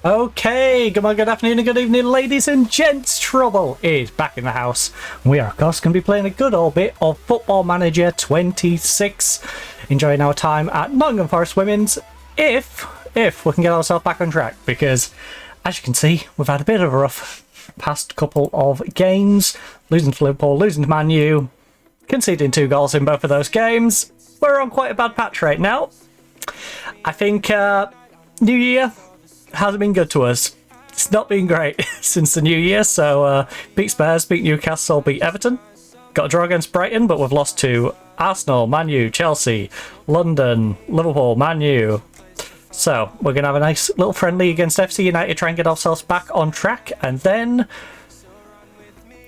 Okay, good morning, good afternoon, and good evening, ladies and gents. Trouble is back in the house. We are, of course, going to be playing a good old bit of Football Manager 26. Enjoying our time at Nottingham Forest Women's, if we can get ourselves back on track. Because, as you can see, we've had a bit of a rough past couple of games. Losing to Liverpool, losing to Man U, conceding 2 goals in both of those games. We're on quite a bad patch right now. I think New Year hasn't been good to us. It's not been great since the new year. So beat Spurs, beat Newcastle, beat Everton. Got a draw against Brighton, but we've lost to Arsenal, Man U, Chelsea, London, Liverpool, Man U. So we're going to have a nice little friendly against FC United, try and get ourselves back on track. And then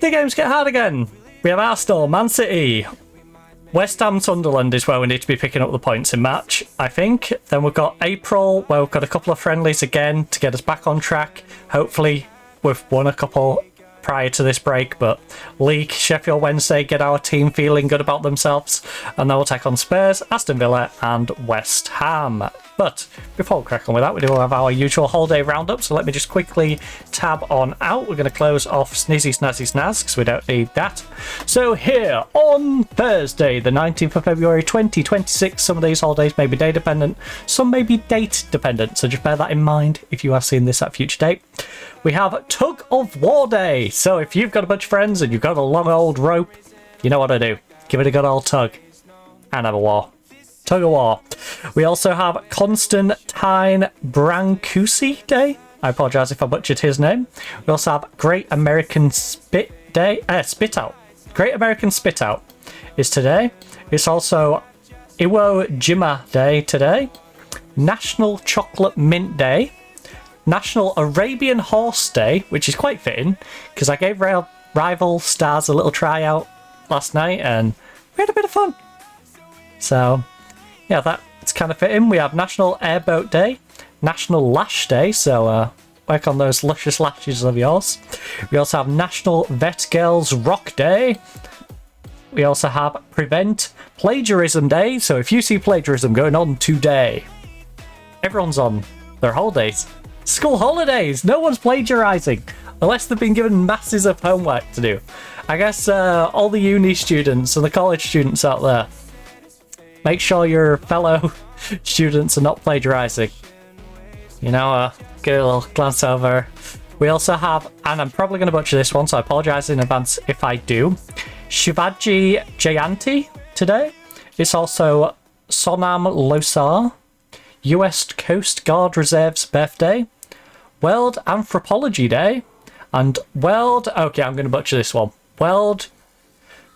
the games get hard again. We have Arsenal, Man City, West Ham, Sunderland is where we need to be picking up the points in March, I think. Then we've got April, where we've got a couple of friendlies again to get us back on track. Hopefully, we've won a couple prior to this break, but League, Sheffield Wednesday, get our team feeling good about themselves. And then we'll take on Spurs, Aston Villa, and West Ham. But before we crack on with that, we do have our usual holiday roundup, so let me just quickly tab on out. We're going to close off Snizzy Snazzy Snaz, because we don't need that. So here, on Thursday, the 19th of February 2026, some of these holidays may be day dependent, some may be date dependent, so just bear that in mind if you are seeing this at a future date. We have Tug of War Day, so if you've got a bunch of friends and you've got a long old rope, you know what to do. Give it a good old tug, and have a war. Tug of War. We also have Constantine Brancusi Day. I apologise if I butchered his name. We also have Great American Spit Day. Spit Out. Great American Spit Out is today. It's also Iwo Jima Day today. National Chocolate Mint Day. National Arabian Horse Day, which is quite fitting because I gave Rival Stars a little tryout last night and we had a bit of fun. So yeah, that's kind of fitting. We have National Airboat Day, National Lash Day, so work on those luscious lashes of yours. We also have National Vet Girls Rock Day. We also have Prevent Plagiarism Day, so if you see plagiarism going on today, everyone's on their holidays. School holidays! No one's plagiarising, unless they've been given masses of homework to do. I guess all the uni students and the college students out there, make sure your fellow students are not plagiarising. You know, get a little glance over. We also have, and I'm probably going to butcher this one, so I apologise in advance if I do, Shivaji Jayanti today. It's also Sonam Losar, US Coast Guard Reserve's birthday, World Anthropology Day, and okay, I'm going to butcher this one, World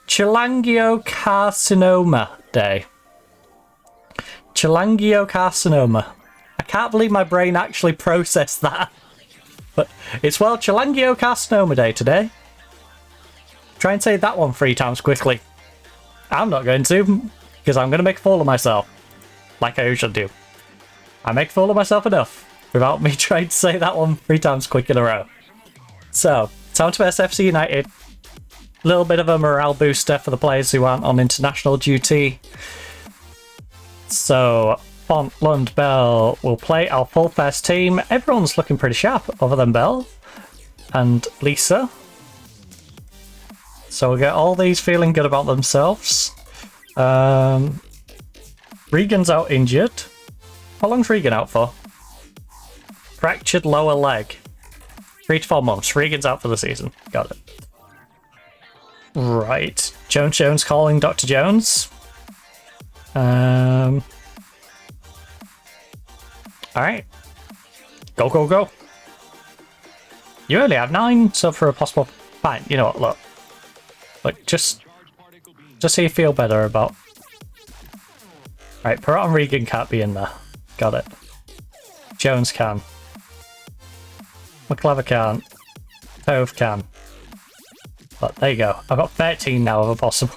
Cholangiocarcinoma Day. Cholangiocarcinoma. I can't believe my brain actually processed that. But it's World Cholangiocarcinoma Day today. Try and say that one 3 times quickly. I'm not going to, because I'm going to make a fool of myself. Like I usually do. I make a fool of myself enough without me trying to say that one 3 times quick in a row. So, time to vs FC United. A little bit of a morale booster for the players who aren't on international duty. So, Font, Lund, Bell will play our full first team. Everyone's looking pretty sharp, other than Bell and Lisa. So we'll get all these feeling good about themselves. Regan's out injured. How long's Regan out for? Fractured lower leg. 3 to 4 months. Regan's out for the season. Got it. Right. Jones calling Dr. Jones. Alright. Go. You only have 9, so for a possible... Fine, you know what, look. Just so you feel better about... Right, Perrott and Regan can't be in there. Got it. Jones can. McClever can't. Tove can. But there you go. I've got 13 now of a possible.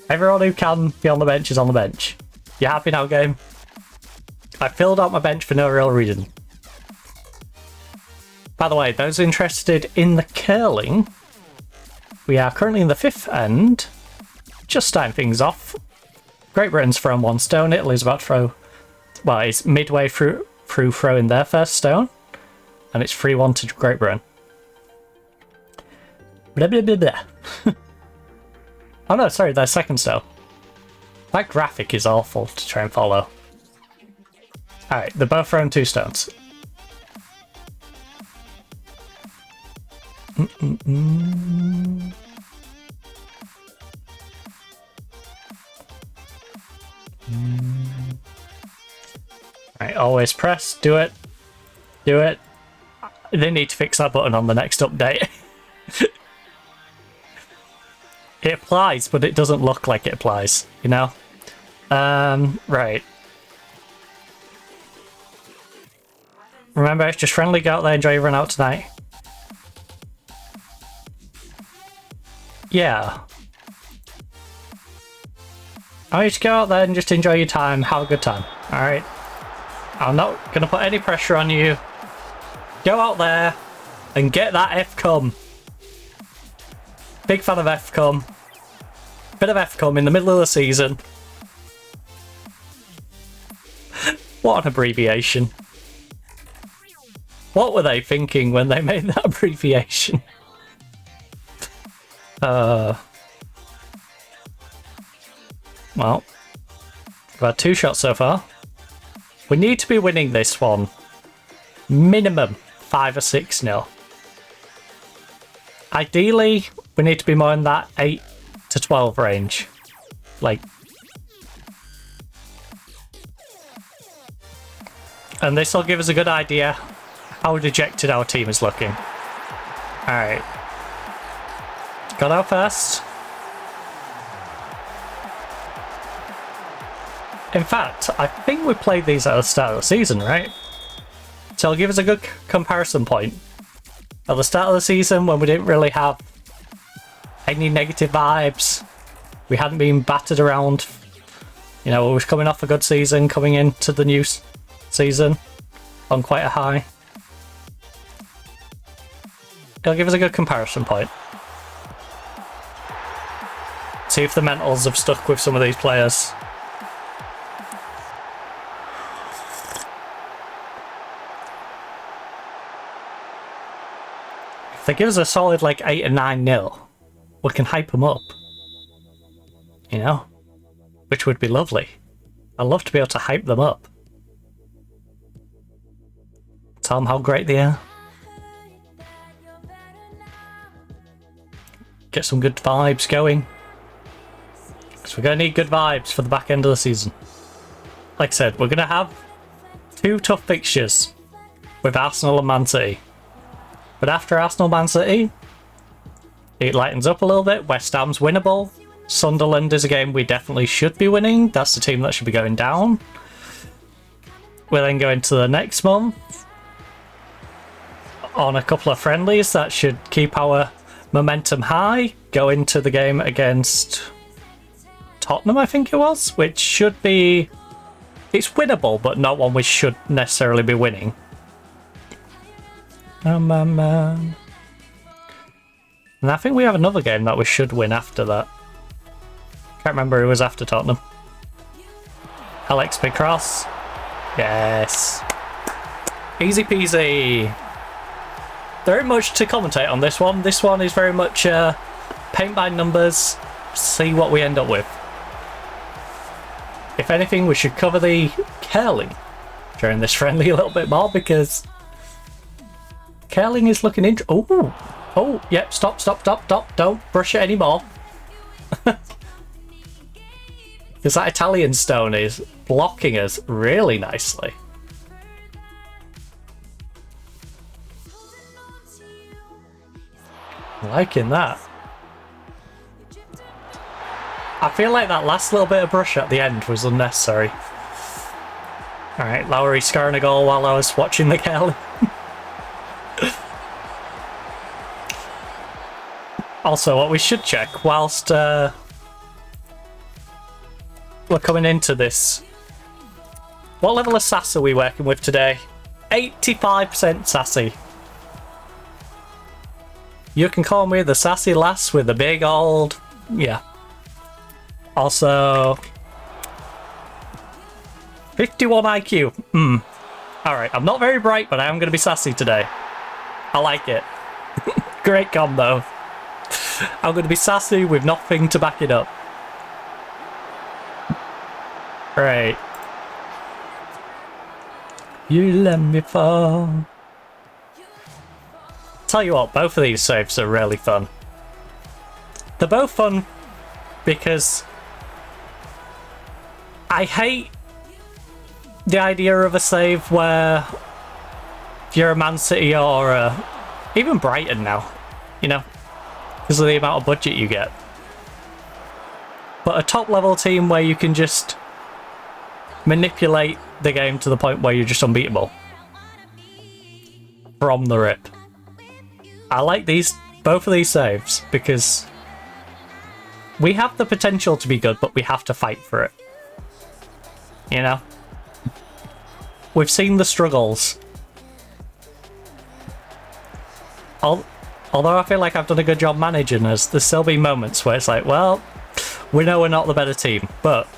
Everyone who can be on the bench is on the bench. You happy now, game? I filled out my bench for no real reason. By the way, those interested in the curling, we are currently in the 5th end. Just starting things off. Great Britain's thrown 1 stone. Italy's about to throw... Well, it's midway through through throwing their first stone. And it's 3-1 to Great Britain. Blah, blah, blah, blah. Oh no, sorry, their second stone. That graphic is awful to try and follow. Alright, they're both throwing 2 stones. Right, always press, do it. Do it. They need to fix that button on the next update. It applies, but it doesn't look like it applies, you know? Right. Remember, it's just friendly, go out there, enjoy your run out tonight. Yeah. I want you to go out there and just enjoy your time, have a good time, alright? I'm not going to put any pressure on you. Go out there and get that FCOM. Big fan of FCOM. Bit of FCOM in the middle of the season. What an abbreviation. What were they thinking when they made that abbreviation? Well, we've had 2 shots so far. We need to be winning this one. Minimum 5 or 6-0. Ideally, we need to be more in that 8 to 12 range. Like... And this will give us a good idea how dejected our team is looking. Alright. Got out first. In fact, I think we played these at the start of the season, right? So it'll give us a good comparison point. At the start of the season, when we didn't really have any negative vibes, we hadn't been battered around. You know, we was coming off a good season, coming into the new season on quite a high. It'll give us a good comparison point. See if the mentals have stuck with some of these players. If they give us a solid like 8 or 9-0, we can hype them up. You know? Which would be lovely. I'd love to be able to hype them up. Tell them how great they are. Get some good vibes going. Because we're going to need good vibes for the back end of the season. Like I said, we're going to have 2 tough fixtures with Arsenal and Man City. But after Arsenal Man City, it lightens up a little bit. West Ham's winnable. Sunderland is a game we definitely should be winning. That's the team that should be going down. We'll then go into the next month on a couple of friendlies that should keep our momentum high. Go into the game against Tottenham, I think it was, which should be... It's winnable, but not one we should necessarily be winning. And I think we have another game that we should win after that. Can't remember who was after Tottenham. Alex Big Cross. Yes. Easy peasy. There ain't much to commentate on this one. This one is very much paint by numbers, see what we end up with. If anything, we should cover the curling during this friendly a little bit more, because curling is looking interesting. Oh, yep, stop, don't brush it anymore. Because that Italian stone is blocking us really nicely. Liking that. I feel like that last little bit of brush at the end was unnecessary. Alright, Lowry scoring a goal while I was watching the curling. Also, what we should check whilst we're coming into this. What level of sass are we working with today? 85% sassy. You can call me the sassy lass with the big old... Yeah. Also... 51 IQ. Alright, I'm not very bright, but I am going to be sassy today. I like it. Great combo. I'm going to be sassy with nothing to back it up. Right. You let me fall. Tell you what, both of these saves are really fun. They're both fun because I hate the idea of a save where if you're a Man City or even Brighton now, you know, because of the amount of budget you get. But a top level team where you can just manipulate the game to the point where you're just unbeatable from the rip. I like both of these saves because we have the potential to be good, but we have to fight for it. You know? We've seen the struggles. Although I feel like I've done a good job managing us, there's still been moments where it's like, well, we know we're not the better team, but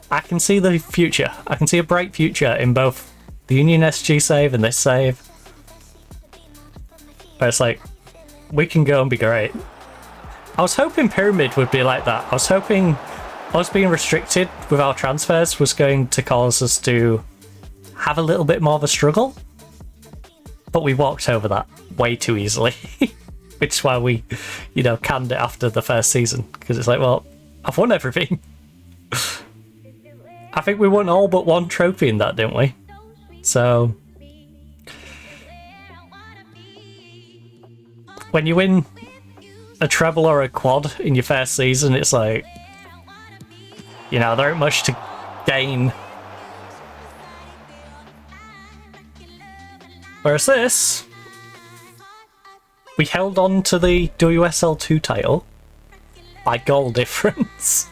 I can see the future. I can see a bright future in both the Union SG save and this save. Where it's like, we can go and be great. I was hoping Pyramid would be like that. I was hoping us being restricted with our transfers was going to cause us to have a little bit more of a struggle. But we walked over that way too easily. Which is why we, you know, canned it after the first season. Because it's like, well, I've won everything. I think we won all but one trophy in that, didn't we? So when you win a treble or a quad in your first season, it's like, you know, there ain't much to gain. Whereas this, we held on to the WSL2 title by goal difference.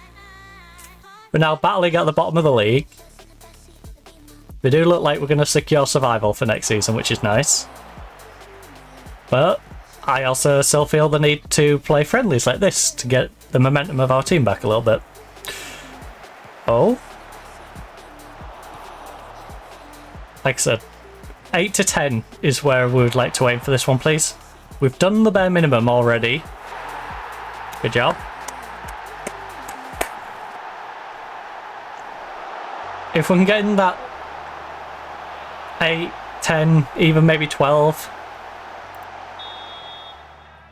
We're now battling at the bottom of the league. We do look like we're going to secure survival for next season, which is nice. But I also still feel the need to play friendlies like this to get the momentum of our team back a little bit. Oh. Like I said, 8 to 10 is where we would like to aim for this one, please. We've done the bare minimum already. Good job. If we can get in that 8, 10, even maybe 12,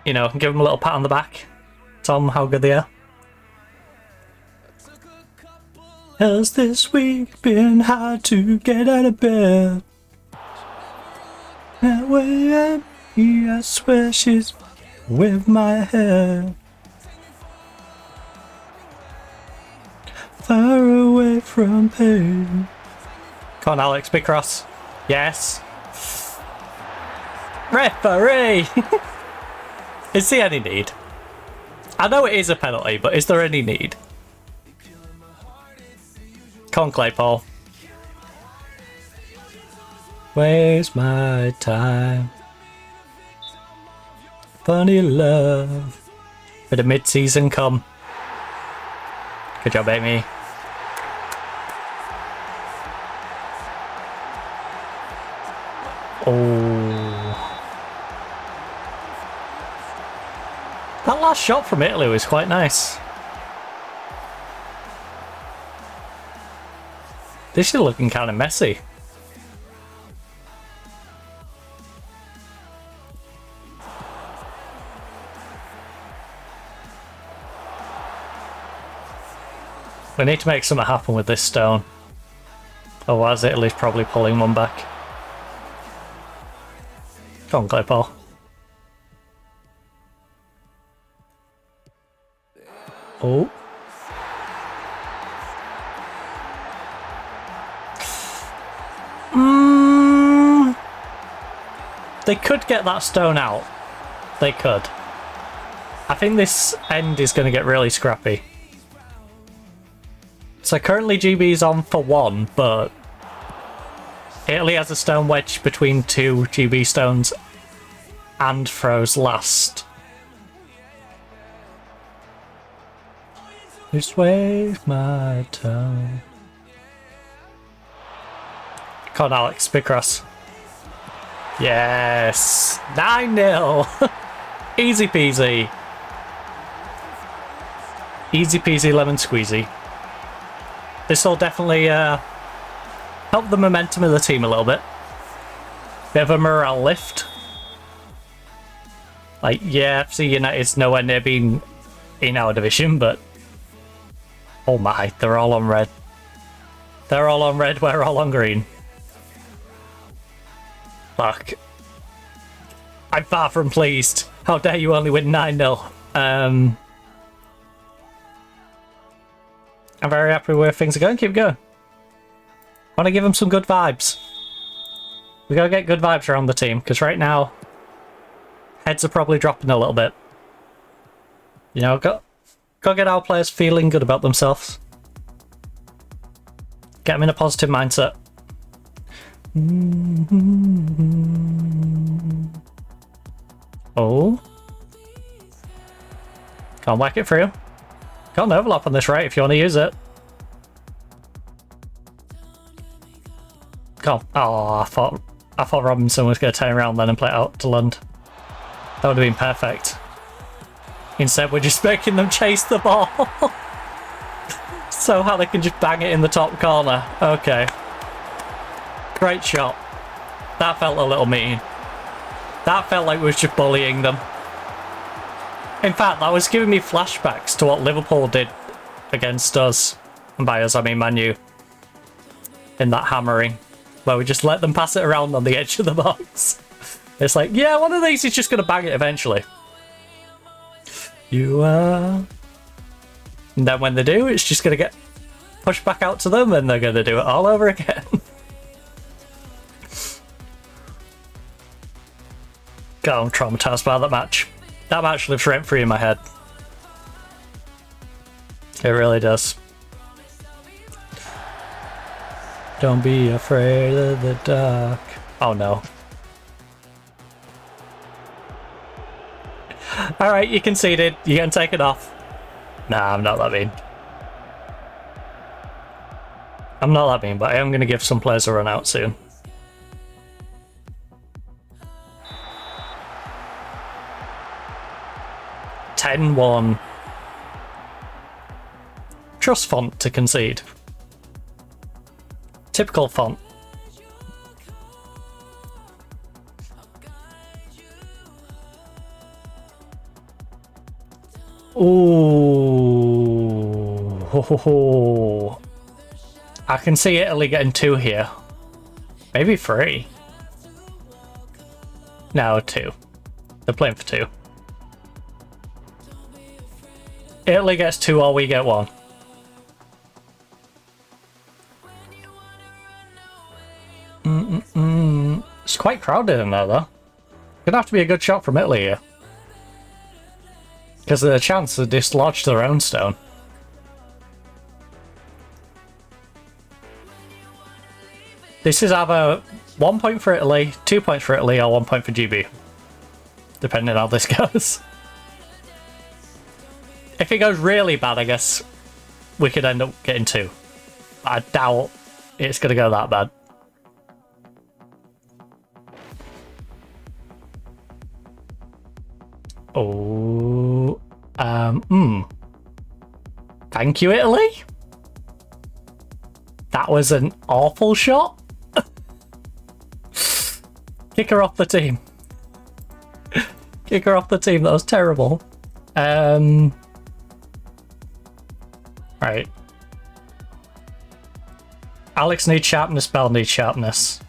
you know, give them a little pat on the back. Tell them how good they are. Has this week been hard to get out of bed? That way I swear she's with my head. Far away from pain. Come on, Alex, big cross. Yes. Referee! Is there any need? I know it is a penalty, but is there any need? Come on, Claypole. Waste my time. Funny love. Bit of mid-season come. Good job, Amy. Oh. That last shot from Italy was quite nice. This is looking kind of messy. We need to make something happen with this stone. Otherwise Italy's probably pulling one back. Come on, Claypole. Oh. They could get that stone out. They could. I think this end is going to get really scrappy. So currently GB's on for 1, but Italy has a stone wedge between 2 GB stones and throws last. This waste my time. Come on, Alex, big cross. Yes! 9-0! Easy peasy. Easy peasy lemon squeezy. This will definitely help the momentum of the team a little bit. Bit of a morale lift. Like, yeah, FC United's nowhere near being in our division, but... Oh my, they're all on red. They're all on red, we're all on green. Fuck. I'm far from pleased. How dare you only win 9-0. I'm very happy with where things are going. Keep going. Want to give them some good vibes. We gotta get good vibes around the team, because right now, heads are probably dropping a little bit. You know, go get our players feeling good about themselves. Get them in a positive mindset. Oh. Can't whack it through. Got an overlap on this right if you want to use it. Come on. Oh, I thought Robinson was going to turn around then and play it out to Lund. That would have been perfect. Instead, we're just making them chase the ball. So how they can just bang it in the top corner. Okay. Great shot. That felt a little mean. That felt like we were just bullying them. In fact, that was giving me flashbacks to what Liverpool did against us. And by us, I mean Man U. In that hammering. Where we just let them pass it around on the edge of the box. It's like, yeah, one of these is just going to bang it eventually. You are... And then when they do, it's just going to get pushed back out to them and they're going to do it all over again. God, I'm traumatized by that match. That match lives rent-free in my head. It really does. Don't be afraid of the dark. Oh no. Alright, you conceded. You can take it off. Nah, I'm not that mean. I'm not that mean, but I am going to give some players a run out soon. (10-1). Trust font to concede. Typical font. Ooh. Ho, ho, ho. I can see Italy getting 2 here. Maybe 3. No, 2. They're playing for 2. Italy gets 2 or we get 1. It's quite crowded in there though. Gonna have to be a good shot from Italy here. Because of the chance to dislodge their own stone. This is either 1 point for Italy, 2 points for Italy, or 1 point for GB. Depending on how this goes. If it goes really bad, I guess we could end up getting 2. I doubt it's going to go that bad. Oh, Thank you, Italy. That was an awful shot. Kick her off the team. Kick her off the team. That was terrible. Right. Alex needs sharpness. Bell needs sharpness.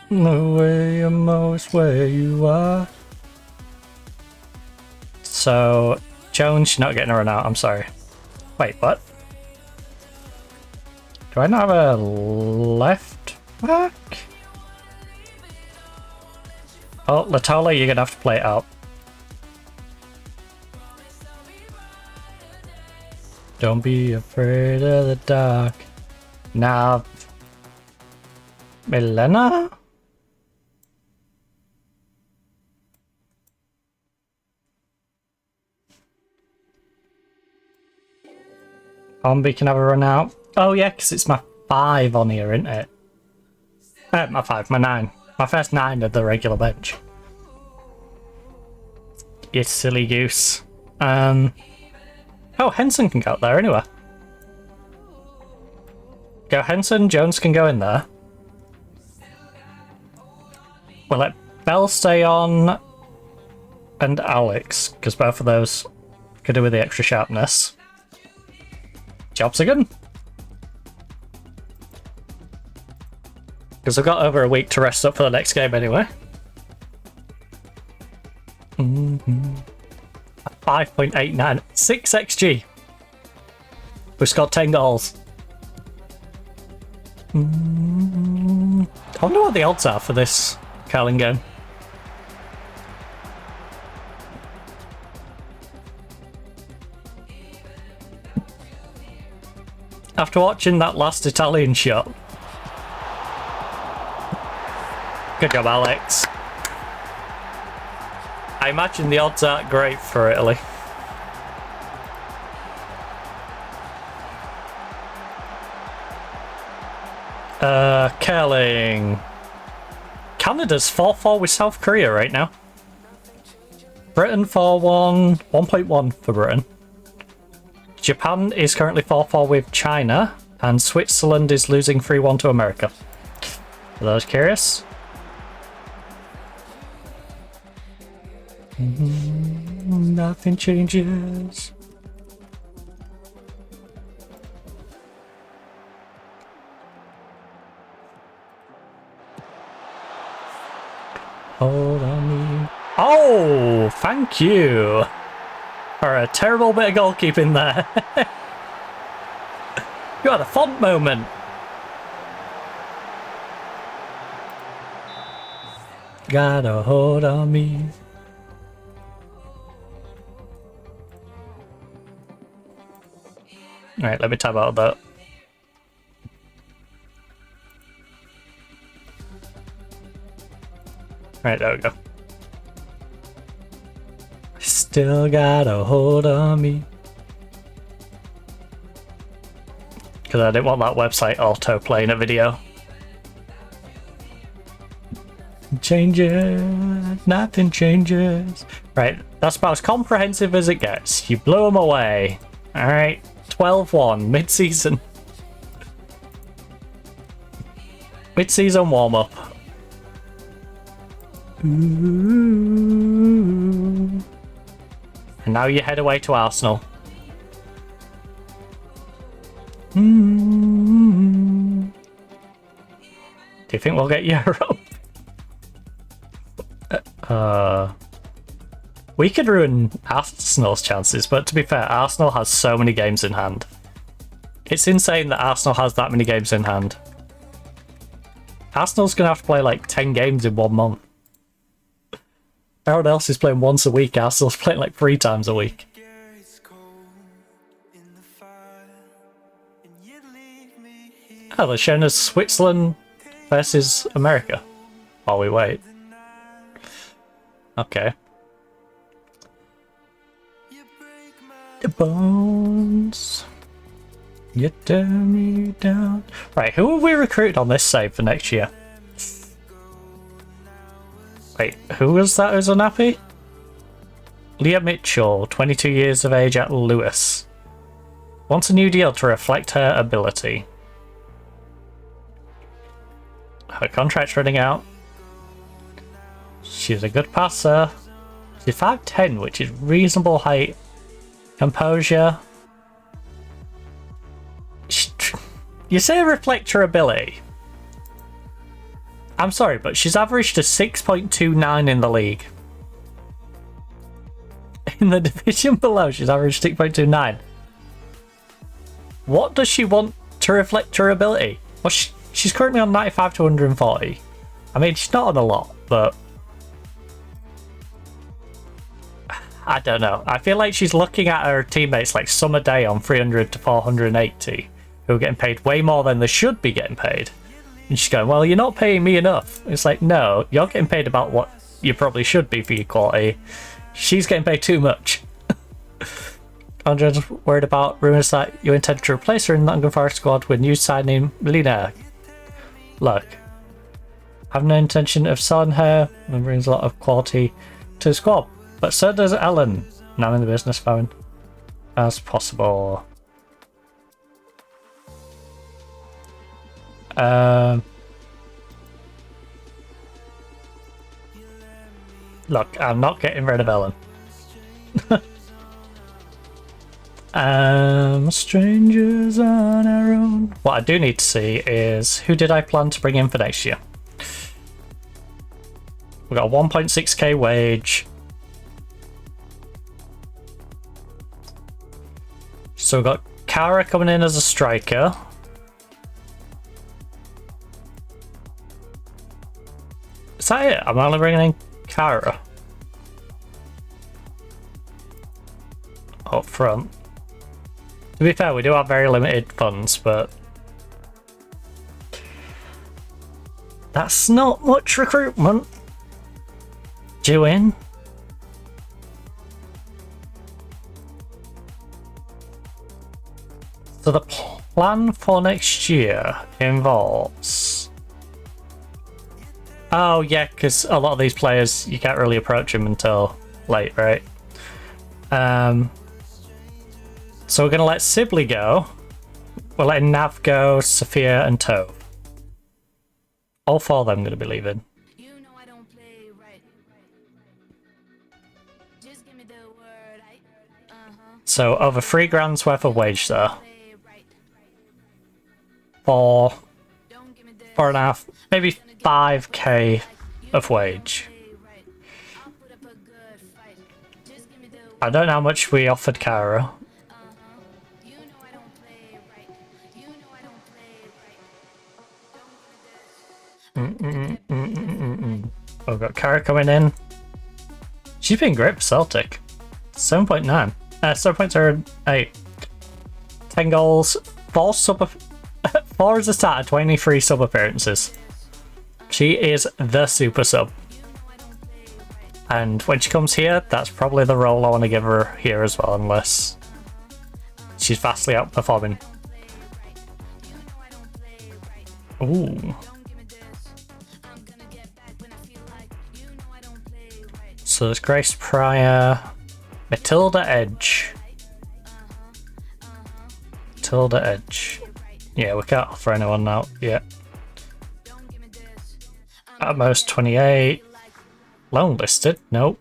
No way, I'm always where you are. So, Jones, you're not getting a run out. I'm sorry. Wait, what? Do I not have a left back? Oh, Latola, you're gonna have to play it out. Don't be afraid of the dark. Now, Milena? Ombi can have a run out. Oh yeah, because it's my 5 on here, isn't it? My 5, my 9. My first 9 of the regular bench. You silly goose. Oh, Henson can go out there anyway. Go Henson, Jones can go in there. We'll let Bell stay on and Alex, because both of those could do with the extra sharpness. Jobs are good. Because I've got over a week to rest up for the next game anyway. 5.89. 6 XG. We've scored 10 goals. I wonder what the odds are for this Carling game. After watching that last Italian shot. Good job, Alex. I imagine the odds aren't great for Italy. Curling. Canada's 4-4 with South Korea right now. Britain 4-1, 1.1 for Britain. Japan is currently 4-4 with China, and Switzerland is losing 3-1 to America. For those curious. Nothing changes. Hold on me. Oh, thank you for a terrible bit of goalkeeping there. You had a font moment. Got a hold on me. Alright, let me tab out of that. Alright, there we go. Still got a hold on me. Because I didn't want that website auto playing a video. Changes, nothing changes. Right, that's about as comprehensive as it gets. You blew them away. Alright, 12-1, mid-season. Mid-season warm-up. And now you head away to Arsenal. Do you think we'll get Europe? We could ruin Arsenal's chances, but to be fair, Arsenal has so many games in hand. It's insane that Arsenal has that many games in hand. Arsenal's gonna have to play like 10 games in 1 month. Everyone else is playing once a week. Arsenal's playing like 3 times a week. Oh, they're showing us Switzerland versus America while we wait. Okay. The bones. You tear me down. Right, who have we recruited on this side for next year? Wait, who was that who's unhappy? Leah Mitchell, 22 years of age at Lewis. Wants a new deal to reflect her ability. Her contract's running out. She's a good passer. She's 5'10", which is reasonable height. Composure. You say reflect her ability. I'm sorry, but she's averaged a 6.29 in the league. In the division below, she's averaged 6.29. What does she want to reflect her ability? Well, she's currently on 95 to 140. I mean, she's not on a lot, but I don't know. I feel like she's looking at her teammates like Summer Day on 300 to 480, who are getting paid way more than they should be getting paid. And she's going, well, you're not paying me enough. It's like, no, you're getting paid about what you probably should be for your quality. She's getting paid too much. I'm just worried about rumours that you intend to replace her in the Nottingham Forest squad with new signing Melina. Look, I have no intention of selling her and brings a lot of quality to the squad, but so does Ellen. Now I'm in the business phone as possible. Look, I'm not getting rid of Ellen. Strangers on our own. What I do need to see is who did I plan to bring in for next year? We got a 1.6k wage. So we've got Kara coming in as a striker. Is that it? I'm only bringing in Kara up front. To be fair, we do have very limited funds, but that's not much recruitment. Due in. So the plan for next year involves... Oh yeah, because a lot of these players, you can't really approach them until late, right? So we're going to let Sibley go. We're letting Nav go, Sophia and Tove. All four of them going to be leaving. So over 3 grand's worth of wage there. 4.5, maybe 5k of wage. I don't know how much we offered Kara. We've got Kara coming in. She's been great for Celtic. 7.9. 7.08. 10 goals. 4 as a starter, 23 sub appearances. She is the super sub. And when she comes here, that's probably the role I want to give her here as well, unless she's vastly outperforming. Ooh. So there's Grace Pryor, Matilda Edge. Matilda Edge. Yeah, we can't offer anyone now yet. At most 28. Loan listed? Nope.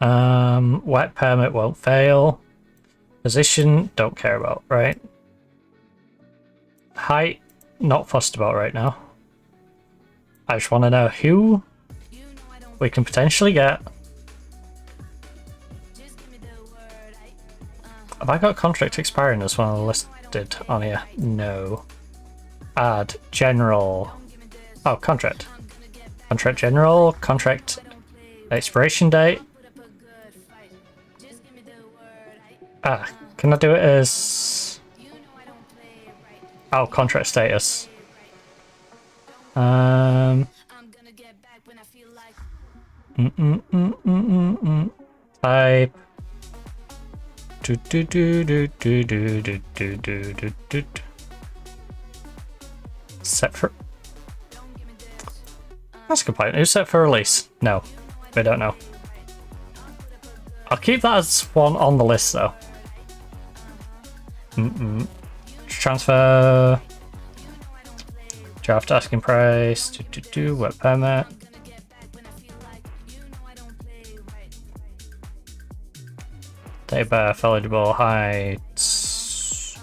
Wet permit won't fail. Position, don't care about, right? Height, not fussed about right now. I just want to know who we can potentially get. Have I got contract expiring as one listed on here? No. Add general. Oh, contract. Contract general, contract expiration date. Ah, can I do it as... Oh, contract status. Type. Set for... That's a good point. Who's set for release? No, we don't know. I'll keep that as one on the list though. Transfer. Draft asking price. Work permit. Date of birth, eligible, heights.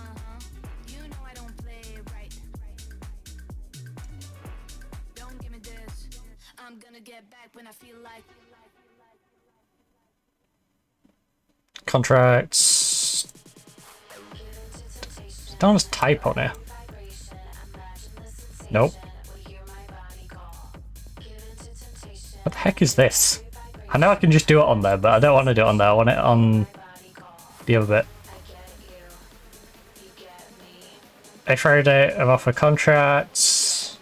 Contracts. Don't just type on it. Nope. What the heck is this? I know I can just do it on there, but I don't want to do it on there. I want it on the other bit. Expiry date of offer contracts.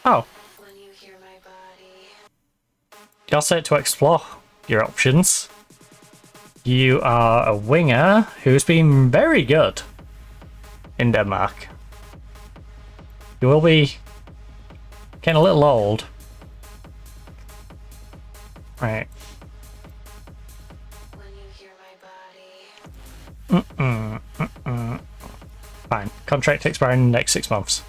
Oh. You're set to explore your options. You are a winger who's been very good in Denmark. You will be getting a little old. Right. Fine. Contract expiring in the next 6 months.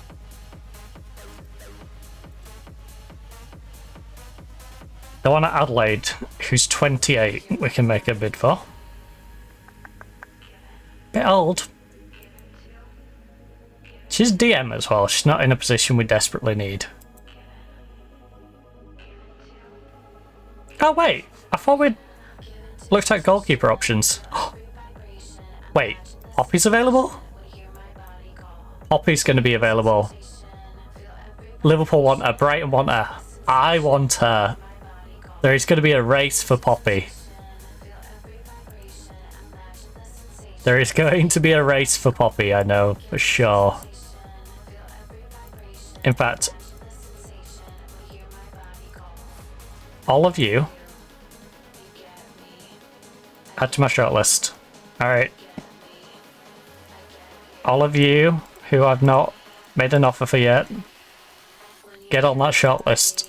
The one at Adelaide, who's 28, we can make a bid for. Bit old. She's DM as well. She's not in a position we desperately need. Oh wait, I thought we'd looked at goalkeeper options. Wait, Poppy's available? Poppy's going to be available. Liverpool want her, Brighton want her. I want her. There is going to be a race for Poppy. There is going to be a race for Poppy, I know, for sure. In fact, all of you add to my shortlist. Alright. All of you who I've not made an offer for yet, get on that shortlist.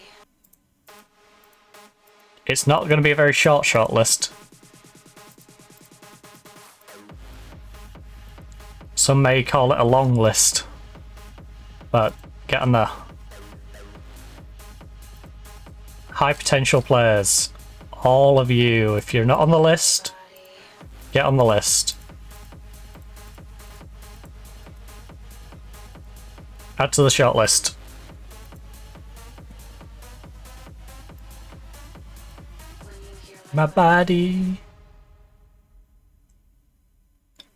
It's not going to be a very short shortlist. Some may call it a long list, but get on there. High potential players. All of you, if you're not on the list, get on the list. Add to the shortlist. My body.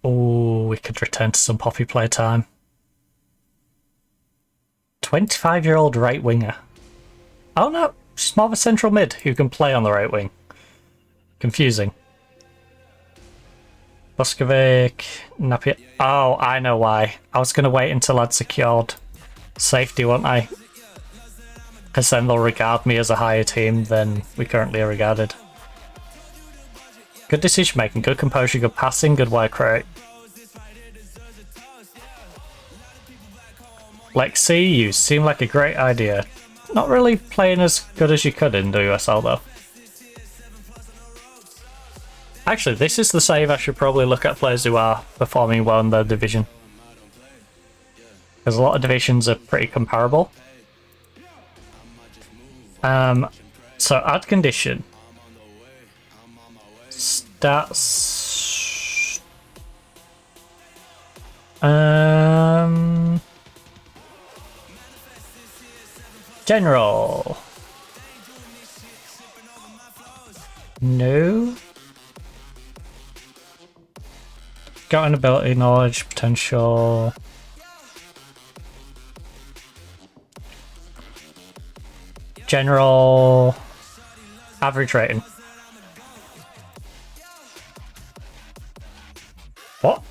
Oh, we could return to some Poppy playtime. 25-year-old right winger. Oh no, she's more of a central mid who can play on the right wing. Confusing. Boskovic, Napier. Oh, I know why. I was going to wait until I'd secured safety, wouldn't I? Because then they'll regard me as a higher team than we currently are regarded. Good decision making, good composure, good passing, good work rate. Lexi, you seem like a great idea. Not really playing as good as you could in WSL though. Actually, this is the save I should probably look at players who are performing well in their division. Because a lot of divisions are pretty comparable. So add condition. Stats. General. No. Got an ability, knowledge, potential. General. Average rating. What?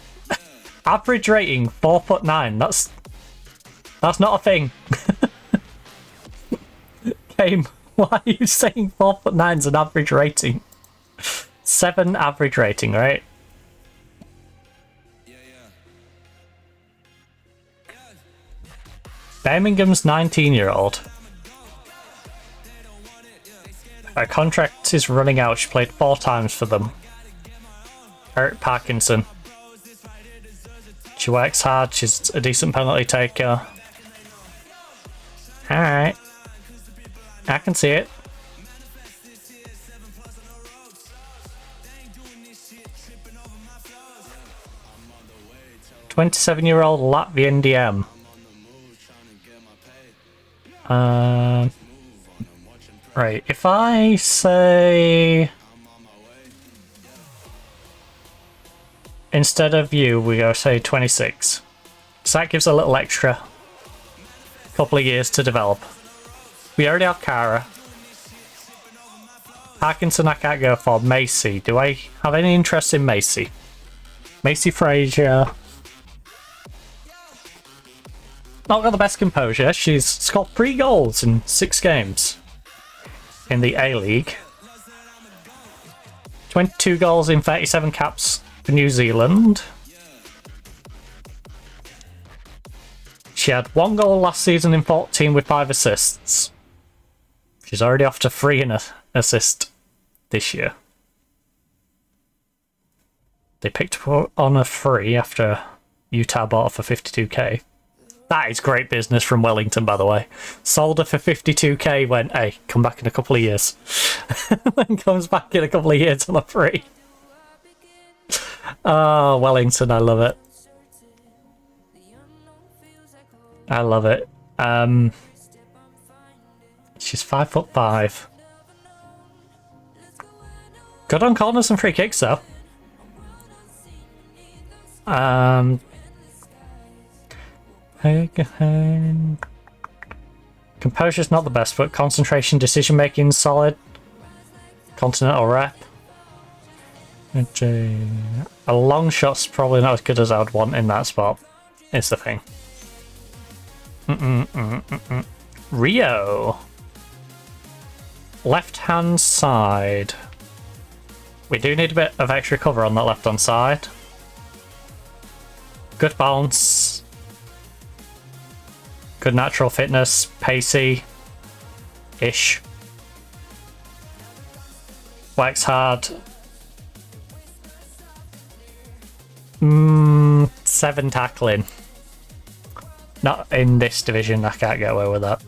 Average rating 4'9". That's not a thing. Game. Why are you saying 4'9" is an average rating? 7 average rating, right? Birmingham's 19-year-old. Her contract is running out. She played 4 times for them. Eric Parkinson. She works hard. She's a decent penalty taker. Alright. I can see it. "27-year-old Latvian DM. Right, if I say instead of you, we go say 26. So that gives a little extra couple of years to develop. We already have Kara. Parkinson I can't go for. Macy. Do I have any interest in Macy? Macy Frazier. Not got the best composure. She's scored 3 goals in 6 games. in the A-League. 22 goals in 37 caps for New Zealand. She had 1 goal last season in 14 with 5 assists. She's already off to 3 in an assist this year. They picked her on a free after Utah bought her for 52k. That is great business from Wellington, by the way. Sold her for 52k, went, hey, come back in a couple of years. Then comes back in a couple of years on a free. Oh, Wellington, I love it. I love it. She's 5'5". Good on corners and free kicks, though. Composure's not the best, but concentration, decision making solid. Continental rep. A long shot's probably not as good as I would want in that spot. It's the thing. Rio. Left hand side. We do need a bit of extra cover on that left hand side. Good balance. Good natural fitness. Pacey-ish. Works hard. 7 tackling. Not in this division, I can't get away with that.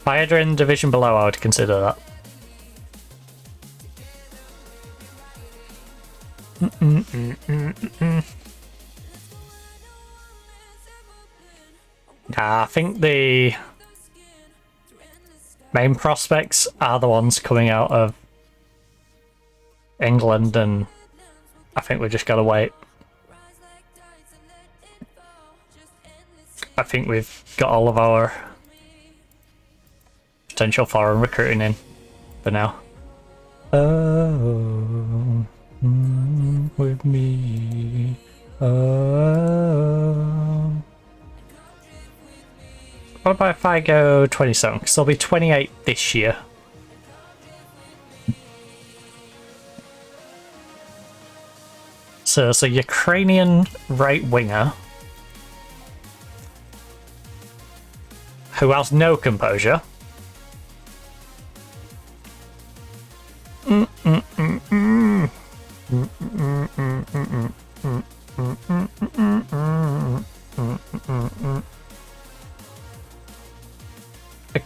If I had her in the division below, I would consider that. I think the main prospects are the ones coming out of England, and I think we just gotta wait. I think we've got all of our potential foreign recruiting in for now. Oh, with me. Oh. What about if I go 27? Because there'll be 28 this year. So it's a Ukrainian right winger who has no composure.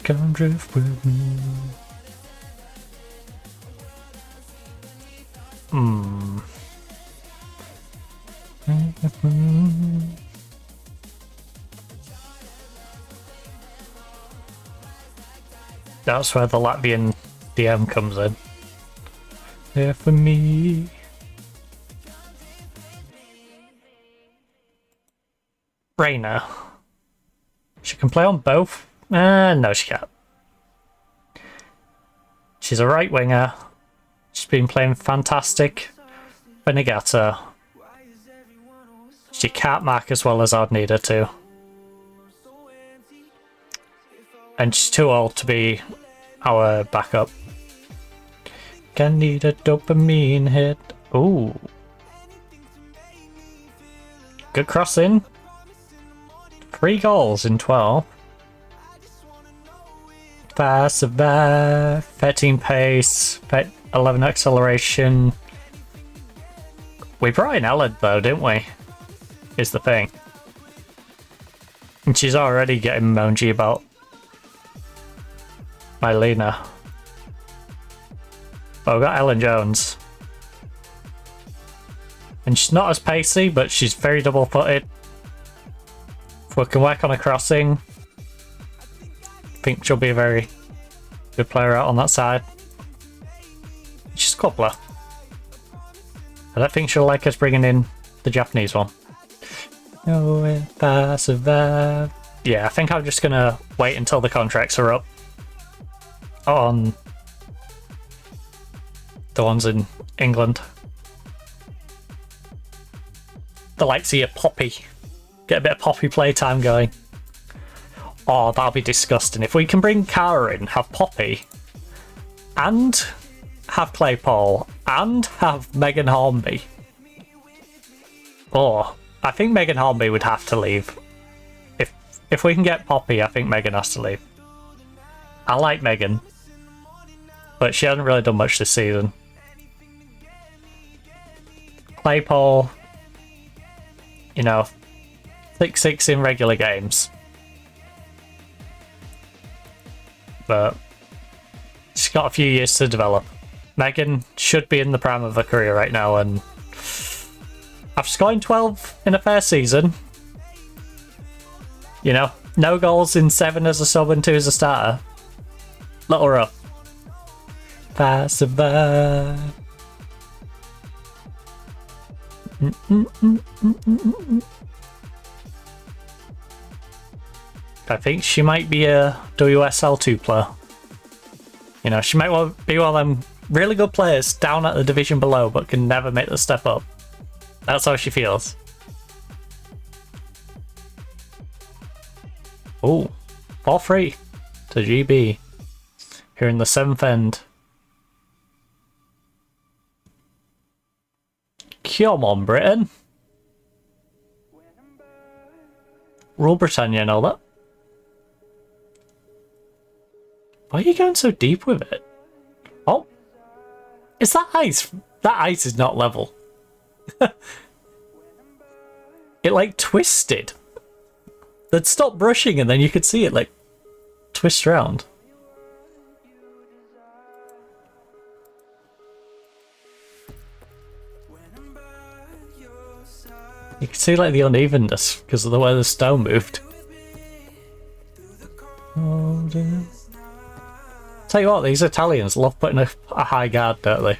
Come drift with me. That's where the Latvian DM comes in. There for me. Reina. She can play on both. No, she can't. She's a right winger. She's been playing fantastic for Niigata. She can't mark as well as I'd need her to. And she's too old to be our backup. Can need a dopamine hit. Ooh. Good crossing. 3 goals in 12. Fast, survive, 13 pace, 11 acceleration. We brought in Ellen though, didn't we? Is the thing. And she's already getting moangy about Mylena. But we've got Ellen Jones. And she's not as pacey, but she's very double-footed. If we can work on a crossing, I think she'll be a very good player out on that side. She's a coupler. I don't think she'll like us bringing in the Japanese one. Oh, if I survive. Yeah, I think I'm just gonna wait until the contracts are up on the ones in England. The likes of your Poppy. Get a bit of Poppy playtime going. Oh, that'll be disgusting. If we can bring Kara in, have Poppy, and have Claypole and have Megan Hornby. Or I think Megan Hornby would have to leave. If we can get Poppy, I think Megan has to leave. I like Megan, but she hasn't really done much this season. Claypole, you know, 6-6 in regular games. But she's got a few years to develop. Megan should be in the prime of her career right now, and after scoring 12 in a fair season, you know, no goals in 7 as a sub and 2 as a starter. Little rough. I survive. I think she might be a WSL2 player. You know, she might be one of them really good players down at the division below but can never make the step up. That's how she feels. Oh, 4-3 to GB here in the 7th end. Come on, Britain. Rule Britannia and all that. Why are you going so deep with it? Oh, is that ice? That ice is not level. It like twisted. They'd stop brushing and then you could see it like twist around. You can see like the unevenness because of the way the stone moved. Oh dear. Tell you what, these Italians love putting a high guard, don't they?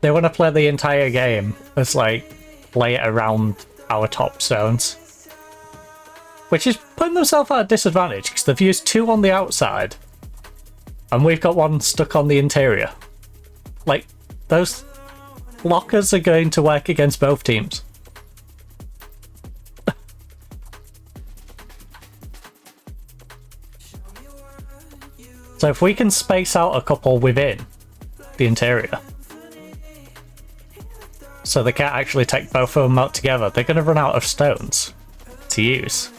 They want to play the entire game as like lay it around our top stones, which is putting themselves at a disadvantage because they've used 2 on the outside and we've got 1 stuck on the interior. Like, those blockers are going to work against both teams. So if we can space out a couple within the interior so they can't actually take both of them out together, they're going to run out of stones to use.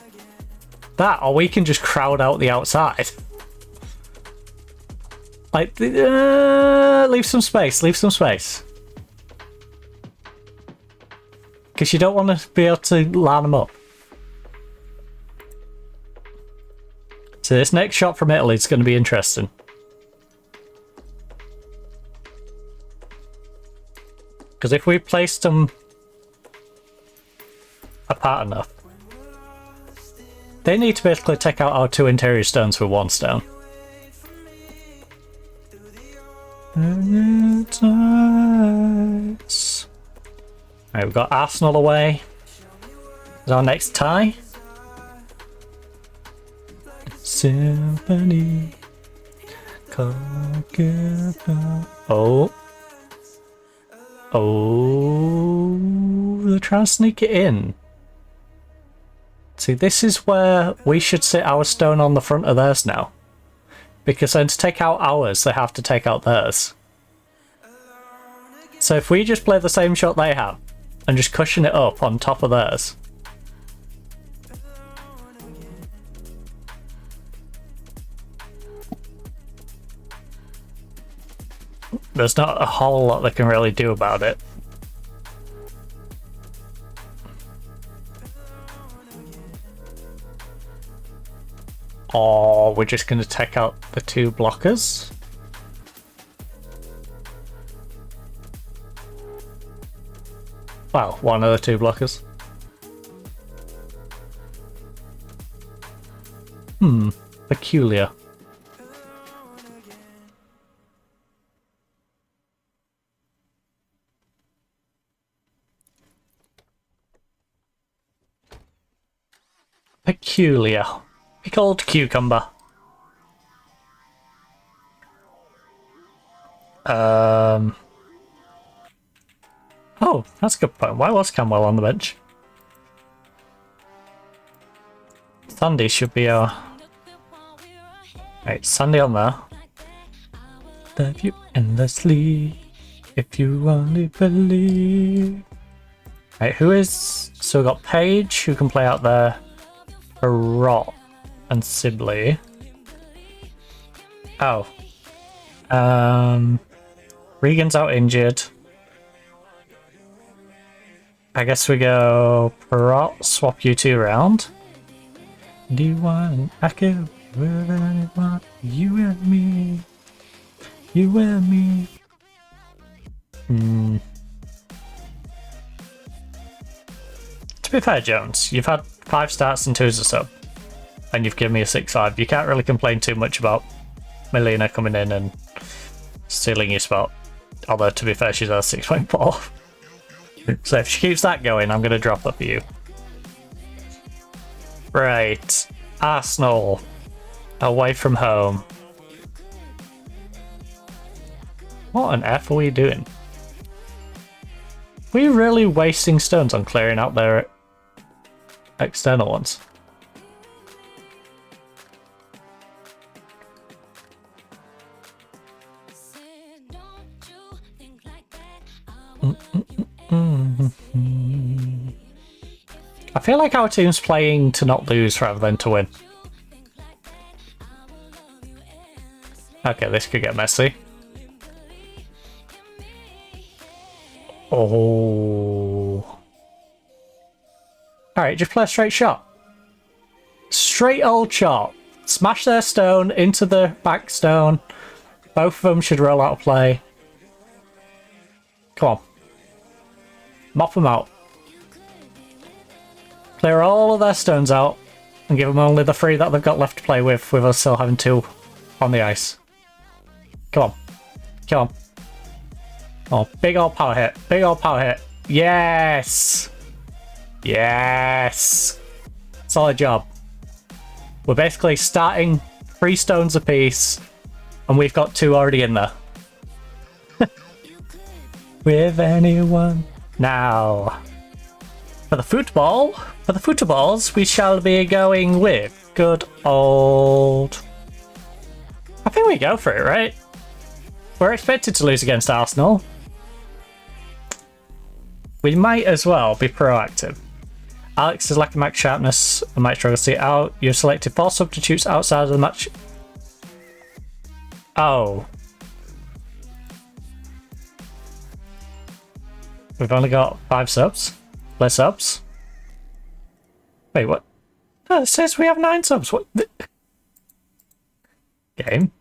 That, or we can just crowd out the outside. Like, leave some space, leave some space. Because you don't want to be able to line them up. So this next shot from Italy is going to be interesting. Because if we placed them apart enough, they need to basically take out our 2 interior stones with 1 stone. Right, we've got Arsenal away. Is our next tie? Symphony. Oh. Oh, they're trying to sneak it in. See, this is where we should sit our stone on the front of theirs now. Because then to take out ours, they have to take out theirs. So if we just play the same shot they have, and just cushion it up on top of theirs. There's not a whole lot they can really do about it. Or we're just going to take out the 2 blockers. Well, one of the 2 blockers. Peculiar. Peculiar. Pickled cucumber. Oh, that's a good point. Why was Camwell on the bench? Sandy should be our Right, Sandy on there. Love you endlessly, if you only believe. Right, who is... So we've got Paige, who can play out there. Rot and Sibley. Oh. Regan's out injured. I guess we go Perot, swap you two around. Do you want an echo with anyone? You and me. You and me. To be fair, Jones, you've had 5 starts and 2 as a sub. And you've given me a 6-5. You can't really complain too much about Melina coming in and stealing your spot. Although, to be fair, she's at 6.4. So if she keeps that going, I'm going to drop her for you. Right. Arsenal. Away from home. What on earth are we doing? We're really wasting stones on clearing out their external ones. I feel like our team's playing to not lose rather than to win. Okay, this could get messy. Oh. Alright, just play a straight shot. Straight old shot. Smash their stone into the back stone. Both of them should roll out of play. Come on. Mop them out. Clear all of their stones out and give them only the 3 that they've got left to play with us still having 2 on the ice. Come on. Come on. Oh, big old power hit. Big old power hit. Yes! Yes! Solid job. We're basically starting 3 stones apiece and we've got 2 already in there. With anyone. Now, for the footballs, we shall be going with good old... I think we go for it, right? We're expected to lose against Arsenal. We might as well be proactive. Alex is lacking max sharpness and might struggle to see it out. You've selected 4 substitutes outside of the match. Oh. We've only got 5 subs. Less subs. Wait, what? Oh, it says we have 9 subs. What? Game.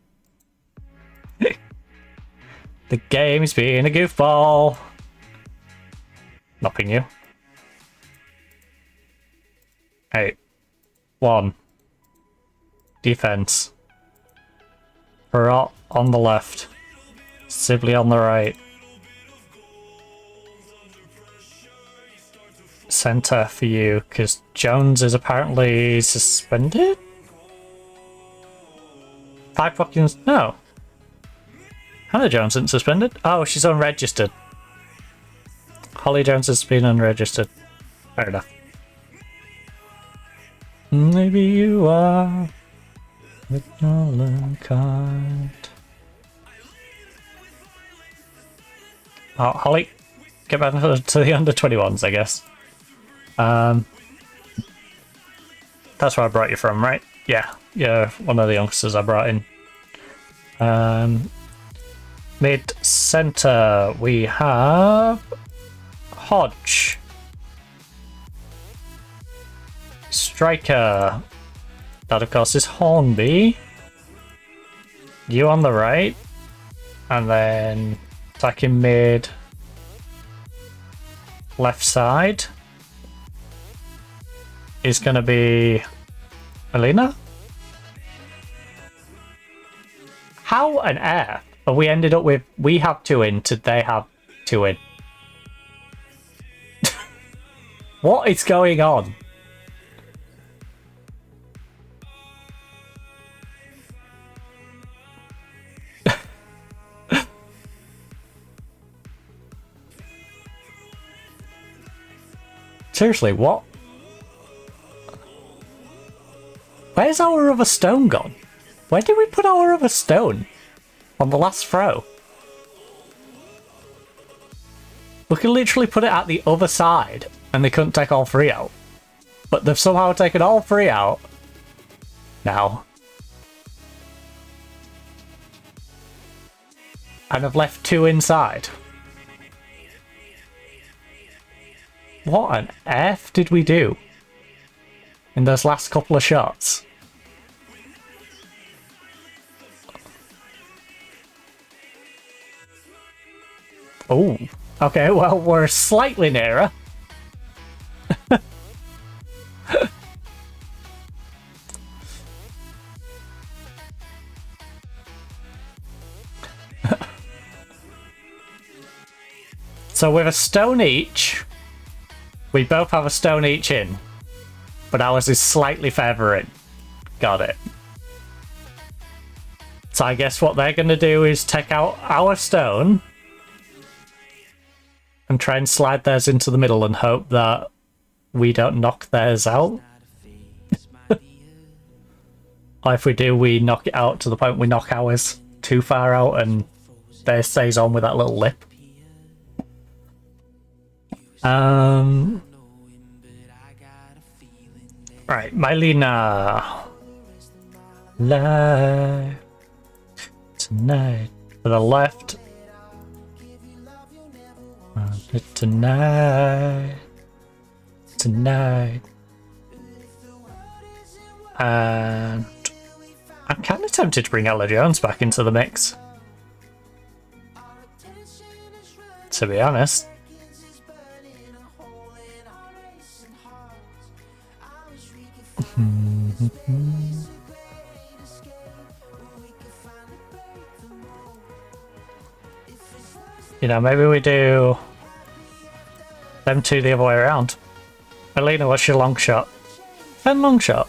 The game's being a goofball. Nothing you. 8. 1. Defense. Perot on the left. Sibley on the right. Centre for you, because Jones is apparently suspended? 5 fucking... No. Hannah Jones isn't suspended. Oh, she's unregistered. Holly Jones has been unregistered. Fair enough. Maybe you are with Nolan kind. Oh, Holly, get back to the under 21s, I guess. That's where I brought you from, right? Yeah, one of the youngsters I brought in. Mid center, we have Hodge. Striker, that of course is Hornby. You on the right, and then attacking mid, left side is going to be Melina. How on earth have we ended up with we have 2 in to they have 2 in? What is going on? Seriously, what? Where's our other stone gone? Where did we put our other stone? On the last throw. We could literally put it at the other side and they couldn't take all three out. But they've somehow taken all three out. Now. And have left two inside. What on earth did we do in those last couple of shots? Oh, okay, well, we're slightly nearer. So with a stone each, we both have a stone each in, but ours is slightly further in. Got it. So I guess what they're going to do is take out our stone and try and slide theirs into the middle and hope that we don't knock theirs out. Or if we do, we knock it out to the point we knock ours too far out and theirs stays on with that little lip. Right, Mylena. Live tonight for the left. Tonight. And I'm kind of tempted to bring Ella Jones back into the mix, to be honest. You know, maybe we do them two the other way around. Alina, what's your long shot? And long shot.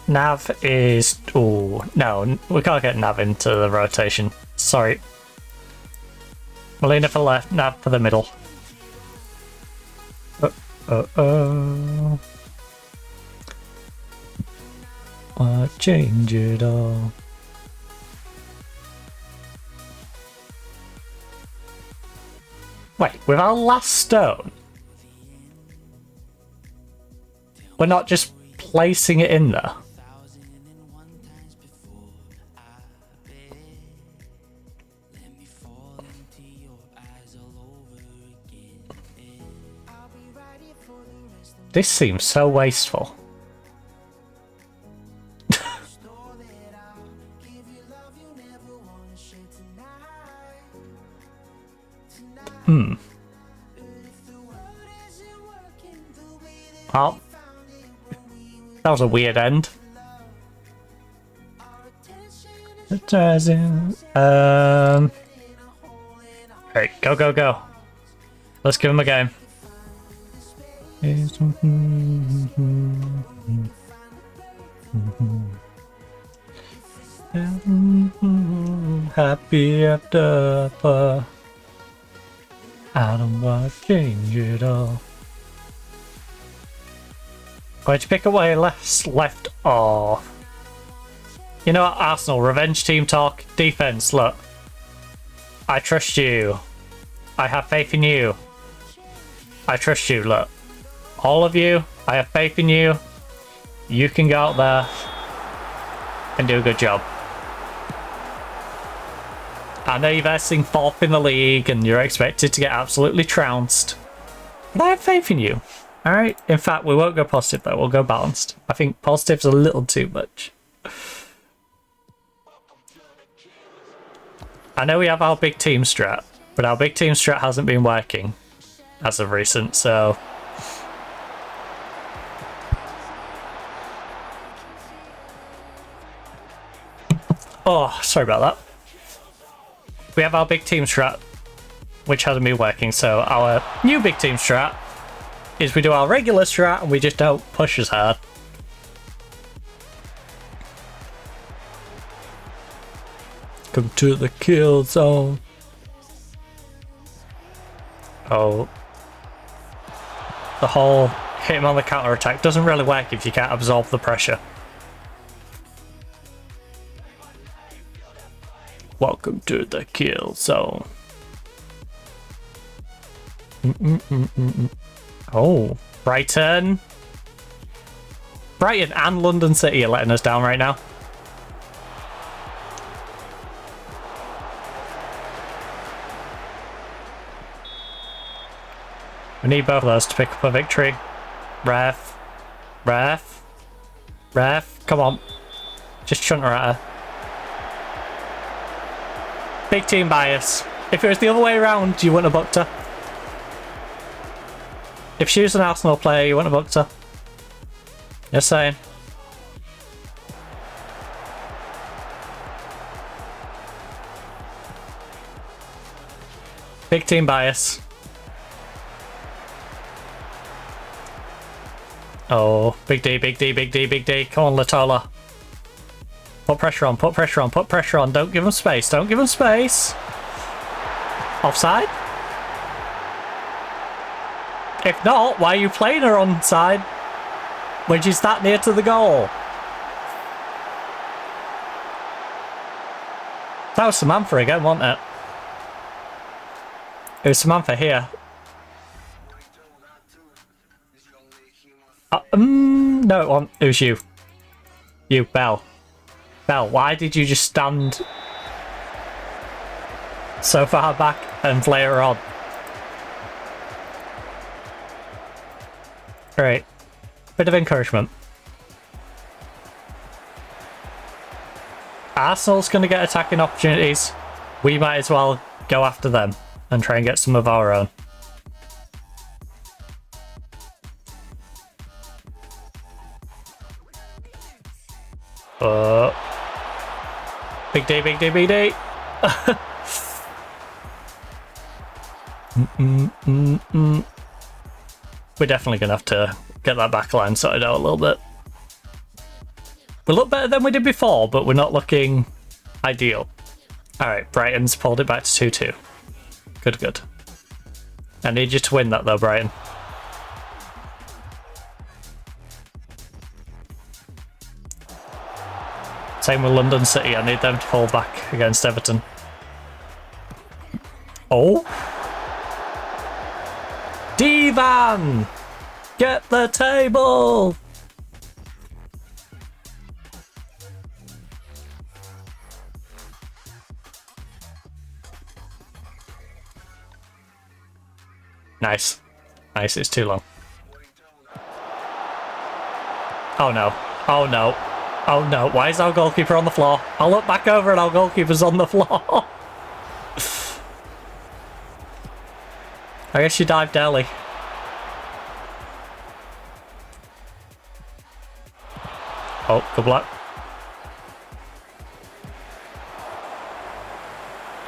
Nav is... Oh, no, we can't get Nav into the rotation. Sorry. Melina for left, Nav for the middle. Uh-oh. I'll change it all. Wait, with our last stone, we're not just placing it in there? This seems so wasteful. Oh. That was a weird end. Right, go, go, go. Let's give him a game. Happy after. I don't want to change it all. Going to pick away left off. You know what, Arsenal, revenge team talk, defense, look. I trust you. I have faith in you. I trust you, look. All of you, I have faith in you. You can go out there and do a good job. I know you're versing fourth in the league and you're expected to get absolutely trounced. But I have faith in you. Alright? In fact, we won't go positive though, we'll go balanced. I think positive's a little too much. I know we have our big team strat, but our big team strat hasn't been working as of recent, so... Oh, sorry about that. We have our big team strat, which hasn't been working, so our new big team strat is we do our regular strat and we just don't push as hard. Come to the kill zone. Oh. The whole hit him on the counter attack. Doesn't really work if you can't absorb the pressure. Welcome to the kill zone. Oh, Brighton. Brighton and London City are letting us down right now. We need both of those to pick up a victory. Ref. Ref. Ref. Come on. Just shunter at her. Big team bias. If it was the other way around, you wouldn't have booked her. If she was an Arsenal player, you wouldn't have booked her. Just saying. Big team bias. Oh, big D, big D, big D, big D. Come on, Latola. Put pressure on, put pressure on, put pressure on. Don't give him space, don't give him space. Offside? If not, why are you playing her onside when she's that near to the goal? That was Samantha again, wasn't it? It was Samantha here. No, it was you. You, Belle. Belle, why did you just stand so far back and play her on? Right. Bit of encouragement. Arsenal's going to get attacking opportunities. We might as well go after them and try and get some of our own. Big D, big D, big D. We're definitely going to have to get that back line sorted out a little bit. We look better than we did before, but we're not looking ideal. Alright, Brighton's pulled it back to 2-2. Good, good. I need you to win that though, Brighton. Same with London City, I need them to pull back against Everton. Oh! Divan! Get the table! Nice. Nice, it's too long. Oh no. Oh no. Oh no, why is our goalkeeper on the floor? I'll look back over and our goalkeeper's on the floor. I guess she dived early. Oh, good luck.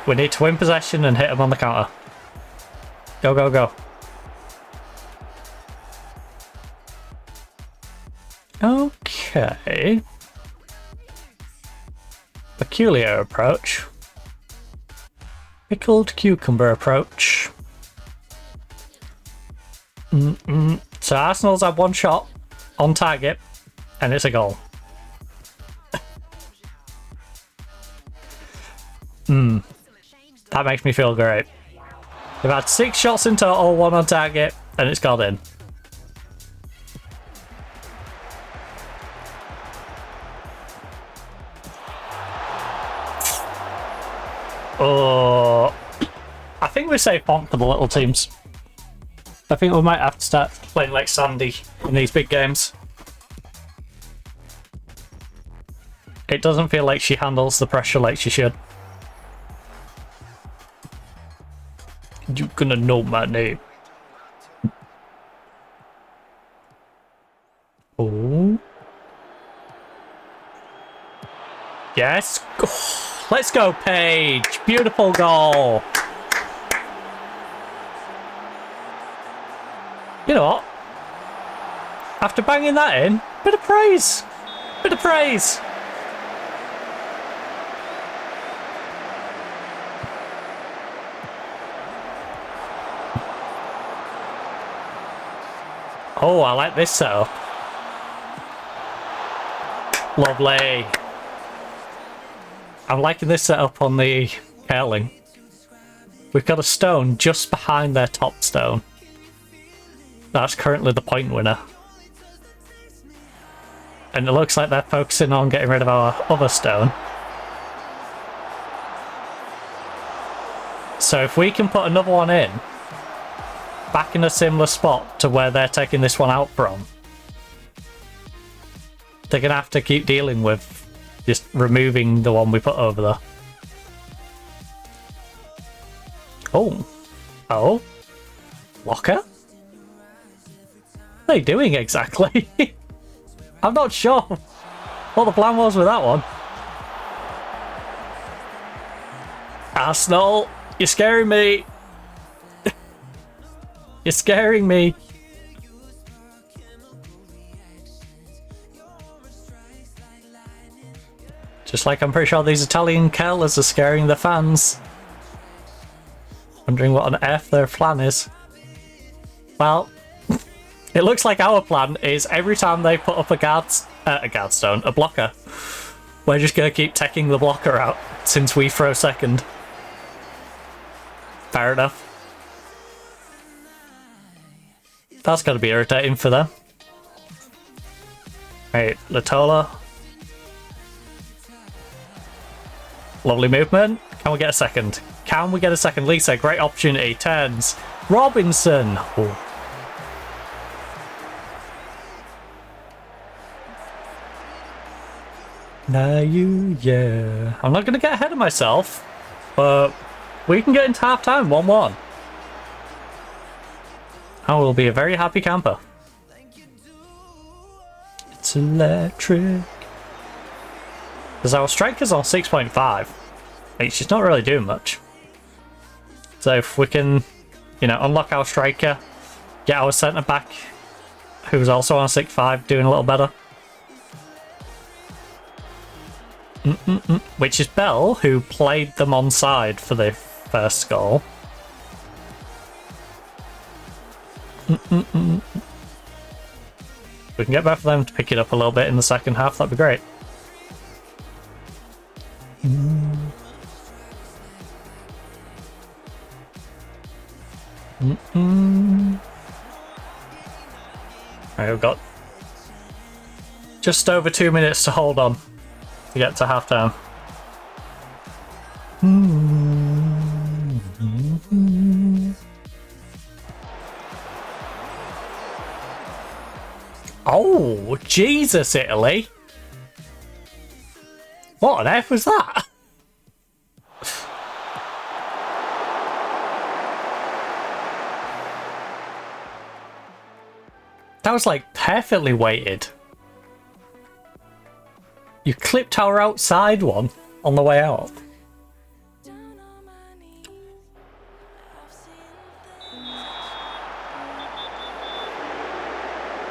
We need to win possession and hit him on the counter. Go, go, go. Okay. Peculiar approach. Pickled cucumber approach. So Arsenal's had one shot on target and it's a goal. That makes me feel great. They've had 6 shots in total, 1 on target, and it's gone in. Oh, I think we're safe on for the little teams. I think we might have to start playing like Sandy in these big games. It doesn't feel like she handles the pressure like she should. You're gonna know my name. Oh. Yes. Oh, let's go, Paige. Beautiful goal. You know what? After banging that in, bit of praise. Bit of praise. Oh, I like this setup. Lovely. I'm liking this setup on the curling. We've got a stone just behind their top stone. That's currently the point winner. And it looks like they're focusing on getting rid of our other stone. So if we can put another one in, back in a similar spot to where they're taking this one out from, they're going to have to keep dealing with just removing the one we put over there. Oh. Oh. Locker? What are they doing exactly? I'm not sure what the plan was with that one. Arsenal, you're scaring me. You're scaring me. Just like I'm pretty sure these Italian curlers are scaring the fans. Wondering what on earth their plan is. Well, it looks like our plan is every time they put up a guardstone, a blocker, we're just going to keep taking the blocker out since we throw second. Fair enough. That's got to be irritating for them. Right, Latola. Lovely movement. Can we get a second? Can we get a second? Lisa, great opportunity. Turns. Robinson. Oh. Now yeah. I'm not going to get ahead of myself, but we can get into half time 1-1. I will be a very happy camper. It's electric. Because our striker's on 6.5. It's just not really doing much. So if we can, you know, unlock our striker, get our centre back, who's also on 6.5, doing a little better. Which is Bell, who played them onside for the first goal. We can get both of them to pick it up a little bit in the second half, that'd be great. Right, we've got just over 2 minutes to hold on to get to half time. Oh, Jesus, Italy. What on earth was that? That was like perfectly weighted. You clipped our outside one on the way out.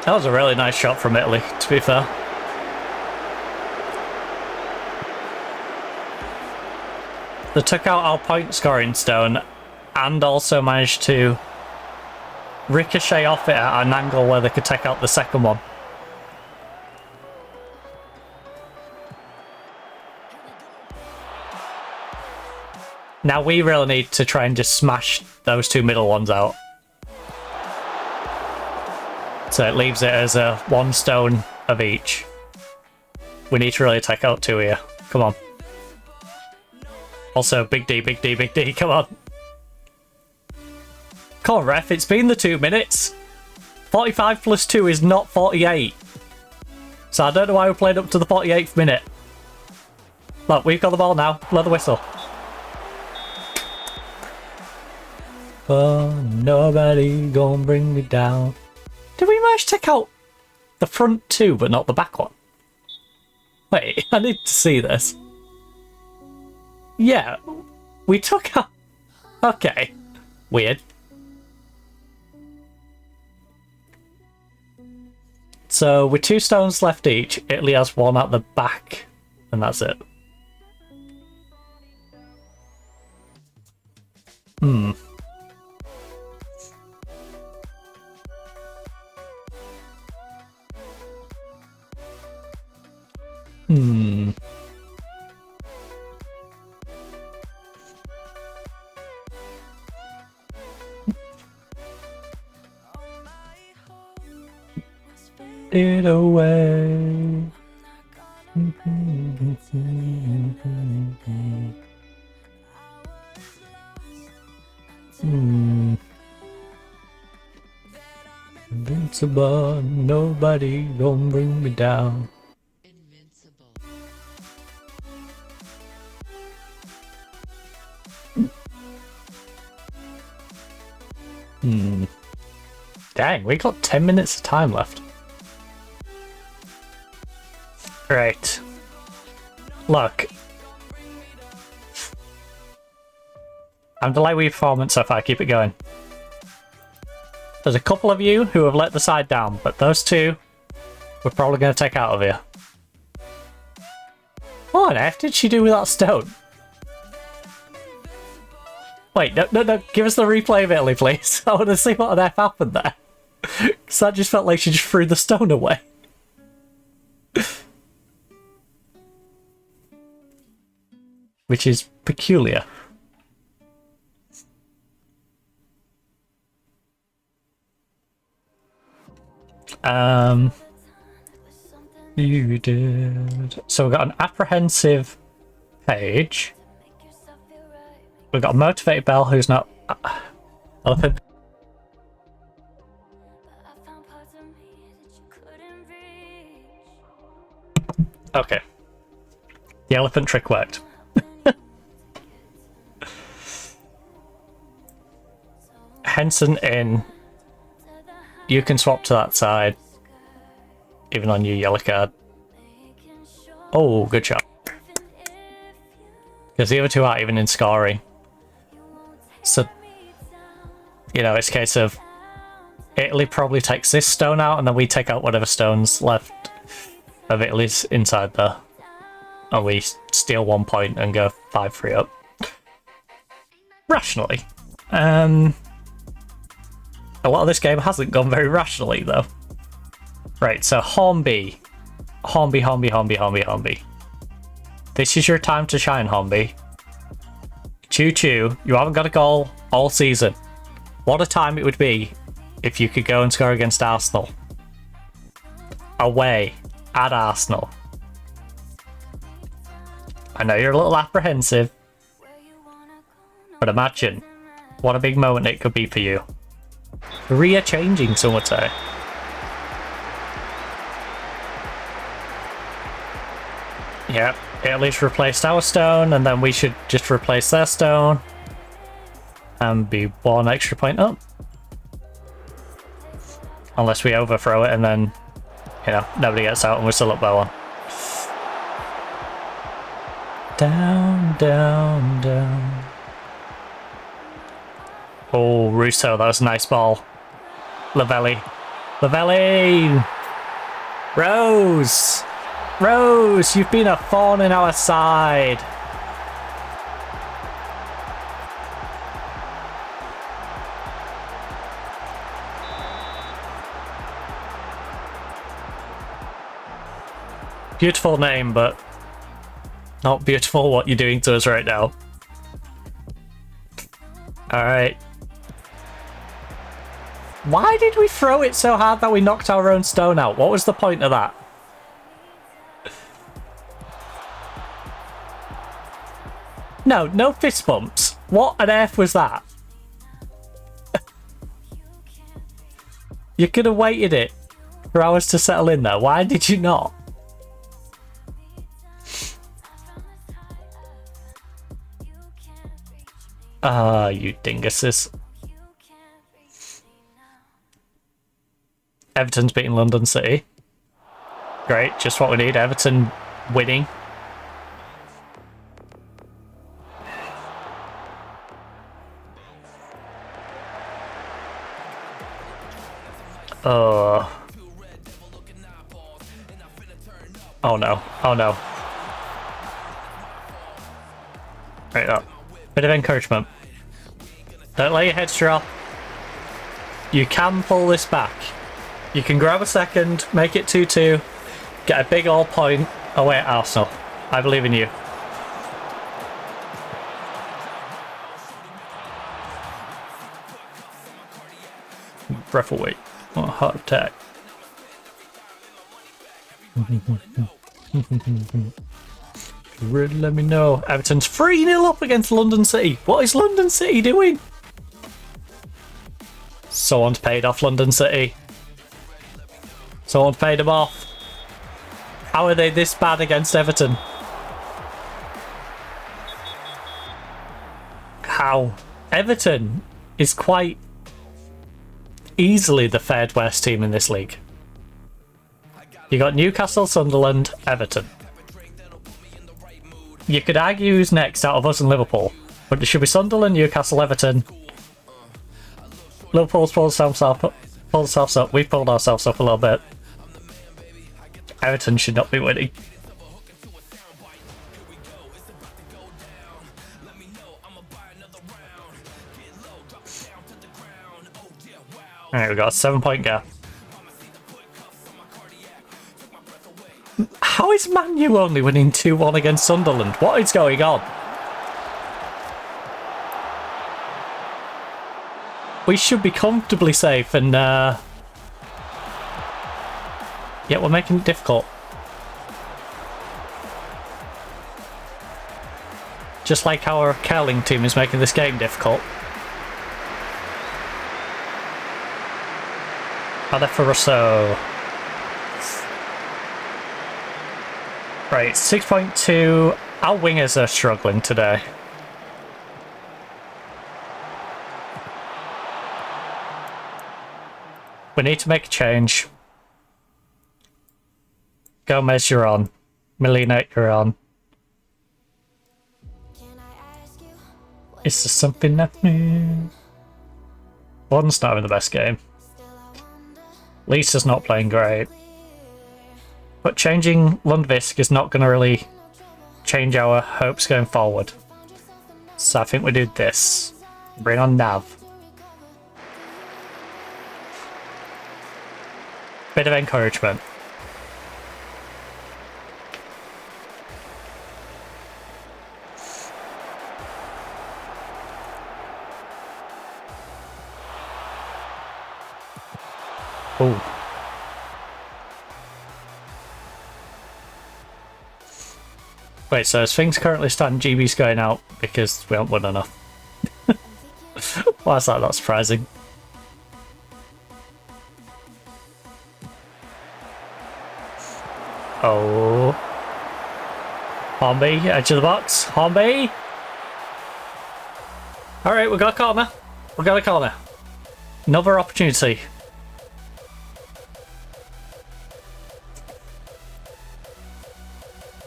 That was a really nice shot from Italy, to be fair. They took out our point scoring stone and also managed to ricochet off it at an angle where they could take out the second one. Now we really need to try and just smash those two middle ones out. So it leaves it as a one stone of each. We need to really take out two here. Come on. Also, big D, big D, big D, come on. Come on, ref, it's been the 2 minutes. 45 plus 2 is not 48. So I don't know why we played up to the 48th minute. Look, we've got the ball now. Blow the whistle. Oh, nobody gonna bring me down. Did we manage to take out the front two, but not the back one? Wait, I need to see this. Yeah, we took out... Okay. Weird. So, with 2 stones left each, Italy has one at the back, and that's it. Hmm. It away. Invincible, nobody gonna bring me down. Invincible. Dang, we got 10 minutes of time left. Right. Look. I'm delighted with your performance so far, keep it going. There's a couple of you who have let the side down, but those two we're probably going to take out of here. What on earth did she do with that stone? Wait, no, give us the replay of Italy, please. I want to see what on earth happened there. Because that just felt like she just threw the stone away. Which is peculiar. You did. So we've got an apprehensive page. We've got a motivated Belle who's not elephant. Okay. The elephant trick worked. Henson in. You can swap to that side. Even on your yellow card. Oh, good shot. Because the other two aren't even in scoring. So, you know, it's a case of Italy probably takes this stone out and then we take out whatever stone's left of Italy's inside there. And we steal 1 point and go 5-3 up. Rationally. A lot of this game hasn't gone very rationally, though. Right, so Hornby. Hornby. This is your time to shine, Hornby. Choo-choo, you haven't got a goal all season. What a time it would be if you could go and score against Arsenal. Away, at Arsenal. I know you're a little apprehensive, but imagine what a big moment it could be for you. Career changing, some would say. Yep, Italy's replaced our stone, and then we should just replace their stone and be 1 extra point up. Unless we overthrow it and then, you know, nobody gets out and we're still up by 1. Down, down, down. Oh, Russo, that was a nice ball. Lavelli. Rose, you've been a thorn in our side. Beautiful name, but not beautiful what you're doing to us right now. Alright. Why did we throw it so hard that we knocked our own stone out? What was the point of that? No fist bumps. What on earth was that? You could have waited it for hours to settle in there. Why did you not? Ah, you dinguses. Everton's beating London City. Great, just what we need. Everton winning. Oh no. Oh no. Right up. Bit of encouragement. Don't let your heads drop. You can pull this back. You can grab a second, make it 2-2, get a big all point, Oh wait, Arsenal. I believe in you. Breath away. Oh, heart attack. Really let me know. Everton's 3-0 up against London City. What is London City doing? Someone's paid off London City. Someone paid them off. How are they this bad against Everton? How? Everton is quite easily the third worst team in this league. You got Newcastle, Sunderland, Everton. You could argue who's next out of us and Liverpool, but it should be Sunderland, Newcastle, Everton. Liverpool's pulled themselves up. We've pulled ourselves up a little bit. Everton should not be winning. Alright, we got a 7-point gap. How is Man U only winning 2-1 against Sunderland? What is going on? We should be comfortably safe and yet we're making it difficult. Just like our curling team is making this game difficult. Adefaroso. Right, 6.2. Our wingers are struggling today. We need to make a change. Gomez, you're on. Molina, you're on. Is there something happening? One's not having the best game. Lisa's not playing great. But changing Lundvik is not going to really change our hopes going forward. So I think we do this. Bring on Nav. Bit of encouragement. Ooh. Wait, so as things currently stand, GB's going out because we haven't won enough. Why is that not surprising? Oh. Hornby, edge of the box. Hornby! Alright, we got a corner. We got a corner. Another opportunity.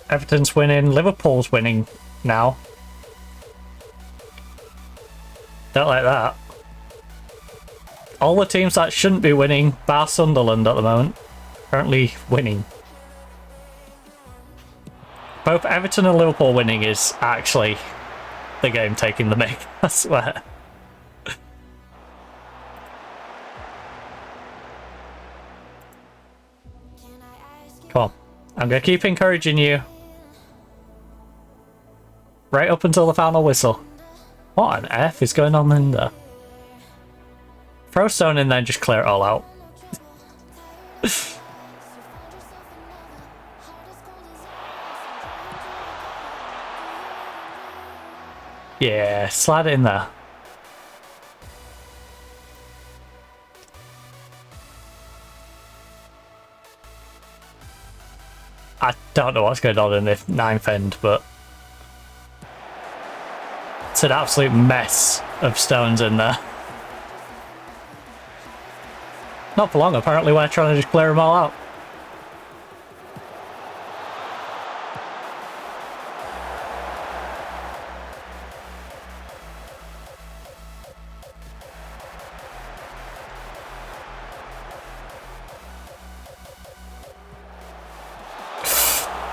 Everton's winning, Liverpool's winning now. Don't like that. All the teams that shouldn't be winning, bar Sunderland at the moment, currently winning. Both Everton and Liverpool winning is actually the game taking the mick, I swear. Come on, I'm going to keep encouraging you. Right up until the final whistle. What on earth is going on in there? Throw stone in there and just clear it all out. Yeah, slide it in there. I don't know what's going on in the ninth end, but it's an absolute mess of stones in there. Not for long, apparently we're trying to just clear them all out.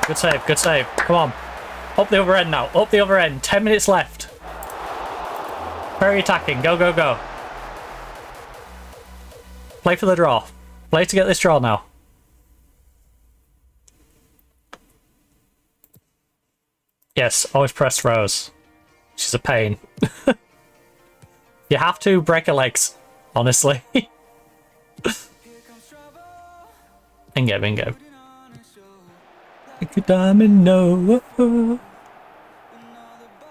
Good save, good save. Come on. Up the other end now. Up the other end. 10 minutes left. Very attacking. Go, go, go. Play for the draw. Play to get this draw now. Yes, always press Rose. She's a pain. You have to break her legs, honestly. Bingo, bingo. Like a diamond, no.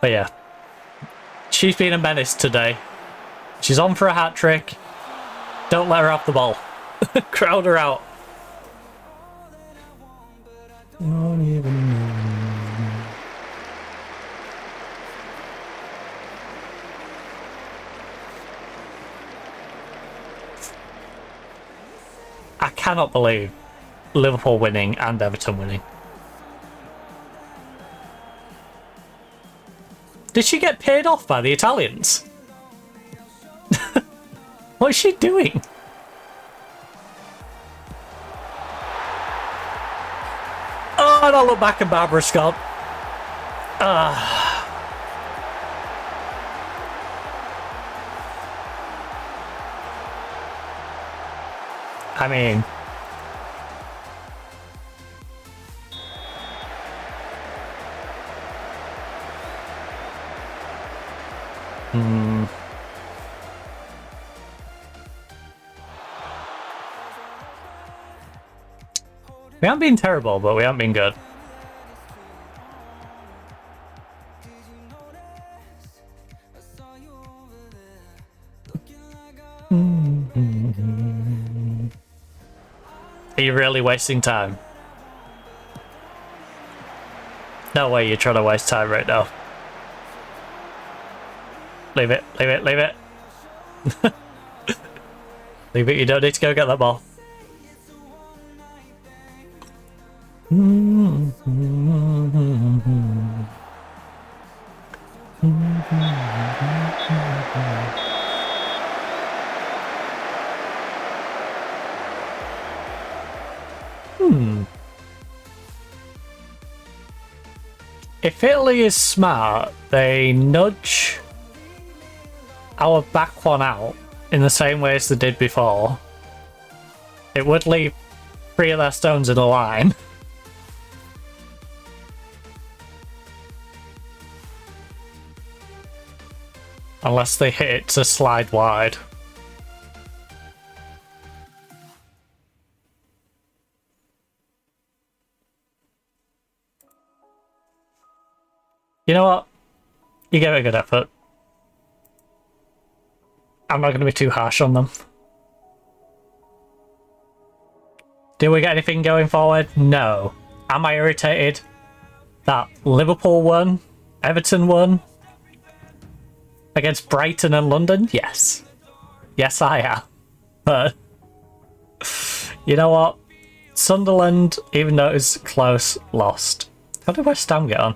But yeah, she's been a menace today. She's on for a hat trick. Don't let her off the ball. Crowd her out. Don't even know. I cannot believe Liverpool winning and Everton winning. Did she get paid off by the Italians? What is she doing? Oh, don't look back at Barbara Scott. I mean... We haven't been terrible, but we haven't been good. Are you really wasting time? No way you're trying to waste time right now. Leave it, leave it, leave it. Leave it, you don't need to go get that ball. If Italy is smart, they nudge our back one out in the same way as they did before. It would leave 3 of their stones in a line. Unless they hit it to slide wide. You know what? You gave it a good effort. I'm not going to be too harsh on them. Did we get anything going forward? No. Am I irritated that Liverpool won? Everton won? Against Brighton and London? Yes. Yes, I am. But, you know what? Sunderland, even though it was close, lost. How did West Ham get on?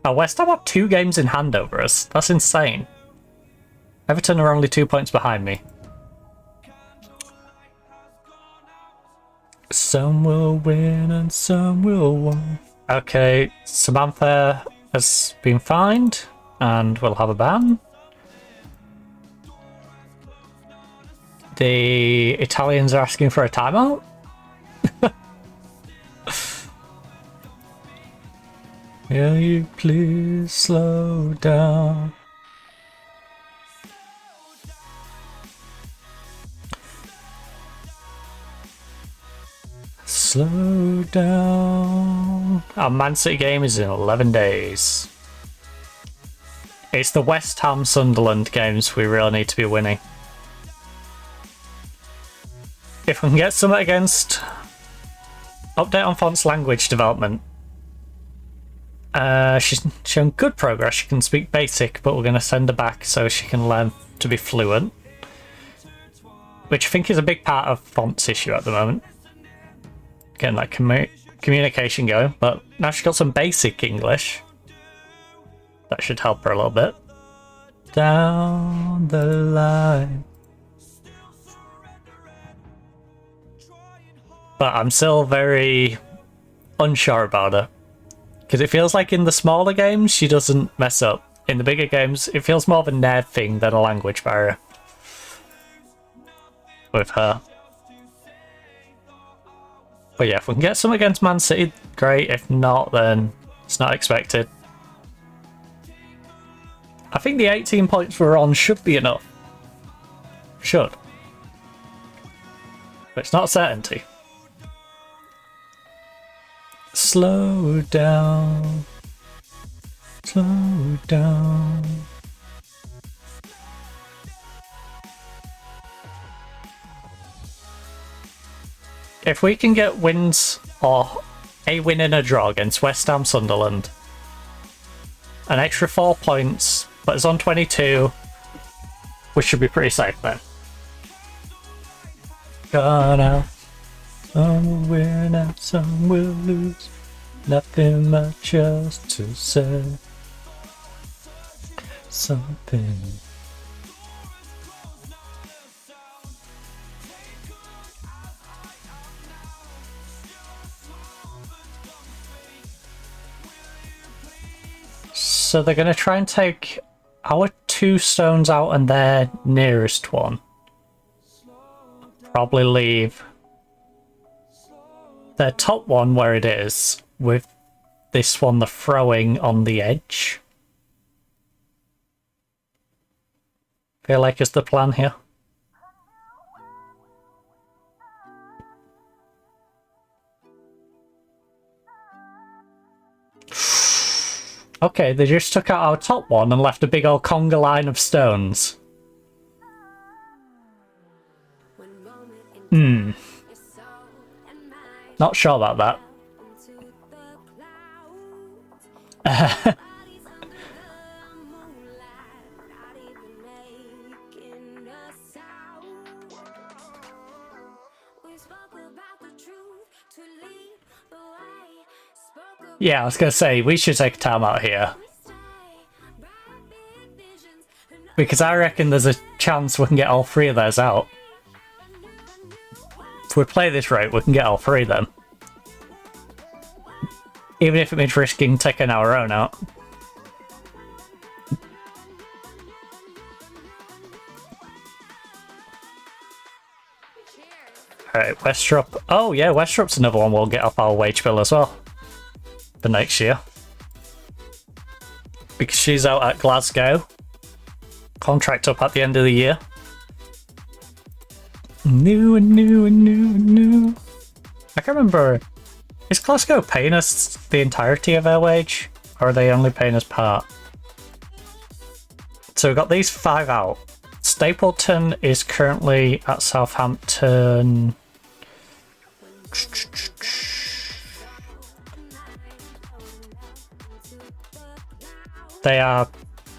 Oh, West Ham have 2 games in hand over us. That's insane. Everton are only 2 points behind me. Some will win and some will win. Okay, Samantha has been fined and will have a ban. The Italians are asking for a timeout. Will you please slow down? Slow down. Our Man City game is in 11 days. It's the West Ham Sunderland games we really need to be winning. If we can get something against... Update on Font's language development. She's shown good progress. She can speak basic, but we're going to send her back so she can learn to be fluent. Which I think is a big part of Font's issue at the moment. Getting that communication going, but now she's got some basic English. That should help her a little bit. Down the line. But I'm still very unsure about her. Because it feels like in the smaller games, she doesn't mess up. In the bigger games, it feels more of a nerd thing than a language barrier. With her. But yeah, if we can get some against Man City, great. If not, then It's not expected. I think the 18 points we're on should be enough. Should. But it's not a certainty. Slow down. Slow down. If we can get wins or a win and a draw against West Ham Sunderland, an extra 4 points, but it's on 22, we should be pretty safe then. Gone out. Some will win and some will lose. Nothing much else to say. Something. So they're going to try and take our 2 stones out and their nearest one. Probably leave their top one where it is, with this one the throwing on the edge. Feel like it's the plan here. Okay, they just took out our top one and left a big old conga line of stones. Not sure about that. Yeah, I was gonna say, we should take a time out here. Because I reckon there's a chance we can get all 3 of those out. If we play this right, we can get all 3 of them. Even if it means risking taking our own out. Alright, Westrop. Oh yeah, Westrop's another one we'll get off our wage bill as well. For next year. Because she's out at Glasgow. Contract up at the end of the year. New and new and new and new. I can't remember. Is Glasgow paying us the entirety of our wage? Or are they only paying us part? So we've got these 5 out. Stapleton is currently at Southampton. They are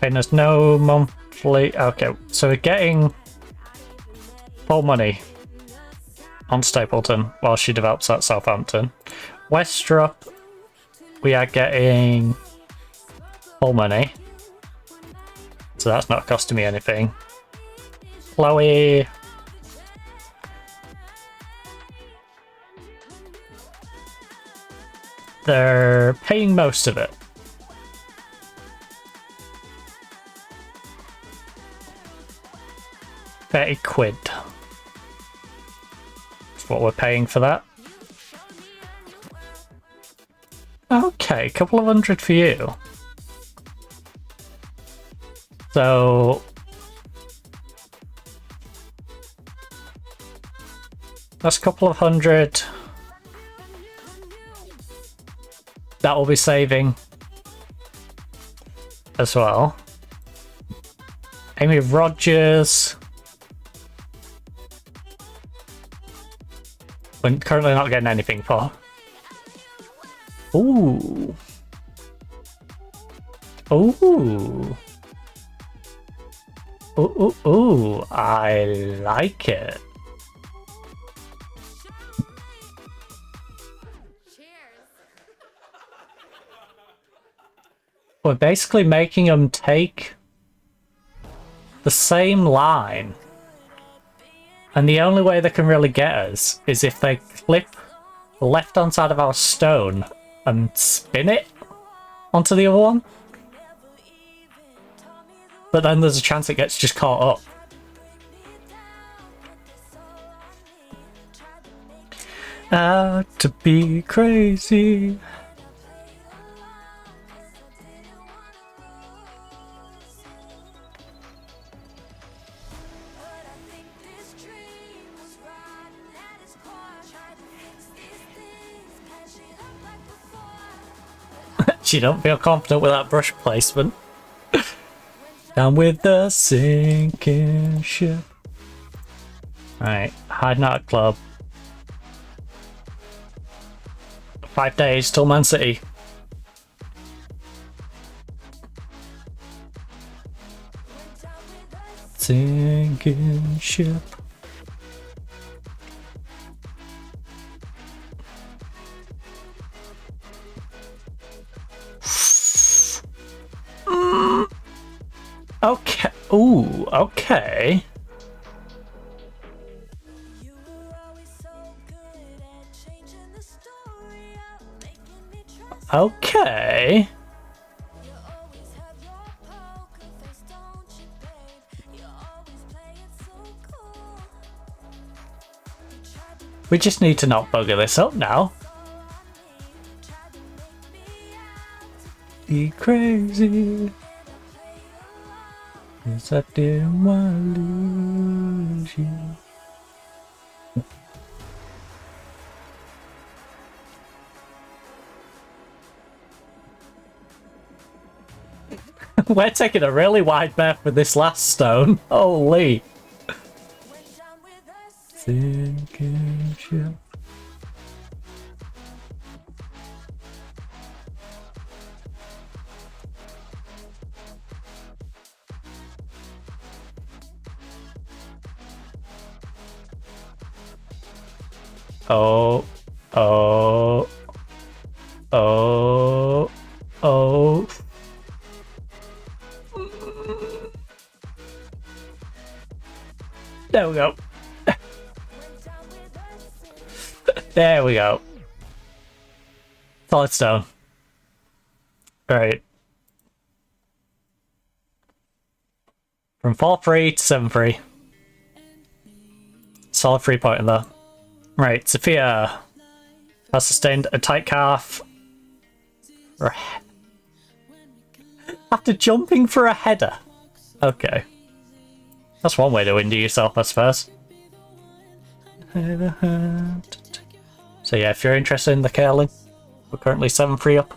paying us no monthly. Okay, so we're getting full money on Stapleton while she develops at Southampton. Westrop, we are getting full money, so that's not costing me anything. Chloe, they're paying most of it. £30. That's what we're paying for that. Okay, a couple of hundred for you. So that's a couple of hundred. That will be saving as well. Amy Rogers. We're currently not getting anything for. Ooh. Ooh. Ooh, ooh, ooh. I like it. We're basically making them take the same line. And the only way they can really get us is if they clip the left-hand side of our stone and spin it onto the other one. But then there's a chance it gets just caught up. Out to be crazy. You don't feel confident with that brush placement. Down with the sinking ship. Right, hiding out at club. 5 days till Man City. Sinking ship. Okay. Ooh, okay. Okay. We just need to not bugger this up now. Be crazy. 'Cause I didn't want to lose you. We're taking a really wide berth with this last stone. Holy. Sinking ship. Oh, oh, oh, oh. There we go. There we go. Solid stone. Right. From 4-3 to 7-3. Solid 3-pointer there. Right, Sophia has sustained a tight calf. After jumping for a header. Okay. That's one way to injure yourself, I suppose. So yeah, if you're interested in the curling, we're currently 7-3 up.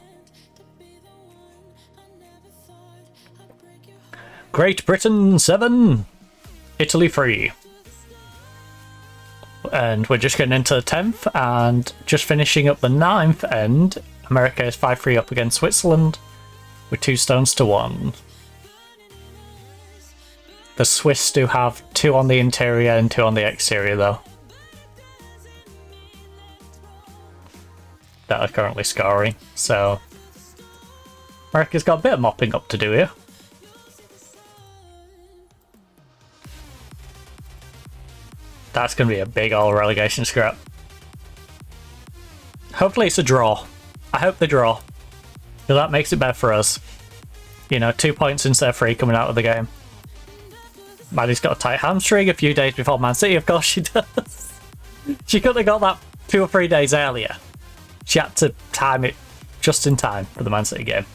Great Britain 7, Italy 3. And we're just getting into the 10th and just finishing up the 9th end. America is 5-3 up against Switzerland with 2 stones to 1. The Swiss do have 2 on the interior and 2 on the exterior though. That are currently scoring, so America's got a bit of mopping up to do here. That's going to be a big old relegation scrap. Hopefully it's a draw. I hope they draw. Because that makes it better for us. You know, 2 points instead of 3 coming out of the game. Maddie's got a tight hamstring a few days before Man City, of course she does. She could have got that 2 or 3 days earlier. She had to time it just in time for the Man City game.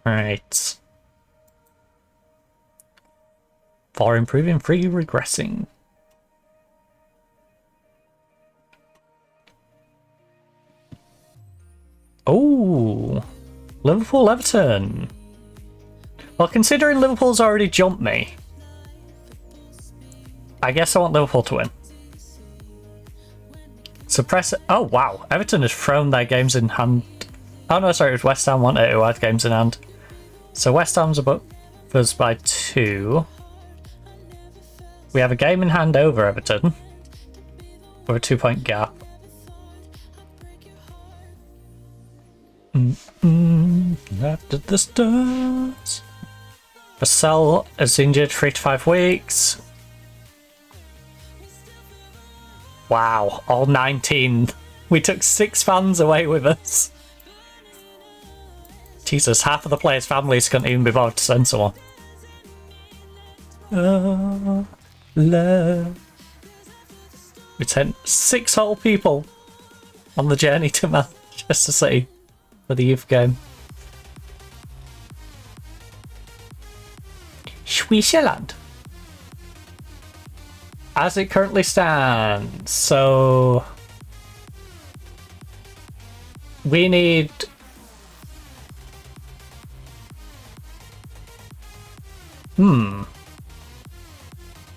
Right. 4 improving, 3 regressing. Oh, Liverpool Everton. Well, considering Liverpool's already jumped me, I guess I want Liverpool to win. Suppress it. Oh wow, Everton has thrown their games in hand. Oh no, sorry, it was West Ham who had games in hand. So West Ham's above us by 2. We have a game in hand over Everton. With a 2-point gap. After the stars. Vassell is injured 3 to 5 weeks. Wow, all 19. We took 6 fans away with us. Jesus, half of the players' families couldn't even be bothered to send someone. Oh, love. We sent 6 whole people on the journey to Manchester City for the youth game. Switzerland. as it currently stands, so we need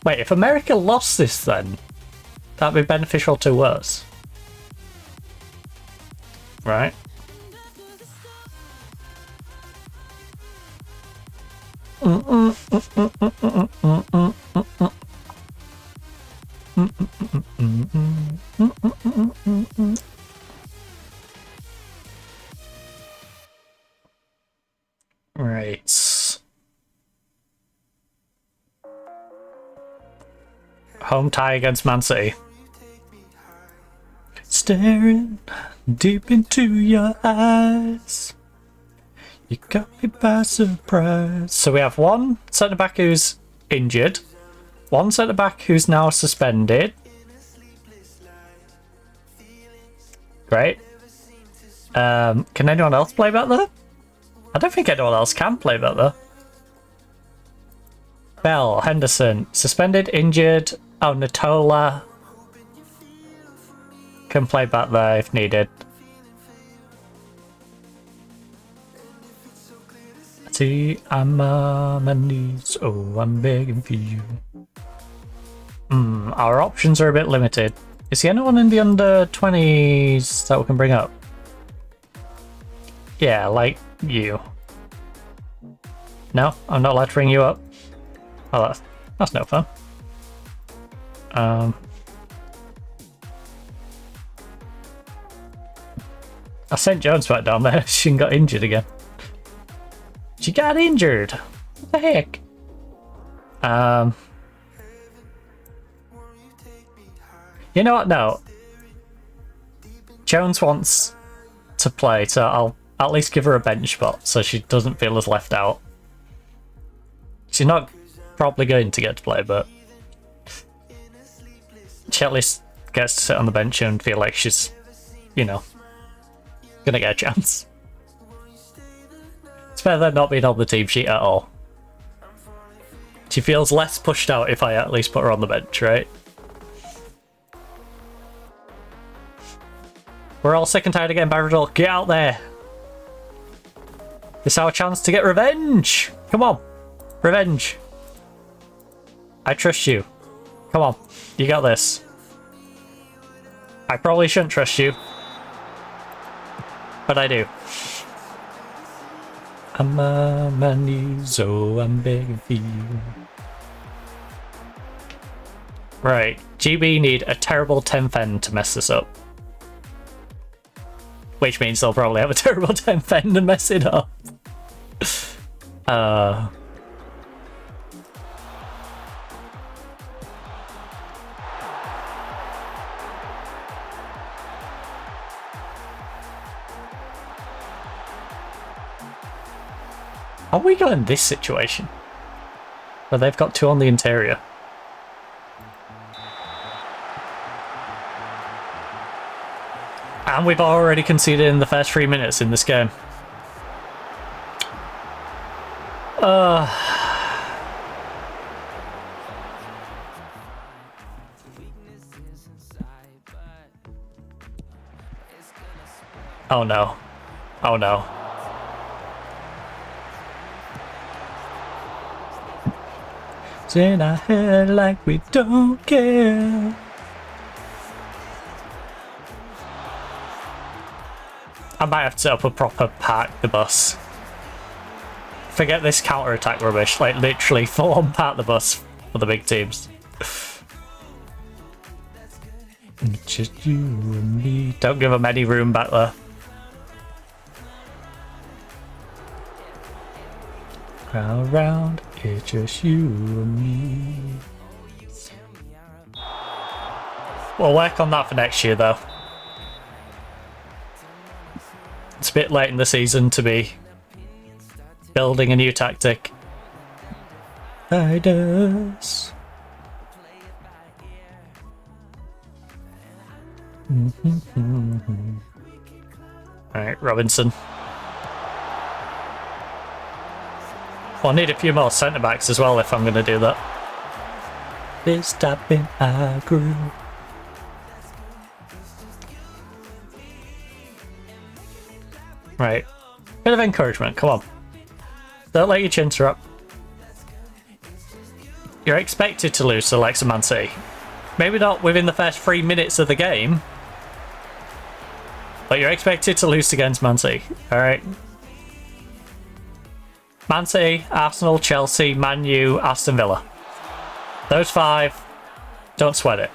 wait, if America lost this, then that'd be beneficial to us, right? Right. Home tie against Man City. Staring deep into your eyes. You got me by surprise. So we have one centre back who's injured, one centre back who's now suspended. Great. Can anyone else play back there? I don't think anyone else can play back there. Bell, Henderson, suspended, injured. Oh, Natola can play back there if needed. See, I'm on my knees. Oh, I'm begging for you. Our options are a bit limited. Is there anyone in the under 20s that we can bring up? Yeah, like you. No, I'm not allowed to bring you up. Oh, that's no fun. I sent Jones back down there. She got injured again. She got injured. What the heck? You know what? No. Jones wants to play, so I'll at least give her a bench spot so she doesn't feel as left out. She's not probably going to get to play, but she at least gets to sit on the bench and feel like she's, you know, gonna get a chance. It's better than not being on the team sheet at all. She feels less pushed out if I at least put her on the bench, right? We're all sick and tired of getting barreled. Get out there! It's our chance to get revenge! Come on! Revenge! I trust you. Come on, you got this. I probably shouldn't trust you, but I do. I'm on my knees, oh, I'm begging for you. Right, GB need a terrible 10 fen to mess this up. Which means they'll probably have a terrible 10 fen to mess it up. How are we got in this situation? Where they've got two on the interior. And we've already conceded in the first 3 minutes in this game. Oh no. Oh no. In our head like we don't care. I might have to set up a proper park the bus. Forget this counter-attack rubbish, like literally full on park the bus for the big teams. It's just you and me. Don't give them any room back there. Crowd round, it's just you and me. We'll work on that for next year though. It's a bit late in the season to be building a new tactic. Guide us. Alright, Robinson. Well, I need a few more centre-backs as well if I'm going to do that. This tapping I grew. Right. Bit of encouragement, come on. Don't let your chins up. You're expected to lose to the likes of Man City. Maybe not within the first 3 minutes of the game, but you're expected to lose against Man City. Alright. Man City, Arsenal, Chelsea, Man U, Aston Villa. Those 5, don't sweat it.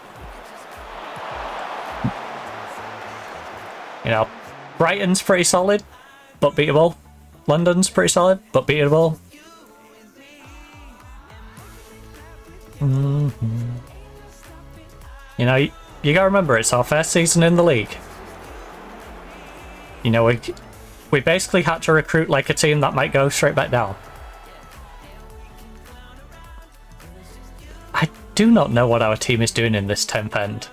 You know, Brighton's pretty solid, but beatable. London's pretty solid, but beatable. You know, you gotta remember, it's our first season in the league. You know, we basically had to recruit like a team that might go straight back down. I do not know what our team is doing in this 10th end.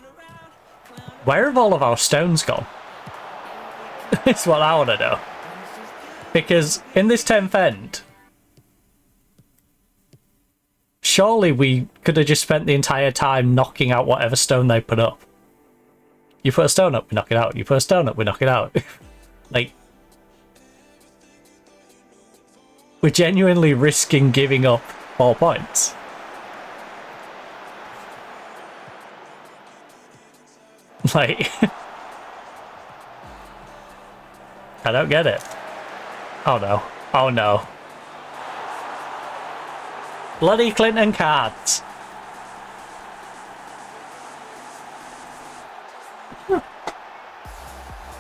Where have all of our stones gone? It's what I want to know. Because in this 10th end, surely we could have just spent the entire time knocking out whatever stone they put up. You put a stone up, we knock it out. You put a stone up, we knock it out. Like, we're genuinely risking giving up 4 points. Like, I don't get it. Oh no. Oh no. Bloody Clinton cards.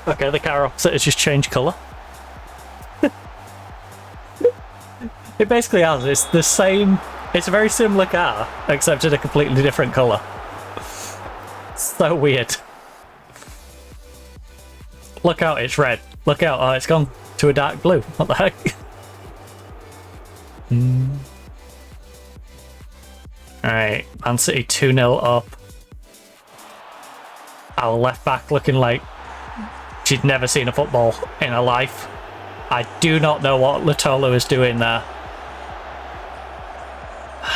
Okay, the car opposite has just changed colour. It basically has. It's the same. It's a very similar car, except in a completely different colour. So weird. Look out, it's red. Look out, oh, it's gone to a dark blue. What the heck? Alright, Man City 2-0 up. Our left back looking like she'd never seen a football in her life. I do not know what Latolo is doing there.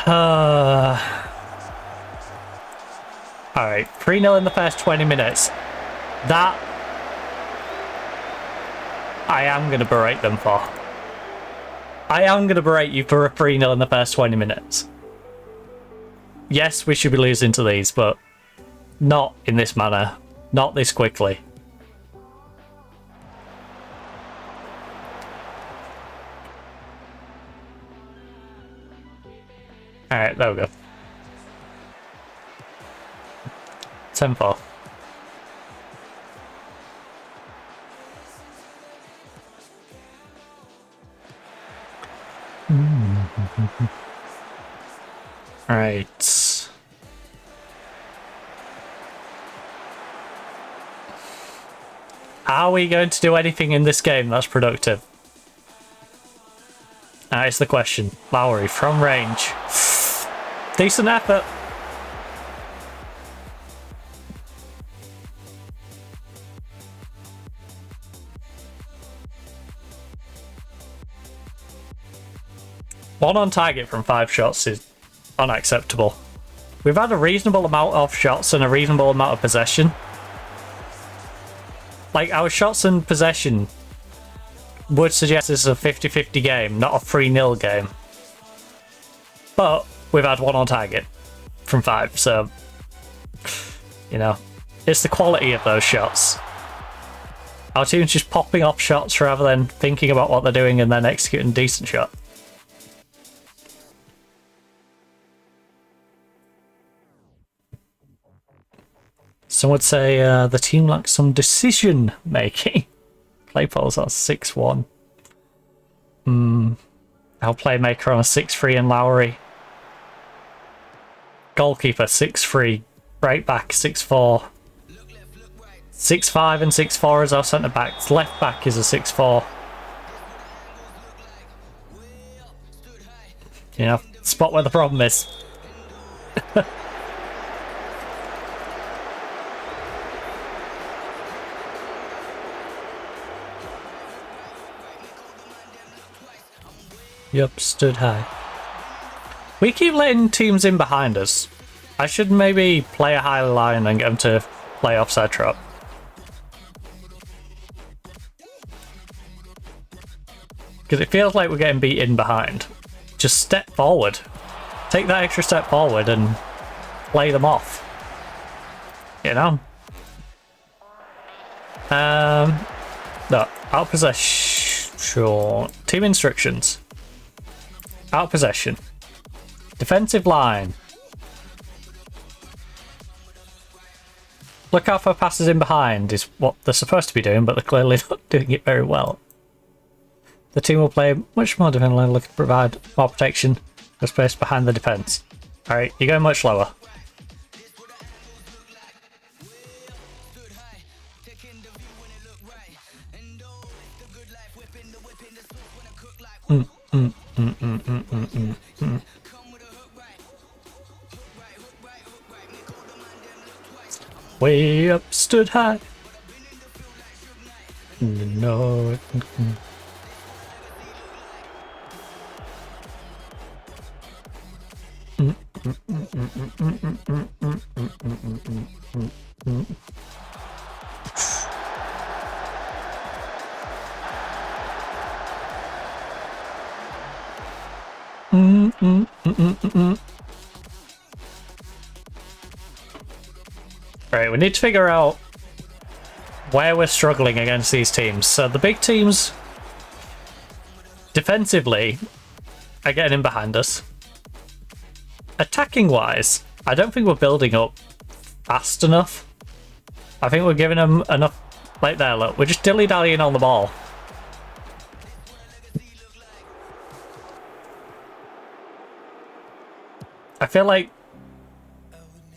Alright, 3-0 in the first 20 minutes. That I am going to berate them for. I am going to berate you for a 3-0 in the first 20 minutes. Yes, we should be losing to these, but not in this manner. Not this quickly. Alright, there we go. 10-4. Right. Are we going to do anything in this game that's productive? That is the question. Lowry from range. Decent effort. One on target from 5 shots is unacceptable. We've had a reasonable amount of shots and a reasonable amount of possession. Like, our shots and possession would suggest this is a 50-50 game, not a 3-0 game. But we've had 1 on target from 5, so, you know, it's the quality of those shots. Our team's just popping off shots rather than thinking about what they're doing and then executing a decent shot. Some would say the team lacks some decision making. Claypole's on 6-1. Our playmaker on a 6-3 and Lowry. Goalkeeper 6-3. Right back 6-4. 6-5 and 6-4 as our centre backs. Left back is a 6-4. You know, spot where the problem is. Yup, stood high. We keep letting teams in behind us. I should maybe play a high line and get them to play offside trap. Because it feels like we're getting beat in behind. Just step forward. Take that extra step forward and play them off. You know? No, out possession. Team instructions. Out possession. Defensive line. Look out for passes in behind is what they're supposed to be doing, but they're clearly not doing it very well. The team will play much more defensively, looking to provide more protection for space behind the defence. Alright, you're going much lower. Way up, stood high. No. Right, we need to figure out where we're struggling against these teams. So the big teams, defensively, are getting in behind us. Attacking wise, I don't think we're building up fast enough. I think we're giving them enough. Like there, look, we're just dilly-dallying on the ball. I feel like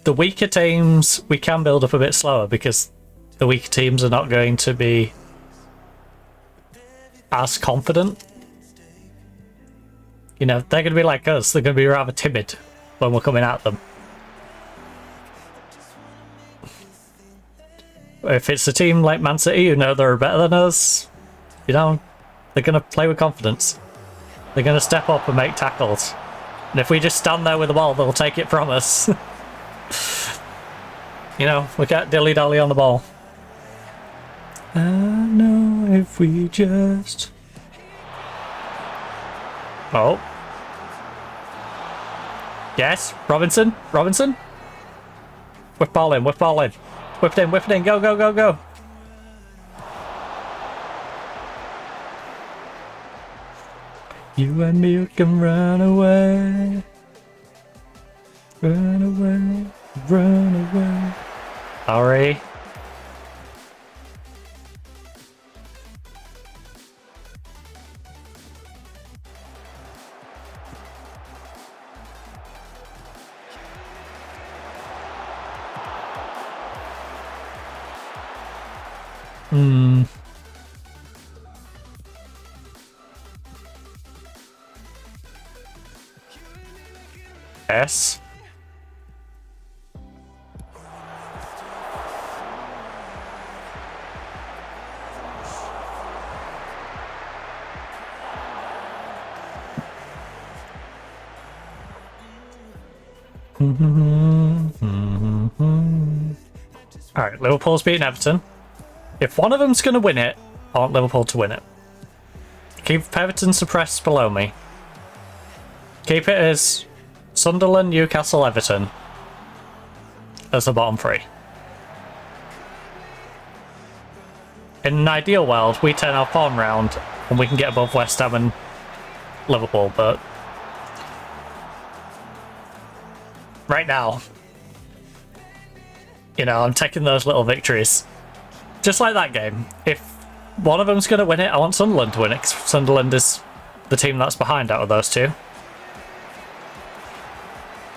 the weaker teams we can build up a bit slower because the weaker teams are not going to be as confident. You know, they're going to be like us. They're going to be rather timid when we're coming at them. If it's a team like Man City who know they're better than us, you know, they're going to play with confidence. They're going to step up and make tackles. And if we just stand there with the ball, they'll take it from us. You know, we can't dilly-dally on the ball. I know if we just... Oh. Yes, Robinson, Robinson. Whip ball in, whip ball in. Whip it in, go, go, go, go. You and me can run away. Run away, run away. Sorry. Yes. Alright, Liverpool's beating Everton. If one of them's going to win it, I want Liverpool to win it. Keep Everton suppressed below me. Keep it as Sunderland, Newcastle, Everton as the bottom three. In an ideal world, we turn our form round and we can get above West Ham and Liverpool, but right now, you know, I'm taking those little victories. Just like that game. If one of them's going to win it, I want Sunderland to win it, because Sunderland is the team that's behind out of those two.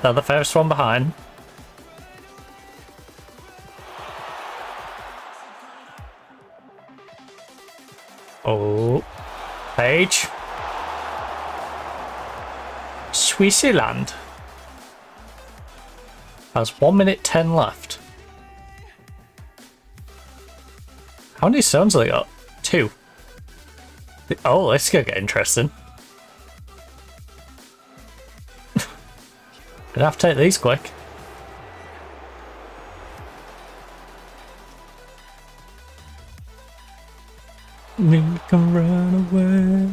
They're the first one behind. Oh. Page. Switzerland has 1 minute 10 left. How many stones have they got? 2. Oh, this is gonna get interesting. Gonna have to take these quick. We can run away.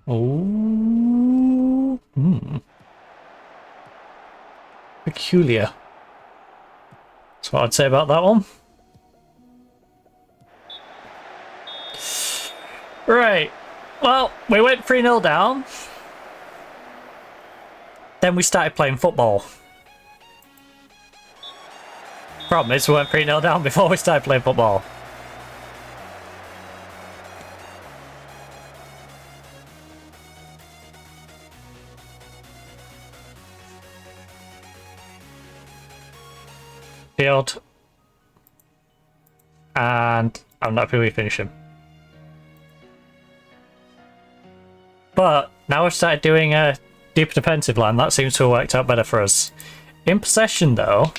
Oh. Peculiar. That's what I'd say about that one. Right. Well, we went 3-0 down. Then we started playing football. Problem is, we went 3-0 down before we started playing football. Field. And I'm not happy we finish him. But now we've started doing a deeper defensive line. That seems to have worked out better for us. In possession, though,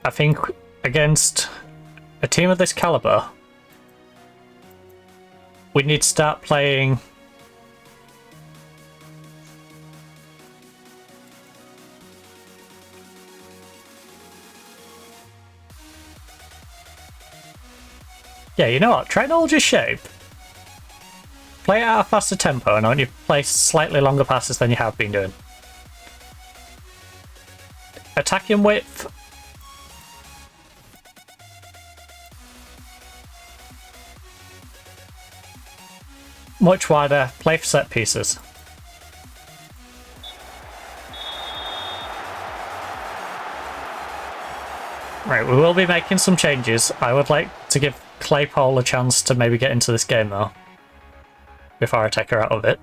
I think against a team of this caliber, we need to start playing yeah, you know what? Try and hold your shape. Play it at a faster tempo, and only play slightly longer passes than you have been doing. Attacking width. Much wider. Play for set pieces. Right, we will be making some changes. I would like to give Claypole a chance to maybe get into this game, though, before I take her out of it.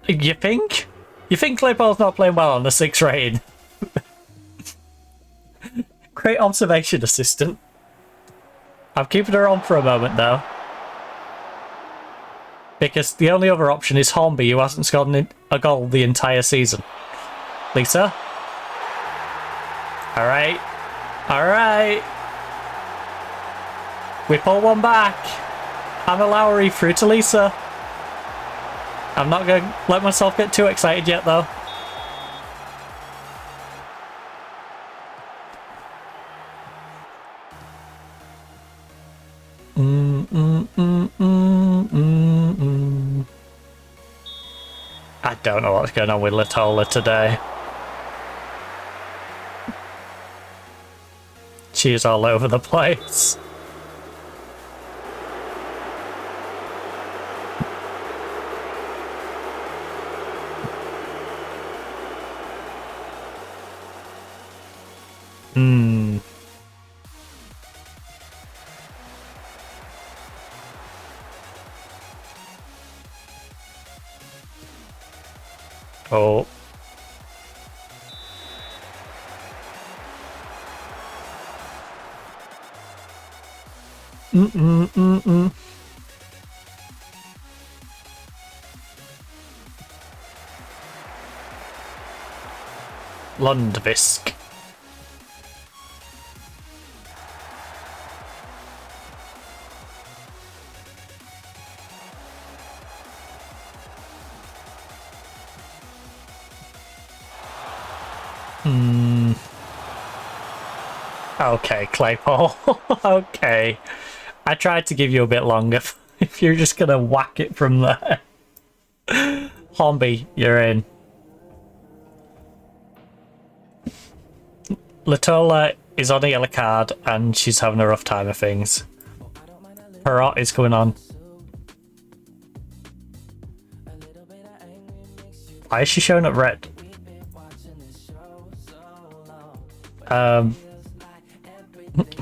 You think? You think Claypole's not playing well on the 6 rating? Great observation, assistant. I'm keeping her on for a moment, though, because the only other option is Hornby, who hasn't scored a goal the entire season. Lisa? Alright. Alright. We pull one back. Hannah Lowry through to Lisa. I'm not going to let myself get too excited yet, though. I don't know what's going on with Latola today. She's all over the place. Oh. Lundvisk. Okay, Claypole. Okay. I tried to give you a bit longer if you're just gonna whack it from there. Hornby, you're in. Latola is on a yellow card and she's having a rough time of things. Perrott is coming on. Why is she showing up red?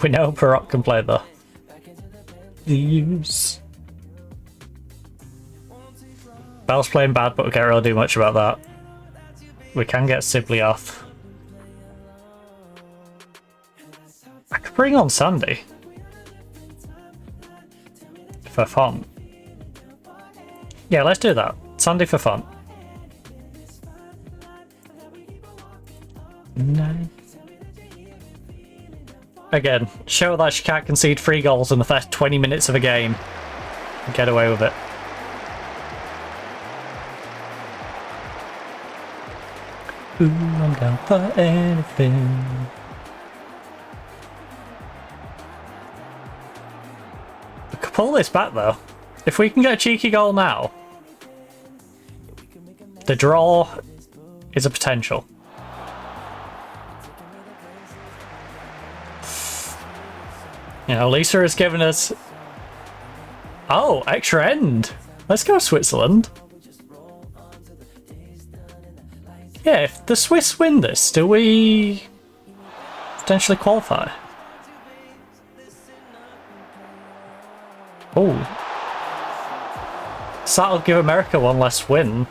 We know Perrott can play though. The use. Bell's playing bad, but we can't really do much about that. We can get Sibley off. I could bring on Sandy. For fun. Yeah, let's do that. Sandy for fun. No. Again, show that she can't concede 3 goals in the first 20 minutes of a game. And get away with it. Ooh, I'm down for anything. We could pull this back though. If we can get a cheeky goal now, the draw is a potential. You know, Lisa has given us... Oh, extra end. Let's go Switzerland. Yeah, if the Swiss win this, do we potentially qualify? Oh. So that'll give America one less win.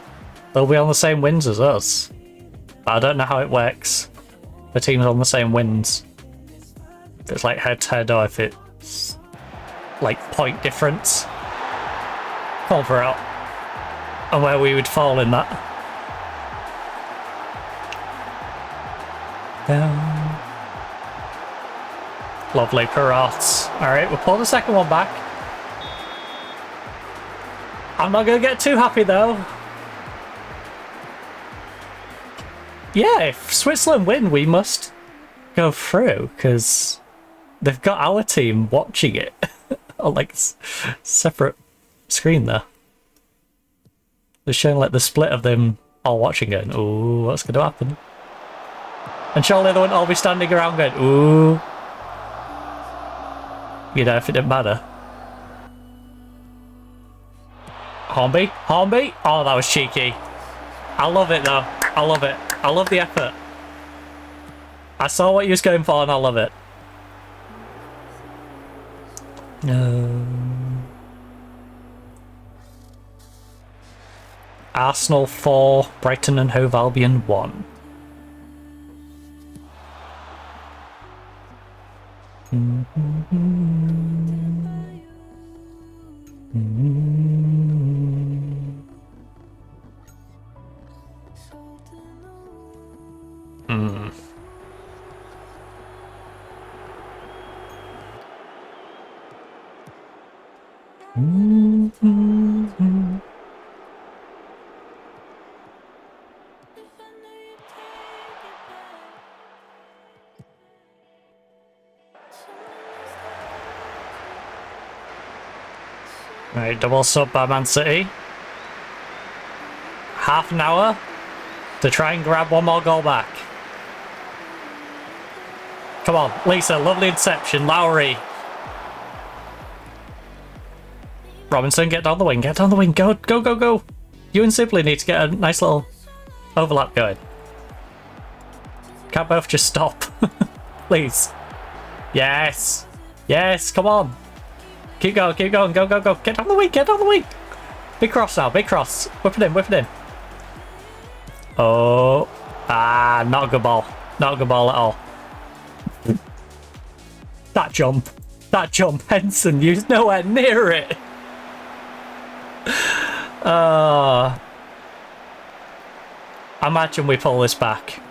They'll be on the same wins as us. But I don't know how it works. The team's on the same wins. If it's like head to head or if it's like point difference. Can't figure out and where we would fall in that. Down. Lovely Pirates. Alright, we'll pull the second one back. I'm not going to get too happy though. Yeah, if Switzerland win, we must go through because they've got our team watching it on like separate screen there. They're showing like the split of them all watching it. Ooh, what's going to happen? And surely they wouldn't all be standing around going, ooh. You know, if it didn't matter. Hornby? Hornby? Oh, that was cheeky. I love it though. I love it. I love the effort. I saw what you was going for and I love it. No. Arsenal 4, Brighton and Hove Albion 1. Right, double sub by Man City. Half an hour to try and grab one more goal back. Come on, Lisa, lovely interception. Lowry. Robinson, get down the wing, get down the wing. Go, go, go, go. You and Sibley need to get a nice little overlap going. Can't both just stop. Please. Yes. Yes, come on. Keep going, go, go, go. Get down the wing, get down the wing. Big cross now, big cross. Whip it in, whip it in. Oh. Ah, not a good ball. Not a good ball at all. That jump. That jump. Henson, you was nowhere near it. Imagine we pull this back.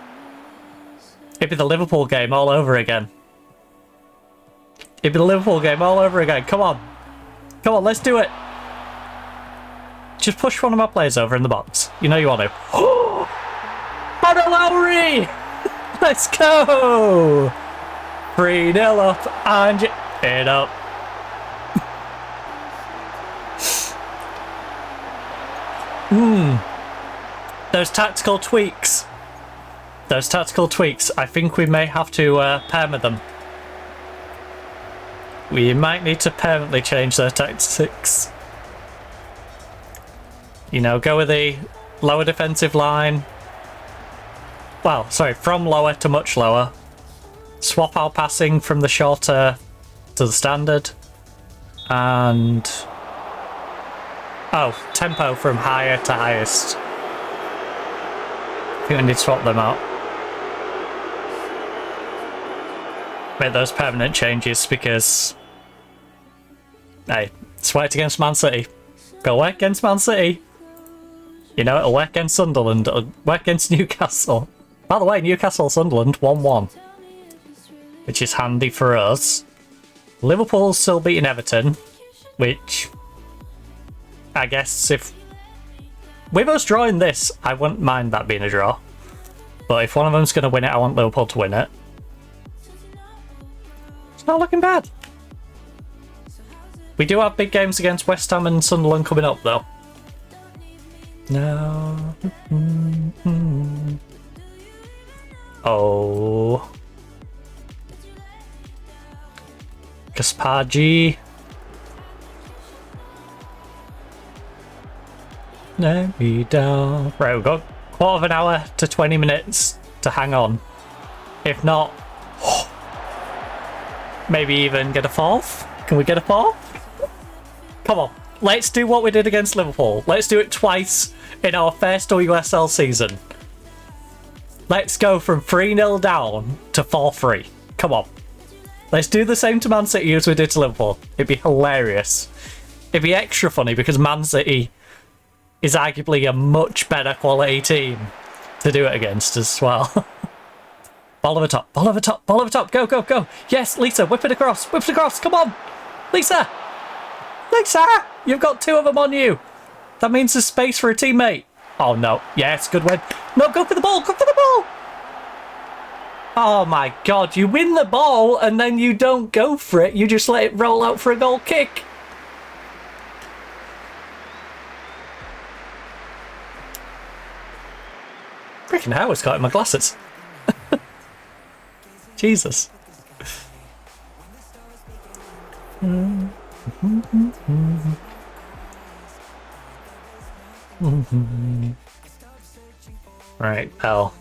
It'd be the Liverpool game all over again. It'd be the Liverpool game all over again. Come on. Come on, let's do it. Just push one of my players over in the box. You know you want to. Oh, Lowry! Let's go! 3-0 up and it up. Those tactical tweaks. Those tactical tweaks. I think we may have to perma them. We might need to permanently change their tactics. You know, go with the lower defensive line. Well, sorry, from lower to much lower. Swap our passing from the shorter to the standard. And... oh, tempo from higher to highest. I think we need to swap them out. Make those permanent changes because... hey, it's worked against Man City. Go work against Man City. You know, it'll work against Sunderland, it'll work against Newcastle. By the way, Newcastle-Sunderland 1-1. Which is handy for us. Liverpool's still beating Everton, which... I guess if... with us drawing this, I wouldn't mind that being a draw. But if one of them's going to win it, I want Liverpool to win it. It's not looking bad. We do have big games against West Ham and Sunderland coming up, though. No. Oh. Gaspargi. Let me down. Right, we've got quarter of an hour to 20 minutes to hang on. If not, maybe even get a fourth. Can we get a fourth? Come on, let's do what we did against Liverpool. Let's do it twice in our first WSL season. Let's go from 3-0 down to 4-3. Come on. Let's do the same to Man City as we did to Liverpool. It'd be hilarious. It'd be extra funny because Man City is arguably a much better quality team to do it against as well. Ball over top, ball over top, ball over top. Go, go, go. Yes, Lisa, whip it across, come on. Lisa! Lisa! You've got two of them on you. That means there's space for a teammate. Oh no, yes, good win. No, go for the ball, go for the ball! Oh my god, you win the ball and then you don't go for it, you just let it roll out for a goal kick. Freaking hell, it's got in my glasses. Jesus. Right, L.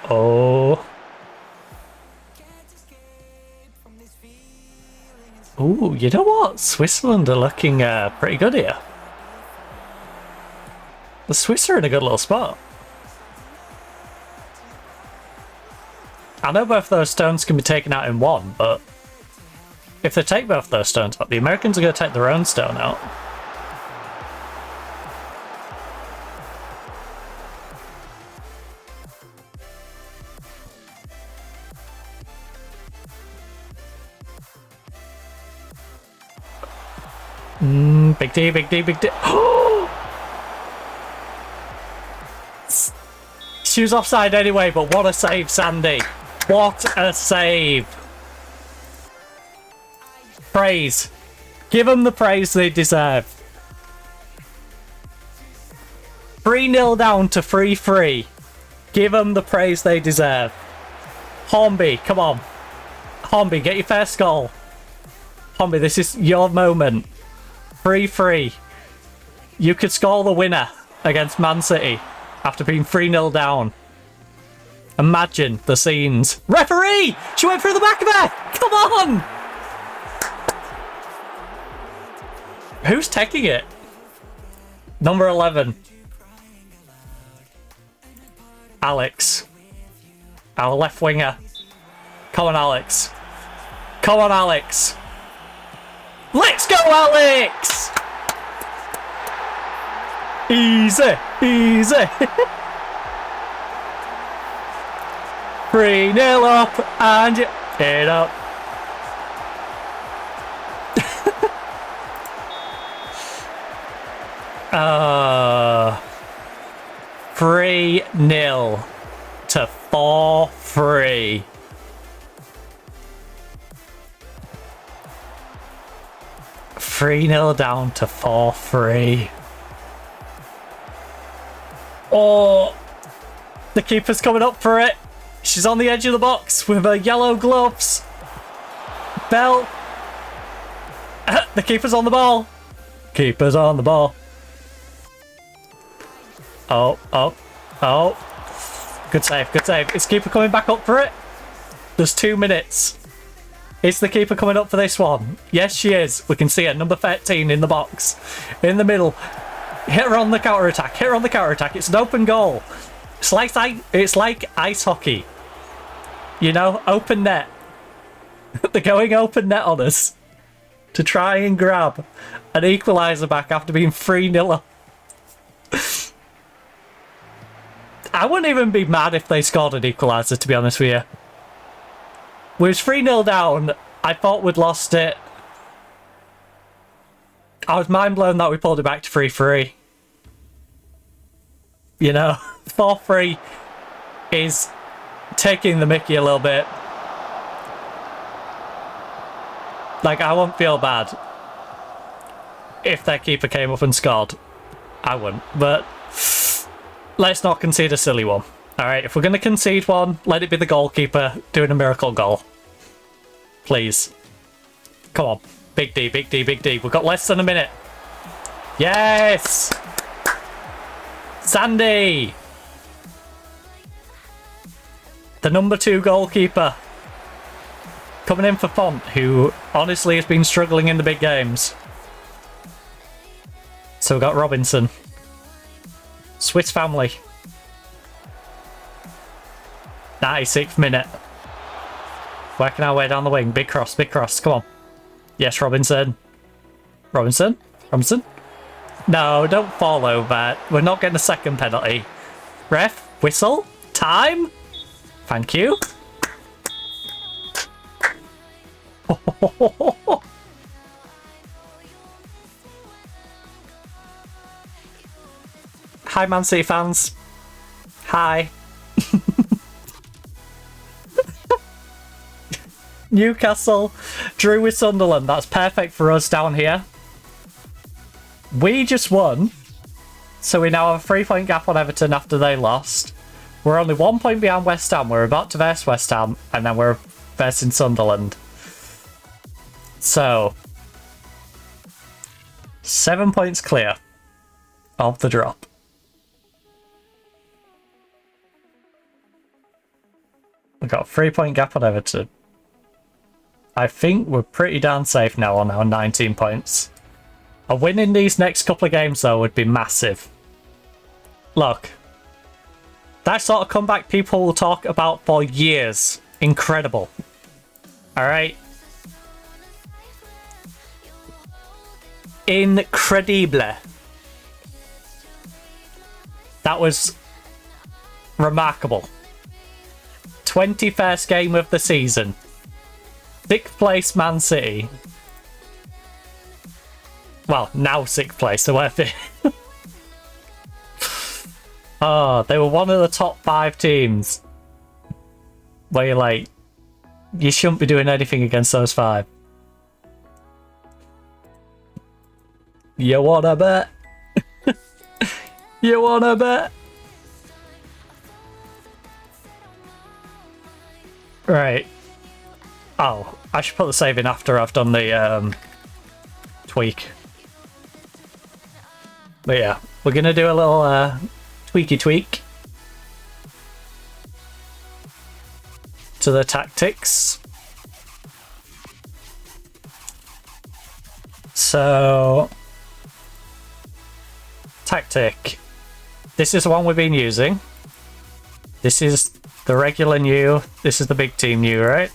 Oh. Ooh, you know what? Switzerland are looking pretty good here. The Swiss are in a good little spot. I know both those stones can be taken out in one, but if they take both those stones out, the Americans are going to take their own stone out. Big D, big D, big D. She was offside anyway, but what a save, Sandy. What a save. Praise. Give them the praise they deserve. 3-0 down to 3-3. Give them the praise they deserve. Hornby, come on. Hornby, get your first goal. Hornby, this is your moment. 3-3. You could score the winner against Man City after being 3-0 down. Imagine the scenes. Referee! She went through the back of her! Come on! Who's taking it? Number 11. Alex. Our left winger. Come on, Alex. Come on, Alex. Let's go, Alex! Easy, easy. 3-0 up, and you it up. uh, 3-0 to 4-3. Three 0 down to 4-3. Oh, the keeper's coming up for it. She's on the edge of the box with her yellow gloves. Bell. The keeper's on the ball. Keeper's on the ball. Oh, oh, oh. Good save, good save. Is keeper coming back up for it? There's 2 minutes. Is the keeper coming up for this one? Yes, she is. We can see her, number 13 in the box. In the middle. Hit her on the counter-attack. Hit her on the counter-attack. It's an open goal. It's like ice hockey. You know, open net. They're going open net on us to try and grab an equaliser back after being 3-0 up. I wouldn't even be mad if they scored an equaliser, to be honest with you. We was 3-0 down. I thought we'd lost it. I was mind blown that we pulled it back to 3-3. You know, 4-3 is taking the mickey a little bit. Like, I wouldn't feel bad if their keeper came up and scored. I wouldn't, but let's not concede a silly one. Alright, if we're going to concede one, let it be the goalkeeper doing a miracle goal. Please. Come on. Big D, big D, big D. We've got less than a minute. Yes! Sandy! The number 2 goalkeeper. Coming in for Font, who honestly has been struggling in the big games. So we've got Robinson. Swiss family. 96th minute. Working our way down the wing. Big cross, big cross. Come on. Yes, Robinson. Robinson? Robinson? No, don't fall over. We're not getting a second penalty. Ref, whistle, time. Thank you. Hi, Man City fans. Hi. Newcastle drew with Sunderland. That's perfect for us down here. We just won. So we now have a 3-point gap on Everton after they lost. We're only 1 point behind West Ham. We're about to verse West Ham. And then we're versing Sunderland. So 7 points clear of the drop. We've got a 3-point gap on Everton. I think we're pretty darn safe now on our 19 points. A win in these next couple of games, though, would be massive. Look. That sort of comeback people will talk about for years. Incredible. Alright? Incredible. That was remarkable. 21st game of the season. 6th place Man City. Well, now 6th place, so worth it. Oh, they were one of the top 5 teams. Where you're like, you shouldn't be doing anything against those 5. You wanna bet? You wanna bet? Right. Oh, I should put the save in after I've done the tweak. But yeah, we're gonna do a little tweaky tweak to the tactics. So, tactic. This is the one we've been using. This is the regular new. This is the big team new, right?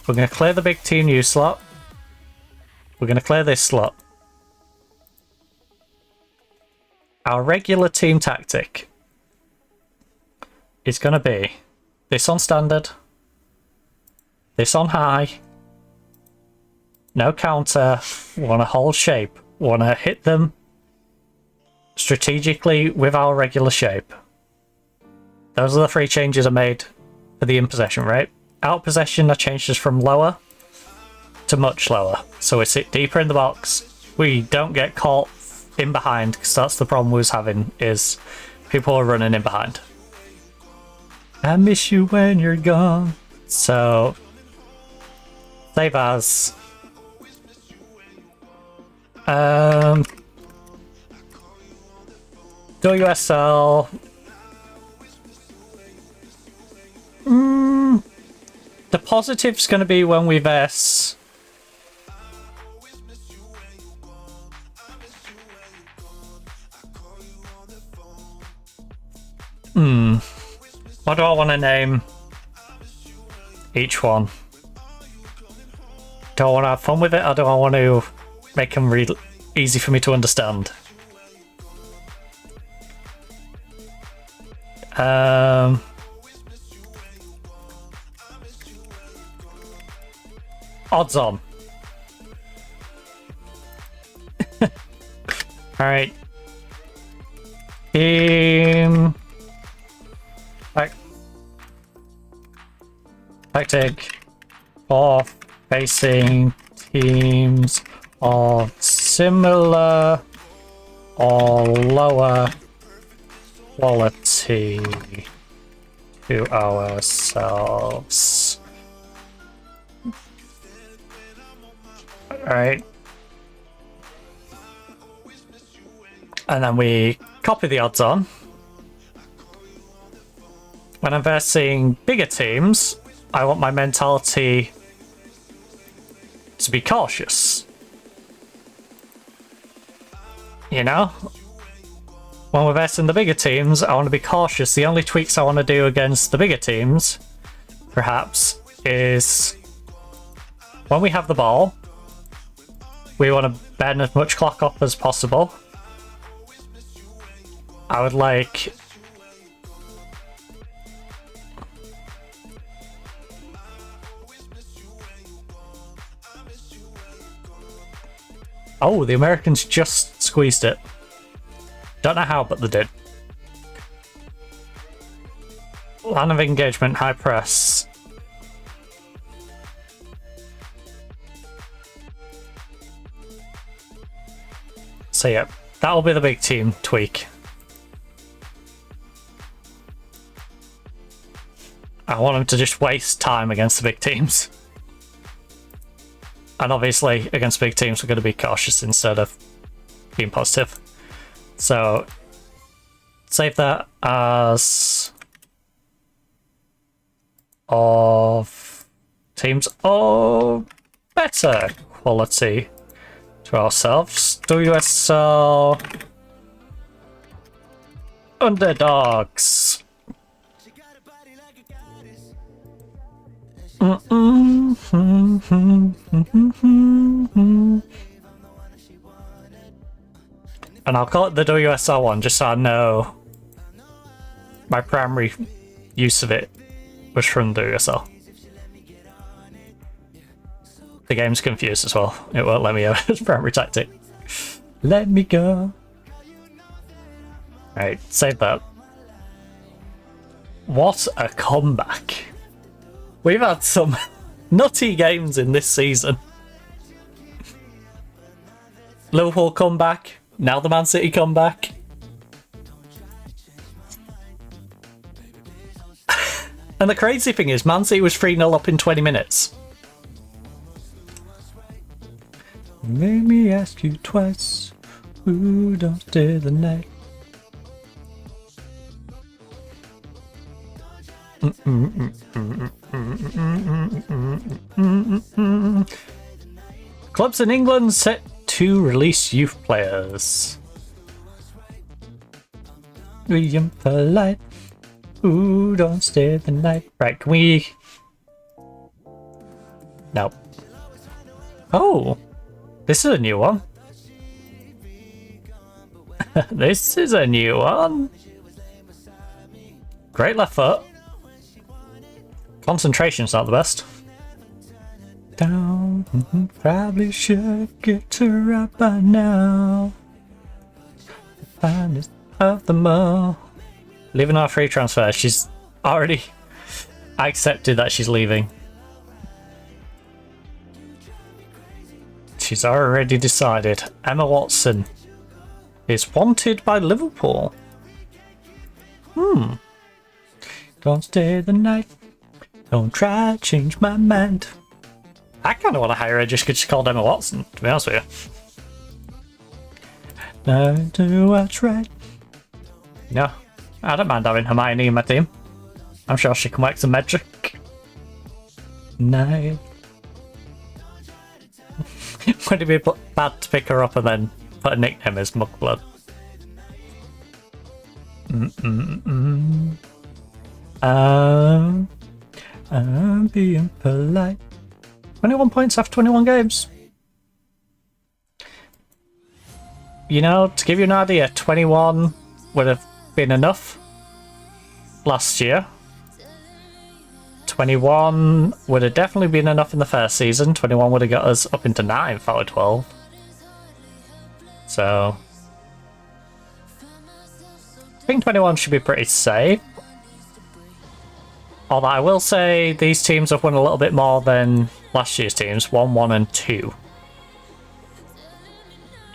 We're going to clear the big team new slot. We're going to clear this slot. Our regular team tactic is going to be this on standard, this on high, no counter. We want to hold shape. We want to hit them strategically with our regular shape. Those are the 3 changes I made for the in possession, right? Out possession, I changed this from lower to much lower. So we sit deeper in the box. We don't get caught in behind, because that's the problem we was having, is people are running in behind. I miss you when you're gone. So, save as. WSL. The positive's going to be when we verse. What do I want to name each one? Do I want to have fun with it, or do I want to make them real easy for me to understand? Odds on. Alright. Team... Tactic for facing teams of similar or lower quality to ourselves. Alright. And then we copy the odds on. When I'm versing bigger teams, I want my mentality to be cautious. You know? When we're versing the bigger teams, I want to be cautious. The only tweaks I want to do against the bigger teams, perhaps, is when we have the ball, we want to burn as much clock up as possible. I would like... Oh, the Americans just squeezed it. Don't know how, but they did. Line of engagement, high press. So yeah, that'll be the big team tweak. I want them to just waste time against the big teams. And obviously, against big teams, we're going to be cautious instead of being positive. So, save that as of teams of better quality to ourselves. WSL underdogs. And I'll call it the WSL one just so I know my primary use of it was from the WSL. The game's confused as well. It won't let me have its primary tactic. Let me go. Right, save that. What a comeback. We've had some nutty games in this season. Liverpool comeback. Now the Man City comeback. And the crazy thing is, Man City was 3-0 up in 20 minutes. Made me ask you twice, who don't stay the night? Clubs in England set to release youth players. William Polite, who don't stay the night? Right, can we... No. Oh, this is a new one. This is a new one. Great left foot. Concentration's not the best. Down, probably should get to right by now. The finest of them all. Leaving our free transfer. She's already accepted that she's leaving. She's already decided. Emma Watson is wanted by Liverpool. Don't stay the night. Don't try to change my mind. I kind of want to hire her just because she's called Emma Watson, to be honest with you. Now do what's right. No, I don't mind having Hermione in my team. I'm sure she can work some magic. Night. Would it be bad to pick her up and then put a nickname as Mugblood? I'm being polite. 21 points after 21 games. You know, to give you an idea, 21 would have been enough last year. 21 would have definitely been enough in the first season. 21 would have got us up into 9th out of 12. So, think 21 should be pretty safe. Although I will say these teams have won a little bit more than last year's teams. 1, 1 and 2.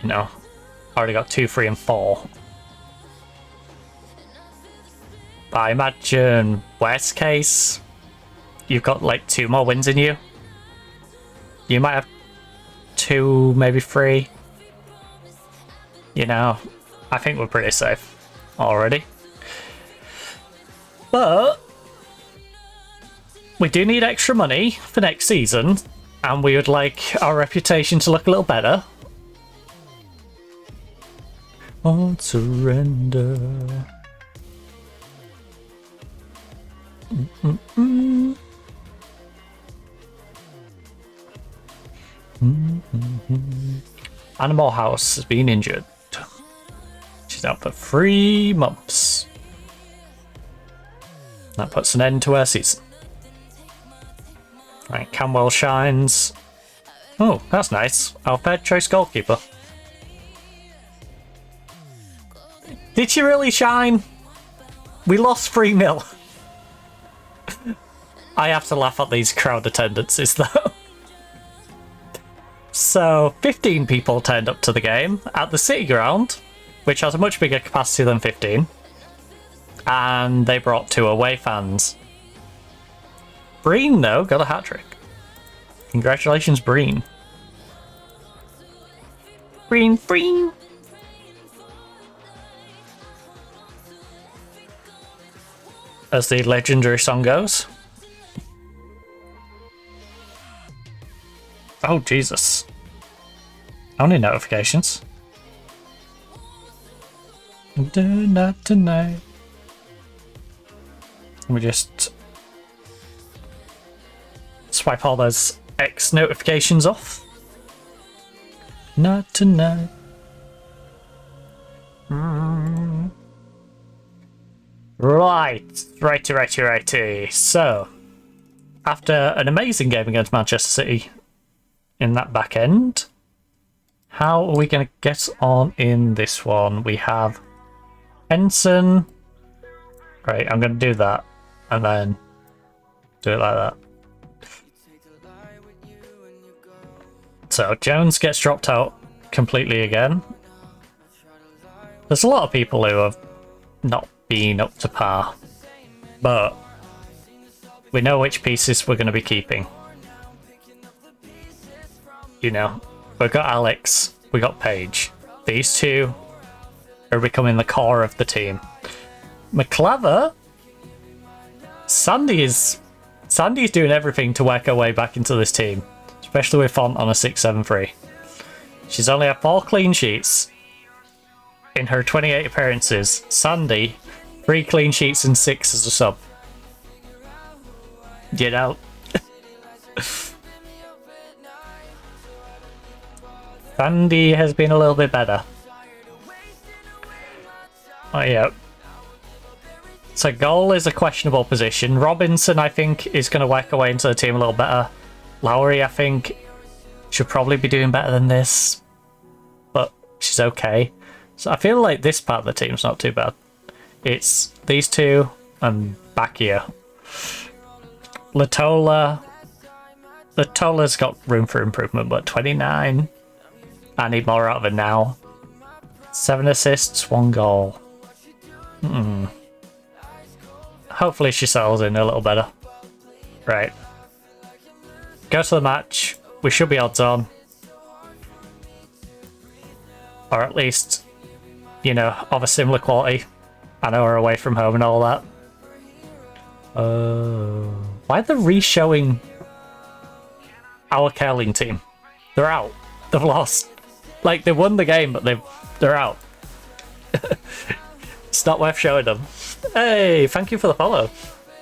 You know, already got 2, 3 and 4. But I imagine worst case, you've got like 2 more wins in you. You might have 2, maybe 3. You know, I think we're pretty safe already. But we do need extra money for next season, and we would like our reputation to look a little better. Won't surrender. Animal House has been injured. She's out for 3 months. That puts an end to her season. Right, Camwell shines. Oh, that's nice. Our third choice goalkeeper. Did she really shine? We lost 3-0. I have to laugh at these crowd attendances though. So 15 people turned up to the game at the City Ground, which has a much bigger capacity than 15. And they brought 2 away fans. Breen, though, got a hat-trick. Congratulations, Breen. Breen, Breen! As the legendary song goes. Oh, Jesus. How many notifications? Do not tonight. Let me just swipe all those X notifications off. Not tonight. Righty. So, after an amazing game against Manchester City in that back end, how are we going to get on in this one? We have Ensign. Right, I'm going to do that and then do it like that. So Jones gets dropped out completely again. There's a lot of people who have not been up to par, but we know which pieces we're going to be keeping. You know, we've got Alex, we got Paige. These 2 are becoming the core of the team. McClaver, Sandy's doing everything to work her way back into this team, especially with Font on a 6-7-3. She's only had 4 clean sheets in her 28 appearances. Sandy, 3 clean sheets and 6 as a sub. You know. Sandy has been a little bit better. Oh yeah. So goal is a questionable position. Robinson, I think, is going to work her way into the team a little better. Lowry, I think, should probably be doing better than this, but she's okay. So I feel like this part of the team's not too bad. It's these 2 and back here. Latola's got room for improvement, but 29. I need more out of it now. 7 assists, 1 goal. Hopefully she settles in a little better. Right. Go to the match. We should be odds on. Or at least, you know, of a similar quality. I know we're away from home and all that. Why are they re-showing our curling team? They're out. They've lost. Like, they won the game, but they're out. It's not worth showing them. Hey, thank you for the follow.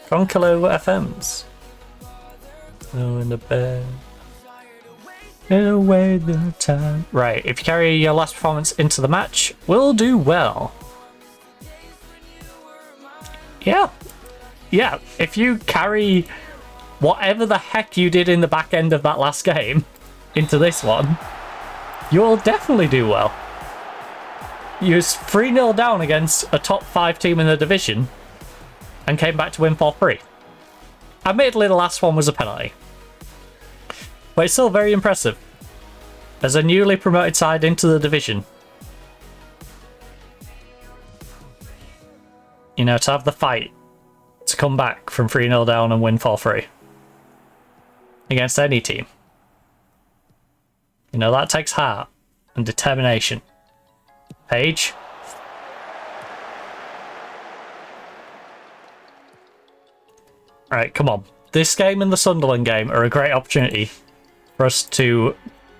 Roncalo FMs. Oh, in the bed. Away the time. Right, if you carry your last performance into the match, we'll do well. Yeah. Yeah, if you carry whatever the heck you did in the back end of that last game into this one, you'll definitely do well. You was 3-0 down against a top 5 team in the division and came back to win 4-3. Admittedly, the last one was a penalty. But it's still very impressive. As a newly promoted side into the division. You know, to have the fight to come back from 3-0 down and win 4-3 against any team. You know, that takes heart and determination. Page. Alright, come on. This game and the Sunderland game are a great opportunity for us to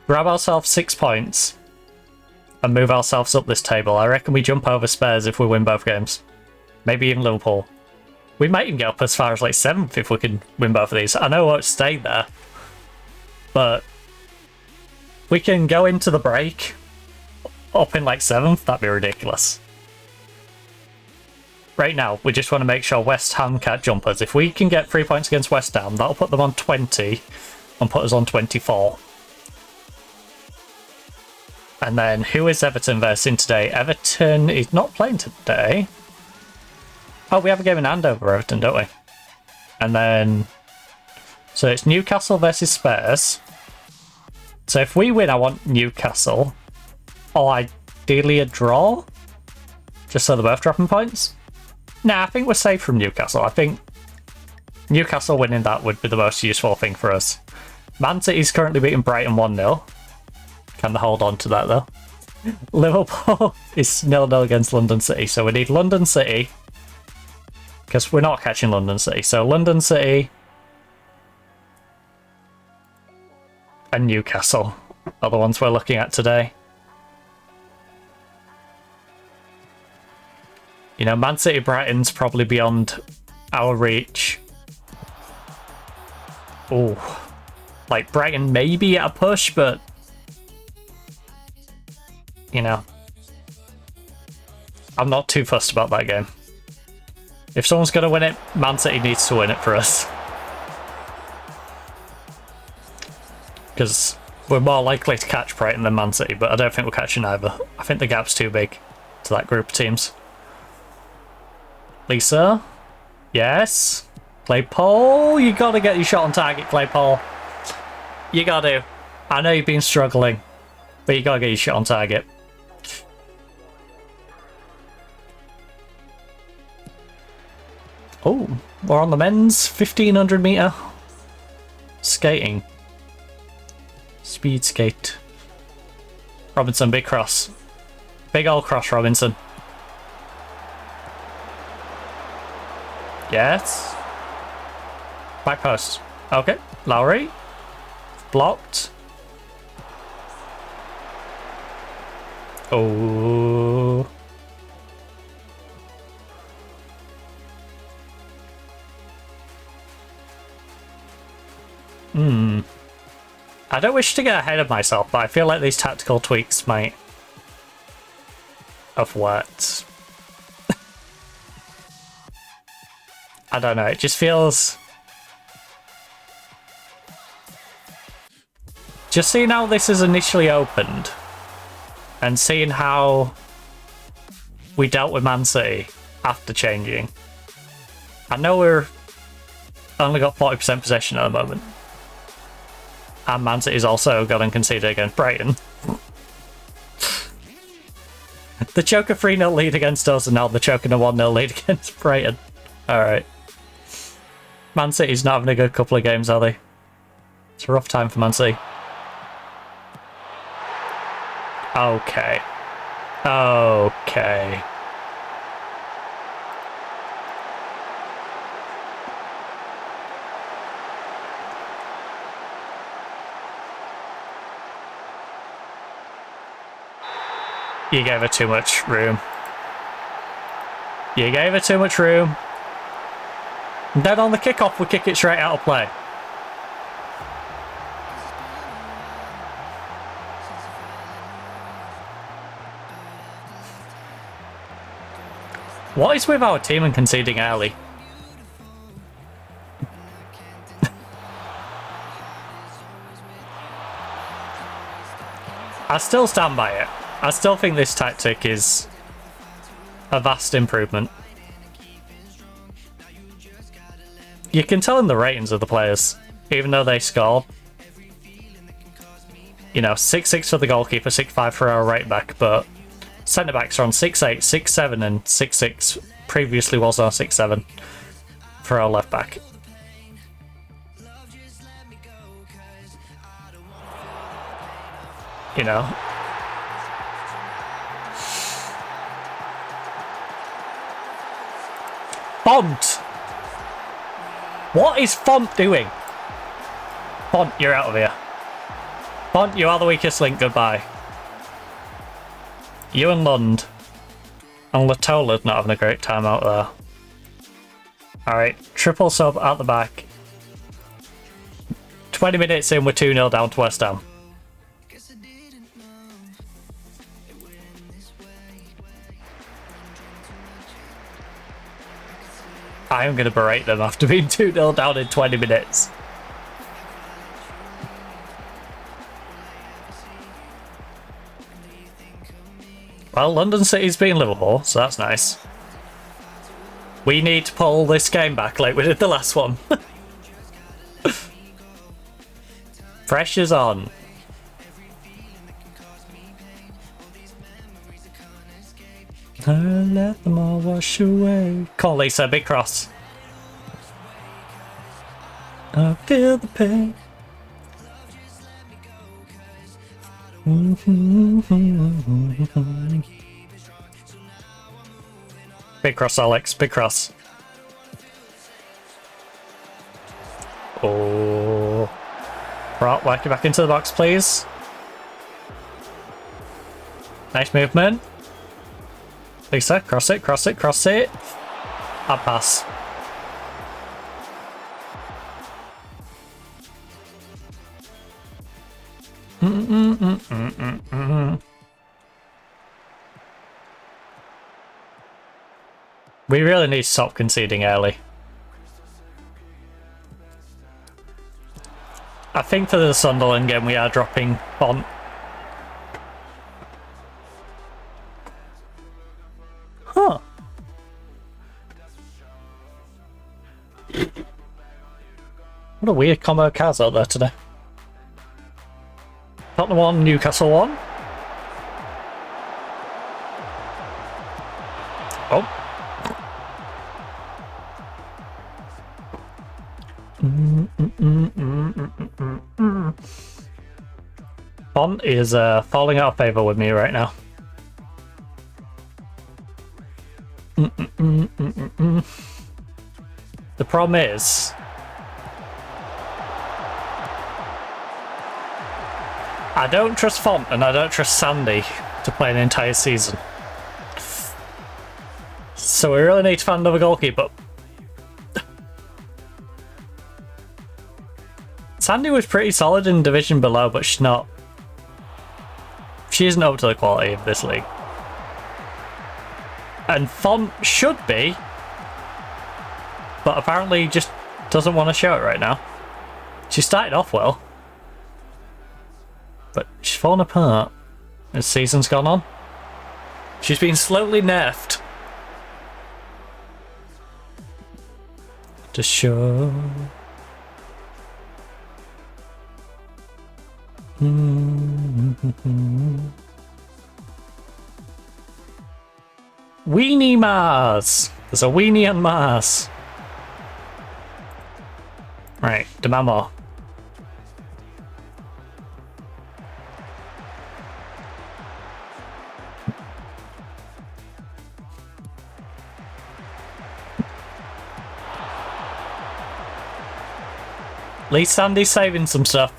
grab ourselves 6 points and move ourselves up this table. I reckon we jump over Spurs if we win both games. Maybe even Liverpool. We might even get up as far as like 7th if we can win both of these. I know we won't stay there, but we can go into the break up in like 7th. That'd be ridiculous. Right now, we just want to make sure West Ham can't jump us. If we can get 3 points against West Ham, that'll put them on 20 and put us on 24. And then, who is Everton versing today? Everton is not playing today. Oh, we have a game in hand over Everton, don't we? And then... So it's Newcastle versus Spurs. So if we win, I want Newcastle. Or ideally a draw? Just so they're both dropping points? Nah, I think we're safe from Newcastle. I think Newcastle winning that would be the most useful thing for us. Man City's currently beating Brighton 1-0. Can they hold on to that, though? Liverpool is 0-0 against London City, so we need London City. Because we're not catching London City. So London City and Newcastle are the ones we're looking at today. You know, Man City Brighton's probably beyond our reach. Oh, like Brighton maybe at a push, but you know, I'm not too fussed about that game. If someone's going to win it, Man City needs to win it for us. Because we're more likely to catch Brighton than Man City, but I don't think we're catching either. I think the gap's too big to that group of teams. Lisa? Yes? Claypole? You got to get your shot on target, Claypole. You got to. I know you've been struggling, but you got to get your shot on target. Oh, we're on the men's 1500 meter skating. Speed skate. Robinson, big cross. Big old cross, Robinson. Yes. Back post. Okay, Lowry. Blocked. Oh. I don't wish to get ahead of myself, but I feel like these tactical tweaks might have worked. I don't know, it just feels... Just seeing how this is initially opened, and seeing how we dealt with Man City after changing. I know we're only got 40% possession at the moment. And Man City's also got conceded against Brighton. The choker 3-0 lead against us, and now the choking a 1-0 lead against Brighton. Alright. Man City's not having a good couple of games, are they? It's a rough time for Man City. Okay. Okay. You gave her too much room. You gave her too much room. And then on the kickoff, we kick it straight out of play. What is with our team and conceding early? I still stand by it. I still think this tactic is a vast improvement. You can tell in the ratings of the players, even though they scored. You know, 6'6" for the goalkeeper, 6'5" for our right back, but centre backs are on 6'8", 6'7", and 6'6". Previously was our 6'7" for our left back. You know. Font! What is Font doing? Font, you're out of here. Font, you are the weakest link, goodbye. You and Lund. And Latola's not having a great time out there. Alright, triple sub at the back. 20 minutes in, we're 2-0 down to West Ham. I am going to berate them after being 2-0 down in 20 minutes. Well, London City's beating Liverpool, so that's nice. We need to pull this game back like we did the last one. Pressure's on. I let them all wash away. Call Lisa, big cross. I feel the pain. Big cross, Alex. Big cross. Oh. Right, work it back into the box, please. Nice movement. Lisa, cross it, cross it, cross it. I'll pass. We really need to stop conceding early. I think for the Sunderland game we are dropping Font. Huh. What a weird combo of cars out there today. Tottenham 1, Newcastle 1. Oh. Font is falling out of favour with me right now. The problem is, I don't trust Font and I don't trust Sandy to play an entire season. So we really need to find another goalkeeper. Sandy was pretty solid in division below, but she's not. She isn't up to the quality of this league. And Font should be, but apparently just doesn't want to show it right now. She started off well, but she's fallen apart as season's gone on. She's been slowly nerfed. To show. Weenie Mars! There's a weenie on Mars. Right, demand more. At least Sandy's saving some stuff.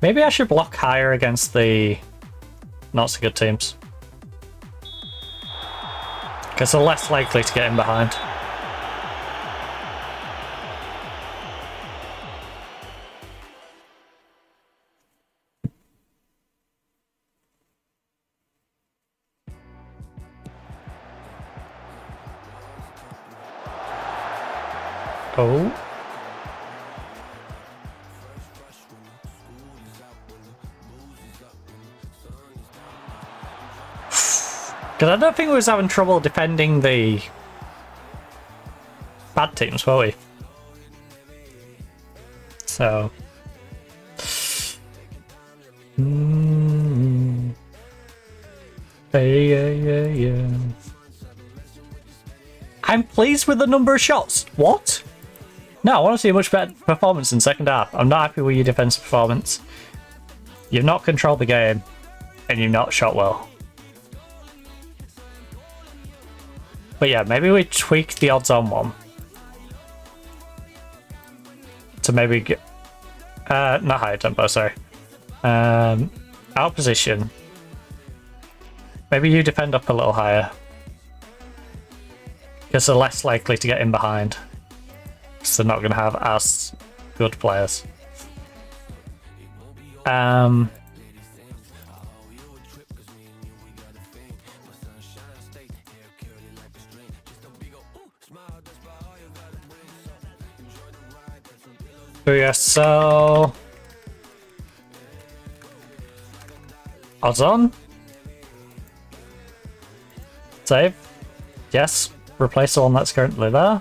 Maybe I should block higher against the not so good teams, because they're less likely to get in behind. Oh. Because I don't think we was having trouble defending the bad teams, were we? So... Yeah. I'm pleased with the number of shots. What? No, I want to see a much better performance in second half. I'm not happy with your defensive performance. You've not controlled the game, and you've not shot well. But yeah, maybe we tweak the odds on one. To maybe get... not higher tempo, sorry. Out position. Maybe you defend up a little higher. Because they're less likely to get in behind. Because they're not going to have as good players. So yeah, so... Odds on? Save? Yes. Replace the one that's currently there.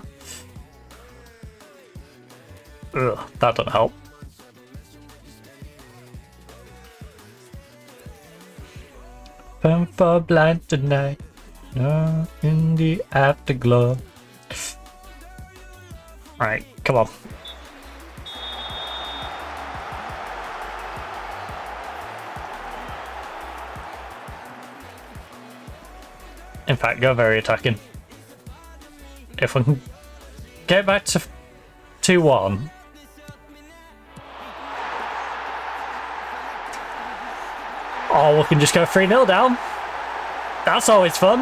Ugh, that doesn't help. Burn for blind tonight. No, in the afterglow. Right, come on. In fact, go very attacking. If we can get back to 2-1. Oh, we can just go 3-0 down. That's always fun.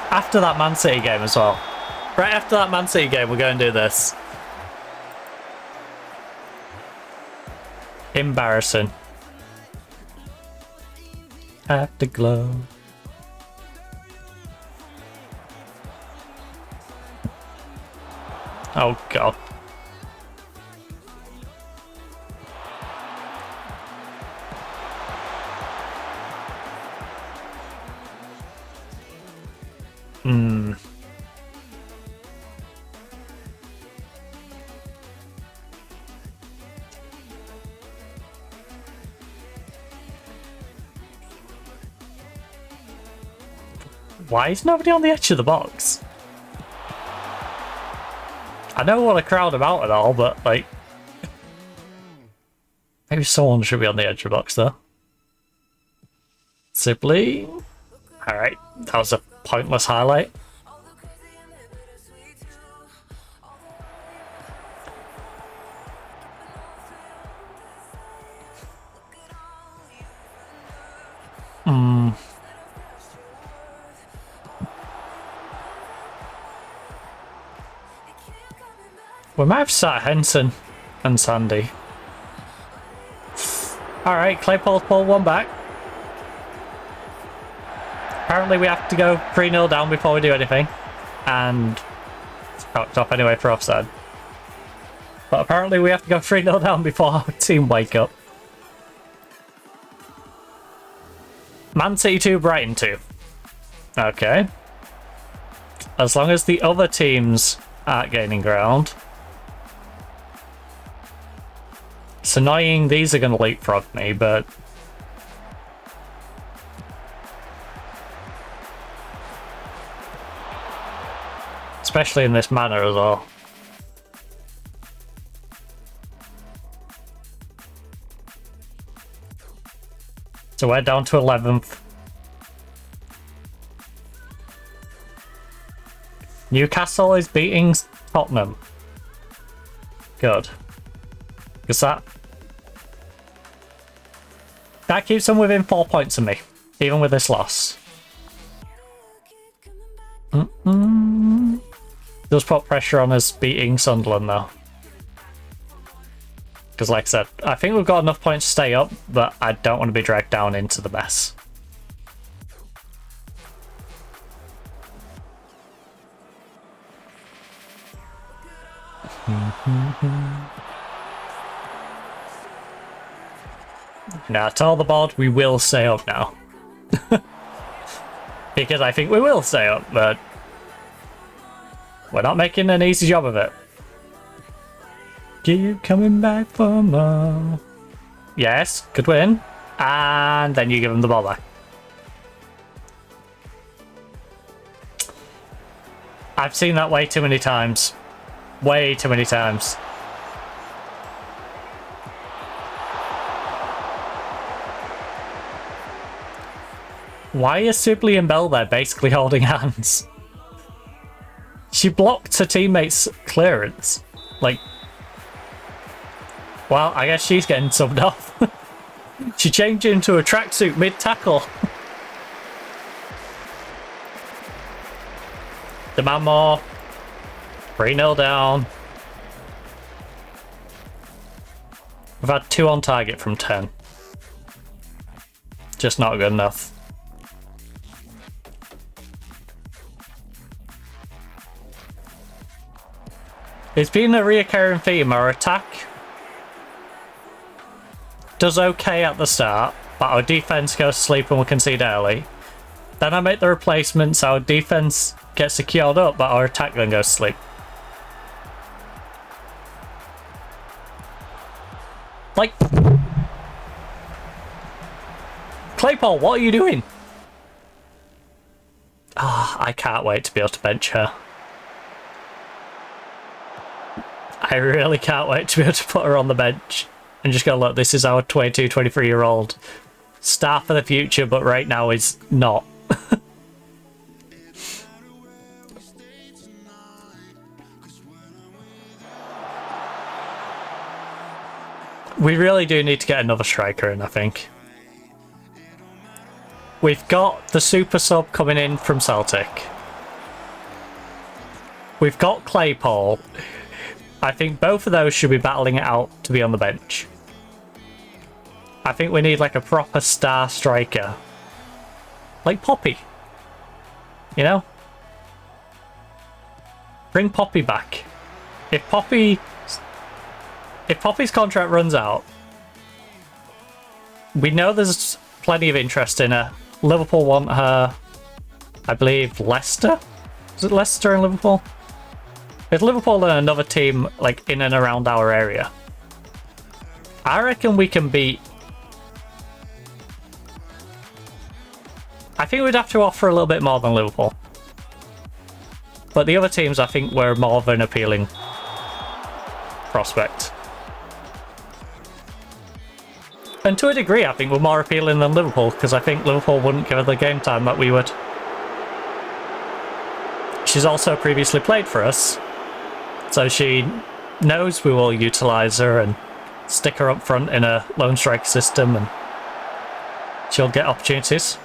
After that Man City game as well. Right after that Man City game, we're going to do this. Embarrassing. Afterglow. Oh god. Why is nobody on the edge of the box? I don't want to crowd them out at all, but like... Maybe someone should be on the edge of the box though. Sibley. Alright, that was a pointless highlight. We might have sat Henson and Sandy. Alright, Claypole's pulled one back. Apparently we have to go 3-0 down before we do anything. And it's cocked off anyway for offside. But apparently we have to go 3-0 down before our team wake up. Man City 2, Brighton 2. Okay. As long as the other teams aren't gaining ground. It's annoying these are going to leapfrog me, but... Especially in this manner as well. So we're down to 11th. Newcastle is beating Tottenham. Good. Because that keeps them within 4 points of me, even with this loss. Does put pressure on us beating Sunderland though. Because like I said, I think we've got enough points to stay up, but I don't want to be dragged down into the mess. Now, tell the board we will stay up now. Because I think we will stay up, but we're not making an easy job of it. Keep coming back for more. Yes, good win. And then you give him the ball back. I've seen that way too many times. Way too many times. Why is Sibley and Bell there basically holding hands? She blocked her teammate's clearance. Like, well, I guess she's getting subbed off. She changed into a tracksuit mid-tackle. Demand more. 3-0 down. We've had 2 on target from 10. Just not good enough. It's been a reoccurring theme. Our attack does okay at the start, but our defense goes to sleep and we concede early. Then I make the replacements, our defense gets secured up, but our attack then goes to sleep. Like, Claypole, what are you doing? Ah, I can't wait to be able to bench her. I really can't wait to be able to put her on the bench and just go, look, this is our 22, 23-year-old star for the future, but right now is not. We really do need to get another striker in, I think. We've got the super sub coming in from Celtic. We've got Claypole. I think both of those should be battling it out to be on the bench. I think we need like a proper star striker. Like Poppy. You know? Bring Poppy back. If Poppy's contract runs out, we know there's plenty of interest in her. Liverpool want her. I believe Leicester? Is it Leicester and Liverpool? It's Liverpool and another team like in and around our area. I reckon we can beat. I think we'd have to offer a little bit more than Liverpool. But the other teams, I think, were more of an appealing prospect. And to a degree, I think we're more appealing than Liverpool, because I think Liverpool wouldn't give her the game time that we would. She's also previously played for us, so she knows we will utilise her and stick her up front in a lone strike system, and she'll get opportunities.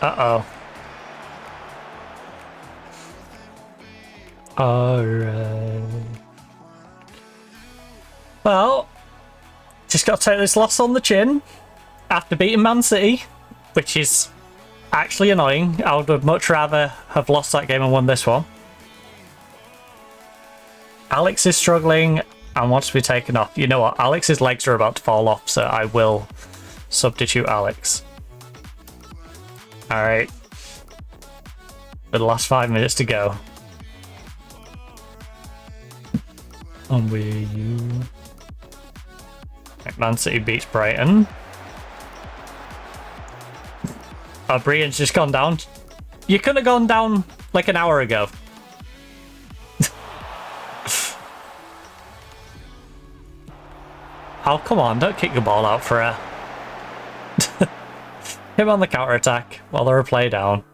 Uh-oh. Alright. Well, just got to take this loss on the chin after beating Man City, which is actually annoying. I would much rather have lost that game and won this one. Alex is struggling and wants to be taken off. You know what? Alex's legs are about to fall off, so I will substitute Alex. Alright. The last 5 minutes to go. On with you. Man City beats Brighton. Oh, Brian's just gone down. You could have gone down like an hour ago. Oh, come on, don't kick the ball out for her. Him on the counter attack while they're a play down.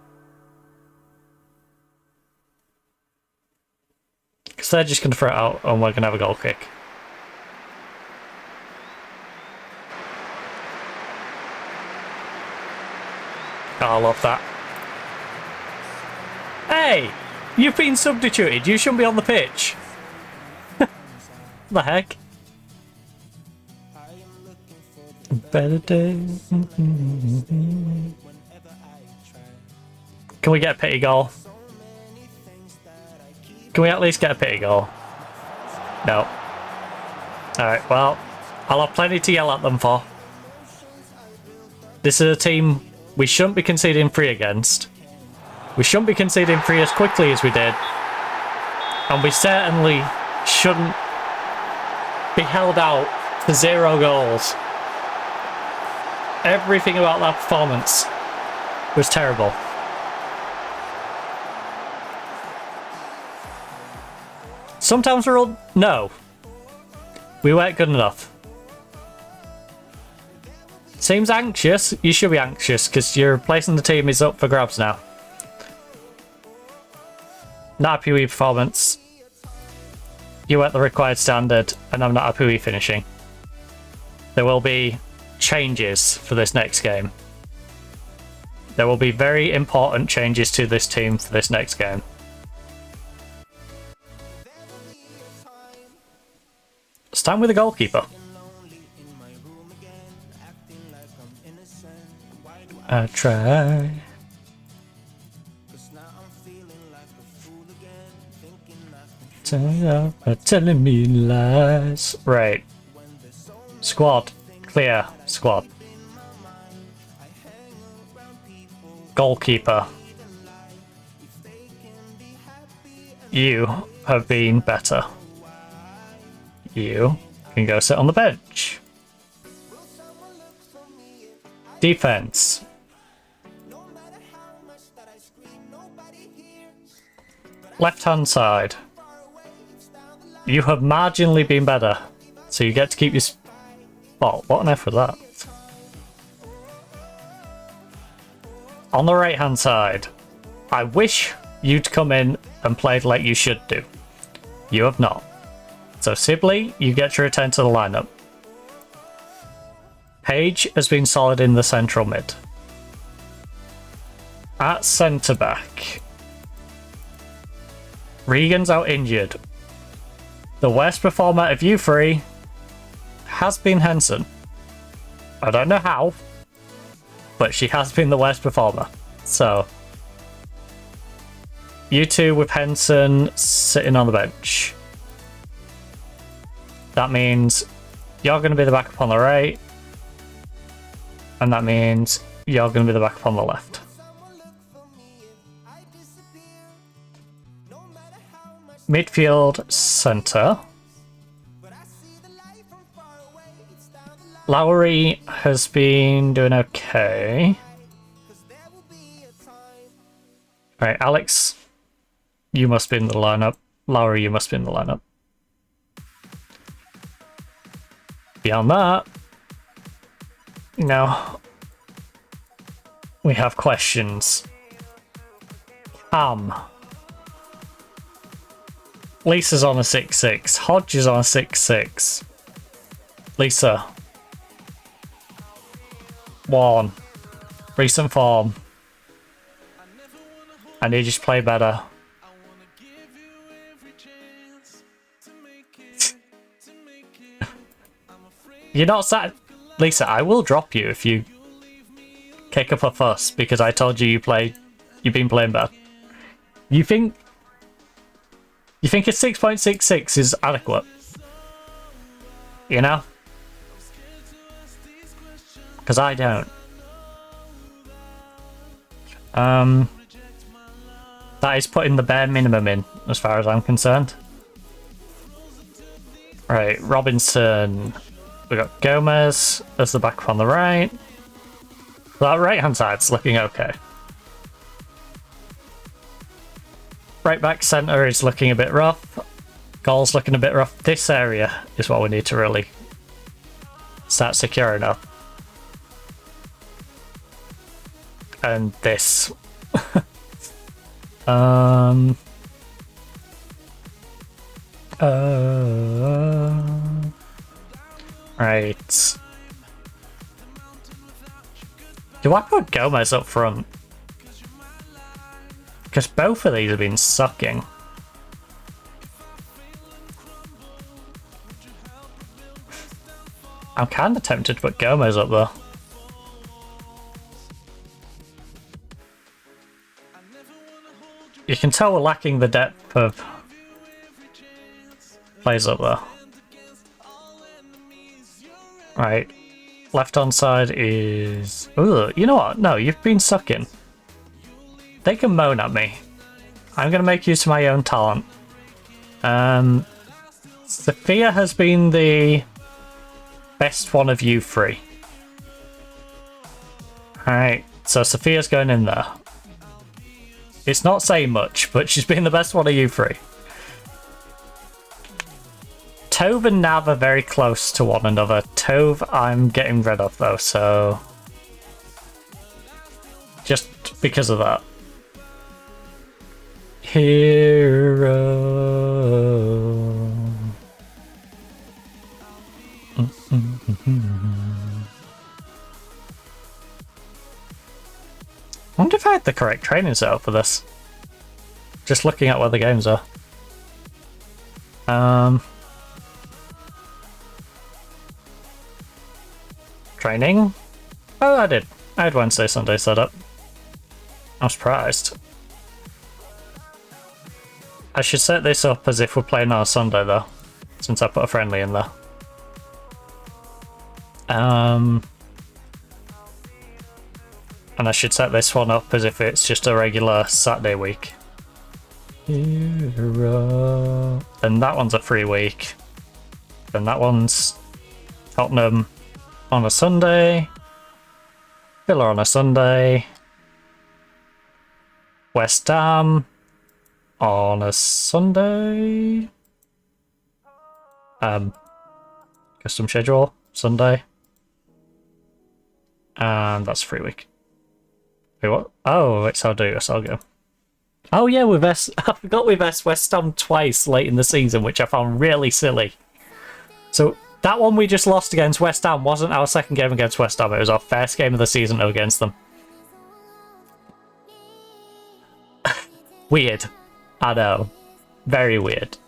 Because they're just going to throw it out and we're going to have a goal kick. Oh, I love that. Hey! You've been substituted. You shouldn't be on the pitch. The heck? Better days. Can we get a pity goal? Can we at least get a pity goal? No. Alright, well, I'll have plenty to yell at them for. This is a team we shouldn't be conceding 3 against. We shouldn't be conceding 3 as quickly as we did. And we certainly shouldn't be held out for 0 goals. Everything about that performance was terrible. Sometimes we're all... No. We weren't good enough. Seems anxious. You should be anxious because your place in the team is up for grabs now. Not happy with your performance. You weren't the required standard, and I'm not happy with your finishing. There will be changes for this next game. There will be very important changes to this team for this next game. Stand with the goalkeeper. I try. Telling me lies. Right. Squad. Clear. Squad. Goalkeeper. You have been better. You can go sit on the bench. Defense. Left hand side. You have marginally been better, so you get to keep your spot. What on earth was that? On the right hand side, I wish you'd come in and played like you should do. You have not. So Sibley, you get your return to the lineup. Page has been solid in the central mid. At centre back, Regan's out injured. The worst performer of you 3 has been Henson. I don't know how, but she has been the worst performer. So, you 2 with Henson sitting on the bench. That means you're going to be the backup on the right, and that means you're going to be the backup on the left. Midfield centre. Lowry has been doing okay. Alright, Alex, you must be in the lineup. Lowry, you must be in the lineup. Beyond that, no. We have questions. Lisa's on a 6-6. Hodge is on a 6-6. Lisa. 1. Recent form. I need you to play better. You're not sat... Lisa, I will drop you if you kick up a fuss because I told you you've been playing bad. You think a 6.66 is adequate? You know? Because I don't. That is putting the bare minimum in, as far as I'm concerned. Right, Robinson. We got Gomez as the back on the right. That right hand side's looking okay. Right back centre is looking a bit rough. Goal's looking a bit rough. This area is what we need to really start securing up. And this. Right. Do I put Gomez up front? Because both of these have been sucking. I'm kind of tempted to put Gomez up though. You can tell we're lacking the depth of plays up there. Right. Left hand side is... Ooh, you know what? No, you've been sucking. They can moan at me. I'm going to make use of my own talent. Sophia has been the best one of you three. Alright, so Sophia's going in there. It's not saying much, but she's been the best one of you three. Tove and Nav are very close to one another. Tove I'm getting rid of though, so... just because of that. Hero. I wonder if I had the correct training setup for this. Just looking at where the games are. Training? Oh, I did. I had Wednesday, Sunday set up. I'm surprised. I should set this up as if we're playing on a Sunday though, since I put a friendly in there. And I should set this one up as if it's just a regular Saturday week. Hero. Then that one's a free week. Then that one's Tottenham on a Sunday. Villa on a Sunday. West Ham on a Sunday. Custom schedule, Sunday. And that's free week. Wait, what? Oh, it's how do I'll go. Oh yeah, I forgot we've S West Ham twice late in the season, which I found really silly. So that one we just lost against West Ham wasn't our second game against West Ham, it was our first game of the season against them. Weird. I know. Very weird.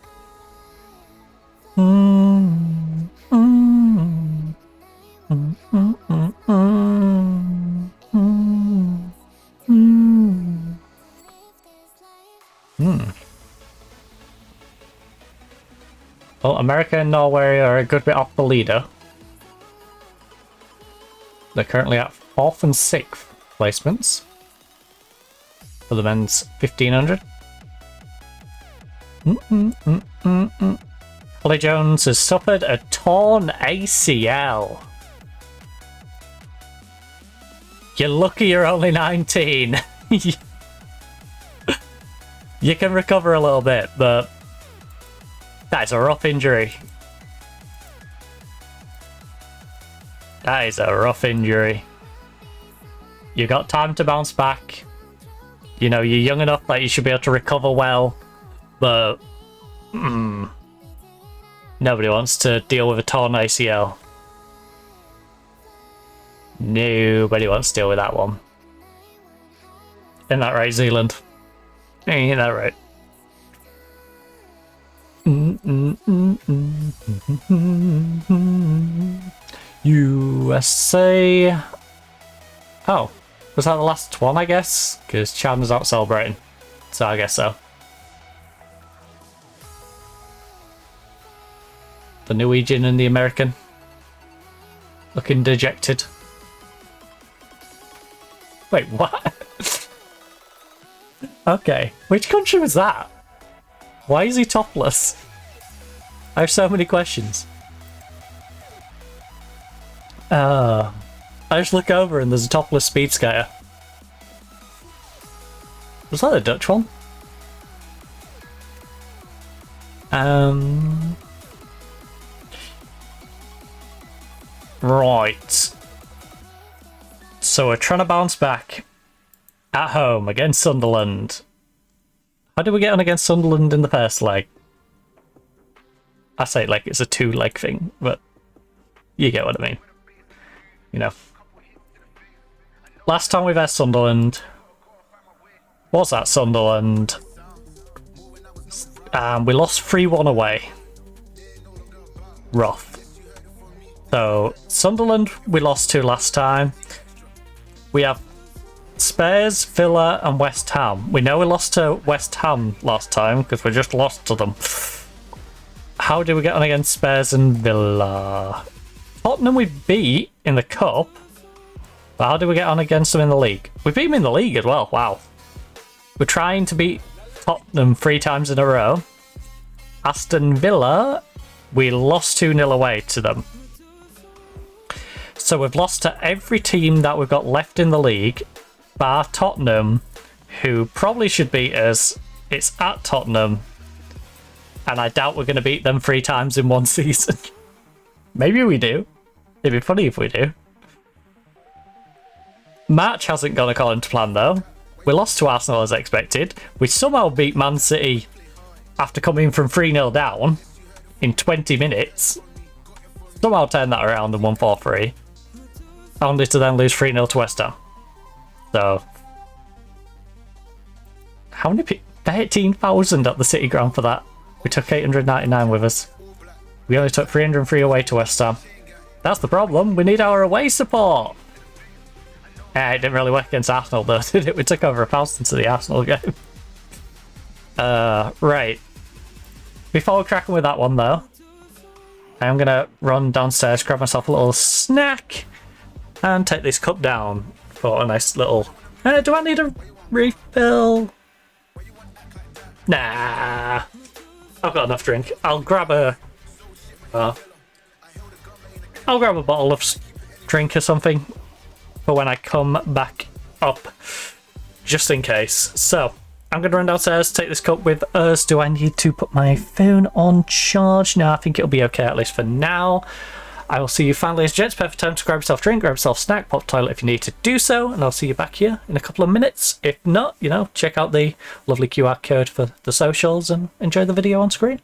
Well, America and Norway are a good bit off the leader. They're currently at 4th and 6th placements for the men's 1500. Holly Jones has suffered a torn ACL. You're lucky you're only 19. You can recover a little bit, but that is a rough injury. That is a rough injury. You got time to bounce back. You know, you're young enough that you should be able to recover well, but nobody wants to deal with a torn ACL. Nobody wants to deal with that one. Isn't that right, Zealand? Ain't that right? USA. Oh, was that the last one, I guess? Because China's out celebrating. So I guess so. The Norwegian and the American. Looking dejected. Wait, what? Okay, which country was that? Why is he topless? I have so many questions. I just look over and there's a topless speed skater. Was that a Dutch one? Right. So we're trying to bounce back at home against Sunderland. How did we get on against Sunderland in the first leg? I say like it's a 2-leg thing, but you get what I mean. You know. last time we had Sunderland was at Sunderland. We lost 3-1 away. Rough. So, Sunderland we lost to last time. We have Spurs, Villa and West Ham. We know we lost to West Ham last time because we just lost to them. How do we get on against Spurs and Villa? Tottenham we beat in the Cup. But how do we get on against them in the league? We beat them in the league as well. Wow. We're trying to beat Tottenham 3 times in a row. Aston Villa, we lost 2-0 away to them. So we've lost to every team that we've got left in the league, bar Tottenham, who probably should beat us. It's at Tottenham, and I doubt we're going to beat them 3 times in one season. Maybe we do. It'd be funny if we do. March hasn't gone according to plan though. We lost to Arsenal as expected. We somehow beat Man City after coming from 3-0 down in 20 minutes. Somehow turned that around and won 4-3. Only to then lose 3-0 to West Ham. So, how many people? 13,000 at the City ground for that. We took 899 with us. We only took 303 away to West Ham. That's the problem. We need our away support. It didn't really work against Arsenal though, did it? We took over 1,000 to the Arsenal game. Right. Before we crack on with that one though, I'm going to run downstairs, grab myself a little snack, and take this cup down for a nice little... do I need a refill? Nah. I've got enough drink. I'll grab a... I'll grab a bottle of drink or something for when I come back up, just in case. So, I'm going to run downstairs, take this cup with us. Do I need to put my phone on charge? No, I think it'll be okay, at least for now. I will see you finally, ladies and gents. Perfect time to grab yourself a drink, grab yourself a snack, pop to the toilet if you need to do so, and I'll see you back here in a couple of minutes. If not, you know, check out the lovely QR code for the socials and enjoy the video on screen.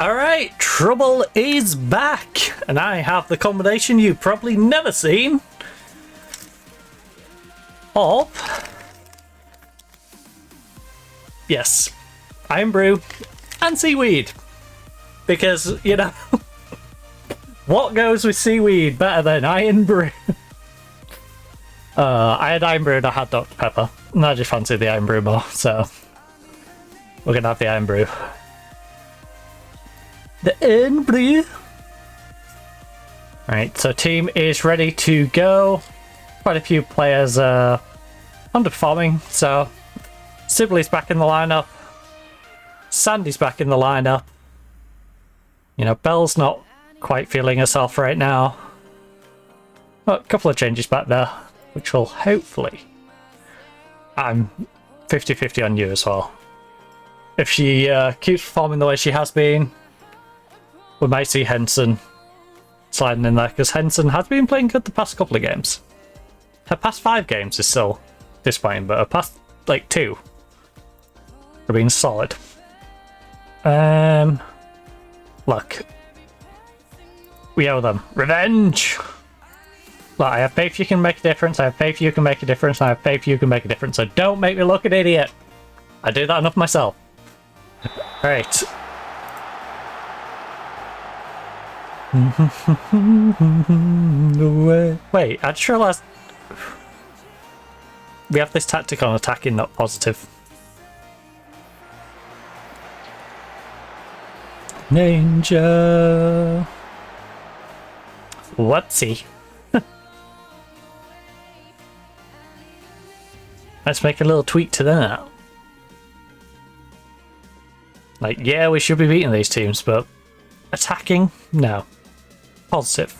Alright, Trouble is back, and I have the combination you've probably never seen of, yes, Iron Brew and Seaweed, because, you know, what goes with Seaweed better than Iron Brew? I had Iron Brew and I had Dr. Pepper, and I just fancied the Iron Brew more, so we're gonna have the Iron Brew. The Iron Brew. Right, so team is ready to go. Quite a few players underperforming, so Sibley's back in the lineup. Sandy's back in the lineup. You know, Belle's not quite feeling herself right now. Well, a couple of changes back there, which will hopefully... I'm 50-50 on you as well. If she keeps performing the way she has been, we might see Henson sliding in there, because Henson has been playing good the past couple of games. Her past 5 games is still disappointing, but her past, like, 2 are being solid. Look. We owe them revenge! Look, I have faith you can make a difference, I have faith you can make a difference, I have faith you can make a difference, so don't make me look an idiot! I do that enough myself. Right. Wait, I just realised we have this tactic on attacking, not positive. Ninja. Whoopsie. Let's make a little tweak to that. Like, yeah, we should be beating these teams, but attacking? No. Positive.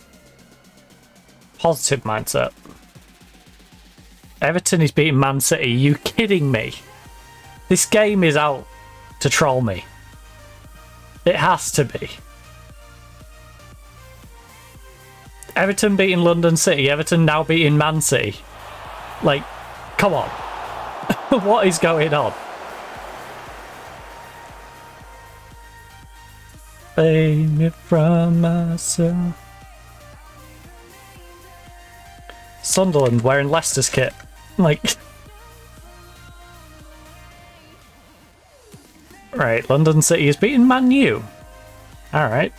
Positive mindset. Everton is beating Man City. You kidding me? This game is out to troll me. It has to be. Everton beating London City. Everton now beating Man City. Like, come on. What is going on? Save me from myself. Sunderland wearing Leicester's kit. Like... Right, London City is beating Man U. Alright.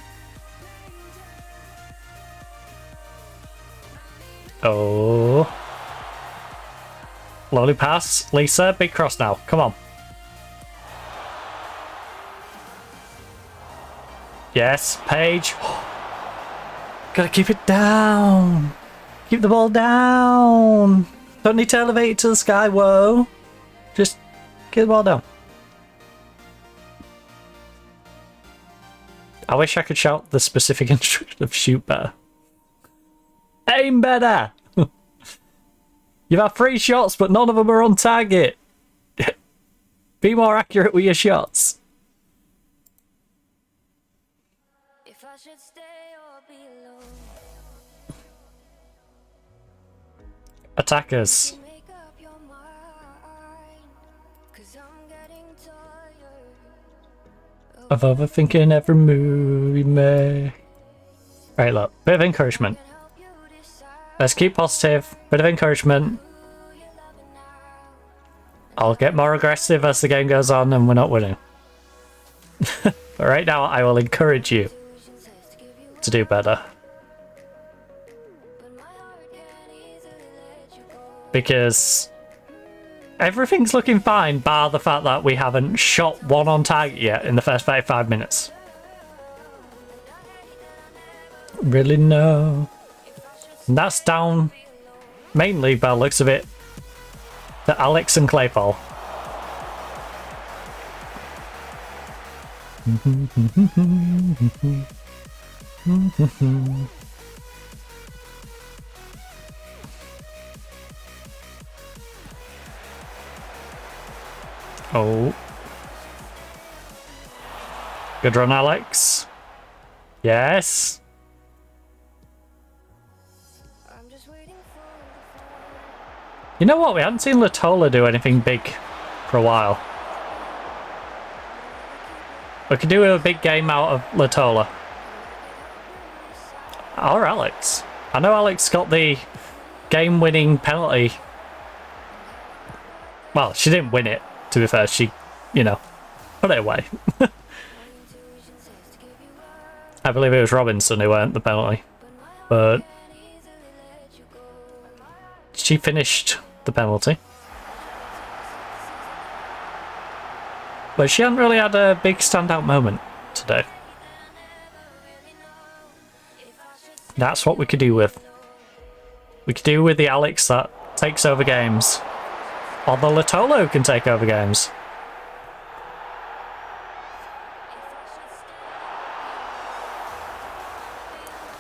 Oh. Lovely pass. Lisa, big cross now. Come on. Yes, Paige. Gotta keep it down. Keep the ball down. Don't need to elevate it to the sky, whoa. Just get the ball down. I wish I could shout the specific instruction of shoot better. Aim better! You've had 3 shots, but none of them are on target. Be more accurate with your shots. If I should stay or be alone. Attackers. Of overthinking every move you make. Right, look, bit of encouragement. Let's keep positive, bit of encouragement. I'll get more aggressive as the game goes on and we're not winning. But right now, I will encourage you to do better. Because everything's looking fine, bar the fact that we haven't shot 1 on target yet in the first 35 minutes. Really no. And that's down mainly, by the looks of it, to Alex and Claypole. Oh. Good run, Alex. Yes. You know what? We haven't seen Latola do anything big for a while. We could do a big game out of Latola. Or Alex. I know Alex got the game-winning penalty. Well, she didn't win it, to be fair. She, you know, put it away. I believe it was Robinson who earned the penalty. But she finished the penalty. But she hadn't really had a big standout moment today. That's what we could do with. We could do with the Alex that takes over games. Or the Latola who can take over games.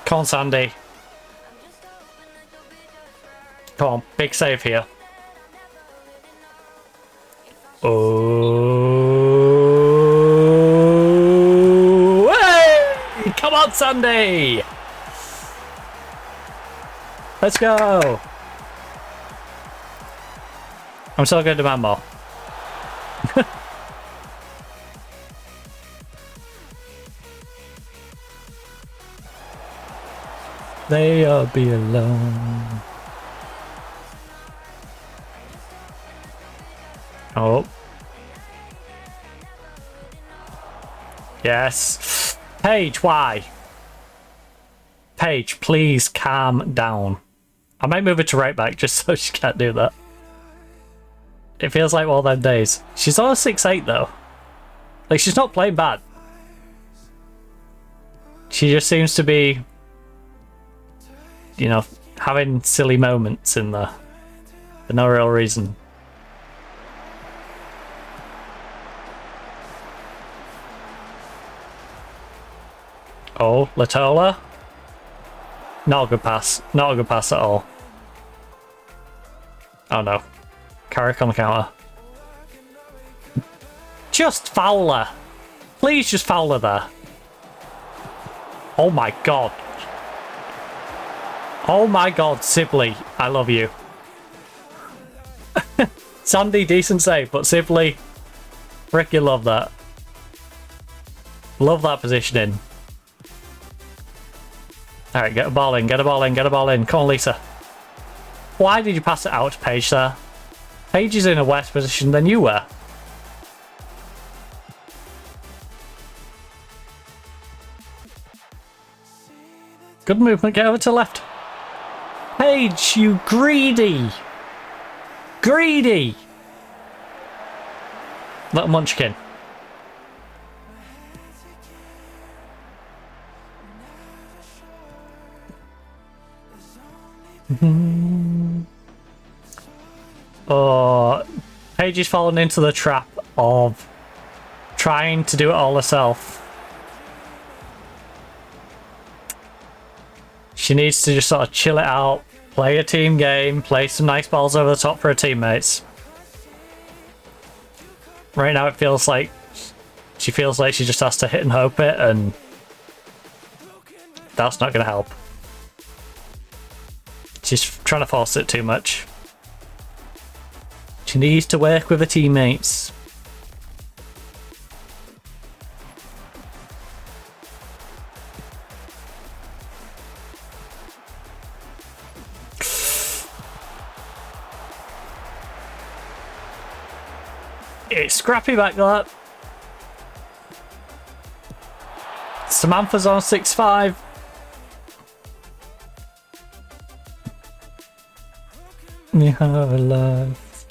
Come on, Sandy. Come on, big save here. Oh, hey! Come on, Sandy! Let's go! I'm still going to demand more. They'll be alone. Oh. Yes. Paige, why? Paige, please calm down. I might move her to right back just so she can't do that. It feels like all them days. She's on a 6'8" though. Like, she's not playing bad. She just seems to be, you know, having silly moments in there for no real reason. Oh, Latola. Not a good pass. Not a good pass at all. Oh no. Carrick on the counter. Just foul her. Please just foul her there. Oh my god. Oh my god, Sibley. I love you. Sandy, decent save, but Sibley, freaking love that. Love that positioning. Alright, get a ball in, get a ball in, get a ball in. Come on, Lisa. Why did you pass it out to Paige there? Paige is in a worse position than you were. Good movement, get over to left. Paige, you greedy! Greedy! Little munchkin. Oh, Paige is fallen into the trap of trying to do it all herself. She needs to just sort of chill it out, play a team game, play some nice balls over the top for her teammates. Right now it feels like she just has to hit and hope it, and that's not going to help. She's trying to force it too much. She needs to work with her teammates. It's scrappy back there. Samantha's on 6'5". You have a life.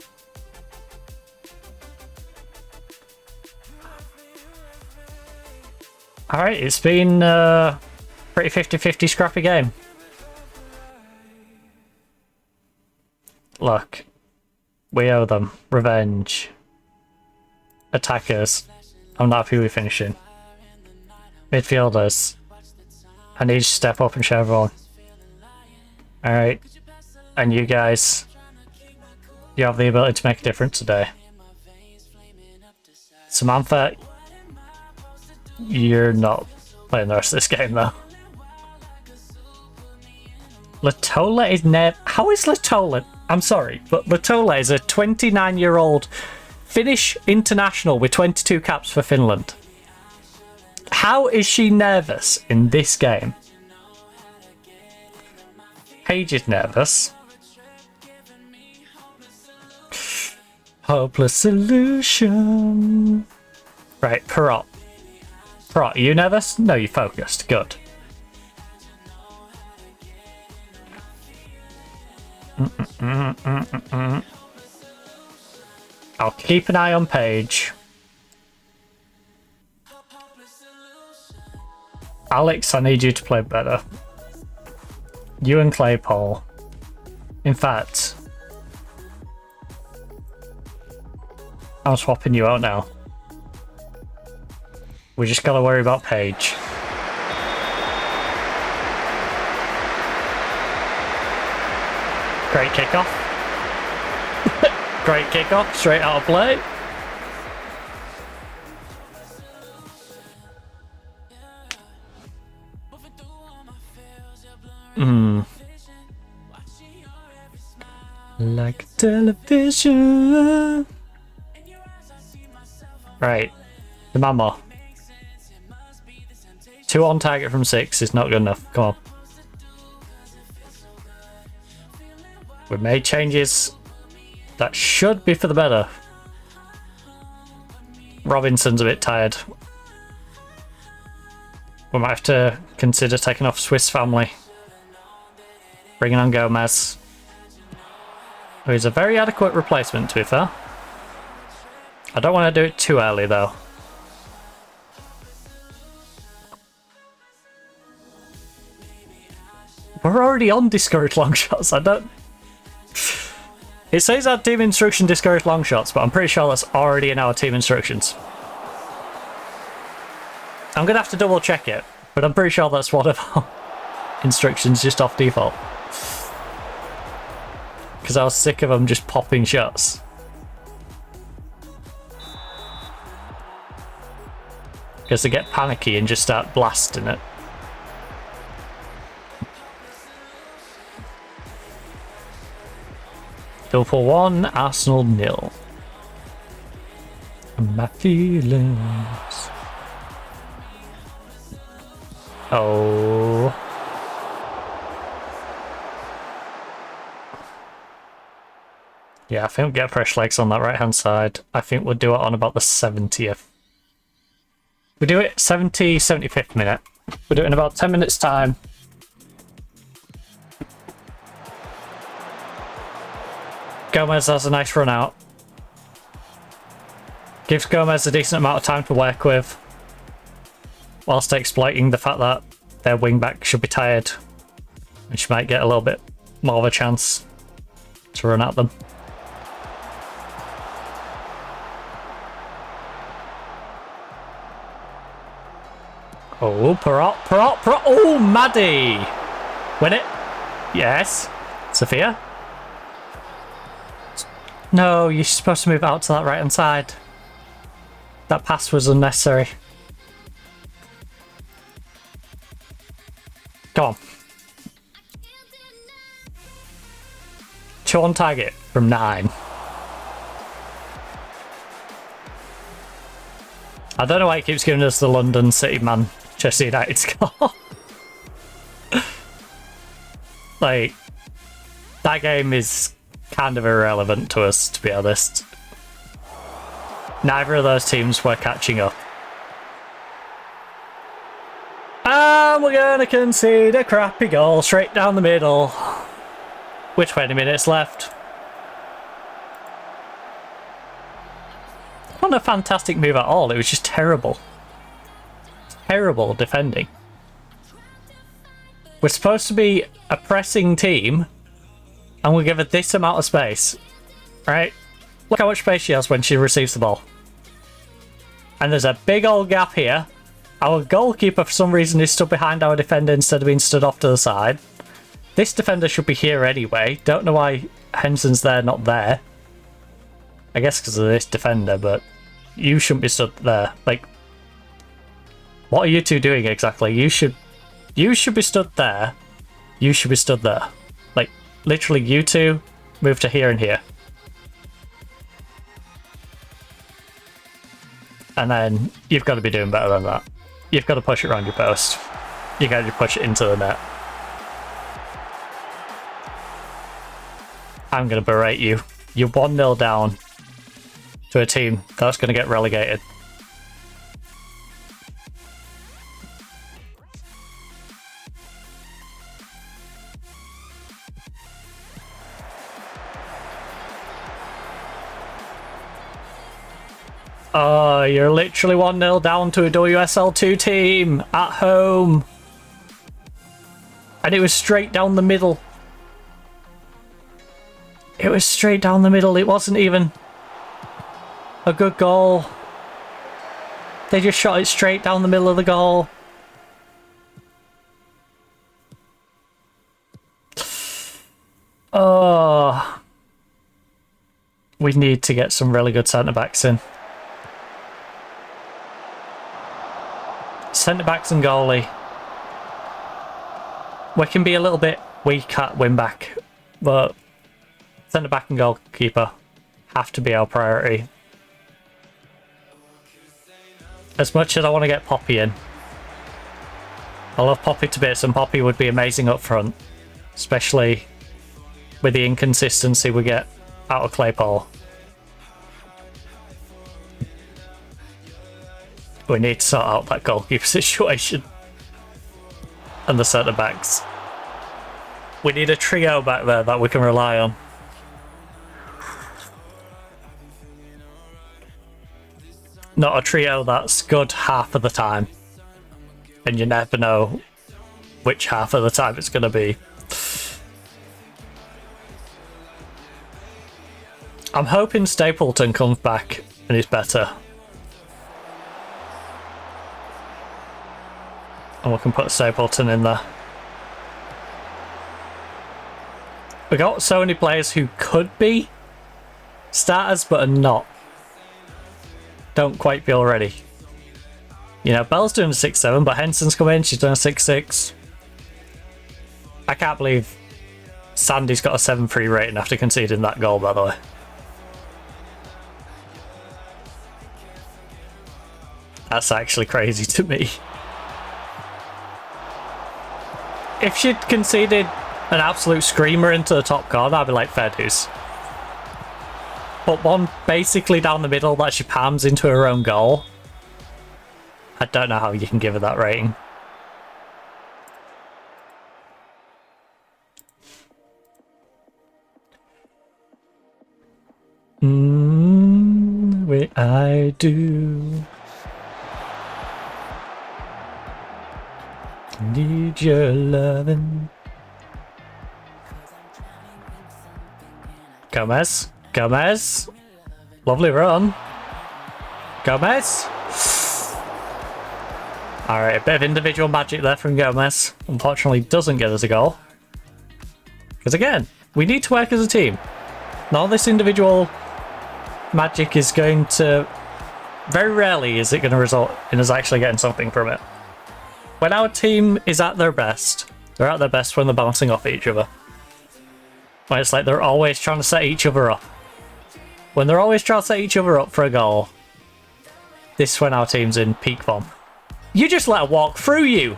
Alright, it's been pretty 50-50 scrappy game. Look, we owe them revenge. Attackers, I'm not happy with finishing. Midfielders, I need you to step up and show everyone. Alright, and you guys, you have the ability to make a difference today. Samantha, you're not playing the rest of this game, though. Latola is never... How is Latola... I'm sorry, but Latola is a 29-year-old Finnish international with 22 caps for Finland. How is she nervous in this game? Paige is nervous. Hopeless solution. Right, Perot. Perot, are you nervous? No, you're focused. Good. I'll keep an eye on Paige. Alex, I need you to play better. You and Claypole. In fact, I'm swapping you out now. We just gotta worry about Paige. Great kickoff. Great kickoff, straight out of play. Like television. Right, the mama. 2 on target from 6 is not good enough. Come on. We've made changes that should be for the better. Robinson's a bit tired. We might have to consider taking off Swiss Family. Bringing on Gomez. Who is a very adequate replacement, to be fair. I don't want to do it too early, though. We're already on discouraged long shots. I don't... It says our team instruction discouraged long shots, but I'm pretty sure that's already in our team instructions. I'm going to have to double check it, but I'm pretty sure that's one of our instructions just off default. Because I was sick of them just popping shots. Because they get panicky and just start blasting it. Liverpool 1, Arsenal 0. My feelings. Oh. Yeah, I think we'll get fresh legs on that right hand side. I think we'll do it on about the 70th. We do it 70, 75th minute. We'll do it in about 10 minutes time. Gomez has a nice run out. Gives Gomez a decent amount of time to work with, whilst exploiting the fact that their wing back should be tired, and she might get a little bit more of a chance to run at them. Oh, Perot. Oh, Maddie! Win it. Yes. Sophia. No, you're supposed to move out to that right hand side. That pass was unnecessary. Go on. 2 on target from 9. I don't know why it keeps giving us the London City Manchester United score. Like, that game is kind of irrelevant to us, to be honest. Neither of those teams were catching up. And we're going to concede a crappy goal straight down the middle. With 20 minutes left. Not a fantastic move at all, it was just terrible. Terrible defending. We're supposed to be a pressing team, and we give her this amount of space. Right? Look how much space she has when she receives the ball. And there's a big old gap here. Our goalkeeper, for some reason, is stood behind our defender instead of being stood off to the side. This defender should be here anyway. Don't know why Henson's there, not there. I guess because of this defender, but you shouldn't be stood there. Like, What are you two doing exactly? You should be stood there. You should be stood there. Like, literally, you two move to here and here. And then you've got to be doing better than that. You've got to push it around your post. You got to push it into the net. I'm going to berate you. You're 1-0 down to a team that's going to get relegated. Oh, you're literally 1-0 down to a WSL2 team at home. And it was straight down the middle. It was straight down the middle. It wasn't even a good goal. They just shot it straight down the middle of the goal. Oh. We need to get some really good centre-backs in. Centre-backs and goalie. We can be a little bit weak at wing-back, but centre-back and goalkeeper have to be our priority. As much as I want to get Poppy in. I love Poppy to bits, and Poppy would be amazing up front. Especially with the inconsistency we get out of Claypole. We need to sort out that goalkeeper situation. And the centre-backs. We need a trio back there that we can rely on. Not a trio that's good half of the time. And you never know which half of the time it's going to be. I'm hoping Stapleton comes back and is better. And we can put Stapleton in there. We got so many players who could be starters but are not. Don't quite feel ready. You know, Belle's doing a 6-7, but Henson's come in, she's doing a 6-6. I can't believe Sandy's got a 7-3 rating after conceding that goal, by the way. That's actually crazy to me. If she'd conceded an absolute screamer into the top corner, I'd be like, fair dues. But one basically down the middle that she palms into her own goal. I don't know how you can give her that rating. I do. Need your lovin'. Gomez. Gomez. Lovely run. Gomez. Alright, a bit of individual magic there from Gomez. Unfortunately, doesn't get us a goal. Because again, we need to work as a team. None of this individual magic is going to... Very rarely is it going to result in us actually getting something from it. When our team is at their best, they're at their best when they're bouncing off each other. When it's like they're always trying to set each other up. When they're always trying to set each other up for a goal, this is when our team's in peak form. You just let her walk through you!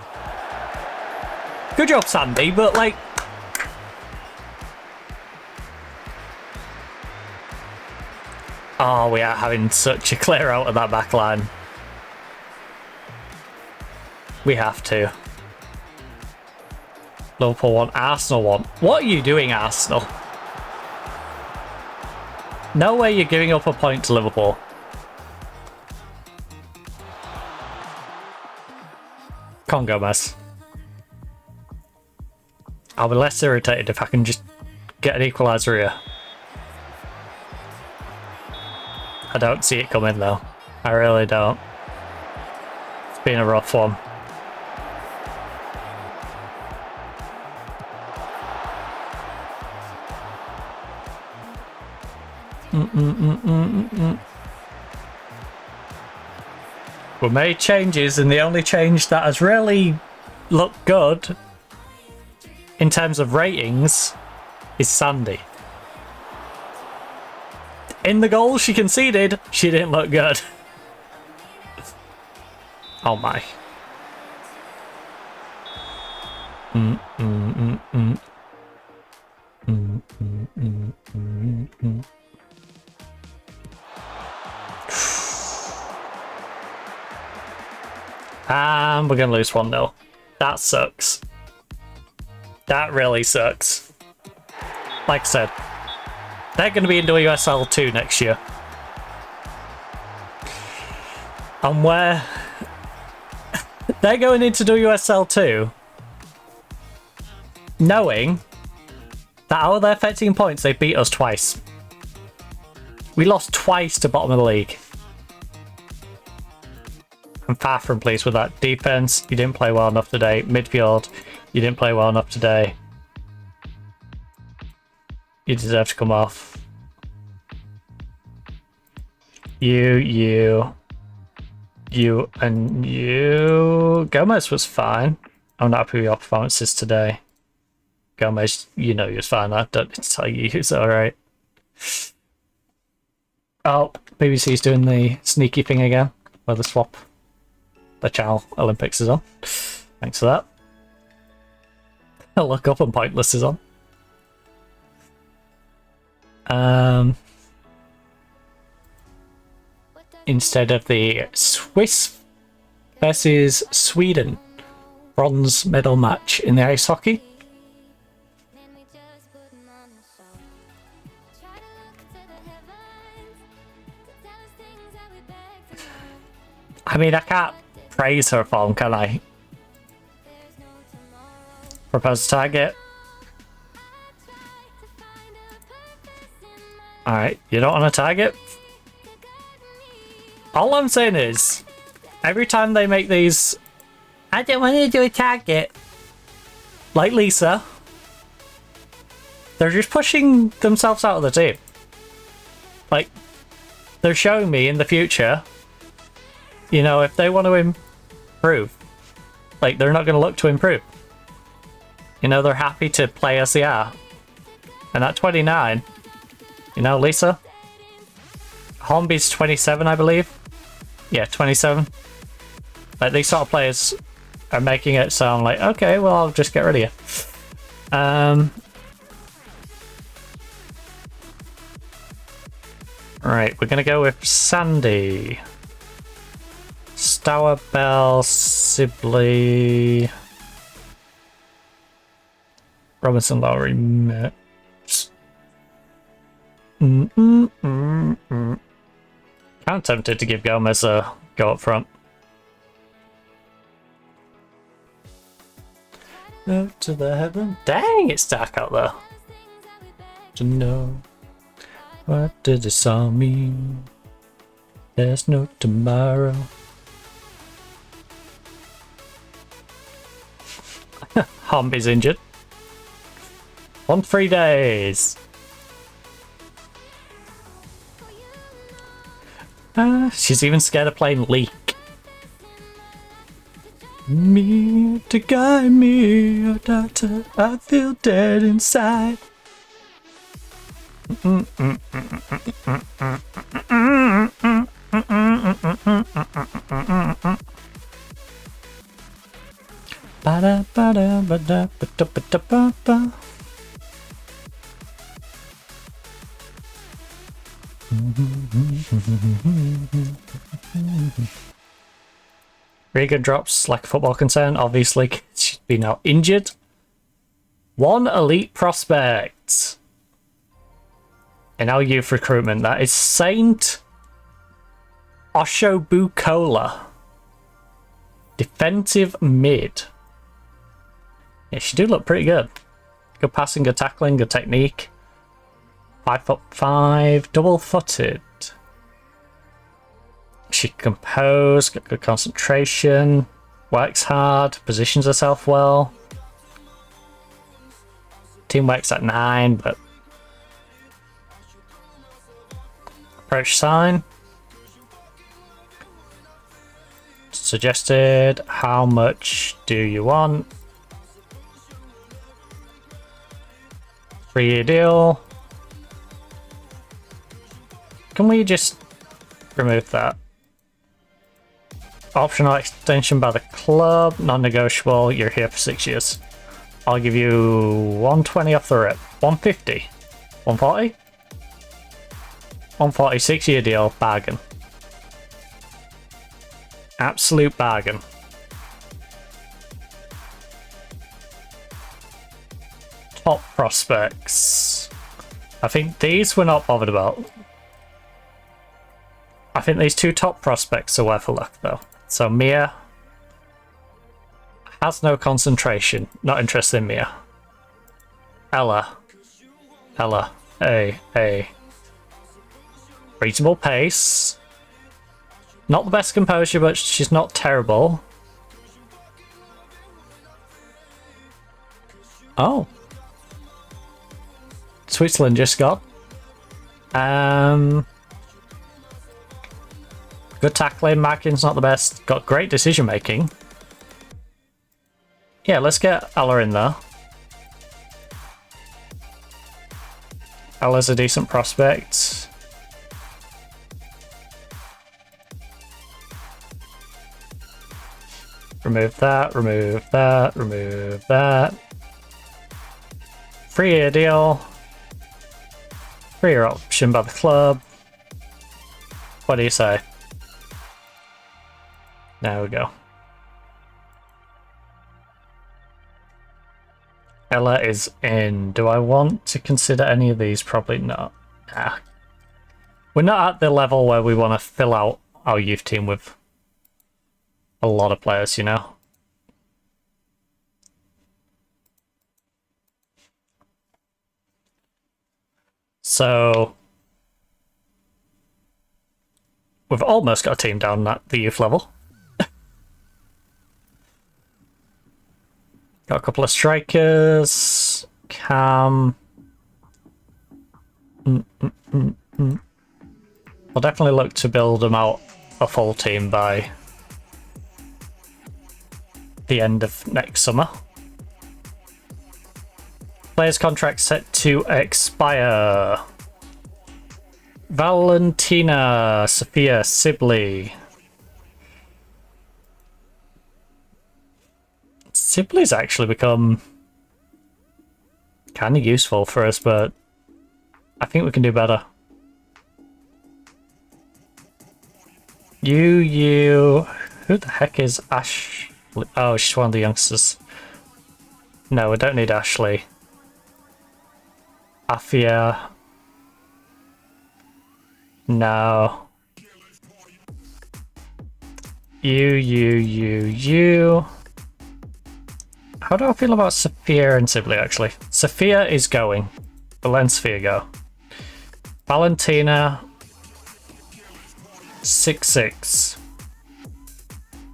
Good job, Sandy, but like... Oh, we are having such a clear out of that back line. We have to. Liverpool 1, Arsenal 1. What are you doing, Arsenal? No way you're giving up a point to Liverpool. Come on, Gomez. I'll be less irritated if I can just get an equaliser here. I don't see it coming though. I really don't. It's been a rough one. We made changes, and the only change that has really looked good in terms of ratings is Sandy. In the goal she conceded, she didn't look good. Oh my. And we're going to lose 1-0. That sucks. That really sucks. Like I said, they're going to be in WSL 2 next year. And where they're going into WSL 2 knowing that out of their 13 points, they beat us twice. We lost twice to bottom of the league. I'm far from pleased with that. Defense, you didn't play well enough today. Midfield, you didn't play well enough today. You deserve to come off. You, and you. Gomez was fine. I'm not happy with your performances today. Gomez, you know he was fine. I don't need to tell you he was alright. Oh, BBC's doing the sneaky thing again, where the swap the channel Olympics is on. Thanks for that. I'll look up and Pointless is on. Instead of the Swiss versus Sweden bronze medal match in the ice hockey. I mean, I can't praise her form, can I? Propose target. Alright, you don't want a target? All I'm saying is, every time they make these, I don't want to do a target, like Lisa, they're just pushing themselves out of the team. Like, they're showing me in the future, you know, if they want to improve, like, they're not going to look to improve. You know, they're happy to play as they are. And at 29, you know, Lisa, Hornby's 27, I believe. Yeah, 27. Like, these sort of players are making it sound like, okay, well, I'll just get rid of you. Right, we're going to go with Sandy. Stour, Bell, Sibley, Robinson, Lowry, Metz. I'm tempted to give Gomez a go up front. Up to the heaven. Dang, it's dark out there. To know what did this all mean? There's no tomorrow. Hornby's injured. On 3 days. She's even scared of playing Leak. Me to guide me, oh doctor, I feel dead inside. Regan drops like a football concern. Obviously, she's been now injured. One elite prospect in our youth recruitment. That is Saint Oshobukola. Defensive mid. Yeah, she do look pretty good. Good passing, good tackling, good technique. 5'5", double-footed. She can compose, got good concentration, works hard, positions herself well. Team works at 9, but approach sign. suggested. How much do you want? 3-year deal. Can we just remove that? Optional extension by the club, non-negotiable. You're here for 6 years. I'll give you 120 off the rip. 150. 140? 140, 6-year deal, bargain. Absolute bargain. Top prospects. I think these we're not bothered about. I think these 2 top prospects are worth a look though. So Mia has no concentration. Not interested in Mia. Ella. A reasonable pace. Not the best composure, but she's not terrible. Oh. Switzerland just got. Good tackling, marking's not the best. Got great decision making. Yeah, let's get Ella in there. Ella's a decent prospect. Remove that, remove that, remove that. 3-year deal. 3-year option by the club. What do you say? There we go. Ella is in. Do I want to consider any of these? Probably not. Nah. We're not at the level where we want to fill out our youth team with a lot of players, you know? So we've almost got a team down at the youth level. Got a couple of strikers. Cam. We'll definitely look to build them out a full team by the end of next summer. Players' contract set to expire. Valentina Sophia Sibley. Sibley's actually become kind of useful for us, but I think we can do better. Who the heck is Ashley? Oh, she's one of the youngsters. No, we don't need Ashley. Afia. No. You. How do I feel about Sophia and Sibley, actually? Sophia is going. But let Sophia go. Valentina. 6'6".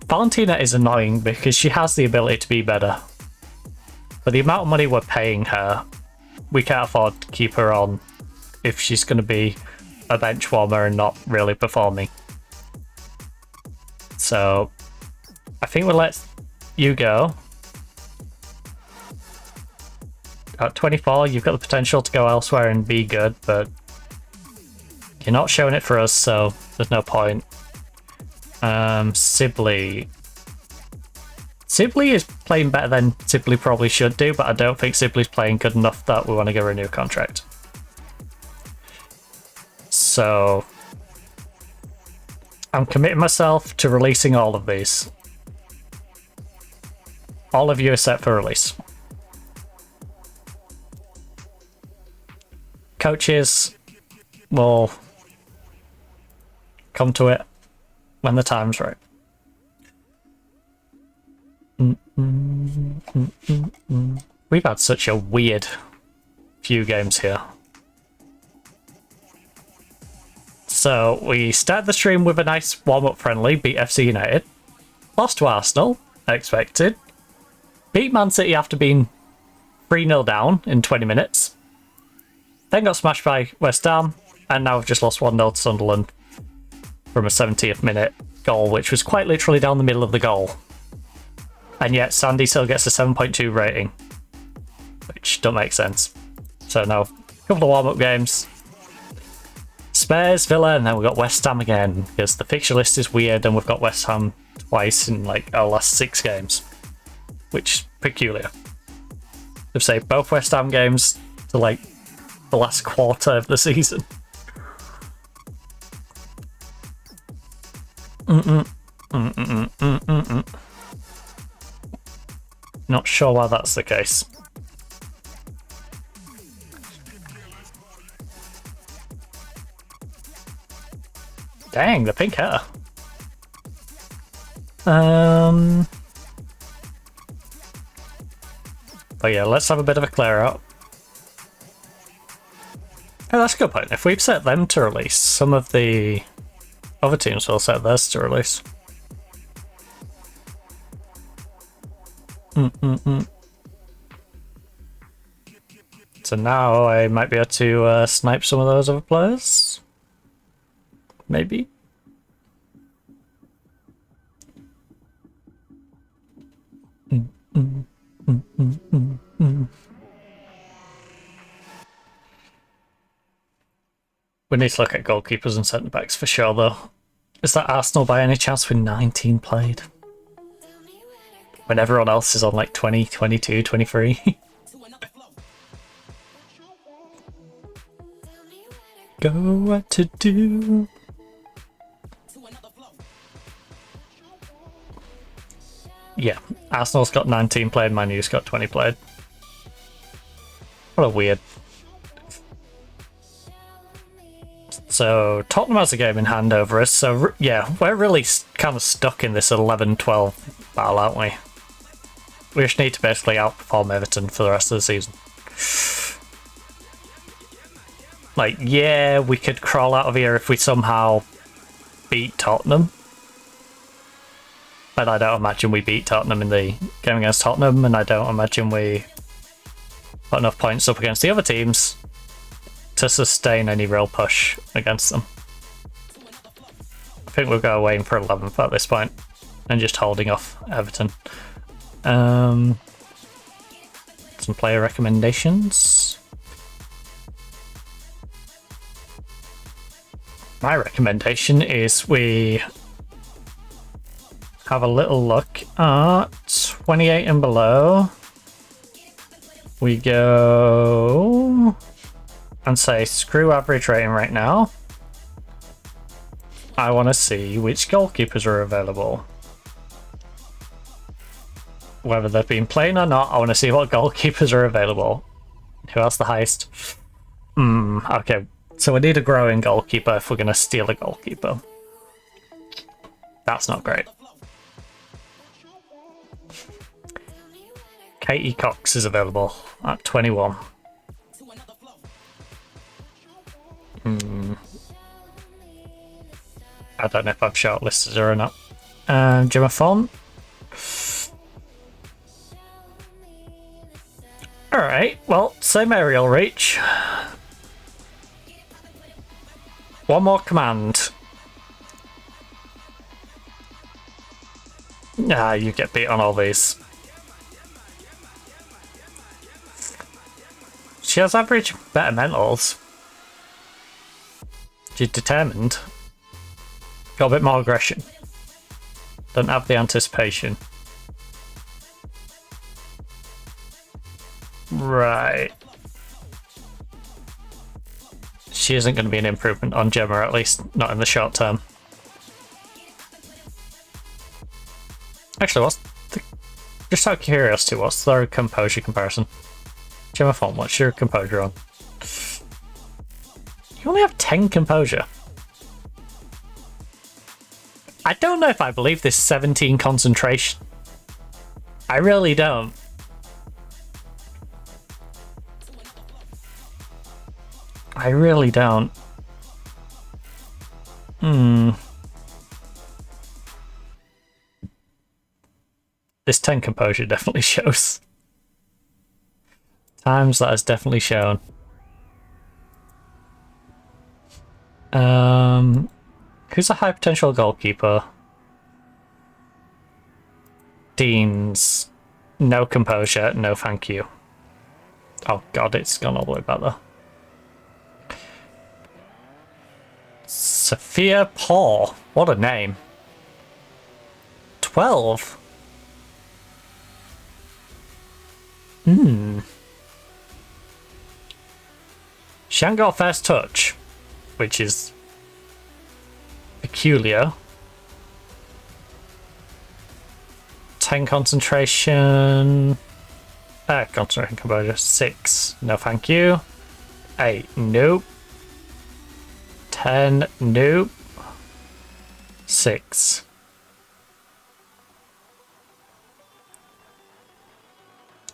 Valentina is annoying because she has the ability to be better. But the amount of money we're paying her, we can't afford to keep her on if she's going to be a bench warmer and not really performing. So, I think we'll let you go. At 24, you've got the potential to go elsewhere and be good, but you're not showing it for us, so there's no point. Sibley. Sibley is playing better than Sibley probably should do, but I don't think Sibley's playing good enough that we want to give her a new contract. So I'm committing myself to releasing all of these. All of you are set for release. Coaches will come to it when the time's right. We've had such a weird few games here. So we start the stream with a nice warm-up friendly, beat FC United. Lost to Arsenal, expected. Beat Man City after being 3-0 down in 20 minutes. Then got smashed by West Ham, and now we've just lost 1-0 to Sunderland from a 70th minute goal, which was quite literally down the middle of the goal. And yet Sandy still gets a 7.2 rating, which don't make sense. So now, a couple of warm-up games. Spurs, Villa, and then we've got West Ham again, because the fixture list is weird and we've got West Ham twice in like our last 6 games, which is peculiar. They've saved both West Ham games to like the last quarter of the season. Not sure why that's the case. Dang, the pink hair. But yeah, let's have a bit of a clear out. Oh, that's a good point. If we've set them to release, some of the other teams will set theirs to release. So now I might be able to snipe some of those other players. Maybe. We need to look at goalkeepers and centre backs for sure, though. Is that Arsenal by any chance with 19 played? When everyone else is on like 20, 22, 23. Go what to do. Yeah, Arsenal's got 19 played, Man U's got 20 played. What a weird. So Tottenham has a game in hand over us, so yeah, we're really kind of stuck in this 11-12 battle, aren't we? We just need to basically outperform Everton for the rest of the season. Like, yeah, we could crawl out of here if we somehow beat Tottenham. But I don't imagine we beat Tottenham in the game against Tottenham, and I don't imagine we put enough points up against the other teams to sustain any real push against them. I think we'll go away for 11th at this point and just holding off Everton. Some player recommendations. My recommendation is we have a little look at 28 and below. We go and say screw average rating right now. I want to see which goalkeepers are available. Whether they've been playing or not, I want to see what goalkeepers are available. Who has the highest? Okay, so we need a growing goalkeeper if we're going to steal a goalkeeper. That's not great. Katie Cox is available at 21. I don't know if I've shortlisted her or not. Gemma Font. Alright, well, same aerial reach. One more command. Ah, you get beat on all these. She has average better mentals. She's determined. Got a bit more aggression. Don't have the anticipation. Right. She isn't going to be an improvement on Gemma, at least not in the short term. Actually, just out of curiosity, what's their composure comparison? Gemma Font, what's your composure on? You only have 10 composure. I don't know if I believe this 17 concentration. I really don't. I really don't. This 10 composure definitely shows. Times that has definitely shown. Who's a high potential goalkeeper? 15s. No composure, no thank you. Oh god, it's gone all the way back there. Sophia Paul. What a name. 12. She hasn't got first touch, which is peculiar. 10 concentration. Concentration composure. 6. No thank you. 8. Nope. 10. Nope. 6.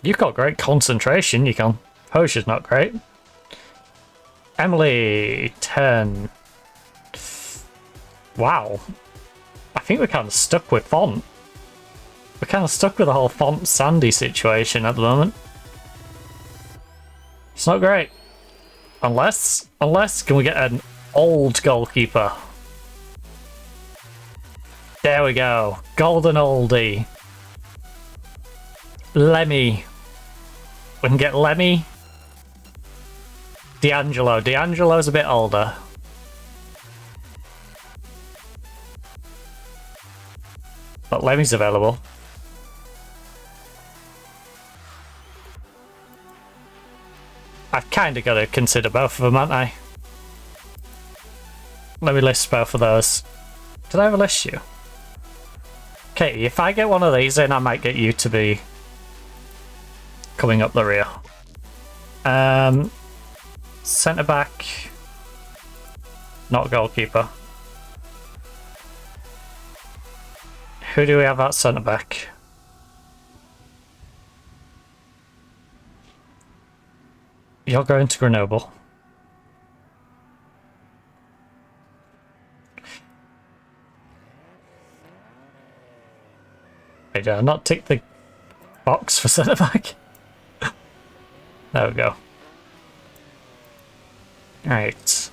You've got great concentration. You can. Composure's not great. Emily. 10. Wow. I think we're kind of stuck with font. We're kind of stuck with the whole font Sandy situation at the moment. It's not great. Unless can we get an old goalkeeper? There we go. Golden oldie. Lemmy. We can get Lemmy. D'Angelo. D'Angelo's a bit older. But Lemmy's available. I've kind of got to consider both of them, haven't I? Let me list both of those. Did I ever list you? Okay, if I get one of these in, I might get you to be coming up the rear. Centre back. Not goalkeeper. Who do we have at centre back? You're going to Grenoble. Wait, did I not tick the box for centre back? There we go. Alright.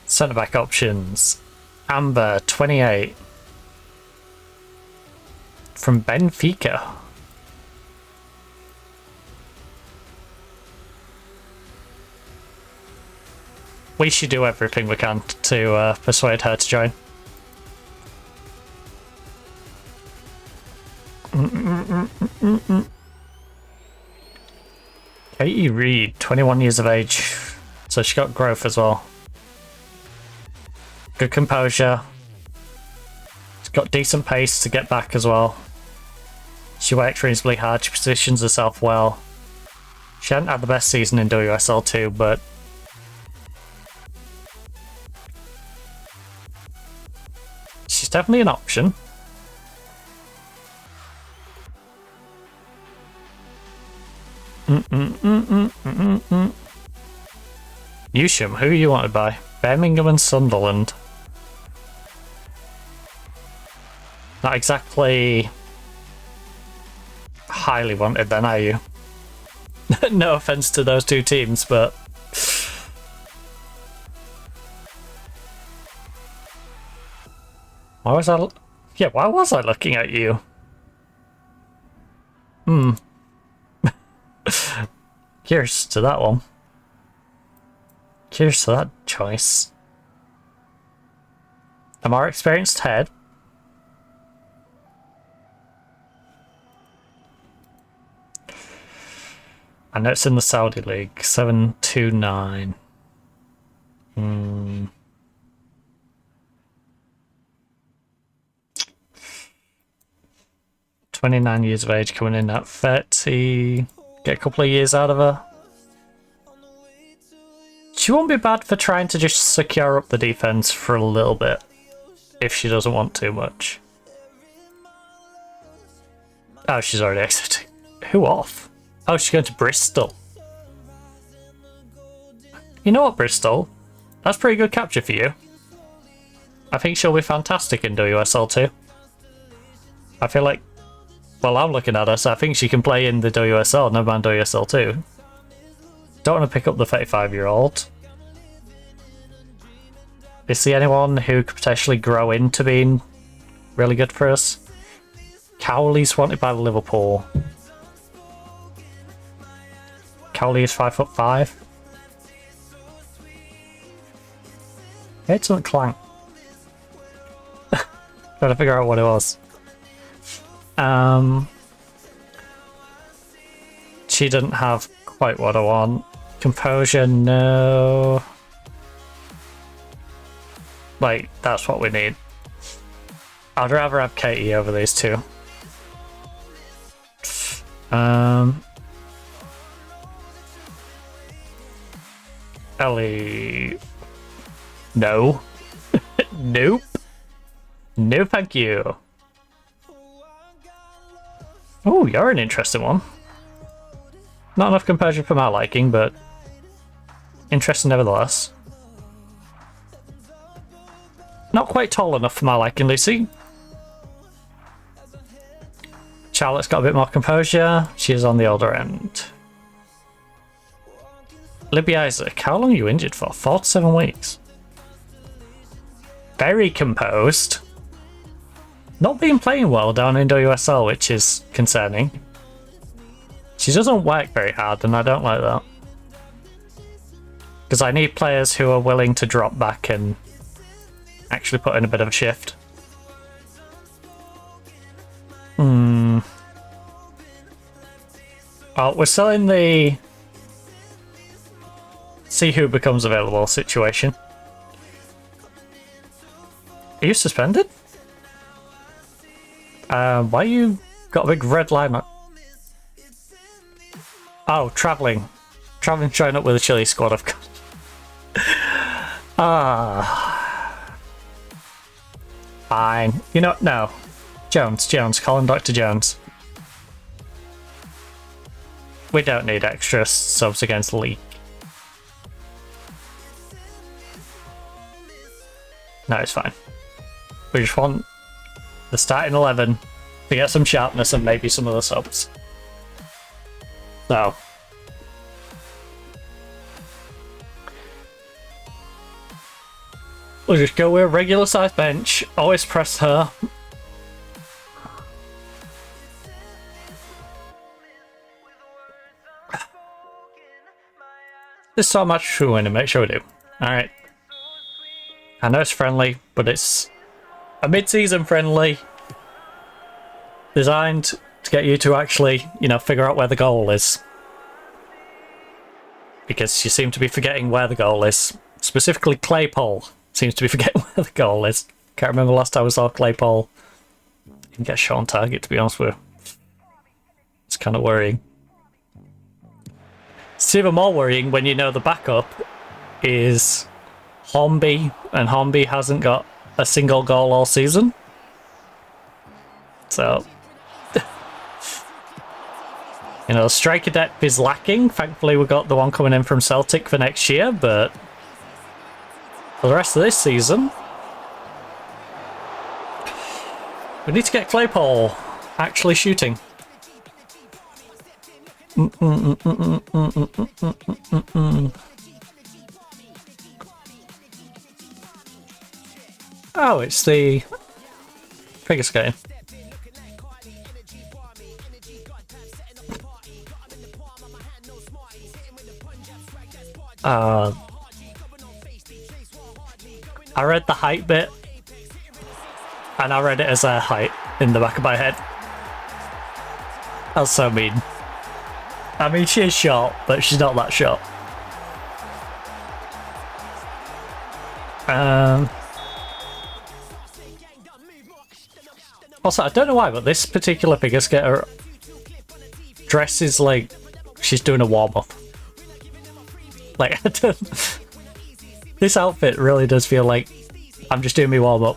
Centre back options. Amber, 28. From Benfica. We should do everything we can to persuade her to join. Katie Reed, 21 years of age. So she got growth as well. Good composure. She's got decent pace to get back as well. She works reasonably hard. She positions herself well. She hadn't had the best season in WSL 2, but she's definitely an option. Newsham, who you want to buy? Birmingham and Sunderland. Not exactly highly wanted then, are you? No offense to those two teams, but why was I? Yeah, why was I looking at you? Cheers to that one. Cheers to that choice. A more experienced head. I know it's in the Saudi League. 729. 29 years of age, coming in at 30. Get a couple of years out of her. She won't be bad for trying to just secure up the defense for a little bit, if she doesn't want too much. Oh, she's already exiting. Who off? Oh, she's going to Bristol. You know what, Bristol? That's pretty good capture for you. I think she'll be fantastic in WSL 2. I feel like, well, I'm looking at her, so I think she can play in the WSL, never mind WSL 2. Don't want to pick up the 35-year-old. Is there anyone who could potentially grow into being really good for us? Cowley's wanted by Liverpool. Cowley is 5'5". Excellent clank. Trying to figure out what it was. She didn't have quite what I want. Composure, no. Like, that's what we need. I'd rather have Katie over these two. Ellie. No. Nope. No, thank you. Oh, you're an interesting one. Not enough composure for my liking, but interesting nevertheless. Not quite tall enough for my liking, Lucy. Charlotte's got a bit more composure. She is on the older end. Libby Isaac, how long are you injured for? 4 to 7 weeks. Very composed. Not been playing well down in WSL, which is concerning. She doesn't work very hard, and I don't like that. Because I need players who are willing to drop back and actually put in a bit of a shift. Oh, we're still in the see who becomes available situation. Are you suspended? Why you got a big red line on? Oh, travelling. Travelling, showing up with a Chile squad, of course. Fine. You know, no. Jones, call him Dr. Jones. We don't need extra subs against Leak. No, it's fine. We just want the starting 11 to get some sharpness and maybe some of the subs. So. We'll just go with a regular size bench, always press her. This so much true win and make sure we do. Alright. I know it's friendly, but it's a mid-season friendly. Designed to get you to actually, you know, figure out where the goal is. Because you seem to be forgetting where the goal is. Specifically Claypole seems to be forgetting where the goal is. Can't remember last time I saw Claypole. Didn't get shot on target, to be honest with you. It's kind of worrying. It's even more worrying when you know the backup is Hornby, and Hornby hasn't got a single goal all season. So, you know, striker depth is lacking. Thankfully, we got the one coming in from Celtic for next year, but for the rest of this season, we need to get Claypole actually shooting. Oh, it's the figure skating. I read the height bit, and I read it as a height in the back of my head. That's so mean. I mean, she is short, but she's not that short. Also, I don't know why, but this particular figure skater dresses like she's doing a warm-up. Like, I don't... This outfit really does feel like I'm just doing my warm-up.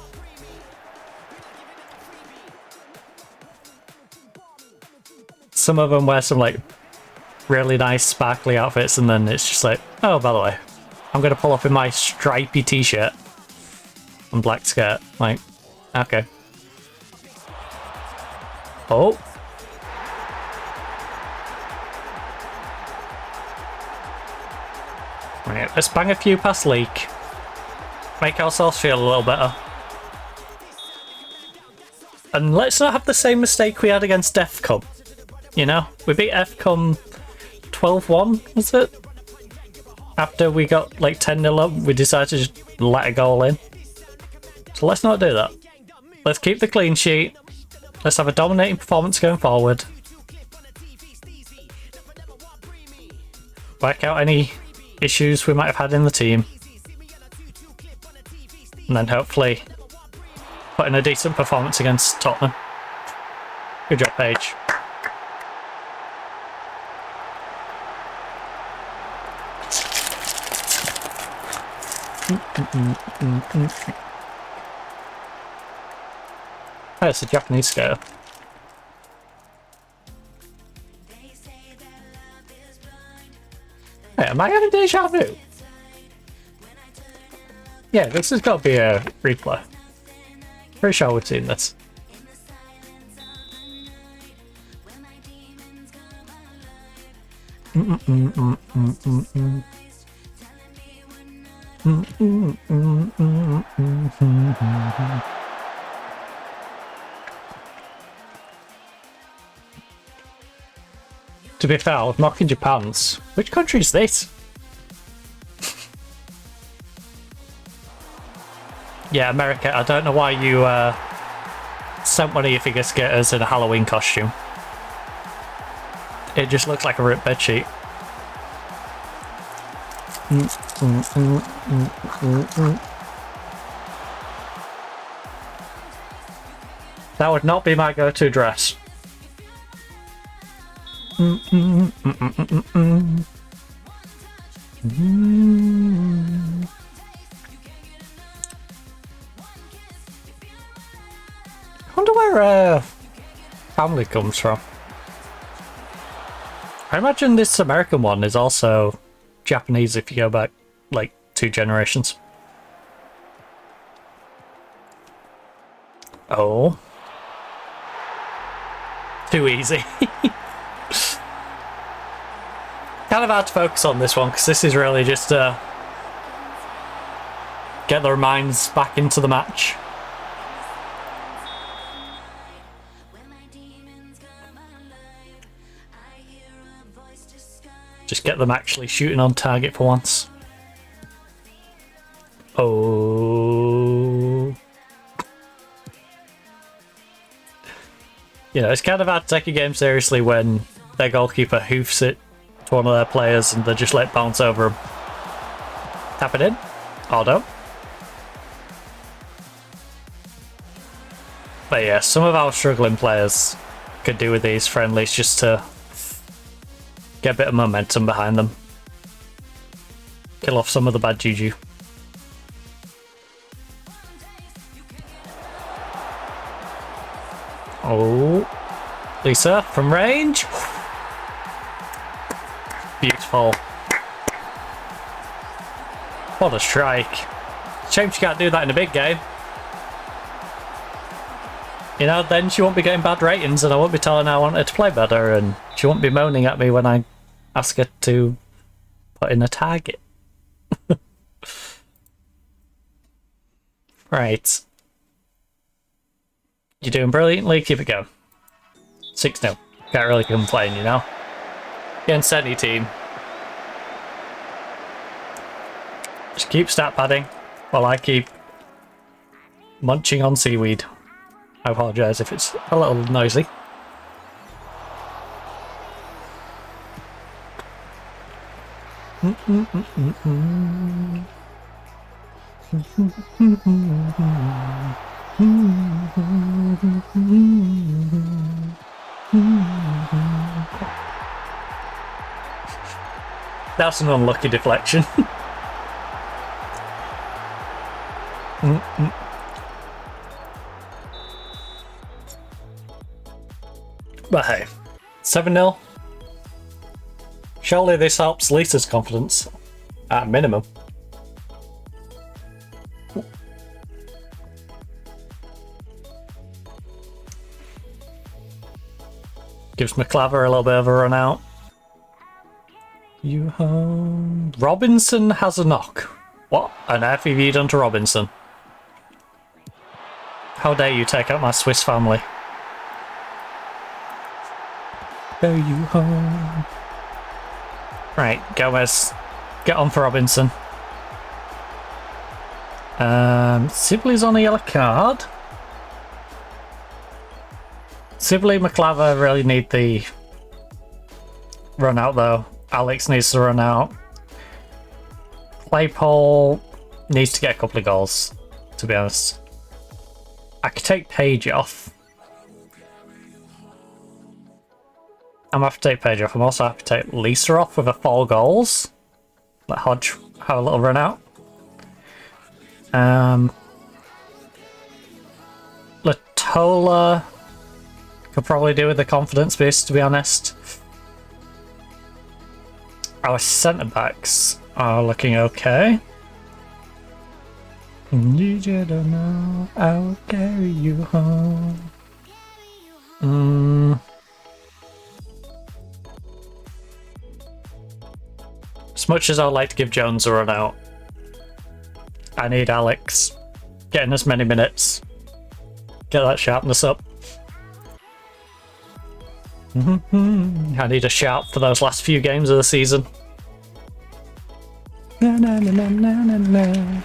Some of them wear some, like, really nice sparkly outfits, and then it's just like, oh, by the way, I'm going to pull up in my stripy t-shirt and black skirt. Like, okay. Oh. Right, let's bang a few past Leak. Make ourselves feel a little better. And let's not have the same mistake we had against FCOM. You know, we beat FCOM 12-1, was it? After we got like 10-0 up, we decided to just let a goal in. So let's not do that. Let's keep the clean sheet. Let's have a dominating performance going forward. Work out any issues we might have had in the team. And then hopefully put in a decent performance against Tottenham. Good job, Paige. Oh, it's a Japanese scale. Hey, am I having deja vu? Yeah, this has got to be a replay. Pretty sure we've seen this. To be fair, I was mocking Japan's. Which country is this? Yeah, America. I don't know why you sent one of your figure skaters in a Halloween costume. It just looks like a ripped bedsheet. That would not be my go-to dress. I wonder where family comes from. I imagine this American one is also Japanese if you go back like 2 generations. Oh. Too easy. Kind of hard to focus on this one because this is really just to get their minds back into the match. Just get them actually shooting on target for once. Oh. You know, it's kind of hard to take a game seriously when their goalkeeper hoofs it to one of their players and they just let it bounce over them. Tap it in. Auto. But yeah, some of our struggling players could do with these friendlies just to get a bit of momentum behind them. Kill off some of the bad juju. Oh, Lisa from range. Beautiful. What a strike. Shame she can't do that in a big game. You know, then she won't be getting bad ratings and I won't be telling her I want her to play better and she won't be moaning at me when I ask her to put in a target. Right. You're doing brilliantly, keep it going. 6-0. Can't really complain, you know? Against any team. Just keep stat padding while I keep munching on seaweed. I apologise if it's a little noisy. That's an unlucky deflection. But hey, 7-0. Surely this helps Lisa's confidence, at minimum. Gives McClaver a little bit of a run out. You home. Robinson has a knock. What on earth have you done to Robinson? How dare you take out my Swiss family? Go you home. Right, Gomez. Get on for Robinson. Sibley's on a yellow card. Sibley, McClaver really need the run out though. Alex needs to run out. Claypole needs to get a couple of goals, to be honest. I could take Page off. I'm happy to take Page off. I'm also happy to take Lisa off with a 4 goals. Let Hodge have a little run out. Latola could probably do with the confidence boost, to be honest. Our centre backs are looking okay. Need you to know I'll carry you home. As much as I'd like to give Jones a run out, I need Alex getting as many minutes. Get that sharpness up. I need a sharp for those last few games of the season. Na, na, na, na, na, na.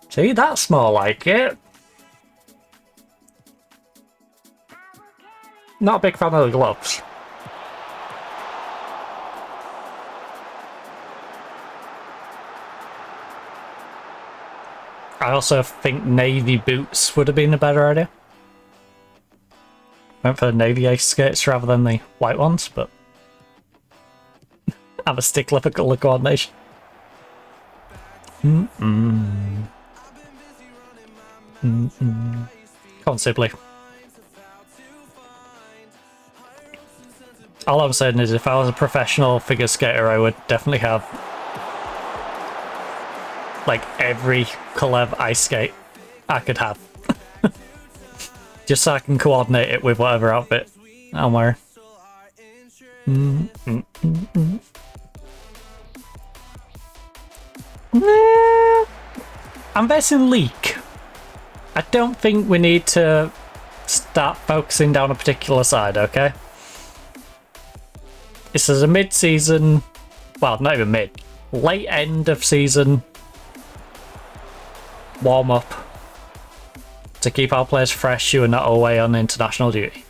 See, that's more like it. Not a big fan of the gloves. I also think navy boots would have been a better idea. Went for the navy ice skates rather than the white ones, but I'm a stickler for colour coordination. Come on, Sibley. All I'm saying is if I was a professional figure skater, I would definitely have like every colour of ice skate I could have. Just so I can coordinate it with whatever outfit I'm wearing. I'm versing leak. I don't think we need to start focusing down a particular side, okay? This is a mid-season, well, not even mid, late end of season warm-up to keep our players fresh who are not away on international duty.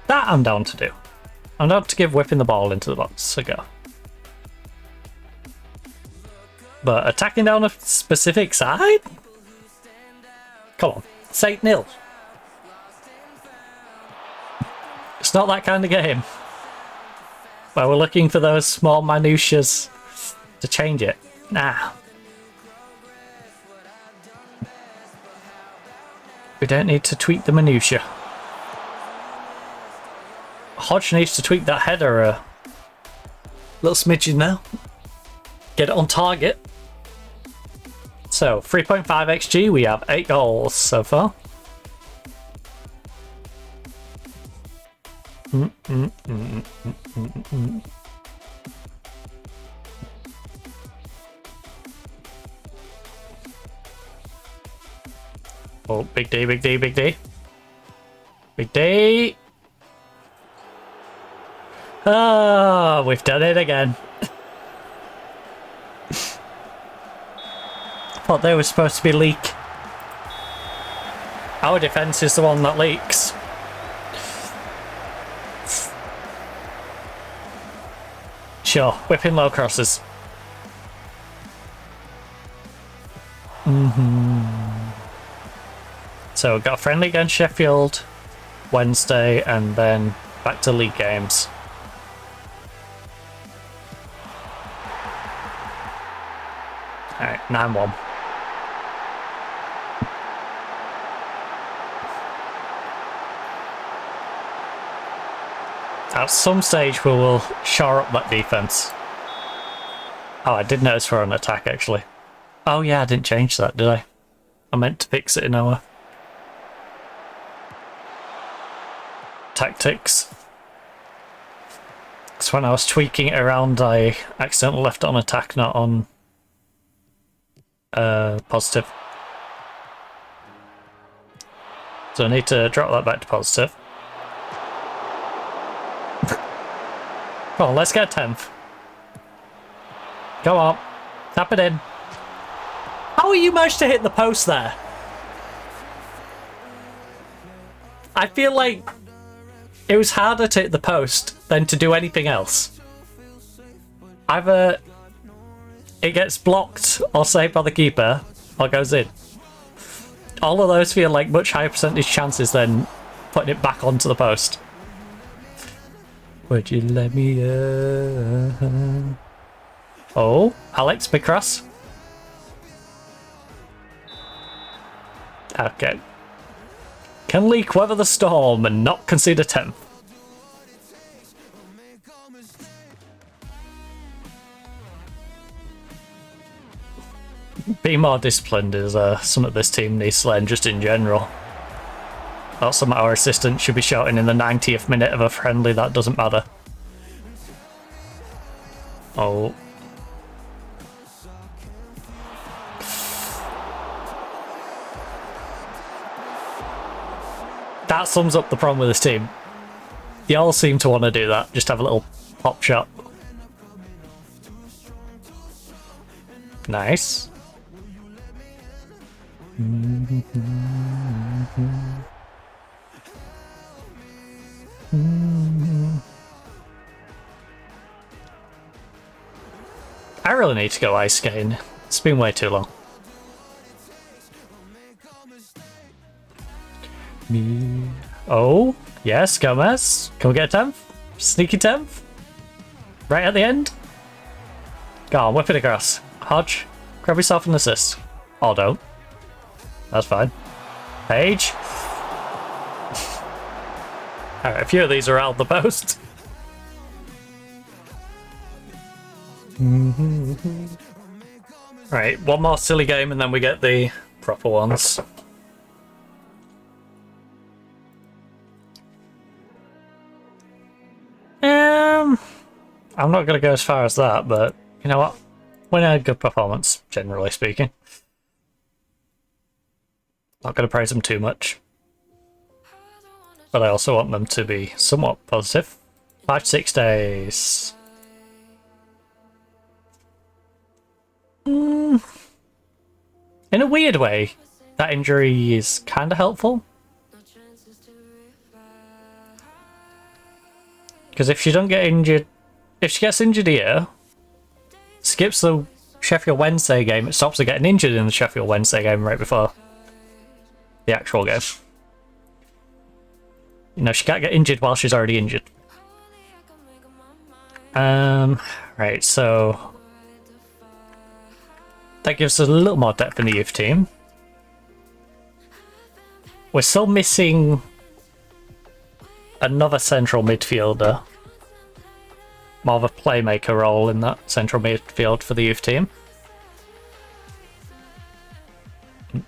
That I'm down to do. I'm down to give whipping the ball into the box a go. But attacking down a specific side? Come on, it's 8-0. It's not that kind of game. Where we're looking for those small minutiae to change it. Nah. We don't need to tweak the minutiae. Hodge needs to tweak that header a little smidgen now. Get it on target. So, 3.5 XG, we have 8 goals so far. Oh, big D, big D, big D. Big D. Oh, we've done it again. Thought they were supposed to be leak. Our defence is the one that leaks. Sure, whipping low crosses. So we've got a friendly against Sheffield Wednesday and then back to league games. Alright, 9-1. At some stage we will shore up that defence. Oh, I did notice we're on attack actually. Oh yeah, I didn't change that, did I? I meant to fix it in our... tactics. Because when I was tweaking it around, I accidentally left it on attack, not on positive. So I need to drop that back to positive. Come on, let's get 10th. Go on, tap it in. How you managed to hit the post there? I feel like it was harder to hit the post than to do anything else. Either it gets blocked or saved by the keeper, or goes in. All of those feel like much higher percentage chances than putting it back onto the post. Would you let me Oh, Alex, big cross. Okay. Can Leek weather the storm and not concede a 10th? Being more disciplined is something this team needs to learn just in general. Not some our assistant should be shouting in the 90th minute of a friendly, that doesn't matter. Oh. That sums up the problem with this team. They all seem to want to do that, just have a little pop shot. Nice. I really need to go ice skating. It's been way too long. Oh, yes, Gomez. Can we get a 10th? Sneaky 10th? Right at the end? Go on, whip it across. Hodge, grab yourself an assist. Or don't. That's fine. Page. Alright, a few of these are out the post. Right, one more silly game and then we get the proper ones. I'm not going to go as far as that, but you know what? Win a good performance, generally speaking. Not going to praise them too much. But I also want them to be somewhat positive. 5 to 6 days. In a weird way, that injury is kind of helpful. Because if she don't get injured, if she gets injured here, skips the Sheffield Wednesday game, it stops her getting injured in the Sheffield Wednesday game right before the actual game. You know, she can't get injured while she's already injured. Right, so that gives us a little more depth in the youth team. We're still missing another central midfielder. More of a playmaker role in that central midfield for the youth team. I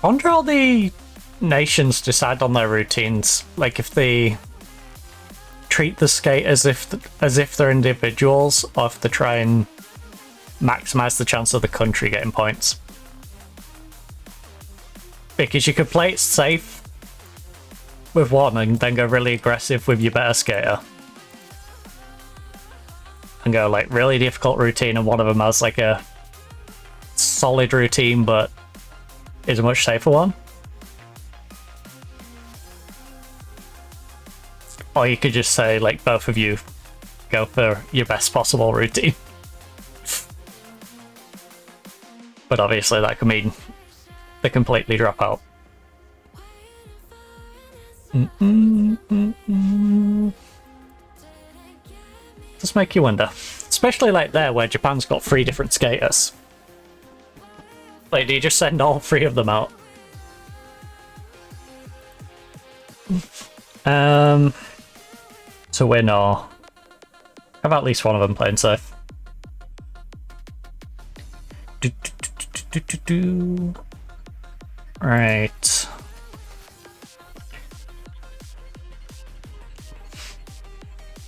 wonder how the nations decide on their routines. Like if they treat the skate as if they're individuals, or if they try and maximize the chance of the country getting points. Because you could play it safe with one and then go really aggressive with your better skater. And go like really difficult routine, and one of them has like a solid routine but is a much safer one. Or you could just say like both of you go for your best possible routine. But obviously that could mean they completely drop out. Does make you wonder. Especially like there where Japan's got 3 different skaters. Like, do you just send all 3 of them out? To win or have at least one of them playing safe. Right.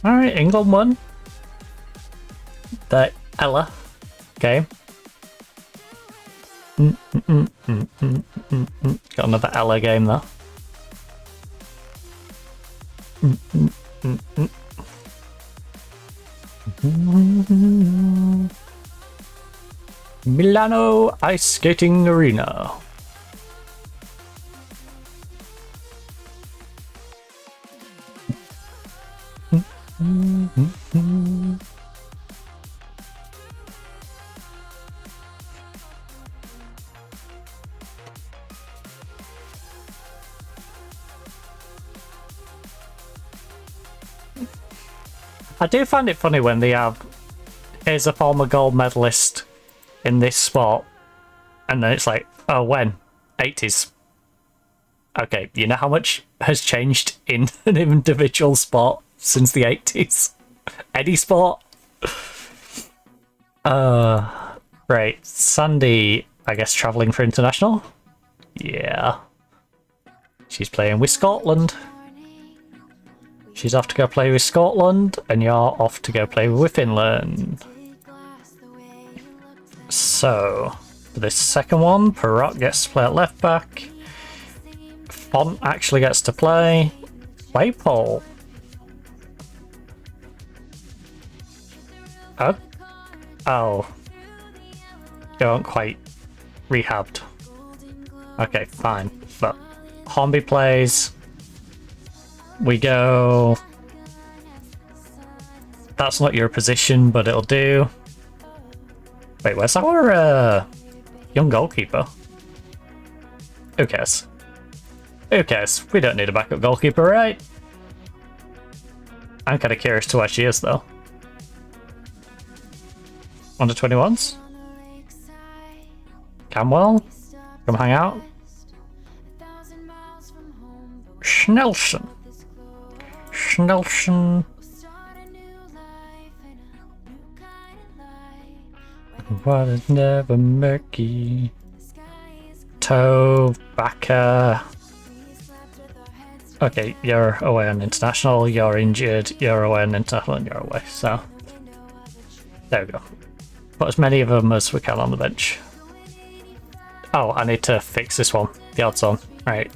Alright, England won. The Ella game. Got another Ella game though. Milano Ice Skating Arena. I do find it funny when they have, here's a former gold medalist in this sport, and then it's like, oh, when? 80s. Okay, you know how much has changed in an individual sport since the 80s? Any sport? Right, Sandy, I guess travelling for international? Yeah. She's playing with Scotland. She's off to go play with Scotland, and you're off to go play with Finland. So, for this second one, Perrot gets to play at left back. Font actually gets to play. Claypole. Oh. You aren't quite rehabbed. Okay, fine. But Hornby plays. We go. That's not your position, but it'll do. Wait, where's our young goalkeeper? Who cares? Who cares? We don't need a backup goalkeeper, right? I'm kind of curious to where she is, though. Under 21s? Camwell? Come hang out? Schnelson. Schnelson. What is never murky. Toe, Backer. Okay, you're away on international, you're injured, you're away on international, and you're away, so. There we go. Put as many of them as we can on the bench. Oh, I need to fix this one. The odds on. Right.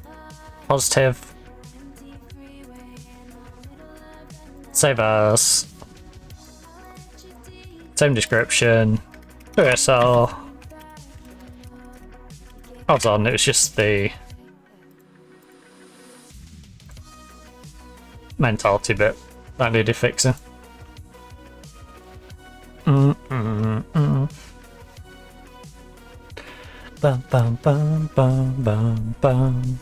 Positive. Save as. Same description. USL. Odds on, it was just the mentality bit that needed fixing. Bum bum bum bum bum bum.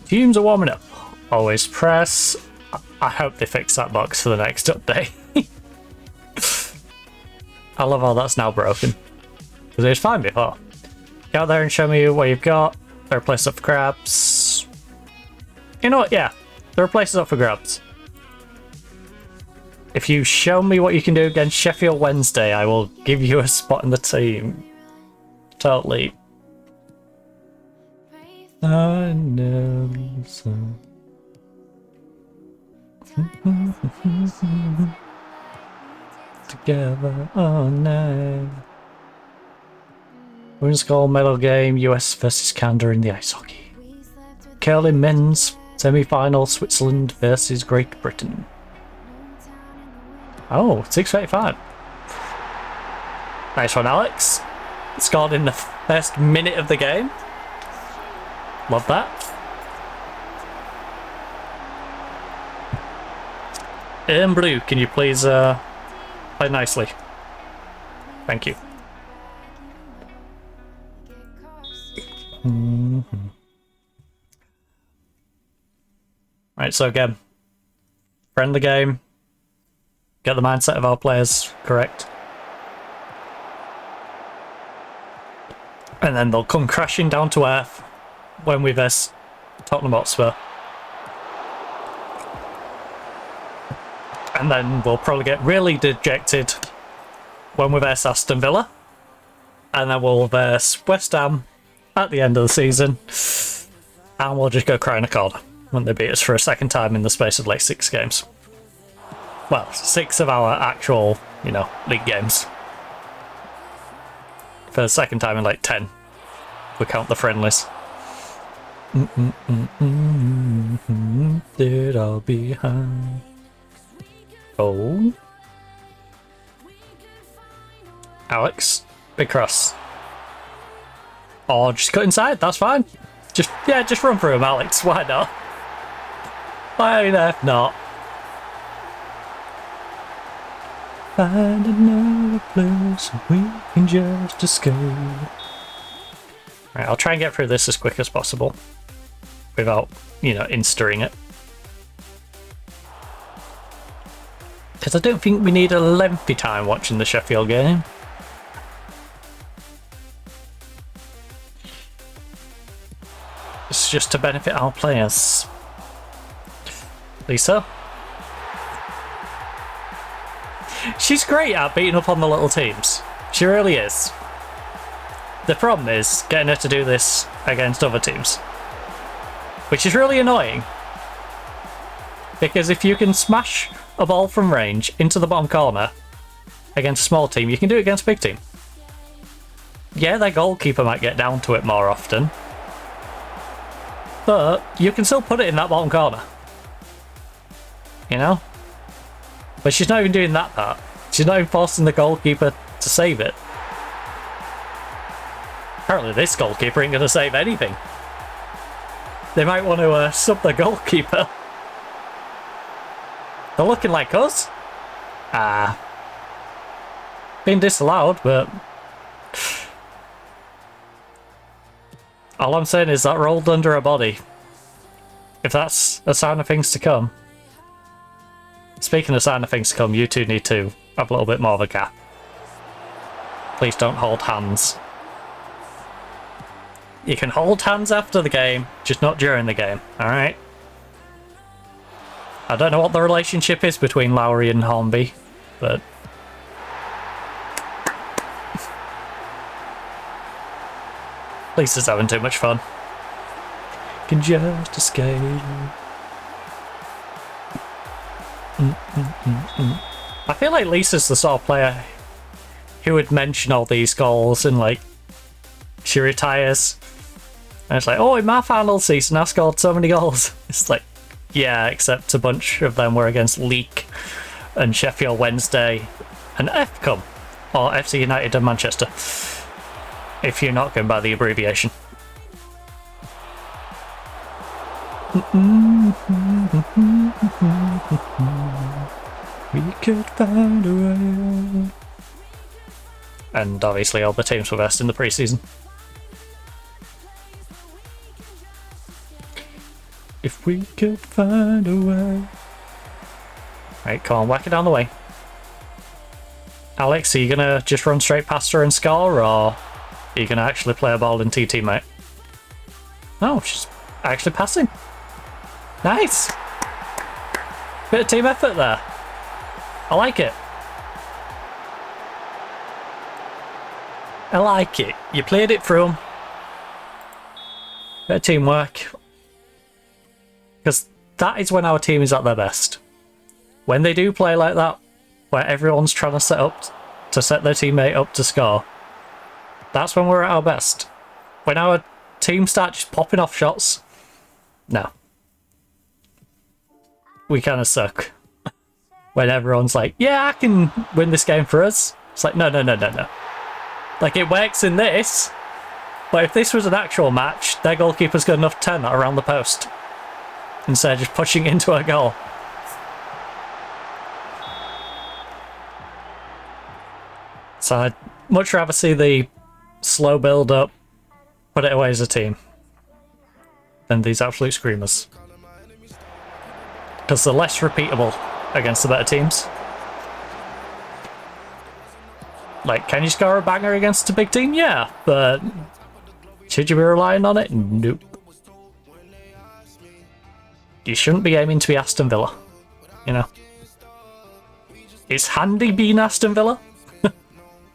Teams are warming up. Always press. I hope they fix that box for the next update. I love how that's now broken. Because it was fine before. Get out there and show me what you've got. There are places up for grabs. You know what? Yeah. There are places up for grabs. If you show me what you can do against Sheffield Wednesday, I will give you a spot in the team. Totally. I know so. Together all night. Women's gold medal game, US versus Canada in the ice hockey. Curling men's semi-final, Switzerland versus Great Britain. Oh, 6:35. Nice one, Alex. Scored in the first minute of the game. Love that. Blue, can you please play nicely? Thank you. Right, so again, friend the game. Get the mindset of our players correct. And then they'll come crashing down to earth when we verse Tottenham Hotspur. And then we'll probably get really dejected when we verse Aston Villa. And then we'll verse West Ham at the end of the season. And we'll just go cry in a corner when they beat us for a second time in the space of like 6 games. Well, 6 of our actual, you know, league games. For the second time in like 10. We count the friendlies. Did all behind. Oh. Alex, big cross. Or just cut inside, that's fine. Just run through him, Alex. Why not? Why on earth not? Find another place we can just escape. Right, I'll try and get through this as quick as possible. Without, you know, instaring it. Because I don't think we need a lengthy time watching the Sheffield game. It's just to benefit our players. Lisa? She's great at beating up on the little teams. She really is. The problem is getting her to do this against other teams. Which is really annoying. Because if you can smash a ball from range into the bottom corner against a small team, you can do it against a big team. Yeah, their goalkeeper might get down to it more often. But you can still put it in that bottom corner. You know? But she's not even doing that part. She's not even forcing the goalkeeper to save it. Apparently this goalkeeper ain't going to save anything. They might want to sub the goalkeeper. They're looking like us. Being disallowed, but... all I'm saying is that rolled under her body. If that's a sign of things to come. Speaking of sign of things to come, you two need to have a little bit more of a gap. Please don't hold hands. You can hold hands after the game, just not during the game, alright? I don't know what the relationship is between Lowry and Hornby, but... Lisa's having too much fun. Can just escape. I feel like Lisa's the sort of player who would mention all these goals and like she retires and it's like, oh, in my final season I scored so many goals. It's like, yeah, except a bunch of them were against Leek and Sheffield Wednesday and FCOM or FC United and Manchester, if you're not going by the abbreviation. We could find a way. And obviously all the teams were best in the preseason. If we could find a way. Right, come on, whack it down the way. Alex, are you gonna just run straight past her and score, or are you gonna actually play a ball into your teammate? Oh, she's actually passing. Nice! Bit of team effort there. I like it. I like it. You played it through. Bit of teamwork. Because that is when our team is at their best. When they do play like that, where everyone's trying to set their teammate up to score, that's when we're at our best. When our team start just popping off shots, no. We kind of suck. When everyone's like, yeah, I can win this game for us. It's like, no. Like, it works in this, but if this was an actual match, their goalkeeper's good enough to turn that around the post instead of just pushing into a goal. So I'd much rather see the slow build up, put it away as a team, than these absolute screamers. Because they're less repeatable against the better teams. Like, can you score a banger against a big team? Yeah, but should you be relying on it? Nope. You shouldn't be aiming to be Aston Villa, you know? it's handy being Aston Villa.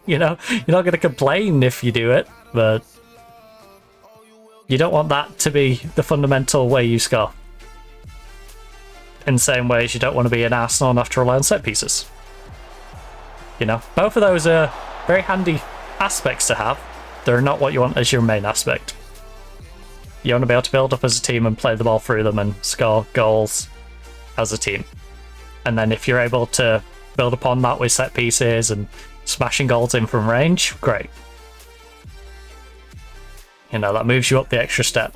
You know, you're not going to complain if you do it, but you don't want that to be the fundamental way you score. In the same way as you don't want to be an Arsenal and have to rely on set pieces. You know, both of those are very handy aspects to have. They're not what you want as your main aspect. You want to be able to build up as a team and play the ball through them and score goals as a team. And then if you're able to build upon that with set pieces and smashing goals in from range, great. You know, that moves you up the extra step.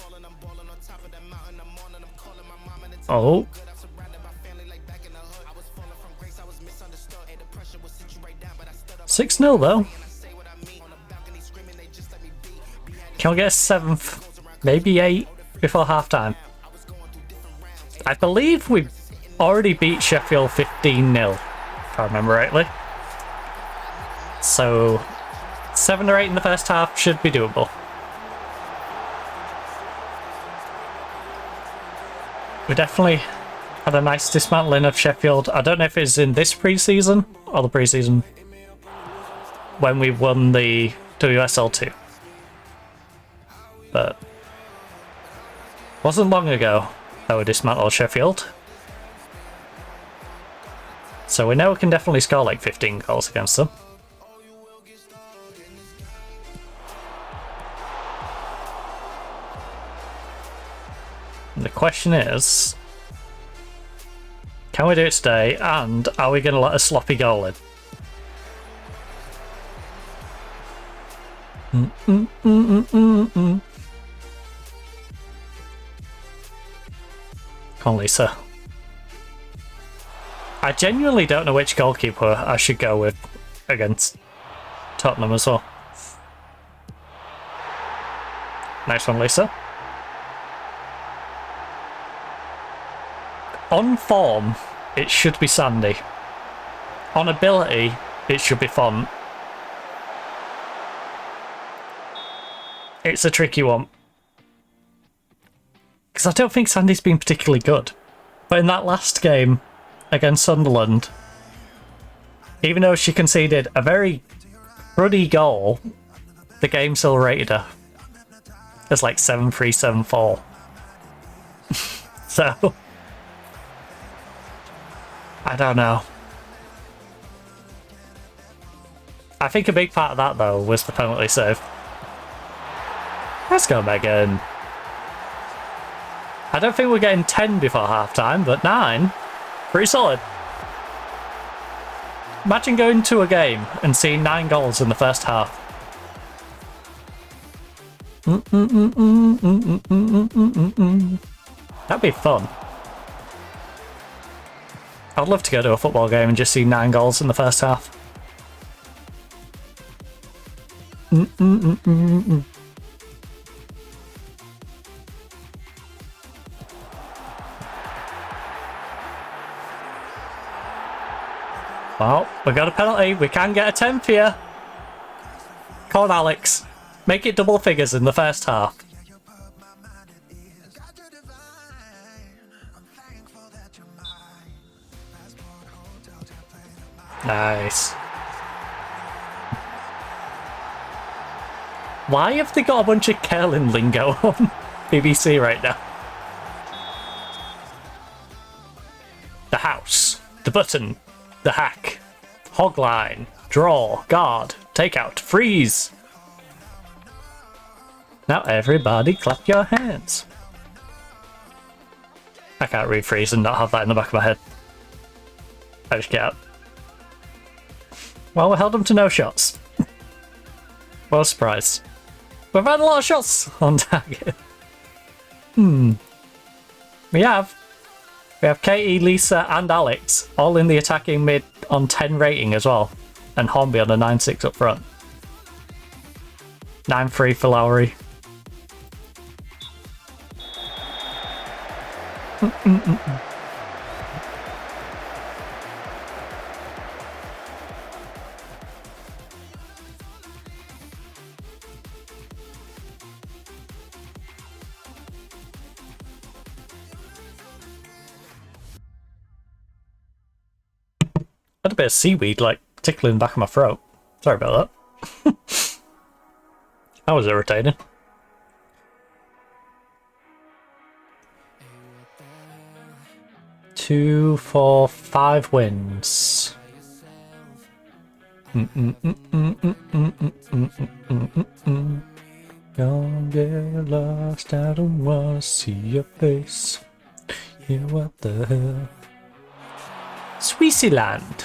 Oh. 6-0 though. Can we get a 7th? Maybe 8 before half-time? I believe we already beat Sheffield 15-0, if I remember rightly. So 7 or 8 in the first half should be doable. We definitely had a nice dismantling of Sheffield. I don't know if it's in this pre-season or the pre-season when we won the WSL2. But wasn't long ago that we dismantled Sheffield. So we know we can definitely score like 15 goals against them. And the question is, can we do it today, and are we going to let a sloppy goal in? Come on, Lisa. I genuinely don't know which goalkeeper I should go with against Tottenham as well. Nice one, Lisa. On form, it should be Sandy. On ability, it should be Font. It's a tricky one. Because I don't think Sandy's been particularly good. But in that last game against Sunderland, even though she conceded a very ruddy goal, the game still rated her as like 7-3, 7-4. So I don't know. I think a big part of that, though, was the penalty save. Let's go, Megan. I don't think we're getting 10 before half-time, but 9? Pretty solid. Imagine going to a game and seeing 9 goals in the first half. That'd be fun. I'd love to go to a football game and just see 9 goals in the first half. Well, we got a penalty. We can get a 10th here. Come on, Alex. Make it double figures in the first half. Nice. Why have they got a bunch of curling lingo on BBC right now? The house, the button, the hack, hogline, draw, guard, takeout, freeze. Now everybody clap your hands. I can't read freeze and not have that in the back of my head. I just get out. Well, we held them to no shots. What a surprise. We've had a lot of shots on target. We have Katie, Lisa and Alex all in the attacking mid on 10 rating as well. And Hornby on a 9-6 up front. 9-3 for Lowry. had a bit of seaweed, like, tickling the back of my throat. Sorry about that. That was irritating. Two, 4, 5 wins. Don't get lost, I don't wanna see your face. Yeah, what the hell? Switzerland.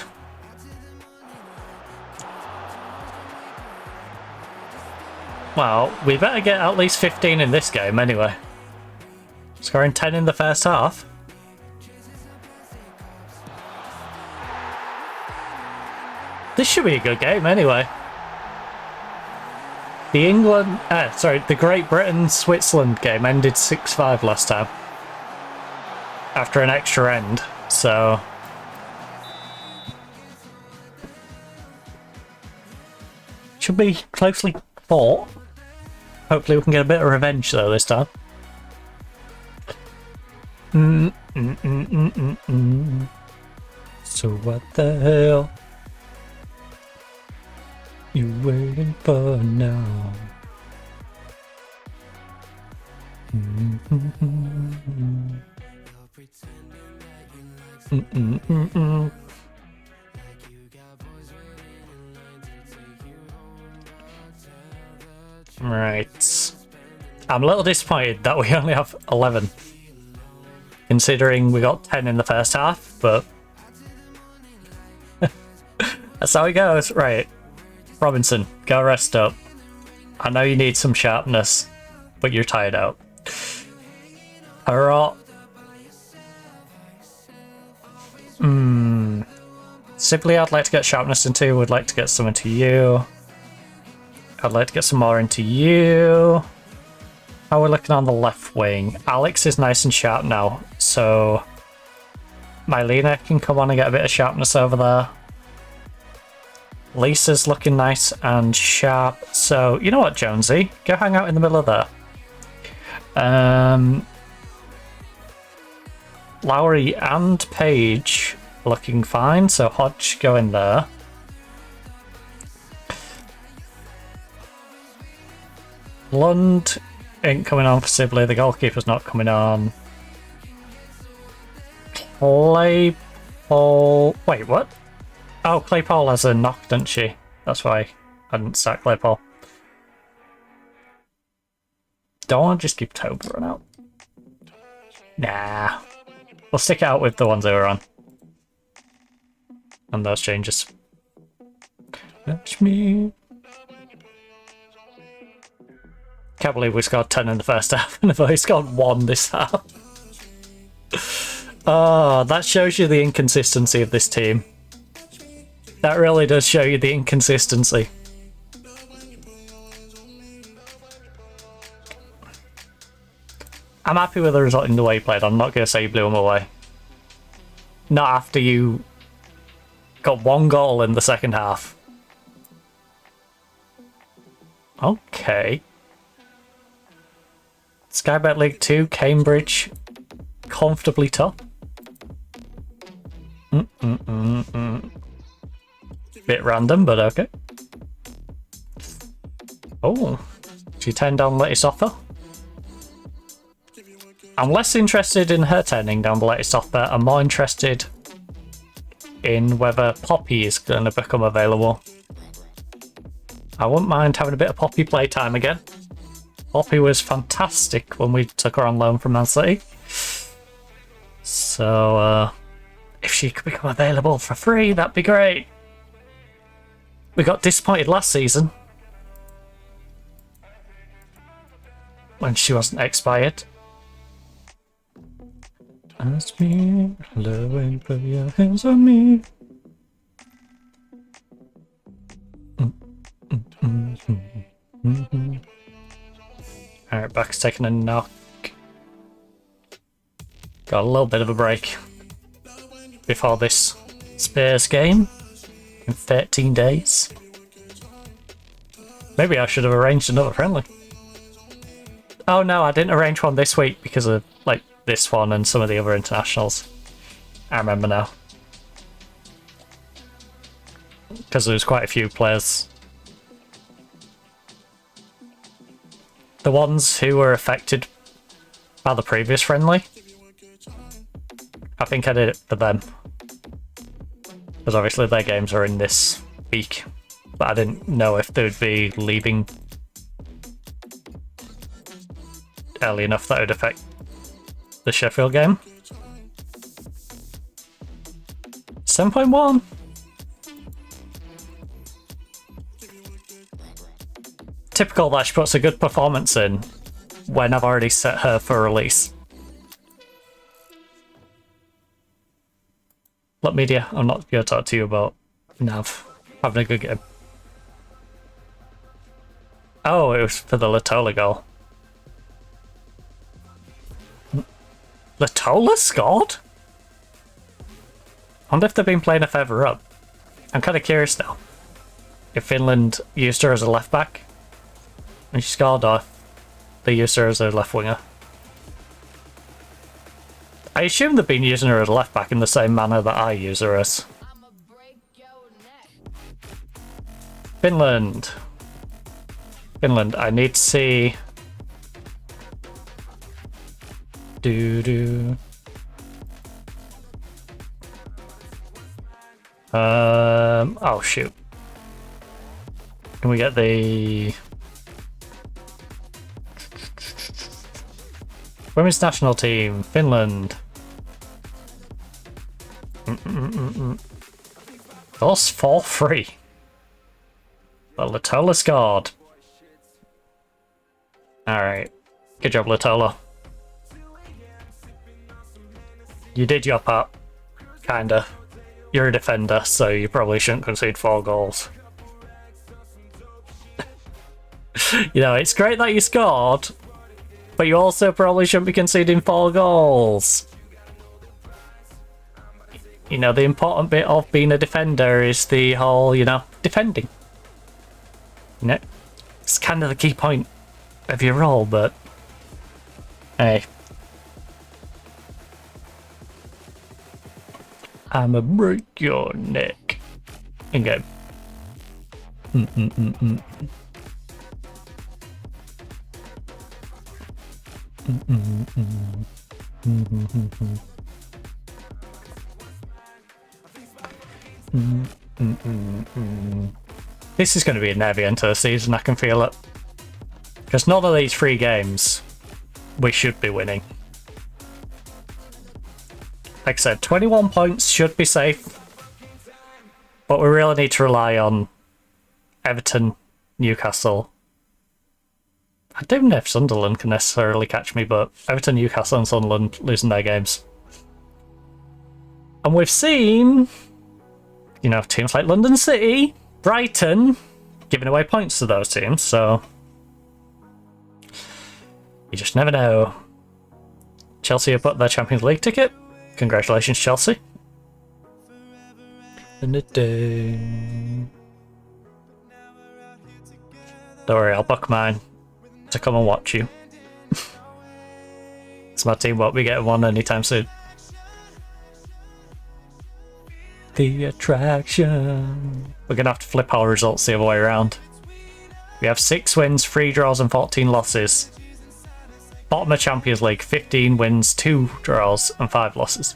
Well, we better get at least 15 in this game anyway. Scoring 10 in the first half. This should be a good game anyway. The Great Britain-Switzerland game ended 6-5 last time. After an extra end, so... should be closely fought. Hopefully we can get a bit of revenge though this time. So what the hell you waiting for now? Right. I'm a little disappointed that we only have 11. Considering we got 10 in the first half, but... that's how it goes. Right. Robinson, go rest up. I know you need some sharpness, but you're tired out. Hurrah. Sibley, I'd like to get sharpness into. Would like to get some into you. I'd like to get some more into you. How are we looking on the left wing? Alex is nice and sharp now, so Mylena can come on and get a bit of sharpness over there. Lisa's looking nice and sharp, so you know what, Jonesy? Go hang out in the middle of there. Lowry and Paige looking fine, so Hodge go in there. Lund ain't coming on for Sibley, the goalkeeper's not coming on. Claypole... wait, what? Oh, Claypole has a knock, doesn't she? That's why I didn't sack Claypole. Don't want to just keep Toby run out. Nah. We'll stick it out with the ones they were on. And those changes. Touch me. Can't believe we scored 10 in the first half and I've only scored 1 this half. Oh, that shows you the inconsistency of this team. That really does show you the inconsistency. I'm happy with the result in the way you played. I'm not going to say you blew them away. Not after you got 1 goal in the second half. Okay. Skybet League 2, Cambridge, comfortably top. Bit random, but okay. Oh, she turned down latest offer. I'm less interested in her turning down the latest offer. I'm more interested in whether Poppy is going to become available. I wouldn't mind having a bit of Poppy playtime again. Poppy was fantastic when we took her on loan from Man City. So, if she could become available for free, that'd be great. We got disappointed last season when she wasn't expired. Ask me, loving, put your hands on me. Alright, back's taking a knock. Got a little bit of a break before this Spurs game in 13 days. Maybe I should have arranged another friendly. Oh no, I didn't arrange one this week because of like this one and some of the other internationals. I remember now. because there's quite a few players. The ones who were affected by the previous friendly, I think I did it for them. Because obviously their games are in this week, but I didn't know if they would be leaving early enough that it would affect the Sheffield game. 7.1. Typical that she puts a good performance in when I've already set her for release. Look, media, I'm not going to talk to you about Nav having a good game. Oh, it was for the Latola goal. Latola scored? I wonder if they've been playing a further up. I'm kind of curious now. If Finland used her as a left back and she scored, or they used her as a left winger. I assume they've been using her as a left back in the same manner that I use her as. Finland. Finland, I need to see. Oh shoot. Can we get the women's national team, Finland? Us 4-3. But Latola scored. Alright. Good job, Latola. You did your part. Kinda. You're a defender, so you probably shouldn't concede 4 goals. You know, it's great that you scored, but you also probably shouldn't be conceding 4 goals. You know, the important bit of being a defender is the whole, you know, defending. You know, it's kind of the key point of your role, but hey. I'ma break your neck. In game. This is going to be a nervy end to the season, I can feel it. Because none of these 3 games we should be winning. Like I said, 21 points should be safe. But we really need to rely on Everton, Newcastle. I don't know if Sunderland can necessarily catch me, but Everton, Newcastle and Sunderland losing their games. And we've seen, you know, teams like London City, Brighton, giving away points to those teams, so you just never know. Chelsea have put their Champions League ticket. Congratulations, Chelsea. Don't worry, I'll book mine to come and watch you. So my team won't be getting one anytime soon. The attraction. We're going to have to flip our results the other way around. We have 6 wins, 3 draws and 14 losses. Bottom of Champions League, 15 wins, 2 draws and 5 losses.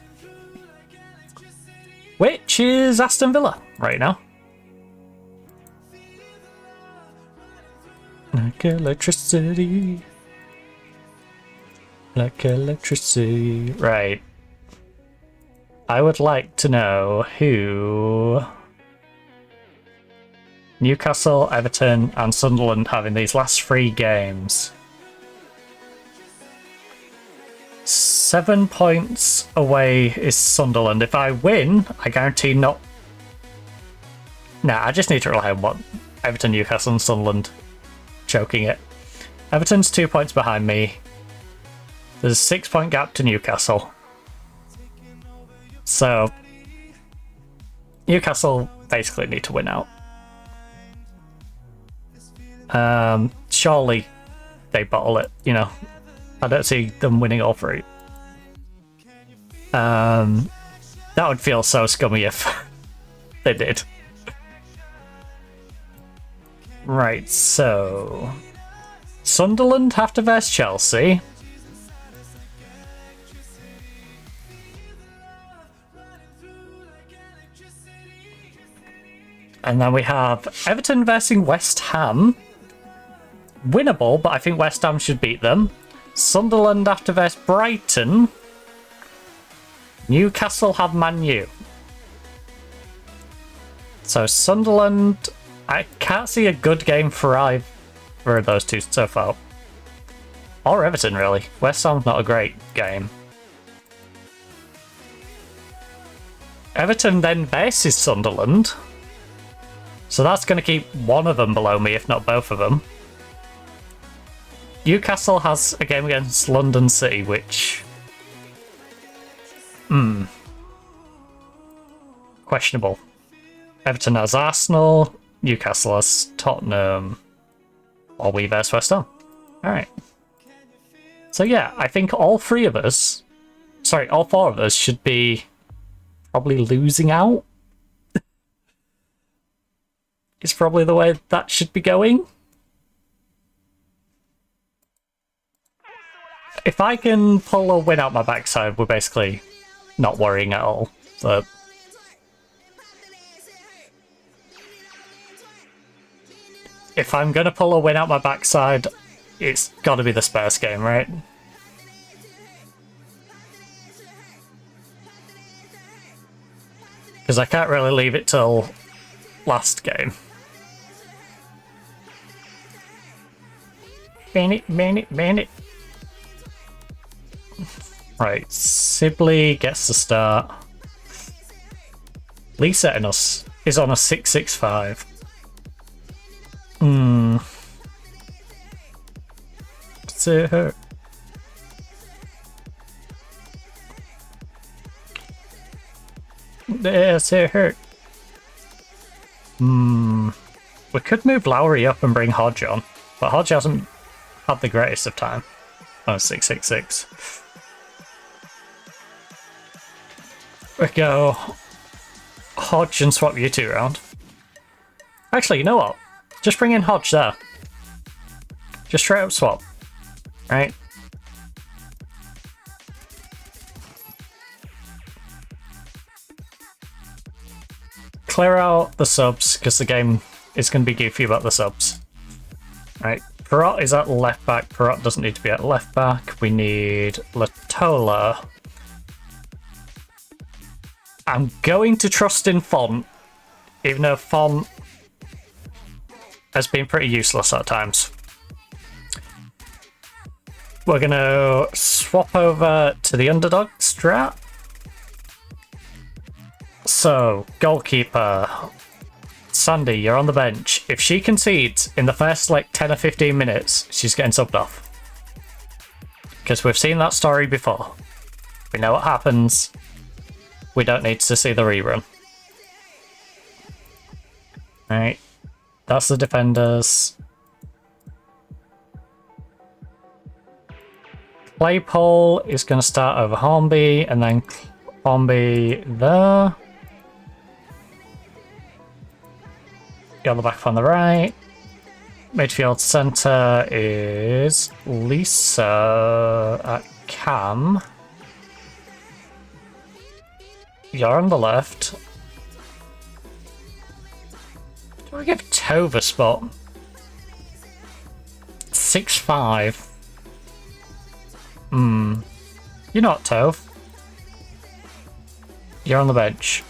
Which is Aston Villa right now. Like electricity. Like electricity. Right. I would like to know who Newcastle, Everton and Sunderland have in these last 3 games. 7 points away is Sunderland. If I win, I guarantee not... Nah, I just need to rely on what Everton, Newcastle and Sunderland choking it. Everton's 2 points behind me. There's a 6-point gap to Newcastle. So, Newcastle basically need to win out. Surely they bottle it, you know. I don't see them winning all 3. That would feel so scummy if they did. Right, so Sunderland have to verse Chelsea. And then we have Everton versus West Ham. Winnable, but I think West Ham should beat them. Sunderland have to verse Brighton. Newcastle have Man U. So Sunderland, I can't see a good game for either of those two so far. Or Everton, really. West Ham's not a great game. Everton then versus Sunderland. So that's going to keep one of them below me, if not both of them. Newcastle has a game against London City, which... questionable. Everton has Arsenal, Newcastle has Tottenham, or we versus West Ham. Alright. So yeah, I think all four of us should be probably losing out. It's probably the way that should be going. If I can pull a win out my backside, we're basically not worrying at all. So if I'm going to pull a win out my backside, it's got to be the Spurs game, right? Because I can't really leave it till last game. Ban it. Right, Sibley gets the start. Lee setting us is on a 665. Does it hurt? Does it hurt? We could move Lowry up and bring Hodge on, but Hodge hasn't had the greatest of time. Oh, 666. We go Hodge and swap you two around. Actually, you know what? Just bring in Hodge there. Just straight up swap. Right? Clear out the subs, because the game is going to be goofy about the subs. Right, Perrott is at left back. Perrott doesn't need to be at left back. We need Latola. I'm going to trust in Font, even though Font has been pretty useless at times. We're going to swap over to the underdog strat. So, goalkeeper, Sandy, you're on the bench. If she concedes in the first like 10 or 15 minutes, she's getting subbed off. Because we've seen that story before. We know what happens. We don't need to see the rerun. Right, that's the defenders. Claypole is going to start over Hornby, and then Hornby there. Get the back on the right. Midfield centre is Lisa at Cam. You're on the left. Do I give Tove a spot? 6'5". You're not Tove. You're on the bench.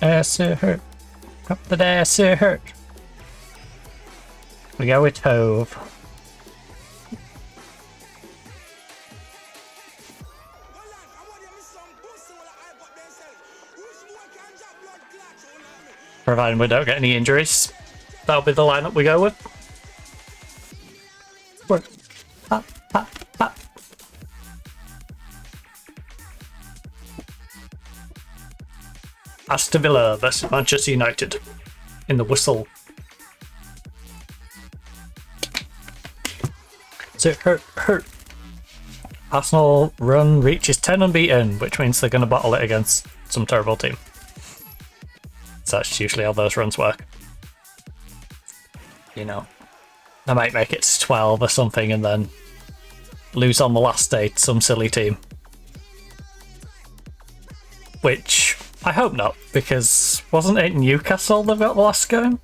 Hurt. Up the hurt. We go with Tove. Providing we don't get any injuries, that'll be the lineup we go with. Work. Pop. Aston Villa versus Manchester United in the whistle. So hurt. Arsenal run reaches 10 unbeaten, which means they're going to bottle it against some terrible team. So that's usually how those runs work. you know, I might make it to 12 or something and then lose on the last day to some silly team. Which I hope not, because wasn't it Newcastle that got the last game?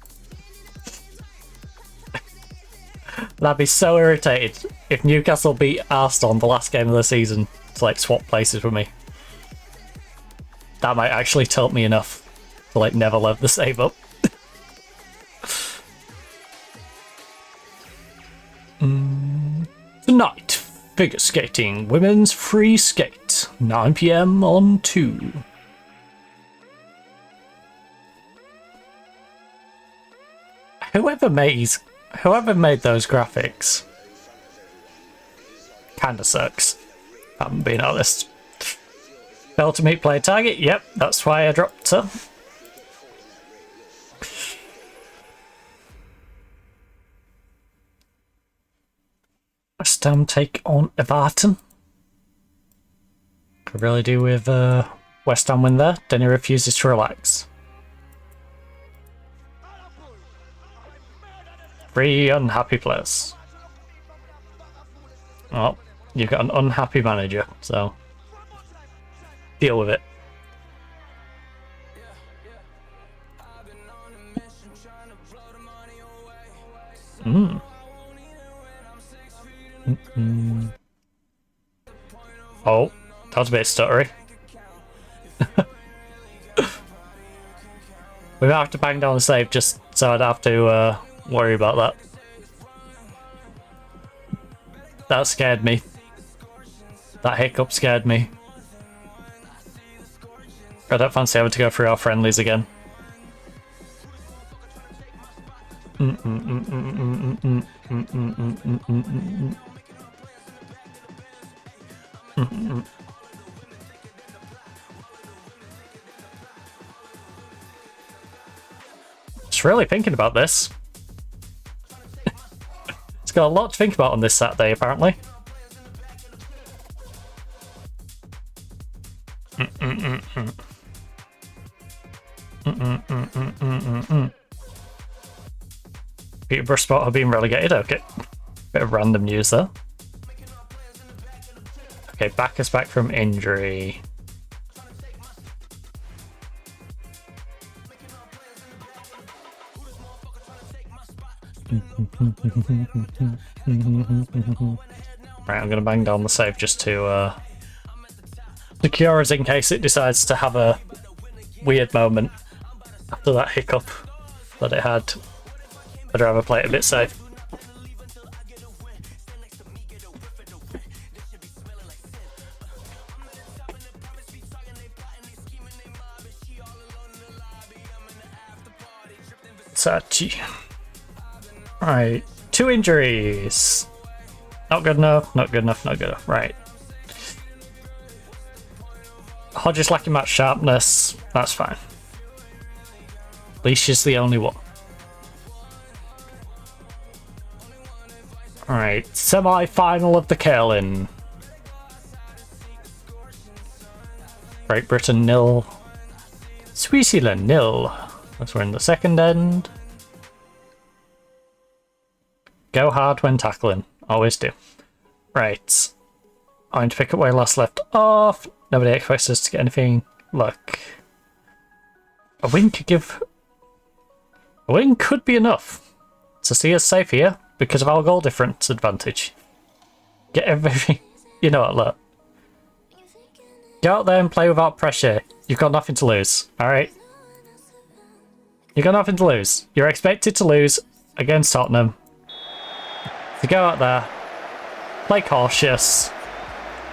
I'd be so irritated if Newcastle beat Arsenal the last game of the season to like swap places with me. That might actually tilt me enough to like never let the save up. Tonight, figure skating, women's free skate, 9 PM on 2. Whoever made those graphics kinda sucks, if I'm being honest. Fail to meet player target, yep, that's why I dropped her. West Ham take on Everton. Could really do with West Ham win there. Denny refuses to relax. 3 unhappy players. Well, you've got an unhappy manager, so deal with it. Oh, that was a bit stuttery. We might have to bang down the save just so I'd have to worry about that. That scared me. That hiccup scared me. I don't fancy having to go through our friendlies again. Just really thinking about this. It's got a lot to think about on this Saturday, apparently. Peterborough spot have been relegated, okay. Bit of random news there. Okay, Backus back from injury. Right, I'm gonna bang down the save just to secure us in case it decides to have a weird moment after that hiccup that it had. I'd rather play it a bit safe. Sachi. Right, 2 injuries. Not good enough, not good enough, not good enough. Right. Hodges lacking match sharpness. That's fine. Leash is the only one. Alright, semi-final of the curling. Great Britain 0. Switzerland 0. As we're in the second end. Go hard when tackling. Always do. Right. I'm going to pick up where I last left off. Nobody expects us to get anything. Look. A win could give... A win could be enough to see us safe here because of our goal difference advantage. Get everything... You know what, look. Go out there and play without pressure. You've got nothing to lose, alright? You've got nothing to lose. You're expected to lose against Tottenham. So go out there, play cautious.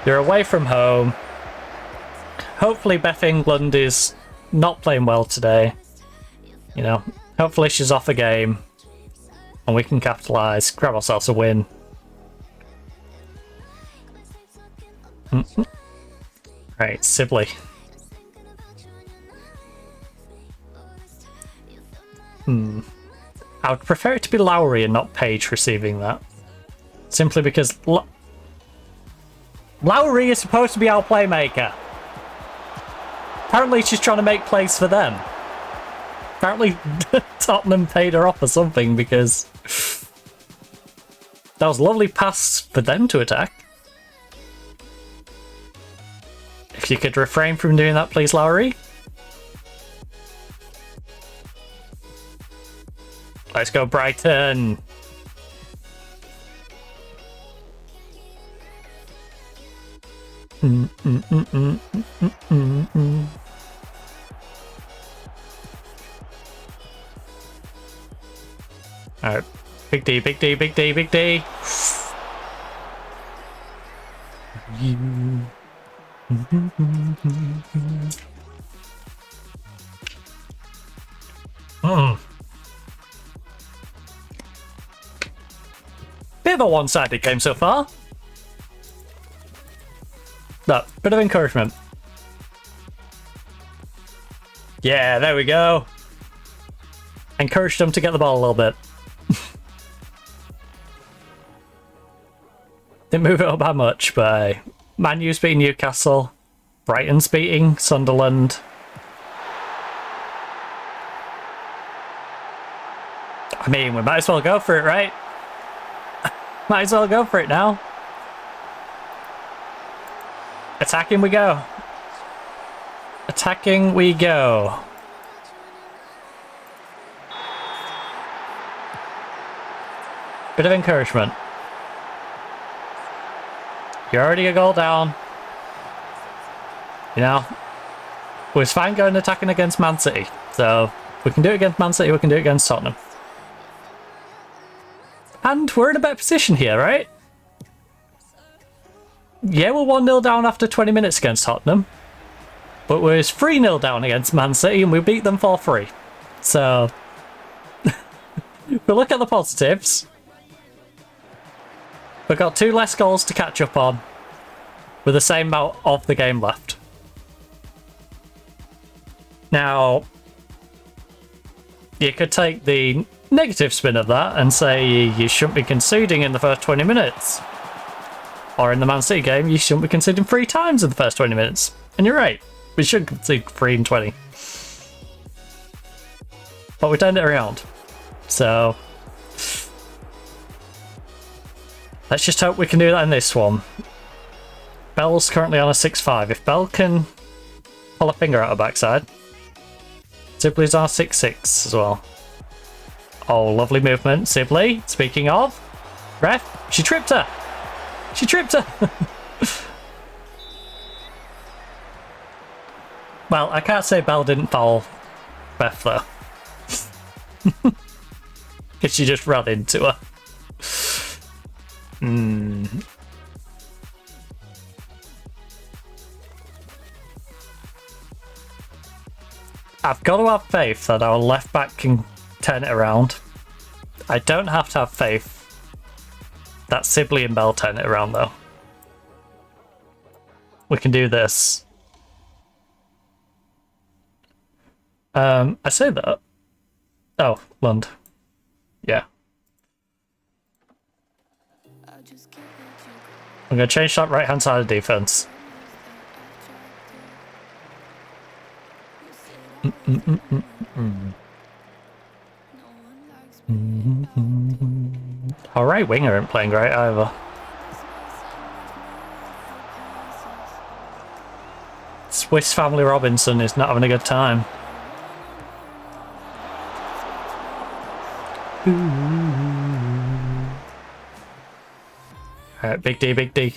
You're away from home. Hopefully Beth England is not playing well today. You know, hopefully she's off a game and we can capitalise, grab ourselves a win. Right, Sibley. I would prefer it to be Lowry and not Page receiving that. Simply because Lowry is supposed to be our playmaker. Apparently she's trying to make plays for them. Apparently Tottenham paid her off or something, because that was a lovely pass for them to attack. If you could refrain from doing that, please, Lowry. Let's go, Brighton. Alright, big D, big D, big D, big D. Bit of a one-sided game so far. Look, bit of encouragement. Yeah, there we go. Encouraged them to get the ball a little bit. Didn't move it up that much, but Man U's beating Newcastle, Brighton's beating Sunderland. I mean, we might as well go for it, right? Might as well go for it now. Attacking we go. Attacking we go. Bit of encouragement. You're already a goal down. You know, it was fine going attacking against Man City. So, we can do it against Man City, we can do it against Tottenham. And we're in a better position here, right? Yeah, we're 1-0 down after 20 minutes against Tottenham. But we're 3-0 down against Man City and we beat them 4-3. So, if we look at the positives, we've got 2 less goals to catch up on with the same amount of the game left. Now, you could take the negative spin of that and say you shouldn't be conceding in the first 20 minutes. Or in the Man City game, you shouldn't be conceding 3 times in the first 20 minutes. And you're right, we should concede 3 in 20. But we turned it around. So, let's just hope we can do that in this one. Bell's currently on a 6-5. If Bell can pull a finger out of backside, Sibley's on a 6-6 as well. Oh, lovely movement, Sibley. Speaking of, ref, she tripped her. She tripped her. Well, I can't say Bell didn't foul Beth though. Because she just ran into her. I've got to have faith that our left back can turn it around. I don't have to have faith that Sibley and Bell turn it around though. We can do this. I say that. Oh, Lund. Yeah. I'm going to change that right hand side of defense. Our right winger isn't playing great either. Swiss Family Robinson is not having a good time. Alright, big D, big D.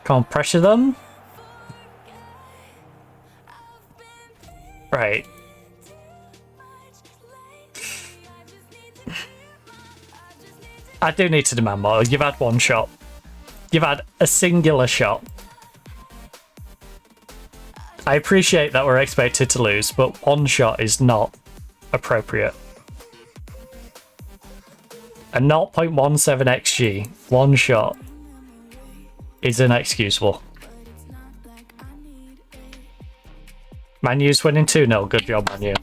Can't pressure them. Right. I do need to demand more. You've had one shot. You've had a singular shot. I appreciate that we're expected to lose, but one shot is not appropriate. A 0.17 XG, one shot, is inexcusable. Man U's winning 2-0. Good job, Man U.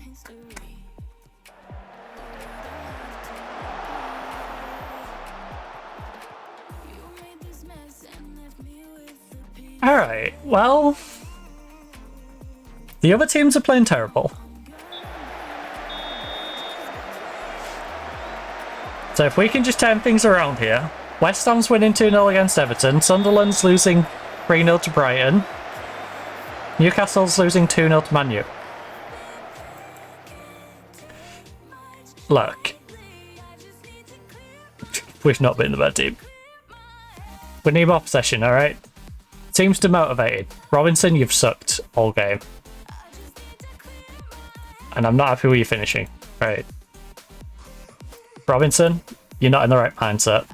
Alright, well, the other teams are playing terrible. So if we can just turn things around here. West Ham's winning 2-0 against Everton. Sunderland's losing 3-0 to Brighton. Newcastle's losing 2-0 to Man U. Look. We've not been the bad team. We need more possession, alright? Seems demotivated. Robinson, you've sucked all game. And I'm not happy with you finishing. Right. Robinson, you're not in the right mindset.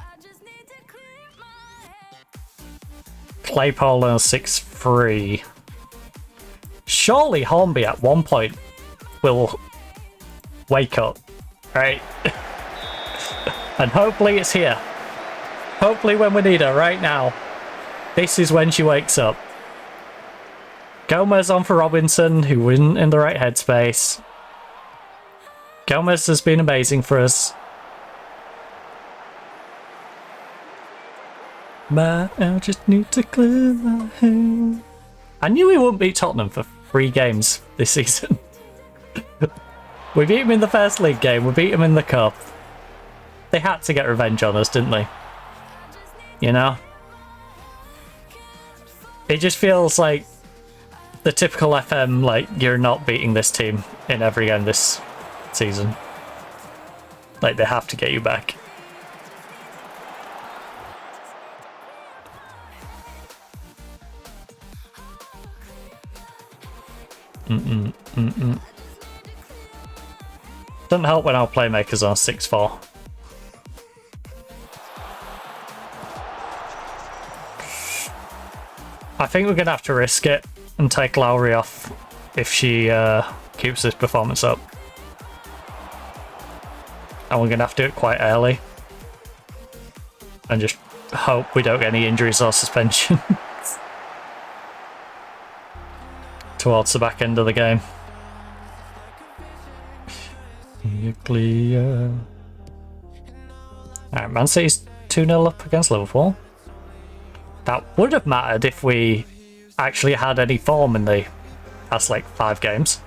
Claypole on 6-3. Surely Hornby at one point will wake up, right? And hopefully it's here. Hopefully when we need her right now, this is when she wakes up. Gomez on for Robinson, who isn't in the right headspace. Gomez has been amazing for us. I just need to clear my hair. I knew we wouldn't beat Tottenham for 3 games this season. We beat them in the first league game, we beat them in the cup. They had to get revenge on us, didn't they? You know? It just feels like the typical FM, like, you're not beating this team in every game this season. Like, they have to get you back. Doesn't help when our playmakers are 6-4. I think we're going to have to risk it and take Lowry off if she keeps this performance up. And we're going to have to do it quite early. And just hope we don't get any injuries or suspensions towards the back end of the game. Nuclear. Alright, Man City's 2-0 up against Liverpool. That would have mattered if we actually had any form in the past, like, 5 games.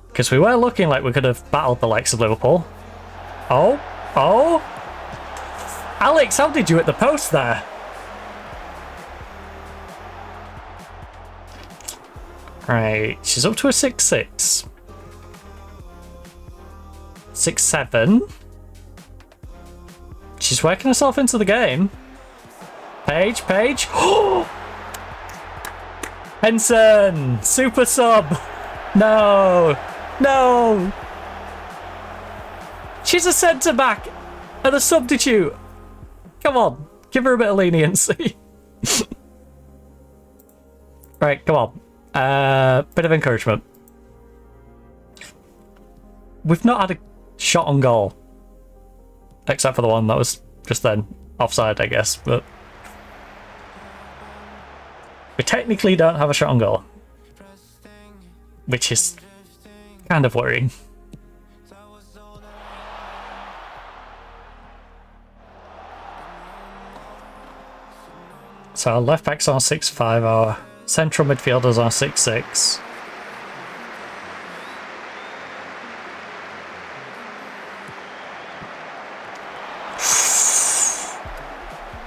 Because we were looking like we could have battled the likes of Liverpool. Oh! Oh! Alex, how did you at the post there? Right, she's up to a 6-6. 6-7. She's working herself into the game. Page. Henson! Super sub! No! No! She's a centre-back and a substitute. Come on, give her a bit of leniency. Right, come on. Bit of encouragement. We've not had a shot on goal. Except for the one that was just then offside, I guess, but we technically don't have a shot on goal, which is kind of worrying. So our left back's on 6-5, our central midfielder's on 6-6.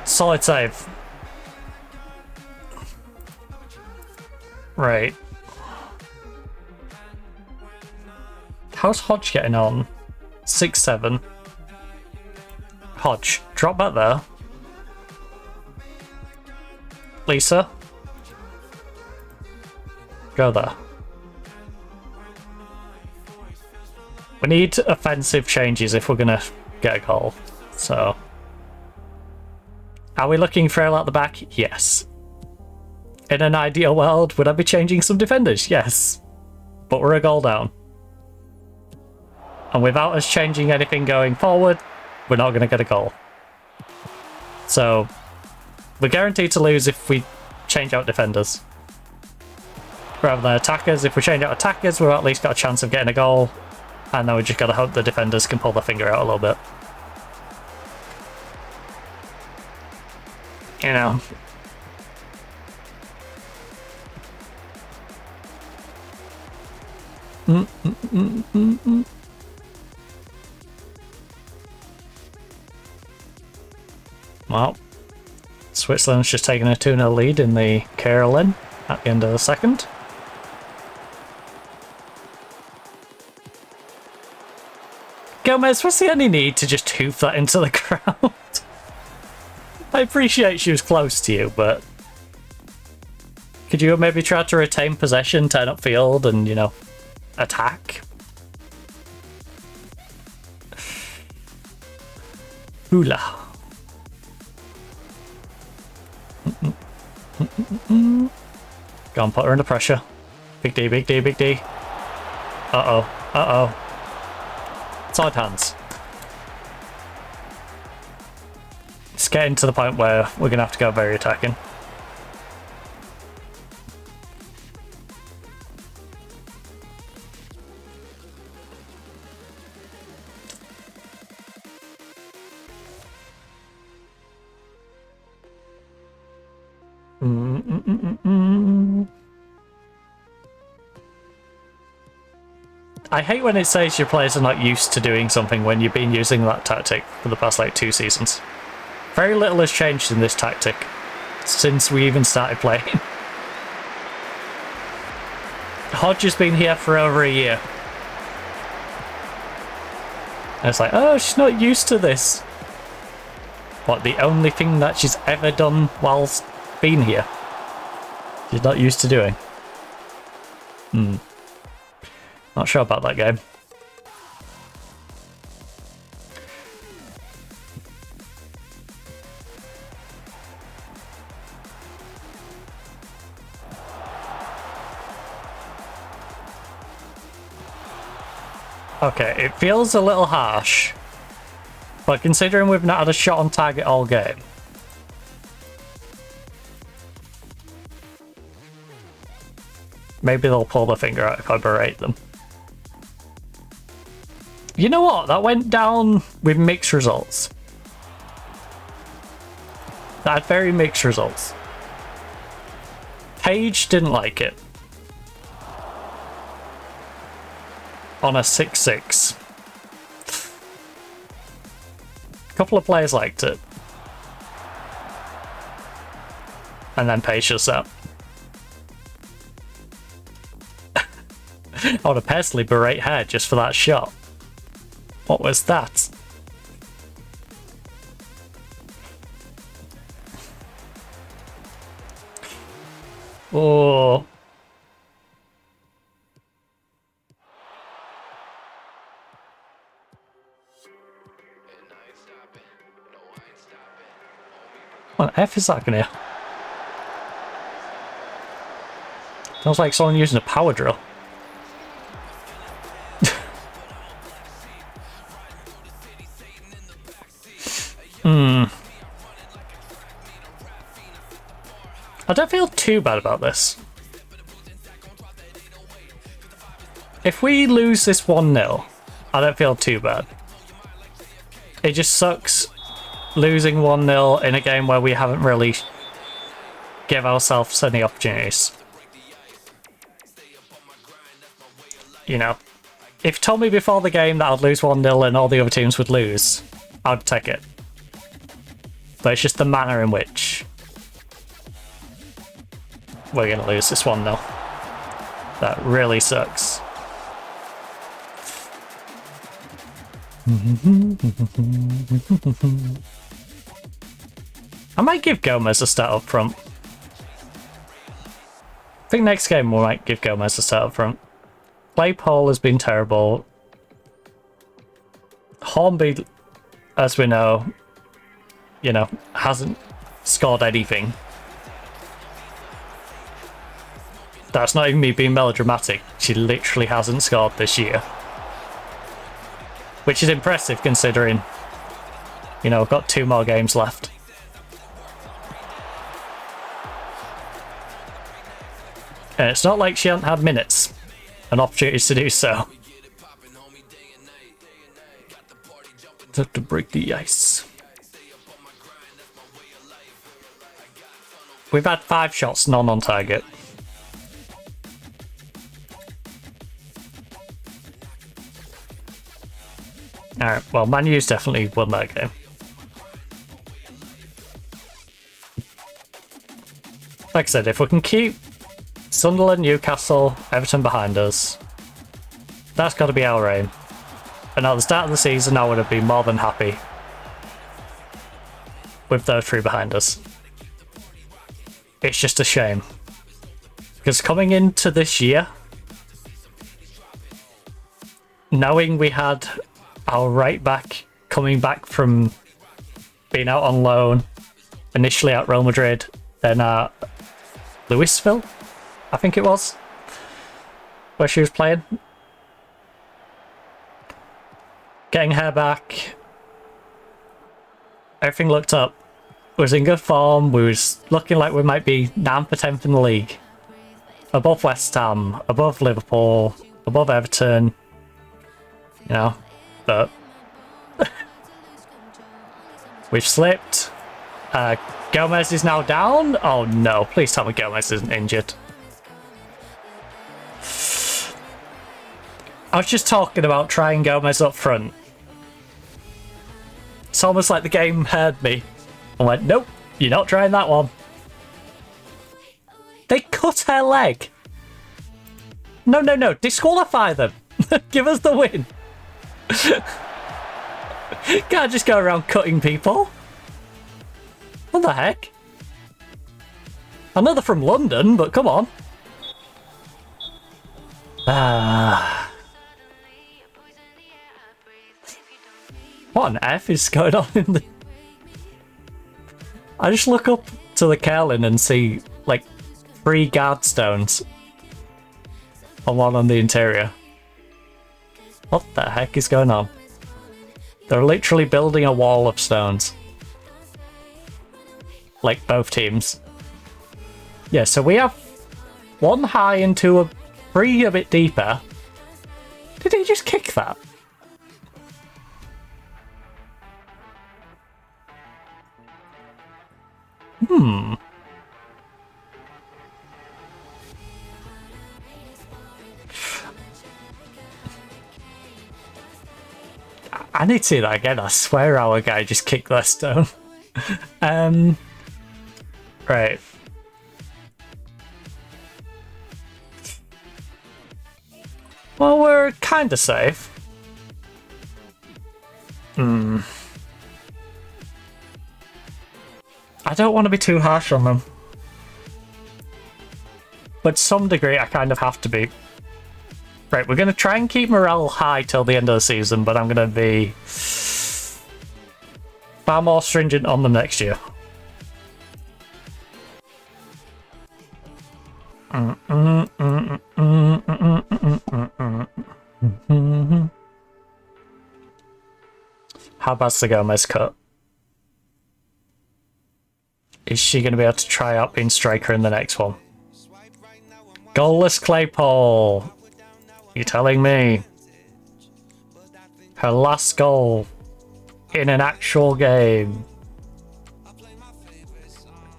Solid save. Right. How's Hodge getting on? 6-7. Hodge, drop back there. Lisa. Go there. We need offensive changes if we're gonna get a goal. So, are we looking Frail at the back? Yes. In an ideal world, would I be changing some defenders? Yes. But we're a goal down. And without us changing anything going forward, we're not going to get a goal. So, we're guaranteed to lose if we change out defenders. Rather than attackers, if we change out attackers, we've at least got a chance of getting a goal. And then we just got to hope the defenders can pull their finger out a little bit. You know. Well, Switzerland's just taking a 2-0 lead in the Carolyn at the end of the second. Gomez, what's the only need to just hoof that into the crowd? I appreciate she was close to you, but could you maybe try to retain possession, turn up field, and, you know, attack? Hula. Go on, put her under pressure. Big D, big D, big D. Uh-oh, uh-oh. Side hands. It's getting to the point where we're going to have to go very attacking. I hate when it says your players are not used to doing something when you've been using that tactic for the past like 2 seasons. Very little has changed in this tactic since we even started playing. Hodge has been here for over a year. And it's like, oh, she's not used to this. What, the only thing that she's ever done whilst being here? She's not used to doing. Not sure about that game. Okay, it feels a little harsh, but considering we've not had a shot on target all game, maybe they'll pull the finger out if I berate them. You know what? That went down with mixed results. That had very mixed results. Paige didn't like it. On a 6-6. A couple of players liked it. And then Paige just up. I would have personally berate her just for that shot. What was that? Oh. What the F is that gonna? Sounds like someone using a power drill. I don't feel too bad about this. If we lose this 1-0, I don't feel too bad. It just sucks losing 1-0 in a game where we haven't really give ourselves any opportunities. You know, if you told me before the game that I'd lose 1-0 and all the other teams would lose, I'd take it. But it's just the manner in which we're going to lose this 1-0. That really sucks. I might give Gomez a start up front. I think next game we might give Gomez a start up front. Claypole has been terrible. Hornby, as we know, you know, hasn't scored anything. That's not even me being melodramatic. She literally hasn't scored this year. Which is impressive considering, you know, we've got 2 more games left. And it's not like she hasn't had minutes and opportunities to do so. Have to break the ice. We've had 5 shots, none on target. Alright, well, Man U's definitely won that game. Like I said, if we can keep Sunderland, Newcastle, Everton behind us, that's got to be our aim. And at the start of the season, I would have been more than happy with those three behind us. It's just a shame. Because coming into this year, knowing we had our right back coming back from being out on loan, initially at Real Madrid, then at Louisville, I think it was, where she was playing. Getting her back, everything looked up. We was in good form. We was looking like we might be 9th or 10th in the league. Above West Ham, above Liverpool, above Everton. You know, but we've slipped. Gomez is now down. Oh no, please tell me Gomez isn't injured. I was just talking about trying Gomez up front. It's almost like the game heard me and went, nope, you're not trying that one. They cut her leg. No, no, no, disqualify them. Give us the win. Can't just go around cutting people. What the heck? I know they're from London, but come on. What on earth is going on in the... I just look up to the curling and see, like, 3 guard stones. And one on the interior. What the heck is going on? They're literally building a wall of stones. Like both teams. Yeah, so we have 1 high and 2 3 a bit deeper. Did he just kick that? I need to see that again. I swear our guy just kicked that stone. Right. Well, we're kind of safe. I don't want to be too harsh on them. But to some degree, I kind of have to be. Right, we're going to try and keep morale high till the end of the season, but I'm going to be far more stringent on them next year. How bad's the Gomez cut? Is she going to be able to try out being striker in the next one? Goalless Claypole. You're telling me her last goal in an actual game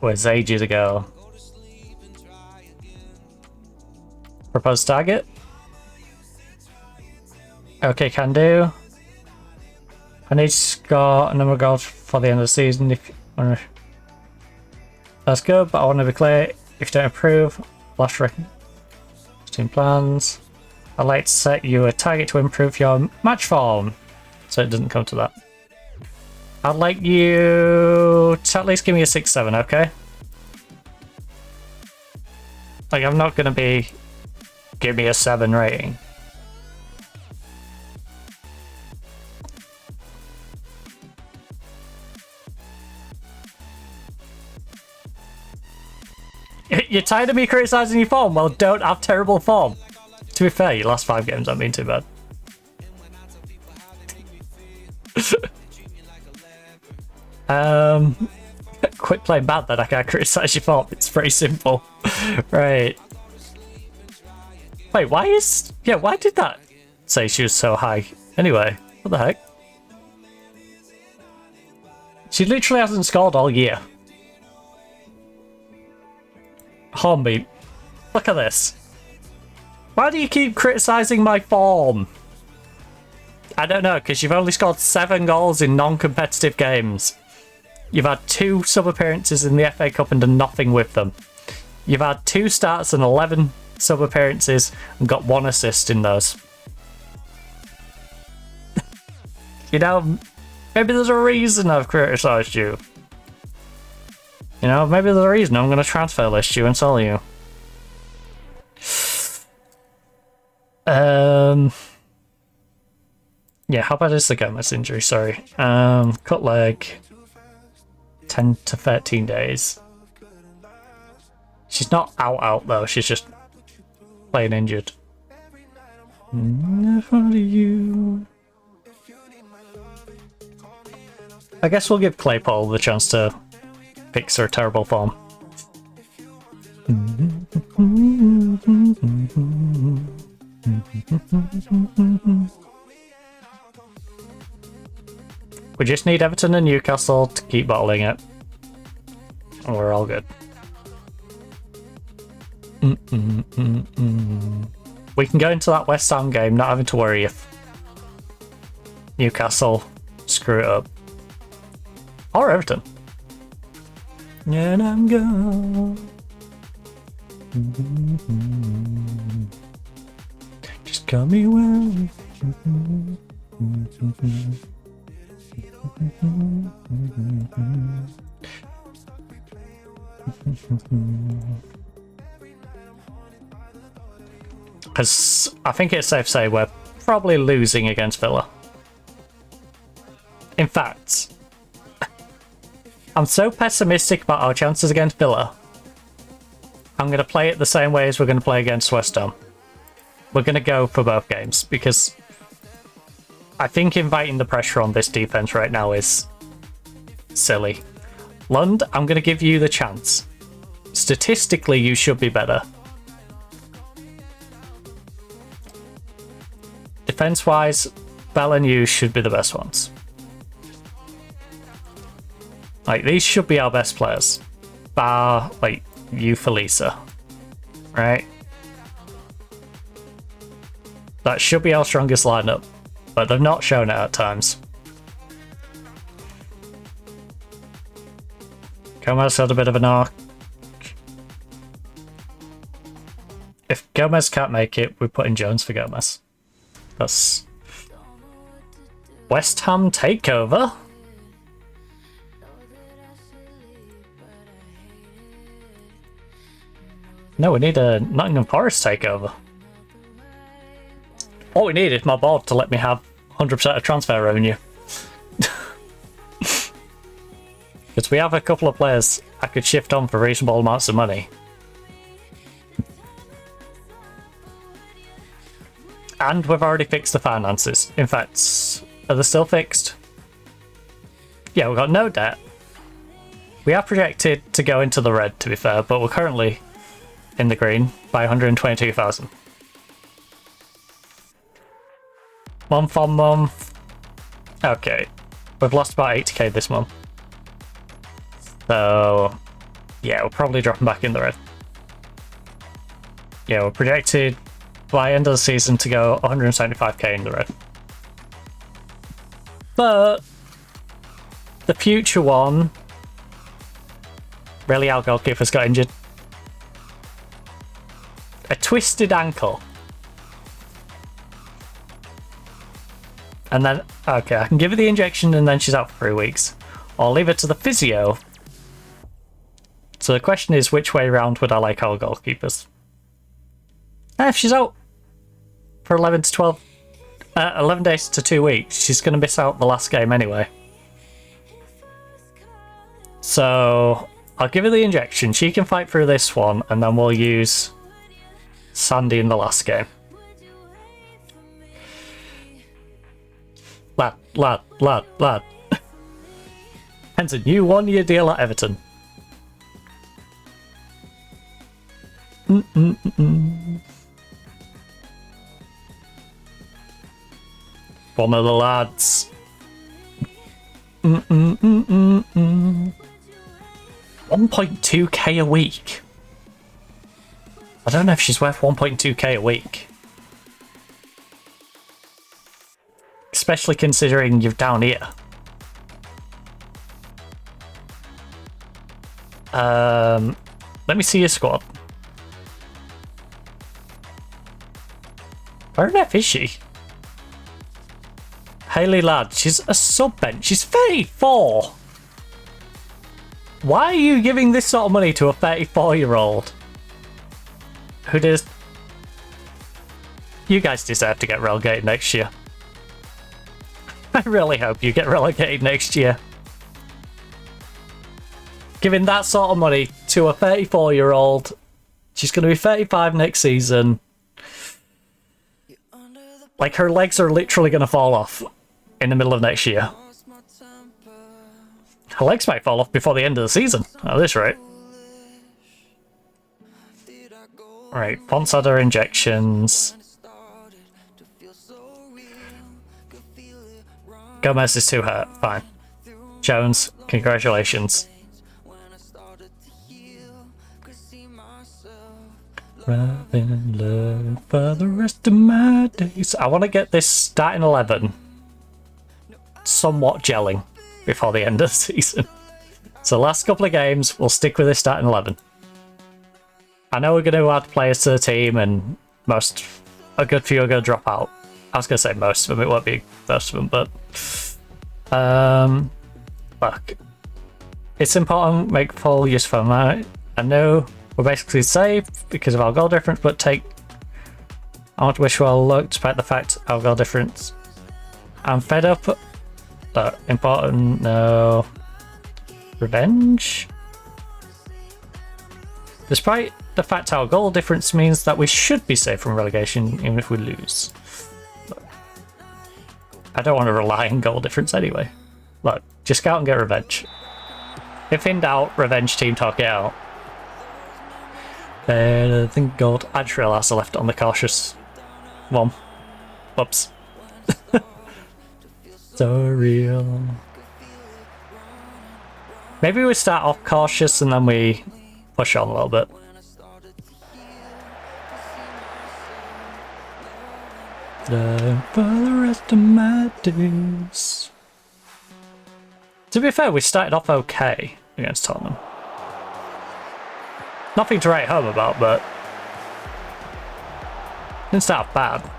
was ages ago. Proposed target? Okay, can do. I need to score a number of goals for the end of the season. That's good, but I want to be clear. If you don't improve, last team plans. I'd like to set you a target to improve your match form, so it doesn't come to that. I'd like you to at least give me a 6-7, okay? Like, I'm not gonna be give me a 7 rating. You're tired of me criticising your form? Well, don't have terrible form. To be fair, your last 5 games haven't been too bad. Quit playing bad then, I can't criticise your form. It's pretty simple. Right. Wait, why is... Yeah, why did that say she was so high? Anyway, what the heck? She literally hasn't scored all year. Hornbeat, look at this. Why do you keep criticising my form? I don't know, because you've only scored 7 goals in non-competitive games. You've had 2 sub-appearances in the FA Cup and done nothing with them. You've had 2 starts and 11 sub appearances and got 1 assist in those. You know, maybe there's a reason I've criticised you. You know, maybe there's a reason I'm going to transfer list you and sell you. Yeah, how bad is the Gomez injury? Sorry. Cut leg. 10 to 13 days. She's not out though, she's just plain injured. I guess we'll give Claypole the chance to fix her terrible form. We just need Everton and Newcastle to keep bottling it. And we're all good. We can go into that West Ham game not having to worry if Newcastle screw it up. Or Everton. And I'm gone. Just call me well. Because I think it's safe to say we're probably losing against Villa. In fact, I'm so pessimistic about our chances against Villa. I'm going to play it the same way as we're going to play against West Ham. We're going to go for both games because I think inviting the pressure on this defense right now is silly. Lund, I'm going to give you the chance. Statistically, you should be better. Defense-wise, Bell and you should be the best ones. Like, these should be our best players. Bar, like, you, Felisa. Right? That should be our strongest lineup, but they've not shown it at times. Gomez had a bit of an arc. If Gomez can't make it, we put in Jones for Gomez. That's West Ham takeover. No, we need a Nottingham Forest takeover. What we need is my board to let me have 100% of transfer revenue. Because we have a couple of players I could shift on for reasonable amounts of money. And we've already fixed the finances. In fact, are they still fixed? Yeah, we've got no debt. We are projected to go into the red, to be fair, but we're currently in the green by 122,000. Month on month. Okay. We've lost about 80k this month. So, yeah, we're probably dropping back in the red. Yeah, we're projected by end of the season to go 175k in the red. But the future one, really, our goalkeeper's got injured. A twisted ankle. And then, okay, I can give her the injection and then she's out for 3 weeks. Or leave it to the physio. So the question is, which way round would I like our goalkeepers? If she's out for 11 days to 2 weeks, she's going to miss out the last game anyway. So I'll give her the injection. She can fight through this one, and then we'll use Sandy in the last game. Lad. Hence a new 1-year deal at Everton. One of the lads. 1.2k a week. I don't know if she's worth 1.2k a week. Especially considering you're down here. Let me see your squad. Where on earth is she? Hayley Ladd, she's a sub-bench. She's 34. Why are you giving this sort of money to a 34-year-old? Who does... You guys deserve to get relegated next year. I really hope you get relegated next year. Giving that sort of money to a 34-year-old. She's going to be 35 next season. Like, her legs are literally going to fall off in the middle of next year. Her legs might fall off before the end of the season, at this rate. Right, Ponsada injections. Gomez is too hurt, fine. Jones, congratulations. Rather than learn for the rest of my days. I want to get this starting 11 somewhat gelling before the end of the season. So last couple of games, we'll stick with this starting 11. I know we're going to add players to the team and a good few are going to drop out. I was going to say most of them, it won't be most of them, but look, it's important to make full use of them. I know we're basically safe because of our goal difference, but I want to wish you all luck despite the fact our goal difference. I'm fed up. But important, no. Revenge? Despite the fact our goal difference means that we should be safe from relegation even if we lose. Look, I don't want to rely on goal difference anyway. Look, just go out and get revenge. If in doubt, revenge team, talk it out. Better than gold. I just realised I left it on the cautious one. Whoops. So real. Maybe we start off cautious and then we push on a little bit. For the rest of my days. To be fair, we started off okay against Tottenham. Nothing to write home about, but didn't start off bad.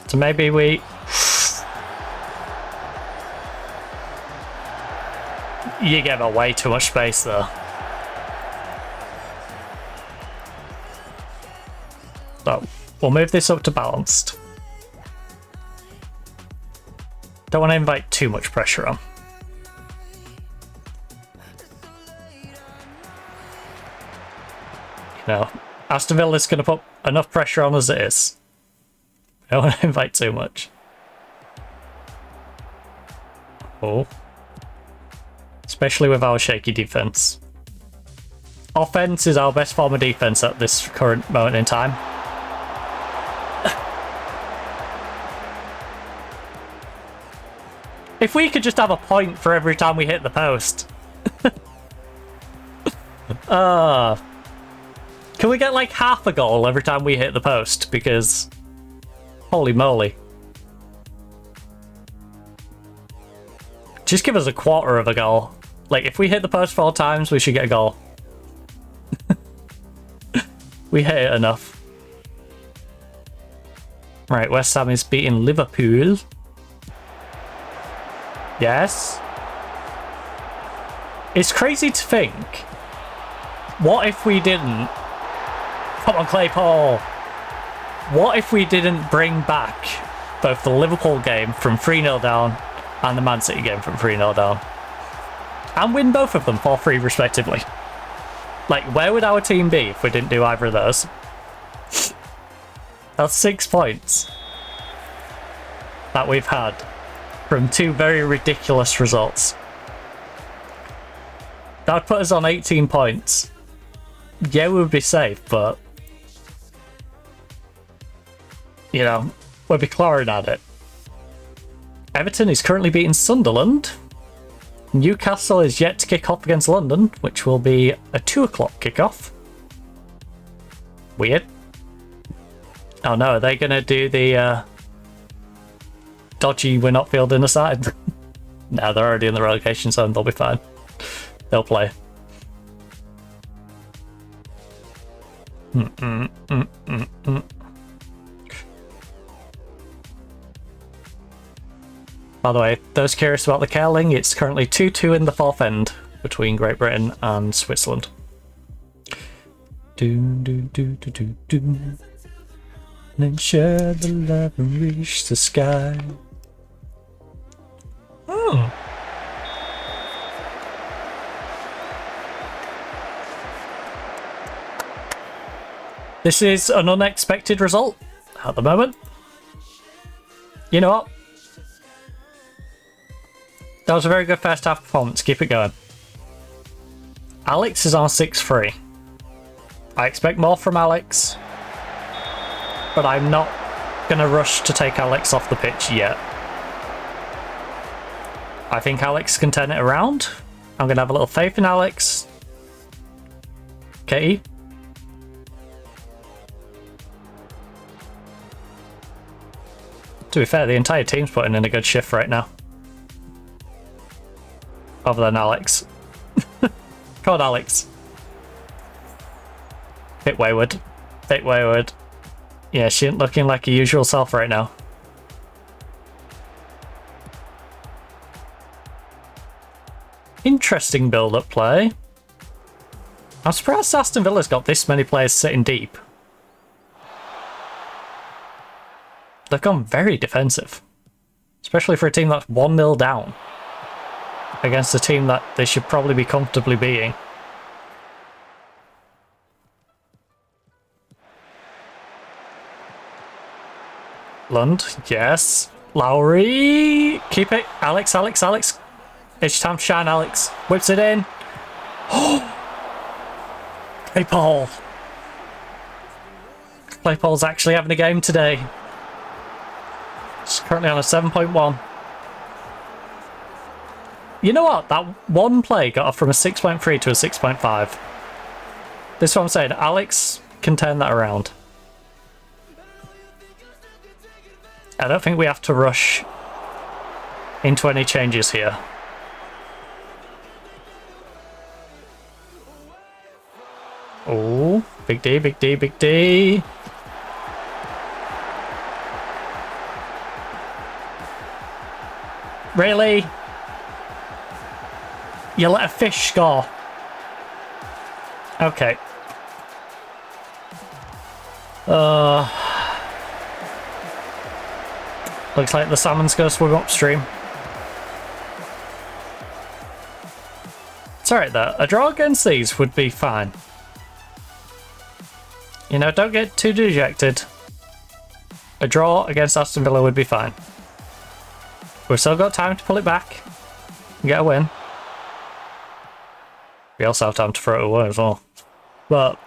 So maybe we... You gave her way too much space there. So, we'll move this up to balanced. Don't want to invite too much pressure on. You know, Aston Villa's going to put enough pressure on as it is. I don't want to invite too much. Oh. Especially with our shaky defense. Offense is our best form of defense at this current moment in time. If we could just have a point for every time we hit the post. Can we get like half a goal every time we hit the post? Because holy moly. Just give us a quarter of a goal. Like, if we hit the post 4 times, we should get a goal. We hit it enough. Right, West Ham is beating Liverpool. Yes. It's crazy to think. What if we didn't... Come on, Claypool. What if we didn't bring back both the Liverpool game from 3-0 down and the Man City game from 3-0 down? And win both of them 4-3 respectively. Like, where would our team be if we didn't do either of those? That's 6 points that we've had from 2 very ridiculous results. That would put us on 18 points. Yeah, we would be safe, but... You know, we'll be clawing at it. Everton is currently beating Sunderland. Newcastle is yet to kick off against London, which will be a 2 o'clock kickoff. Weird. Oh no, are they going to do the dodgy we're not fielding aside? No, they're already in the relegation zone, they'll be fine. they'll play. By the way, those curious about the curling, it's currently 2-2 in the fourth end between Great Britain and Switzerland. Then share the love and reach the sky. Oh. This is an unexpected result at the moment. You know what? That was a very good first half performance. Keep it going. Alex is on 6-3. I expect more from Alex, but I'm not going to rush to take Alex off the pitch yet. I think Alex can turn it around. I'm going to have a little faith in Alex. Katie? To be fair, the entire team's putting in a good shift right now. Other than Alex. Come on, Alex. Bit wayward. Bit wayward. Yeah, she ain't looking like her usual self right now. Interesting build-up play. I'm surprised Aston Villa's got this many players sitting deep. They've gone very defensive. Especially for a team that's 1-0 down. Against a team that they should probably be comfortably beating. Lund, yes. Lowry, keep it. Alex, Alex, Alex. It's time to shine, Alex. Whips it in. Claypole. Claypole's actually having a game today. It's currently on a 7.1. You know what? That one play got off from a 6.3 to a 6.5. This is what I'm saying. Alex can turn that around. I don't think we have to rush into any changes here. Oh, big D, big D, big D. Really? You let a fish score? Okay. Looks like the salmon's gonna swim upstream. It's alright though. A draw against these would be fine. You know, don't get too dejected. A draw against Aston Villa would be fine. We've still got time to pull it back and get a win. We also have time to throw it away as well. But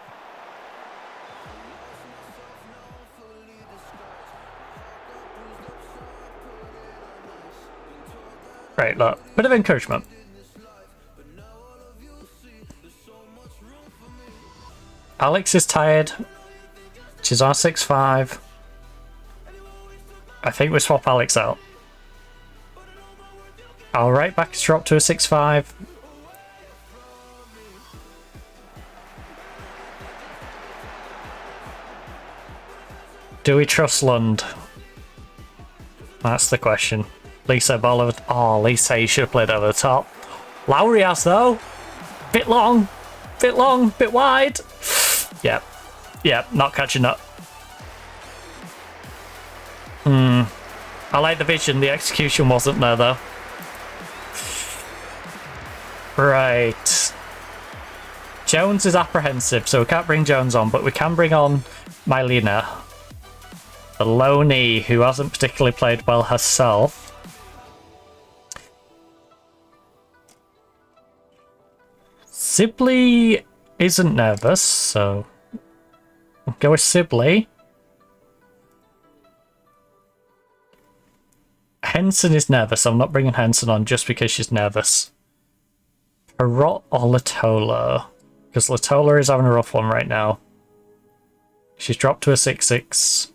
right, look, bit of encouragement. Alex is tired. She's on 6-5. I think we swap Alex out. Our right back is dropped to a 6-5. Do we trust Lund? That's the question. Lisa ball over. Oh, Lisa, you should have played over the top. Lowry has though. Bit long, bit wide. Yep, not catching up. I like the vision. The execution wasn't there though. Right. Jones is apprehensive, so we can't bring Jones on, but we can bring on Mylena. The low knee, who hasn't particularly played well herself. Sibley isn't nervous, so we'll go with Sibley. Henson is nervous. I'm not bringing Henson on just because she's nervous. Perrot or Latola? Because Latola is having a rough one right now. She's dropped to a 6-6.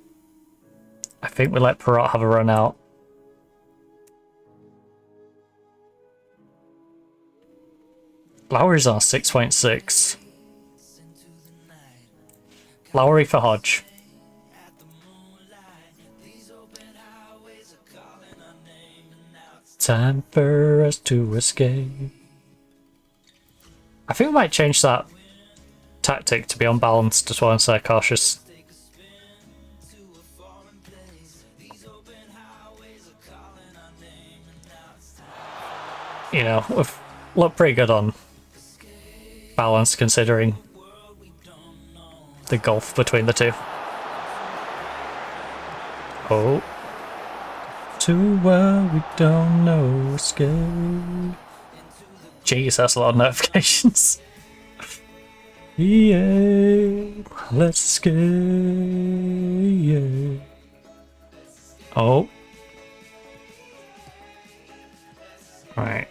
I think we let Perrot have a run out. Lowry's on 6.6. Lowry for Hodge. Time for us to escape. I think we might change that tactic to be unbalanced as well and stay cautious. You know, we've looked pretty good on balance considering the gulf between the two. Oh. To where we don't know, escape. Jeez, that's a lot of notifications. Yeah, let's escape. Yeah. Oh. Right.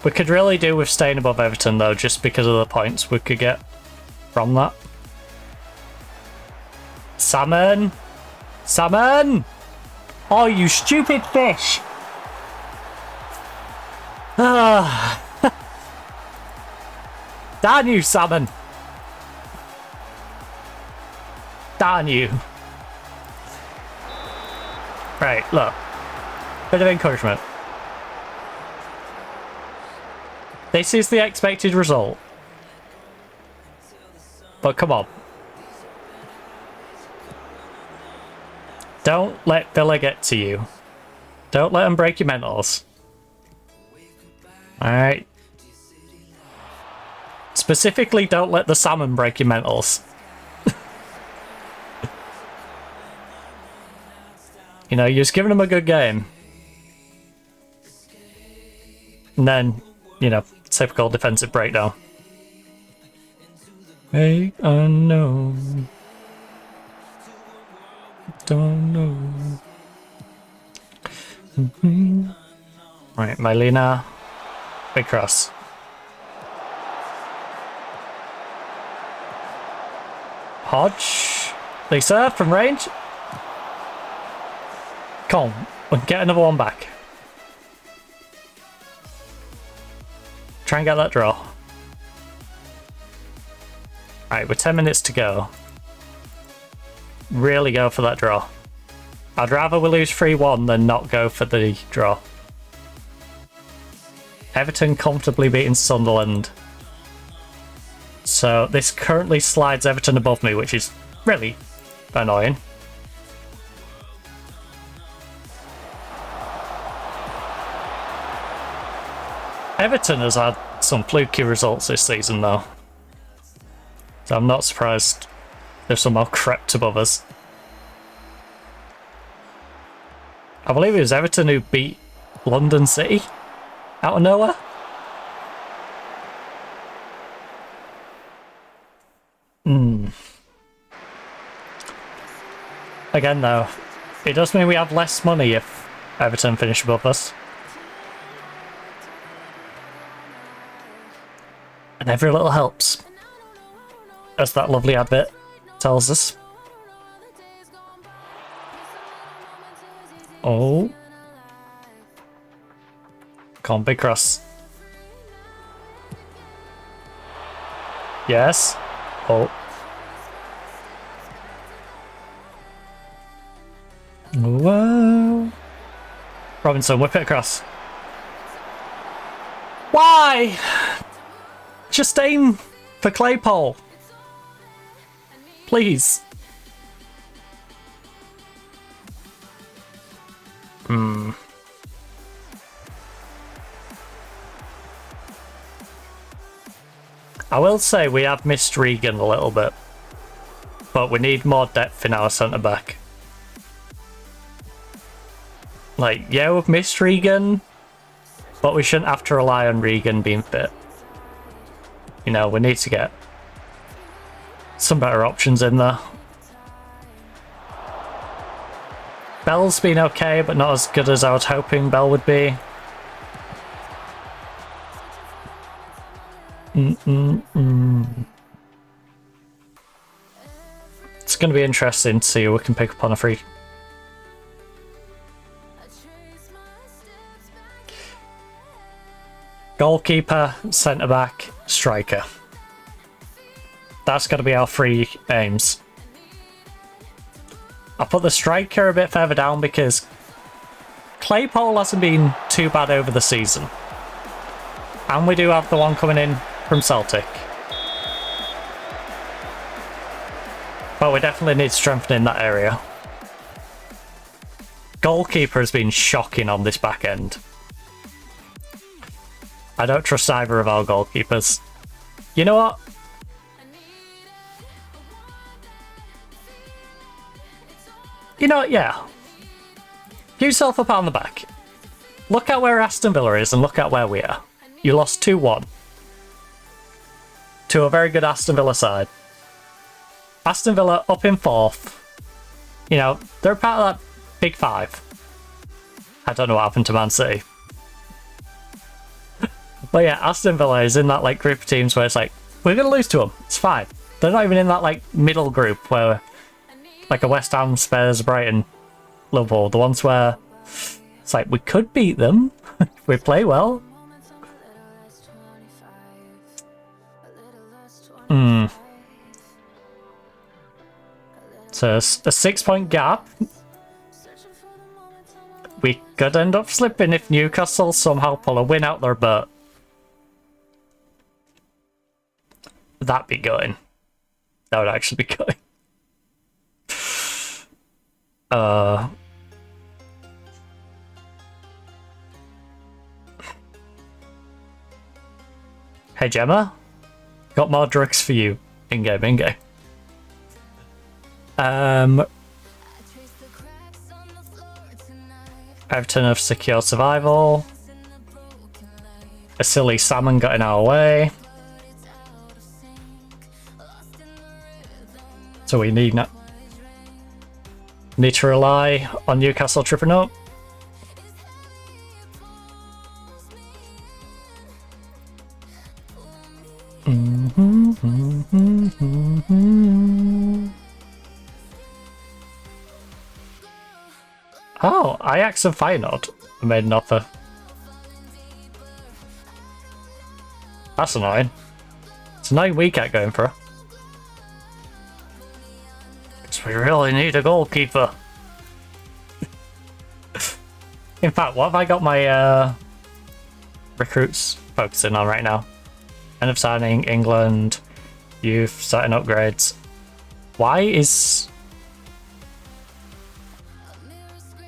We could really do with staying above Everton though, just because of the points we could get from that. Salmon! Salmon! Oh, you stupid fish! Ah. Darn you, salmon! Darn you. Right, look. Bit of encouragement. This is the expected result. But come on. Don't let Villa get to you. Don't let them break your mentals. Alright. Specifically, don't let the salmon break your mentals. You know, you're just giving them a good game. And then, you know, typical defensive breakdown. Hey, unknown. Don't know. Right, Mylena. Big cross. Hodge. Lisa from range. Come on, we can get another one back. Try and get that draw. Right, with 10 minutes to go. Really go for that draw. I'd rather we lose 3-1 than not go for the draw. Everton comfortably beating Sunderland. So this currently slides Everton above me, which is really annoying. Everton has had some fluky results this season though. So I'm not surprised they've somehow crept above us. I believe it was Everton who beat London City out of nowhere. Again though, it does mean we have less money if Everton finish above us. And every little helps, as that lovely advert tells us. Oh. Come on, big cross. Yes. Oh. Whoa. Robinson, whip it across. Why? Just aim for Claypole. Please. I will say we have missed Regan a little bit, but we need more depth in our centre back. Like, yeah, we've missed Regan, but we shouldn't have to rely on Regan being fit. You know, we need to get some better options in there. Bell's been okay, but not as good as I was hoping Bell would be. It's going to be interesting to see who we can pick up on a free. Goalkeeper, centre-back, striker. That's got to be our three aims. I'll put the striker a bit further down because Claypole hasn't been too bad over the season. And we do have the one coming in from Celtic. But we definitely need strengthening that area. Goalkeeper has been shocking on this back end. I don't trust either of our goalkeepers. You know what? You know what, yeah. Give yourself a pat on the back. Look at where Aston Villa is and look at where we are. You lost 2-1. To a very good Aston Villa side. Aston Villa up in 4th. You know, they're part of that big 5. I don't know what happened to Man City. But yeah, Aston Villa is in that like group of teams where it's like, we're going to lose to them. It's fine. They're not even in that like middle group where like a West Ham, Spurs, Brighton, Liverpool. The ones where it's like, we could beat them. We play well. So a 6-point gap. We could end up slipping if Newcastle somehow pull a win out their butt. That'd be going. That would actually be going. Hey Gemma, got more drugs for you. In-game, in-game. Everton have secured survival. A silly salmon got in our way. So we need to rely on Newcastle tripping up. Oh, Ajax and Feyenoord made an offer. That's annoying. It's a 9 week at going for her. Because we really need a goalkeeper. In fact, what have I got my recruits focusing on right now? End of signing, England, youth, starting upgrades. Why is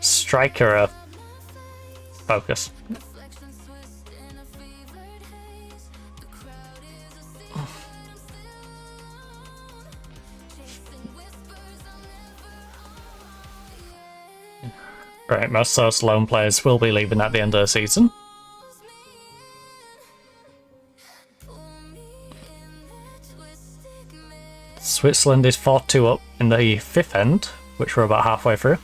striker a focus? Right, most of those loan players will be leaving at the end of the season. Switzerland is 4-2 up in the 5th end, which we're about halfway through.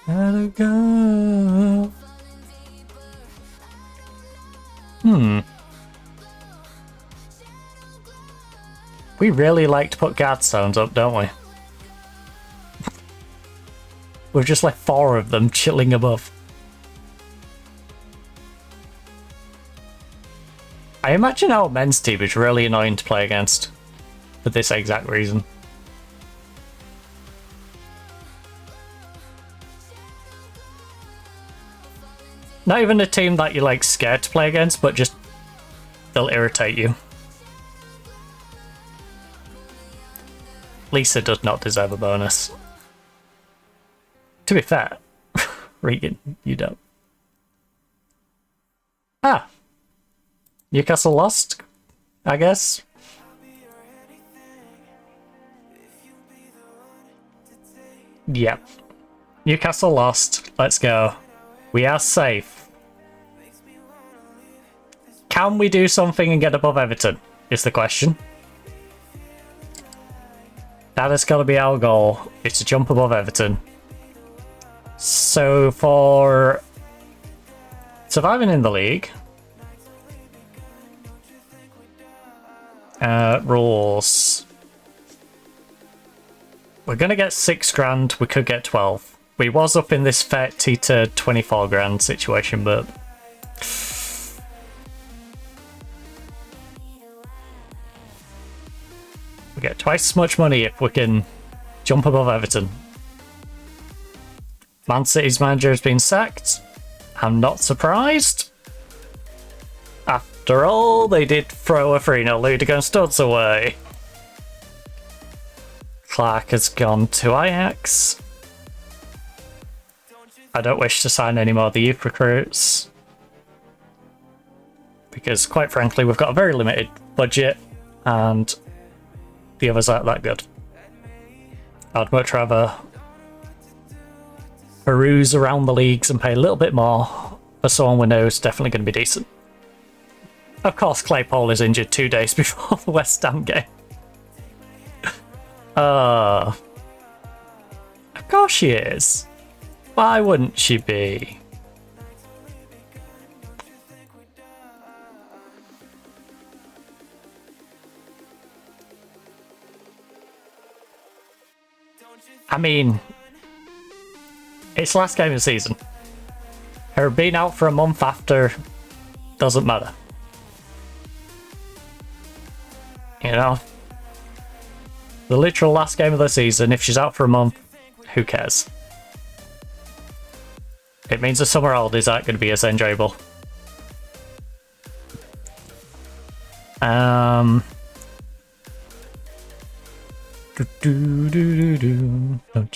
Gotta go. We really like to put guard stones up, don't we? We've just left 4 of them chilling above. I imagine our men's team is really annoying to play against for this exact reason. Not even a team that you're like scared to play against, but just they'll irritate you. Lisa does not deserve a bonus. To be fair, Regan, you don't. Ah. Newcastle lost, I guess. Yep. Newcastle lost. Let's go. We are safe. Can we do something and get above Everton? Is the question. That has got to be our goal. It's to jump above Everton. So for surviving in the league, rules. We're gonna get 6 grand. We could get 12. We was up in this 30 to 24 grand situation, but get twice as much money if we can jump above Everton. Man City's manager has been sacked. I'm not surprised. After all, they did throw a 3-0 lead against Studs away. Clark has gone to Ajax. I don't wish to sign any more of the youth recruits, because quite frankly we've got a very limited budget and the others aren't that good. I'd much rather peruse around the leagues and pay a little bit more for someone we know is definitely going to be decent. Of course, Claypole is injured 2 days before the West Ham game. Of course she is. Why wouldn't she be? I mean, it's last game of the season. Her being out for a month after doesn't matter. You know? The literal last game of the season, if she's out for a month, who cares? It means the summer holidays aren't going to be as enjoyable. Don't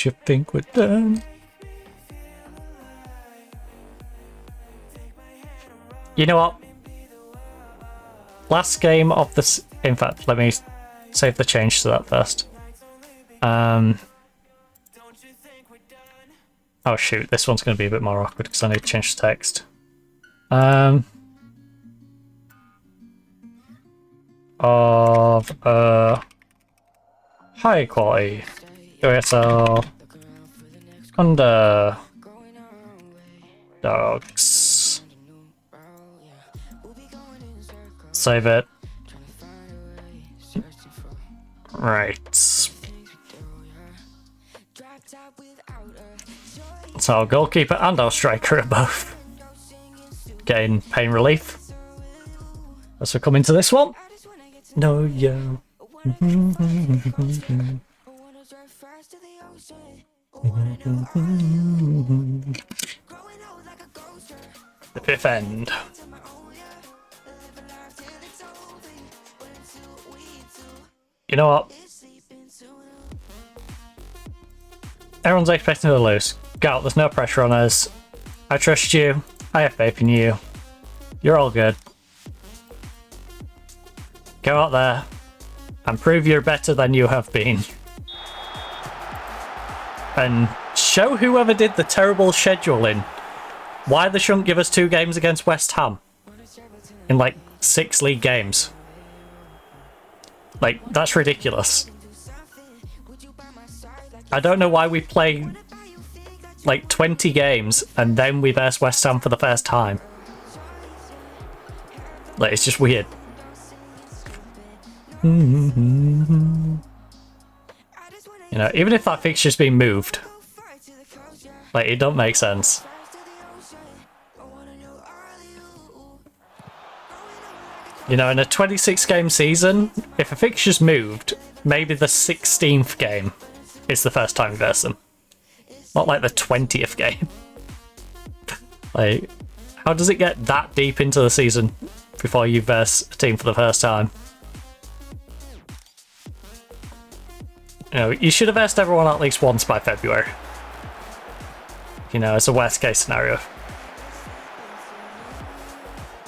you think we're done? You know what? Last game of this. In fact, let me save the change to that first. Oh shoot, this one's going to be a bit more awkward because I need to change the text. Of high quality USL under dogs. Save it. Right. So our goalkeeper and our striker are both getting pain relief as we come into this one. No, yo. The fifth end. You know what? Everyone's expecting to lose. Go out, there's no pressure on us. I trust you. I have faith in you. You're all good. Go out there and prove you're better than you have been. And show whoever did the terrible scheduling why they shouldn't give us 2 games against West Ham in like 6 league games. Like, that's ridiculous. I don't know why we play like 20 games and then we verse West Ham for the first time. Like, it's just weird. You know, even if that fixture's been moved, like, it don't make sense. You know, in a 26 game season, if a fixture's moved, maybe the 16th game is the first time we verse them. Not like the 20th game. Like, how does it get that deep into the season before you verse a team for the first time? You know, you should have versed everyone at least once by February. You know, it's a worst case scenario.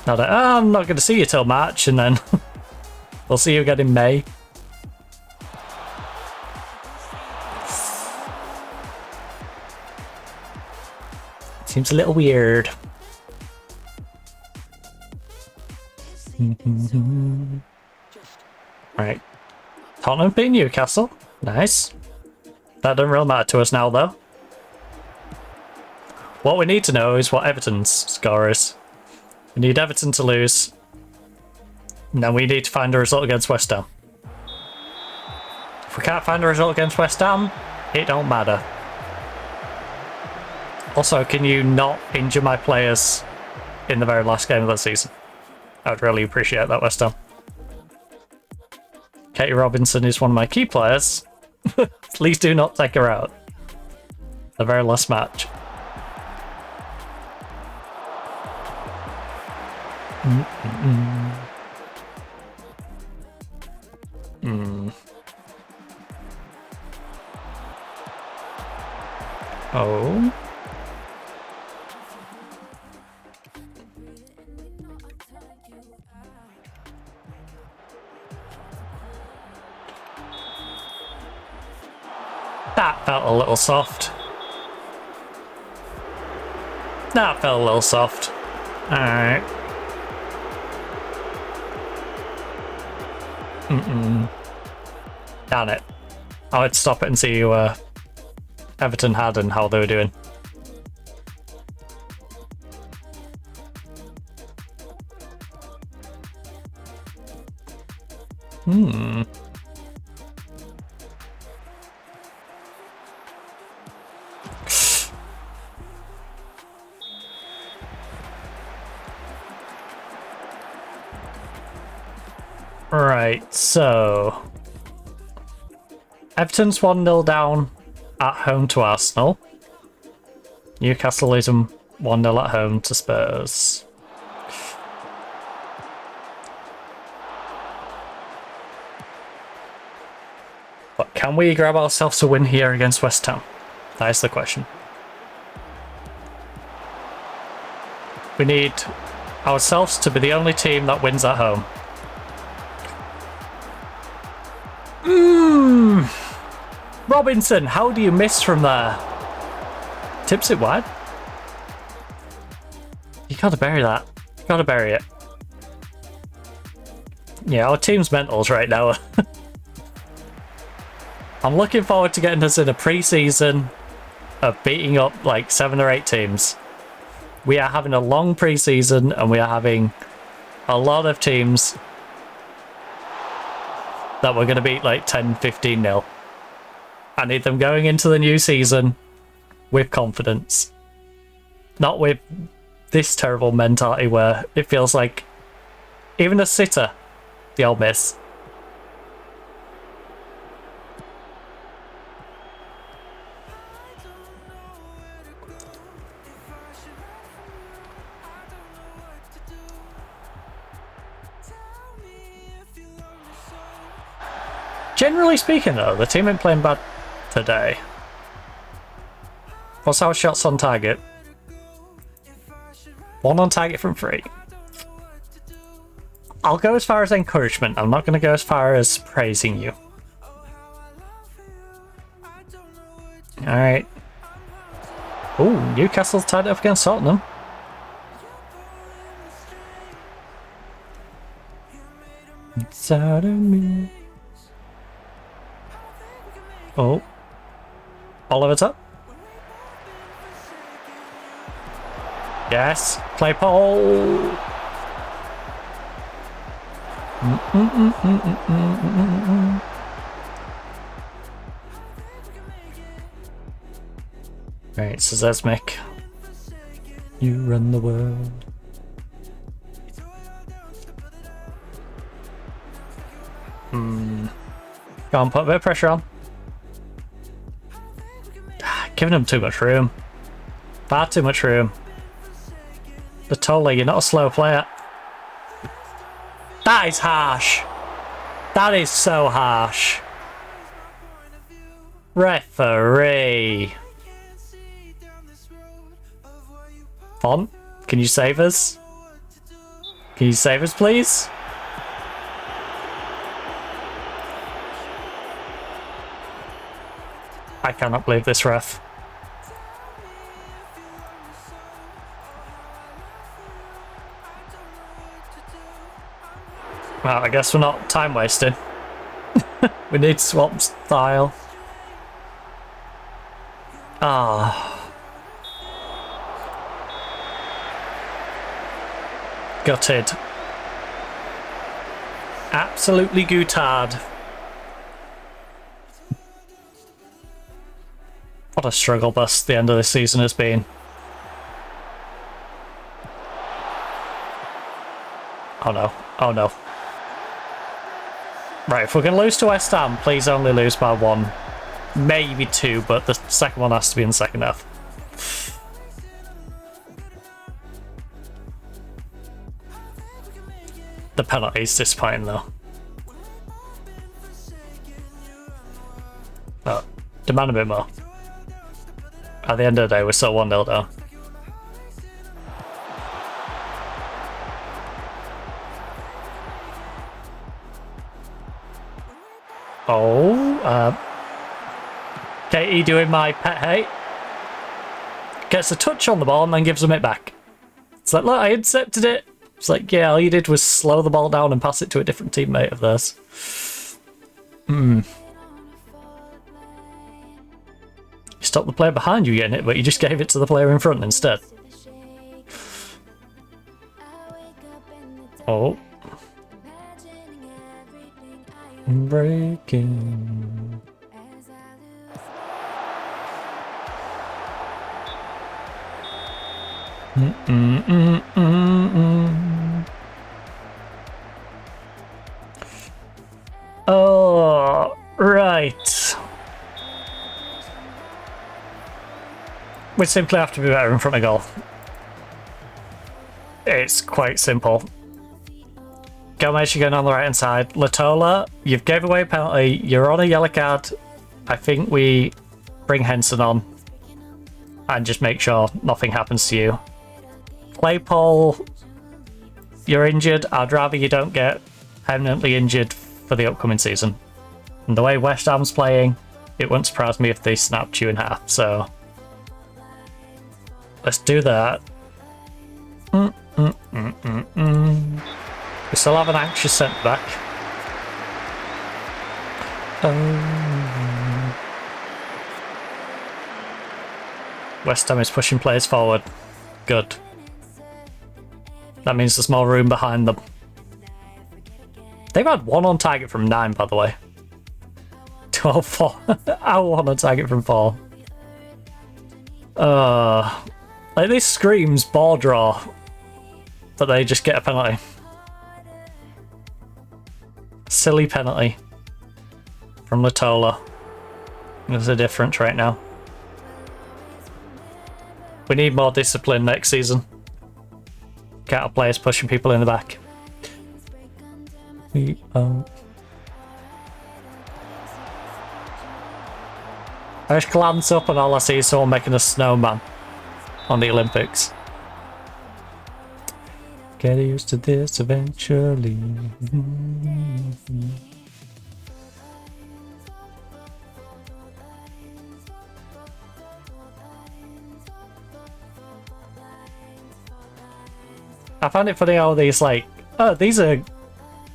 Not that, oh, I'm not going to see you till March, and then we'll see you again in May. Seems a little weird. Right. Tottenham beat Newcastle. Nice. That doesn't really matter to us now, though. What we need to know is what Everton's score is. We need Everton to lose. And then we need to find a result against West Ham. If we can't find a result against West Ham, it don't matter. Also, can you not injure my players in the very last game of the season? I would really appreciate that, West Ham. Katie Robinson is one of my key players. Please do not take her out. The very last match. Oh. That felt a little soft. That felt a little soft. Alright. Damn it. I would stop it and see who Everton had and how they were doing. Right, so Everton's 1-0 down at home to Arsenal. Newcastle is 1-0 at home to Spurs. But can we grab ourselves a win here against West Ham? That is the question. We need ourselves to be the only team that wins at home. Robinson, how do you miss from there? Tips it wide. You gotta bury that. You gotta bury it. Yeah, our team's mentals right now. I'm looking forward to getting us in a pre-season of beating up like 7 or 8 teams. We are having a long pre-season and we are having a lot of teams that we're going to beat like 10, 15-0. I need them going into the new season with confidence. Not with this terrible mentality where it feels like even a sitter, they'll miss. Generally speaking though, the team ain't playing bad today. What's our shots on target? 1 on target from 3. I'll go as far as encouragement. I'm not going to go as far as praising you. Alright. Ooh, Newcastle's tied up against Tottenham. It's out of me. Oh. Oliver's up. Yes. Play Paul. Right, so Zesmic. You run the world. Go on, put a bit of pressure on. Giving him too much room. Far too much room. Batola, you're not a slow player. That is harsh. That is so harsh. Referee. Font, can you save us? Can you save us, please? I cannot believe this ref. Well, I guess we're not time wasting. We need to swap style. Ah. Gutted. Absolutely gutted. What a struggle bus the end of this season has been. Oh no. Oh no. Right, if we're going to lose to West Ham, please only lose by 1. Maybe 2, but the second one has to be in the second half. The penalty is disappointing though. Oh, demand a bit more. At the end of the day, we're still 1-0 down. Oh, Katie doing my pet hate. Gets a touch on the ball and then gives him it back. It's like, look, I intercepted it. It's like, yeah, all you did was slow the ball down and pass it to a different teammate of theirs. You stopped the player behind you getting it, but you just gave it to the player in front instead. Oh. Breaking. Oh, right. We simply have to be better in front of goal. It's quite simple. Gomez, you're going on the right hand side. Latola, you've gave away a penalty. You're on a yellow card. I think we bring Henson on and just make sure nothing happens to you. Claypole, you're injured. I'd rather you don't get permanently injured for the upcoming season. And the way West Ham's playing, it wouldn't surprise me if they snapped you in half. So let's do that. We still have an anxious centre back. West Ham is pushing players forward. Good. That means there's more room behind them. They've had 1 on target from 9, by the way. 12-4. Our 1 on target from 4. Like, this screams ball draw, but they just get a penalty. Silly penalty from Latola. There's a difference right now. We need more discipline next season. Can't have players pushing people in the back. I just glance up and all I see is someone making a snowman on the Olympics. Get used to this eventually. I find it funny how these, like, oh, these are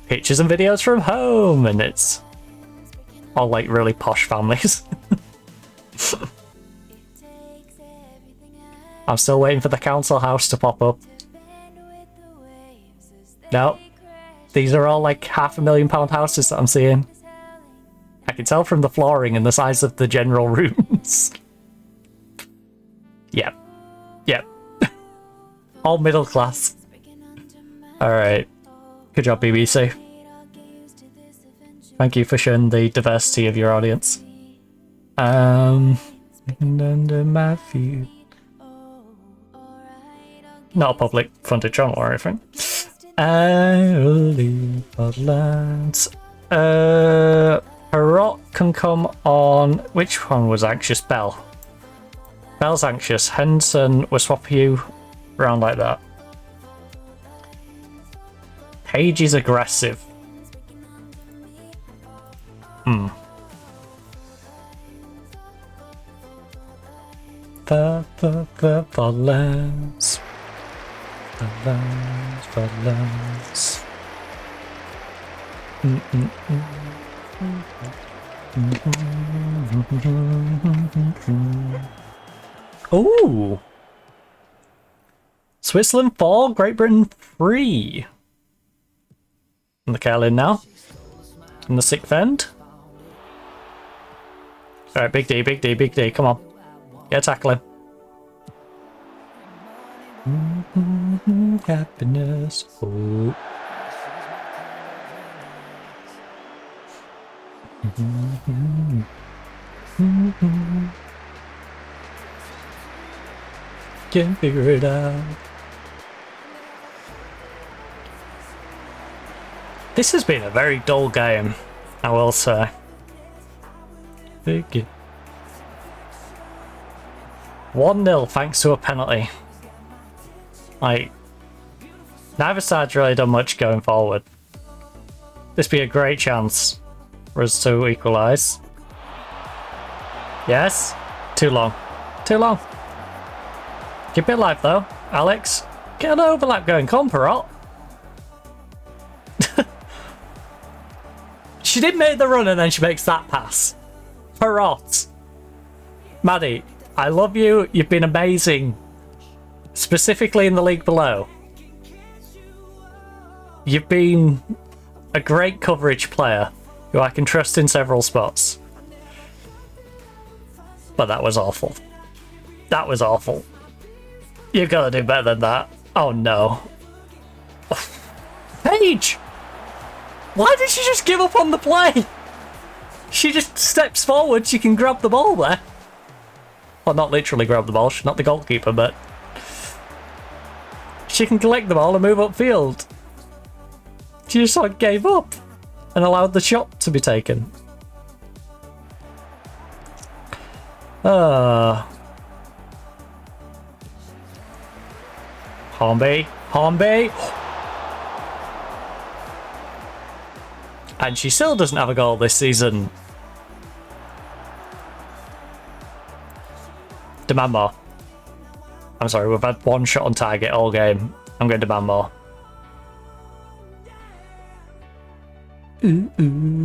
pictures and videos from home, and it's all like really posh families. I'm still waiting for the council house to pop up. No, these are all like £500,000 houses that I'm seeing. I can tell from the flooring and the size of the general rooms. Yep. Yep. All middle class. Alright. Good job, BBC. Thank you for showing the diversity of your audience. Under my feet. Not a public funded channel or anything. I'll leave the lands. Perrot can come on. Which one was anxious? Bell. Bell's anxious. Henson, we'll swap you around like that. Page is aggressive. For lands. For lands. Ooh. Switzerland 4, Great Britain 3. And the Carlin now. And the sixth end. Alright, Big D, Big D, Big D, come on. Get a tackle him. Happiness. Oh. Can't figure it out. This has been a very dull game, I will say. Thank you. 1-0 thanks to a penalty. Like, neither side's really done much going forward. This be a great chance for us to equalise. Yes? Too long. Too long. Keep it alive though, Alex. Get an overlap going, come Perot. She did make the run and then she makes that pass. Perot. Maddie, I love you. You've been amazing. Specifically in the league below. You've been a great coverage player who I can trust in several spots. But that was awful. That was awful. You've got to do better than that. Oh no. Paige! Why did she just give up on the play? She just steps forward, she can grab the ball there. Well, not literally grab the ball, she's not the goalkeeper, but she can collect the ball and move upfield. She just sort of gave up and allowed the shot to be taken. Hornby. And she still doesn't have a goal this season. Demand more. I'm sorry, we've had one shot on target all game. I'm going to demand more. Ooh, ooh.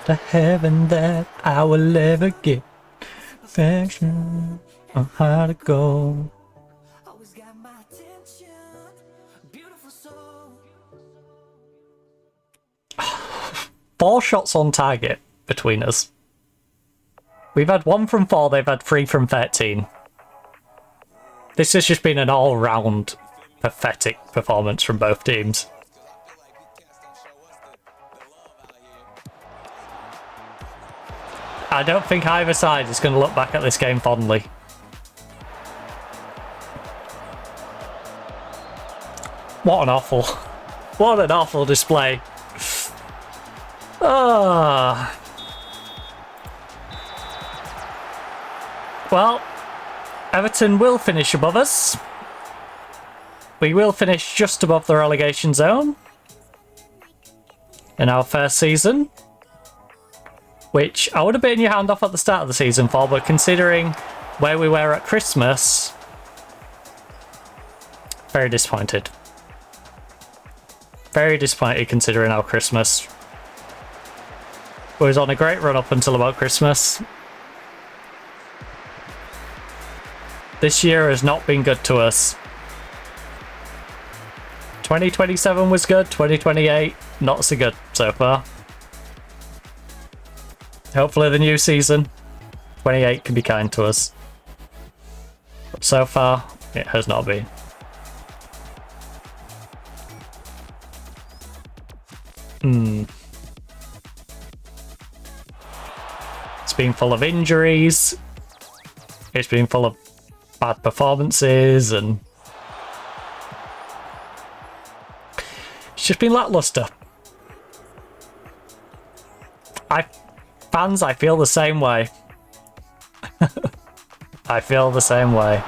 The heaven that I will ever get. Affection on how to go. 4 shots on target between us. We've had 1 from 4, they've had 3 from 13. This has just been an all-round pathetic performance from both teams. I don't think either side is going to look back at this game fondly. What an awful display. Well, Everton will finish above us. We will finish just above the relegation zone in our first season, which I would have bitten your hand off at the start of the season for, but considering where we were at Christmas, very disappointed. Very disappointed considering our Christmas. We was on a great run up until about Christmas. This year has not been good to us. 2027 was good, 2028 not so good so far. Hopefully the new season, 28, can be kind to us. But so far, it has not been. It's been full of injuries. It's been full of bad performances, and it's just been lackluster. Fans, I feel the same way. I feel the same way.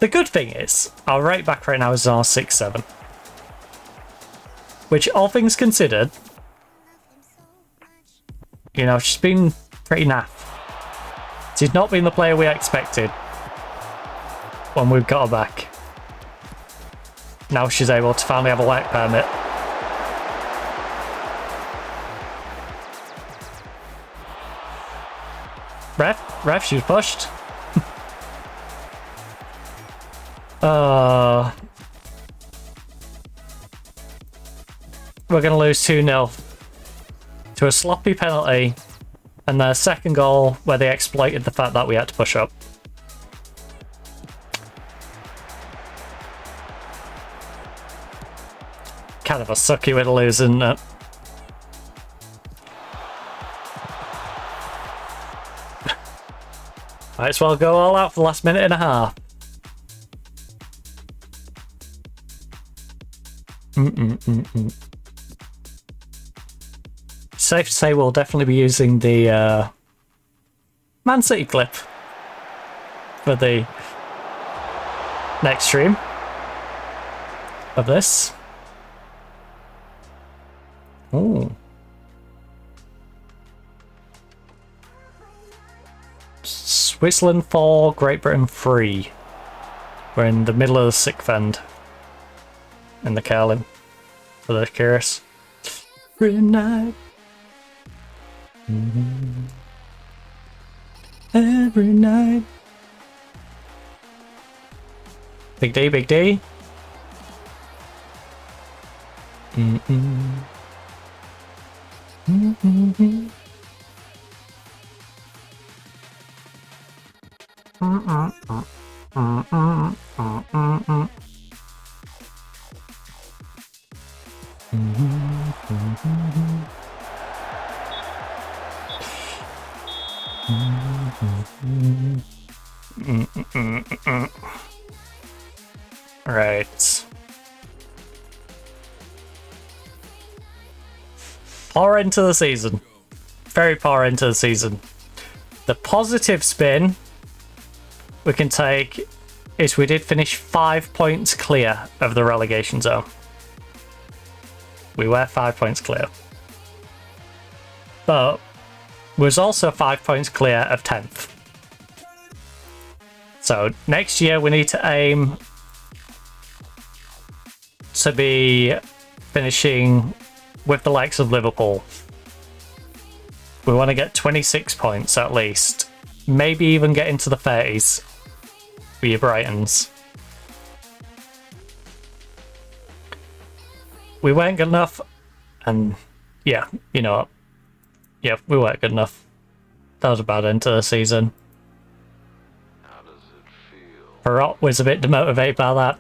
The good thing is, our right back right now is on 6-7. Which, all things considered, you know, she's been pretty naff. She's not been the player we expected when we've got her back. Now she's able to finally have a work permit. Ref, she was pushed. We're going to lose 2-0 to a sloppy penalty And the second goal, where they exploited the fact that we had to push up. Kind of a sucky way to lose, isn't it? Might as well go all out for the last minute and a half. Safe to say we'll definitely be using the Man City clip for the next stream of this. Ooh. Switzerland 4, Great Britain 3. We're in the middle of the sixth end in the curling, for the curious. Every night. Every night. Big D, Big D. Right. Far into the season. Very far into the season. The positive spin we can take is we did finish 5 points clear of the relegation zone. We were 5 points clear. But was also 5 points clear of 10th. So next year we need to aim to be finishing with the likes of Liverpool. We want to get 26 points at least. Maybe even get into the 30s for your Brightons. We weren't good enough, and yeah, you know what? Yeah, we weren't good enough. That was a bad end to the season. How does it feel? Perot was a bit demotivated by that.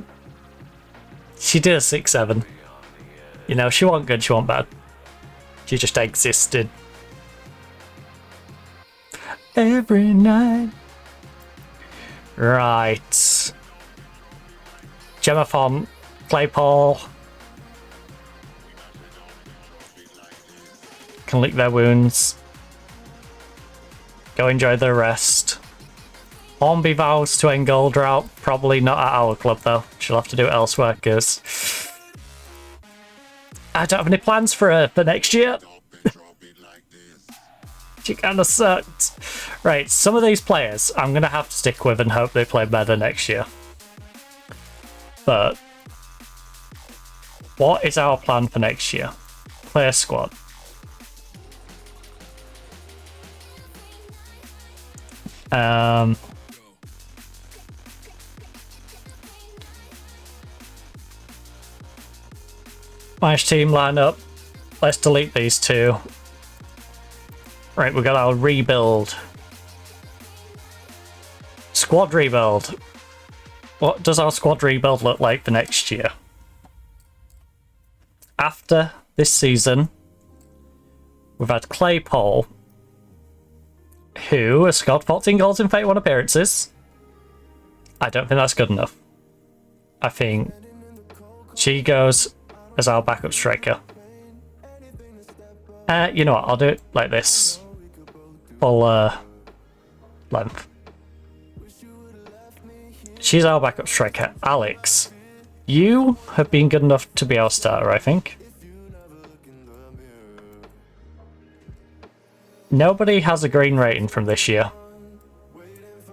She did a 6-7. You know, she wasn't good, she wasn't bad. She just existed. Every night. Right. Gemma Font, Claypole. Can lick their wounds. Go enjoy their rest. Hornby vows to end goal drought. Probably not at our club though. She'll have to do it elsewhere because I don't have any plans for her for next year. She kind of sucked. Right, some of these players I'm going to have to stick with and hope they play better next year. But what is our plan for next year? Player squad. Manage team lineup. Let's delete these two. Right, we've got our rebuild. Squad rebuild. What does our squad rebuild look like for next year? After this season, we've had Claypole, who has scored 14 goals in 31 appearances. I don't think that's good enough. I think she goes as our backup striker. You know what, I'll do it like this. Full length. She's our backup striker. Alex, you have been good enough to be our starter, I think. Nobody has a green rating from this year.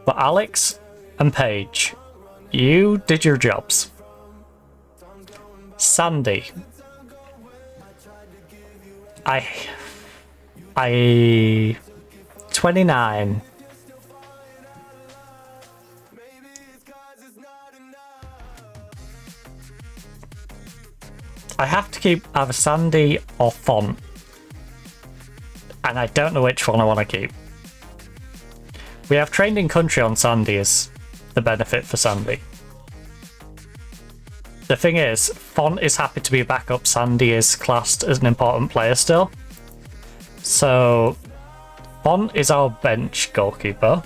But Alex and Paige, you did your jobs. Sandy. I 29. I have to keep either Sandy or Font. And I don't know which one I want to keep. We have trained in country on Sandy as the benefit for Sandy. The thing is, Font is happy to be a backup. Sandy is classed as an important player still. So, Font is our bench goalkeeper.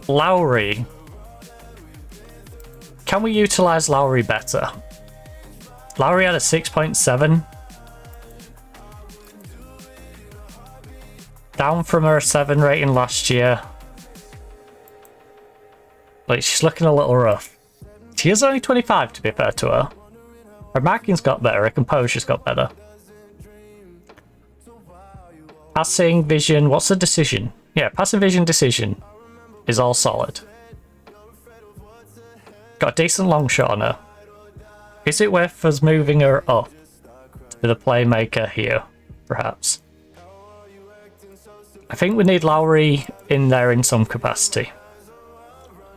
Lowry. Can we utilise Lowry better? Lowry had a 6.7. Down from her 7 rating last year. Like, she's looking a little rough. She is only 25 to be fair to her. Her marking's got better, her composure's got better. Passing, vision, what's the decision? Yeah, passing, vision, decision is all solid. Got a decent long shot on her. Is it worth us moving her up to be the playmaker here, perhaps? I think we need Lowry in there in some capacity.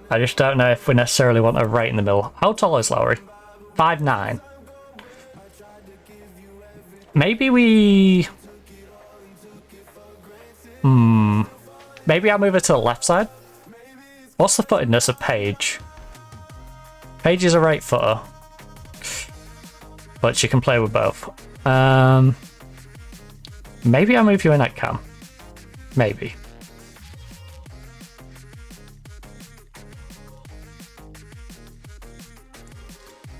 I just don't know if we necessarily want her right in the middle. How tall is Lowry? 5'9". Maybe we... Maybe I'll move her to the left side. What's the footedness of Paige? Paige is a right footer. But she can play with both. Maybe I'll move you in at cam. Maybe.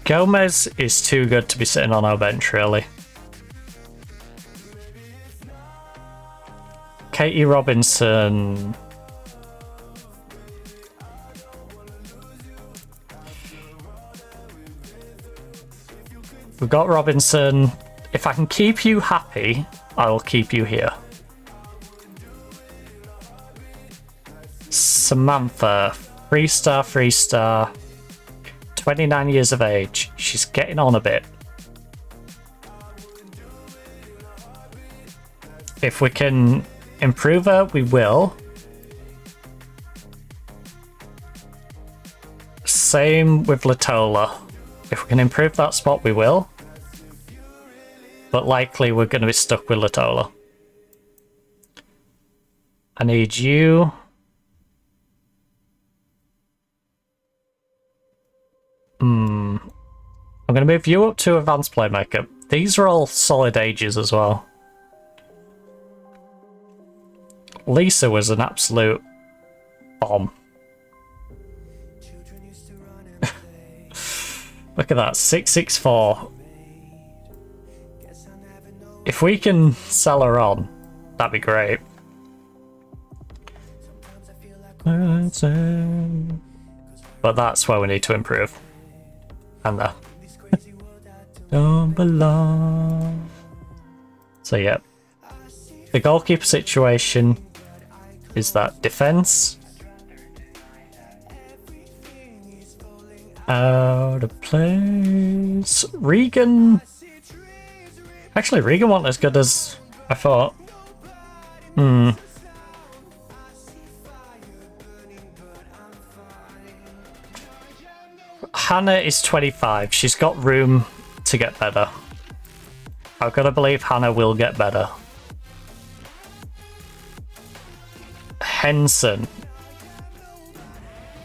Gomez is too good to be sitting on our bench, really. Katie Robinson. We've got Robinson. If I can keep you happy, I will keep you here. Samantha. 3-star, 3-star. 29 years of age. She's getting on a bit. If we can improve her, we will. Same with Latola. If we can improve that spot, we will. But likely we're going to be stuck with Latola. I need you. I'm going to move you up to Advanced Playmaker. These are all solid ages as well. Lisa was an absolute bomb. Look at that, 664. If we can sell her on, that'd be great. But that's where we need to improve. And there. Don't belong. So yeah. The goalkeeper situation is that defense. Out of place. Regan. Actually, Regan wasn't as good as I thought. Hannah is 25. She's got room to get better. I've got to believe Hannah will get better. Henson.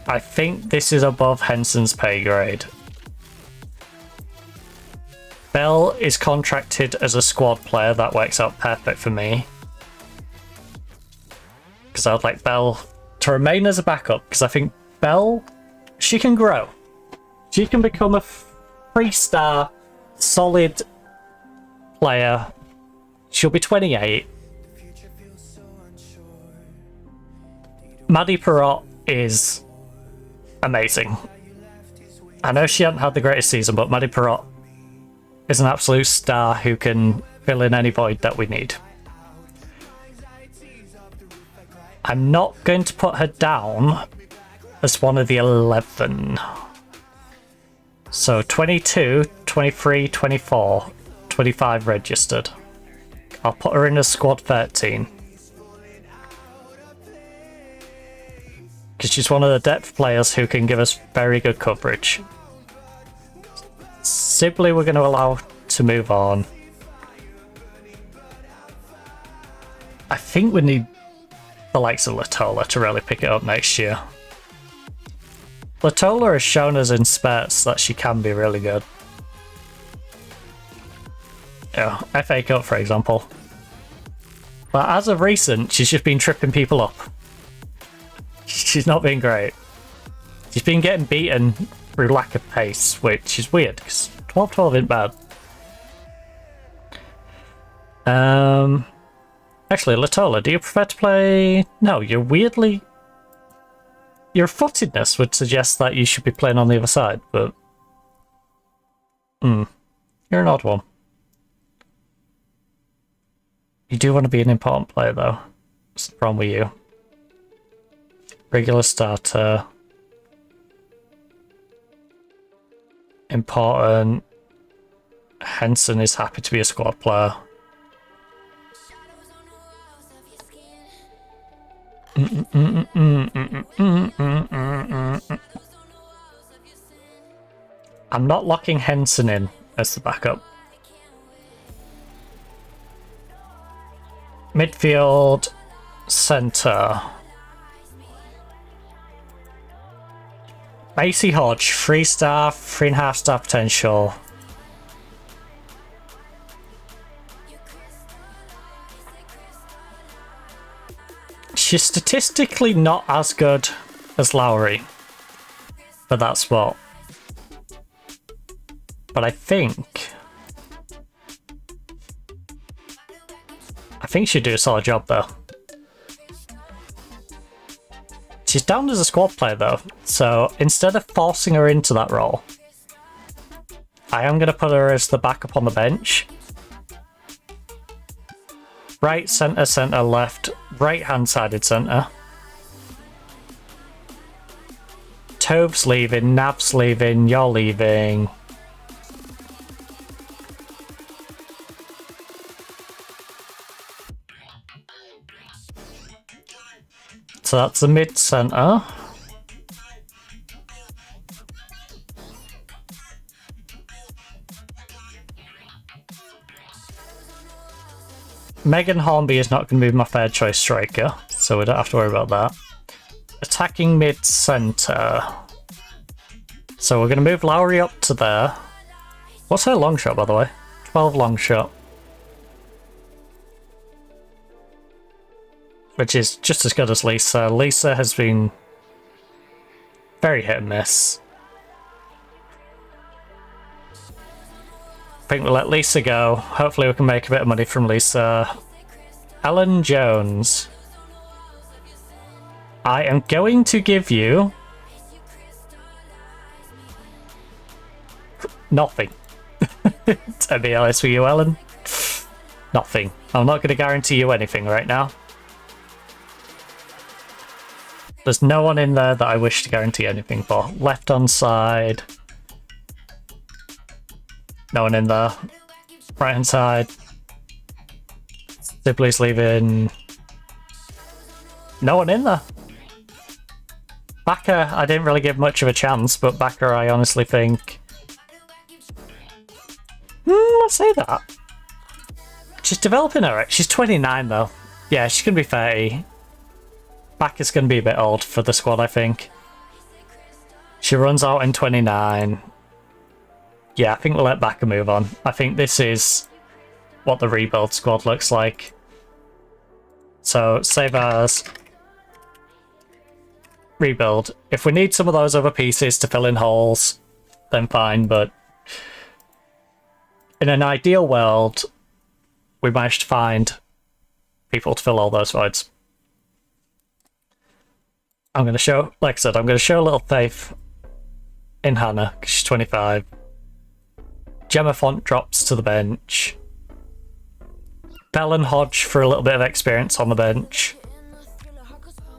I think this is above Henson's pay grade. Bell is contracted as a squad player. That works out perfect for me. Because I'd like Bell to remain as a backup. Because I think Bell, she can grow. She can become a 3-star, solid player. She'll be 28. Maddie Perrott is amazing. I know she hadn't had the greatest season, but Maddie Perrott is an absolute star who can fill in any void that we need. I'm not going to put her down as one of the 11. So 22, 23, 24, 25 registered. I'll put her in as squad 13. Because she's one of the depth players who can give us very good coverage. Sibley we're going to allow to move on. think we need the likes of Latola to really pick it up next year. Latola has shown us in spurts that she can be really good. Yeah, FA Cup, for example. But as of recent, she's just been tripping people up. She's not been great. She's been getting beaten through lack of pace, which is weird, because 12-12 isn't bad. Actually, Latola, do you prefer to play... No, you're weirdly... Your footedness would suggest that you should be playing on the other side, but... you're an odd one. You do want to be an important player, though. What's the problem with you? Regular starter. Important. Henson is happy to be a squad player. I'm not locking Henson in as the backup. Midfield, centre. Macy Hodge, 3-star, 3.5-star potential. She's statistically not as good as Lowry for that spot. But I think she'd do a solid job though. She's down as a squad player though, so instead of forcing her into that role, I am going to put her as the backup on the bench. Right, centre, centre, left, right-hand-sided centre. Tove's leaving, Nav's leaving, you're leaving. So that's the mid-centre. Megan Hornby is not going to be my third choice striker, so we don't have to worry about that. Attacking mid-centre. So we're going to move Lowry up to there. What's her long shot, by the way? 12 long shot. Which is just as good as Lisa. Lisa has been very hit and miss. I think we'll let Lisa go. Hopefully we can make a bit of money from Lisa. Ellen Jones. I am going to give you... nothing. To be honest with you, Ellen. Nothing. I'm not going to guarantee you anything right now. There's no one in there that I wish to guarantee anything for. Left on side. No one in there. Right hand side. Sibley's leaving. No one in there. Backer, I didn't really give much of a chance, but Backer, I honestly think... let's say that. She's developing her. She's 29 though. Yeah, she's going to be 30. Backer's going to be a bit old for the squad, I think. She runs out in 29. Yeah, I think we'll let Backer move on. I think this is what the rebuild squad looks like. So, save as rebuild. If we need some of those other pieces to fill in holes, then fine, but in an ideal world, we managed to find people to fill all those voids. I'm going to show, like I said, I'm going to show a little faith in Hannah, because she's 25. Gemma Font drops to the bench. Bell and Hodge for a little bit of experience on the bench.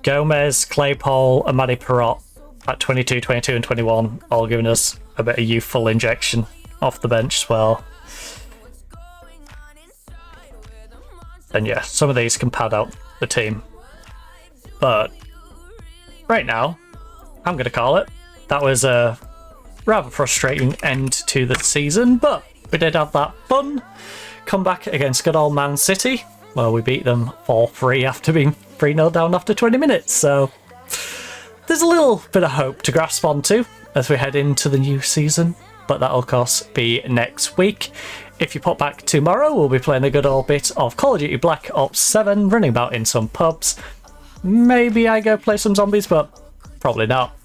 Gomez, Claypole, and Maddie Perrott at 22, 22, and 21, all giving us a bit of youthful injection off the bench as well. And yeah, some of these can pad out the team. But right now, I'm going to call it. That was a rather frustrating end to the season, but we did have that fun comeback against good old Man City. well, we beat them 4-3 after being 3-0 down after 20 minutes, so there's a little bit of hope to grasp onto as we head into the new season, but that'll of course be next week. If you pop back tomorrow, we'll be playing a good old bit of Call of Duty Black Ops 7, running about in some pubs. Maybe I go play some zombies, but probably not.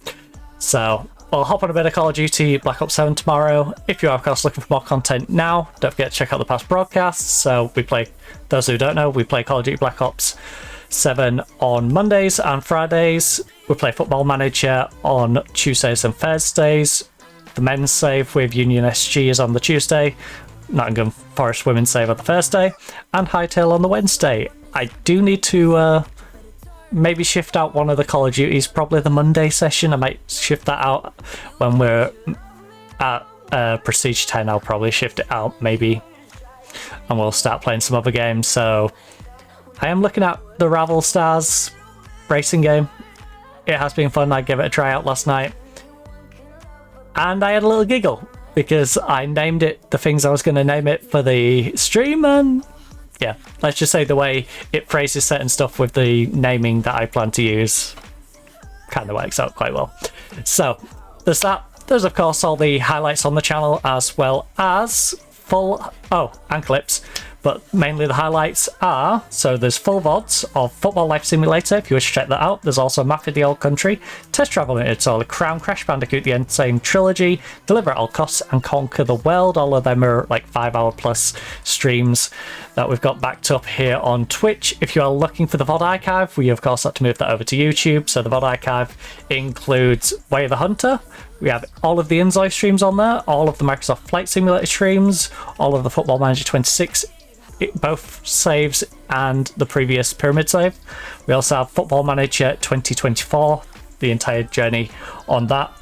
So we'll hop on a bit of Call of Duty Black Ops 7 tomorrow. If you are of course looking for more content now, don't forget to check out the past broadcasts. So we play, those who don't know, we play Call of Duty Black Ops 7 on Mondays and Fridays. We play Football Manager on Tuesdays and Thursdays. The men's save with Union SG is on the Tuesday. Nottingham Forest Women save on the Thursday. And Hightail on the Wednesday. I do need to maybe shift out one of the Call of Duties, probably the Monday session. I might shift that out when we're at Prestige 10. I'll probably shift it out maybe. And we'll start playing some other games. So I am looking at the Ravel Stars racing game. It has been fun. I gave it a try out last night. And I had a little giggle because I named it the things I was going to name it for the stream, and yeah, let's just say the way it phrases certain stuff with the naming that I plan to use kind of works out quite well. So there's that. There's of course all the highlights on the channel as well as and clips, but mainly the highlights are, so there's full VODs of Football Life Simulator if you wish to check that out. There's also Map of the Old Country, Test Travel Limited, so the Crown, Crash Bandicoot, the Insane Trilogy, Deliver at All Costs, and Conquer the World. All of them are like 5-hour plus streams that we've got backed up here on Twitch. If you are looking for the VOD archive, we of course have to move that over to YouTube, so the VOD archive includes Way of the Hunter. We have all of the Inzoi streams on there, all of the Microsoft Flight Simulator streams, all of the Football Manager 26, both saves and the previous Pyramid save. We also have Football Manager 2024, the entire journey on that.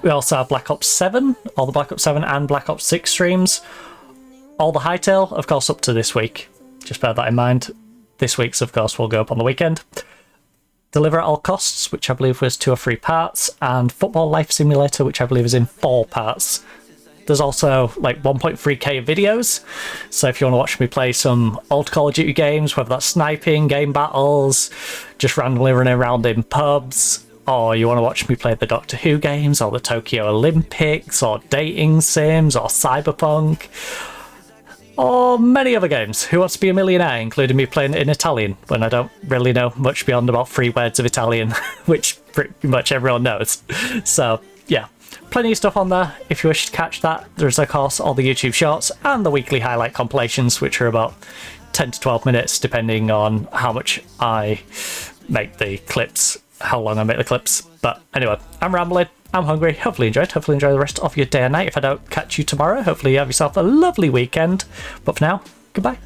We also have Black Ops 7, all the Black Ops 7 and Black Ops 6 streams. All the Hightail, of course, up to this week. Just bear that in mind. This week's, of course, will go up on the weekend. Deliver at All Costs, which I believe was 2 or 3 parts, and Football Life Simulator, which I believe is in 4 parts. There's also like 1.3k videos, so if you want to watch me play some old Call of Duty games, whether that's sniping, game battles, just randomly running around in pubs, or you want to watch me play the Doctor Who games, or the Tokyo Olympics, or dating sims, or Cyberpunk, or many other games. Who Wants to Be a Millionaire, including me playing it in Italian when I don't really know much beyond about 3 words of Italian, which pretty much everyone knows. So yeah, plenty of stuff on there if you wish to catch that. There's of course all the YouTube shorts and the weekly highlight compilations, which are about 10 to 12 minutes depending on how much I make the clips, how long I make the clips. But anyway, I'm rambling. I'm hungry. Hopefully enjoyed. Hopefully enjoy the rest of your day and night. If I don't catch you tomorrow, hopefully you have yourself a lovely weekend. But for now, goodbye.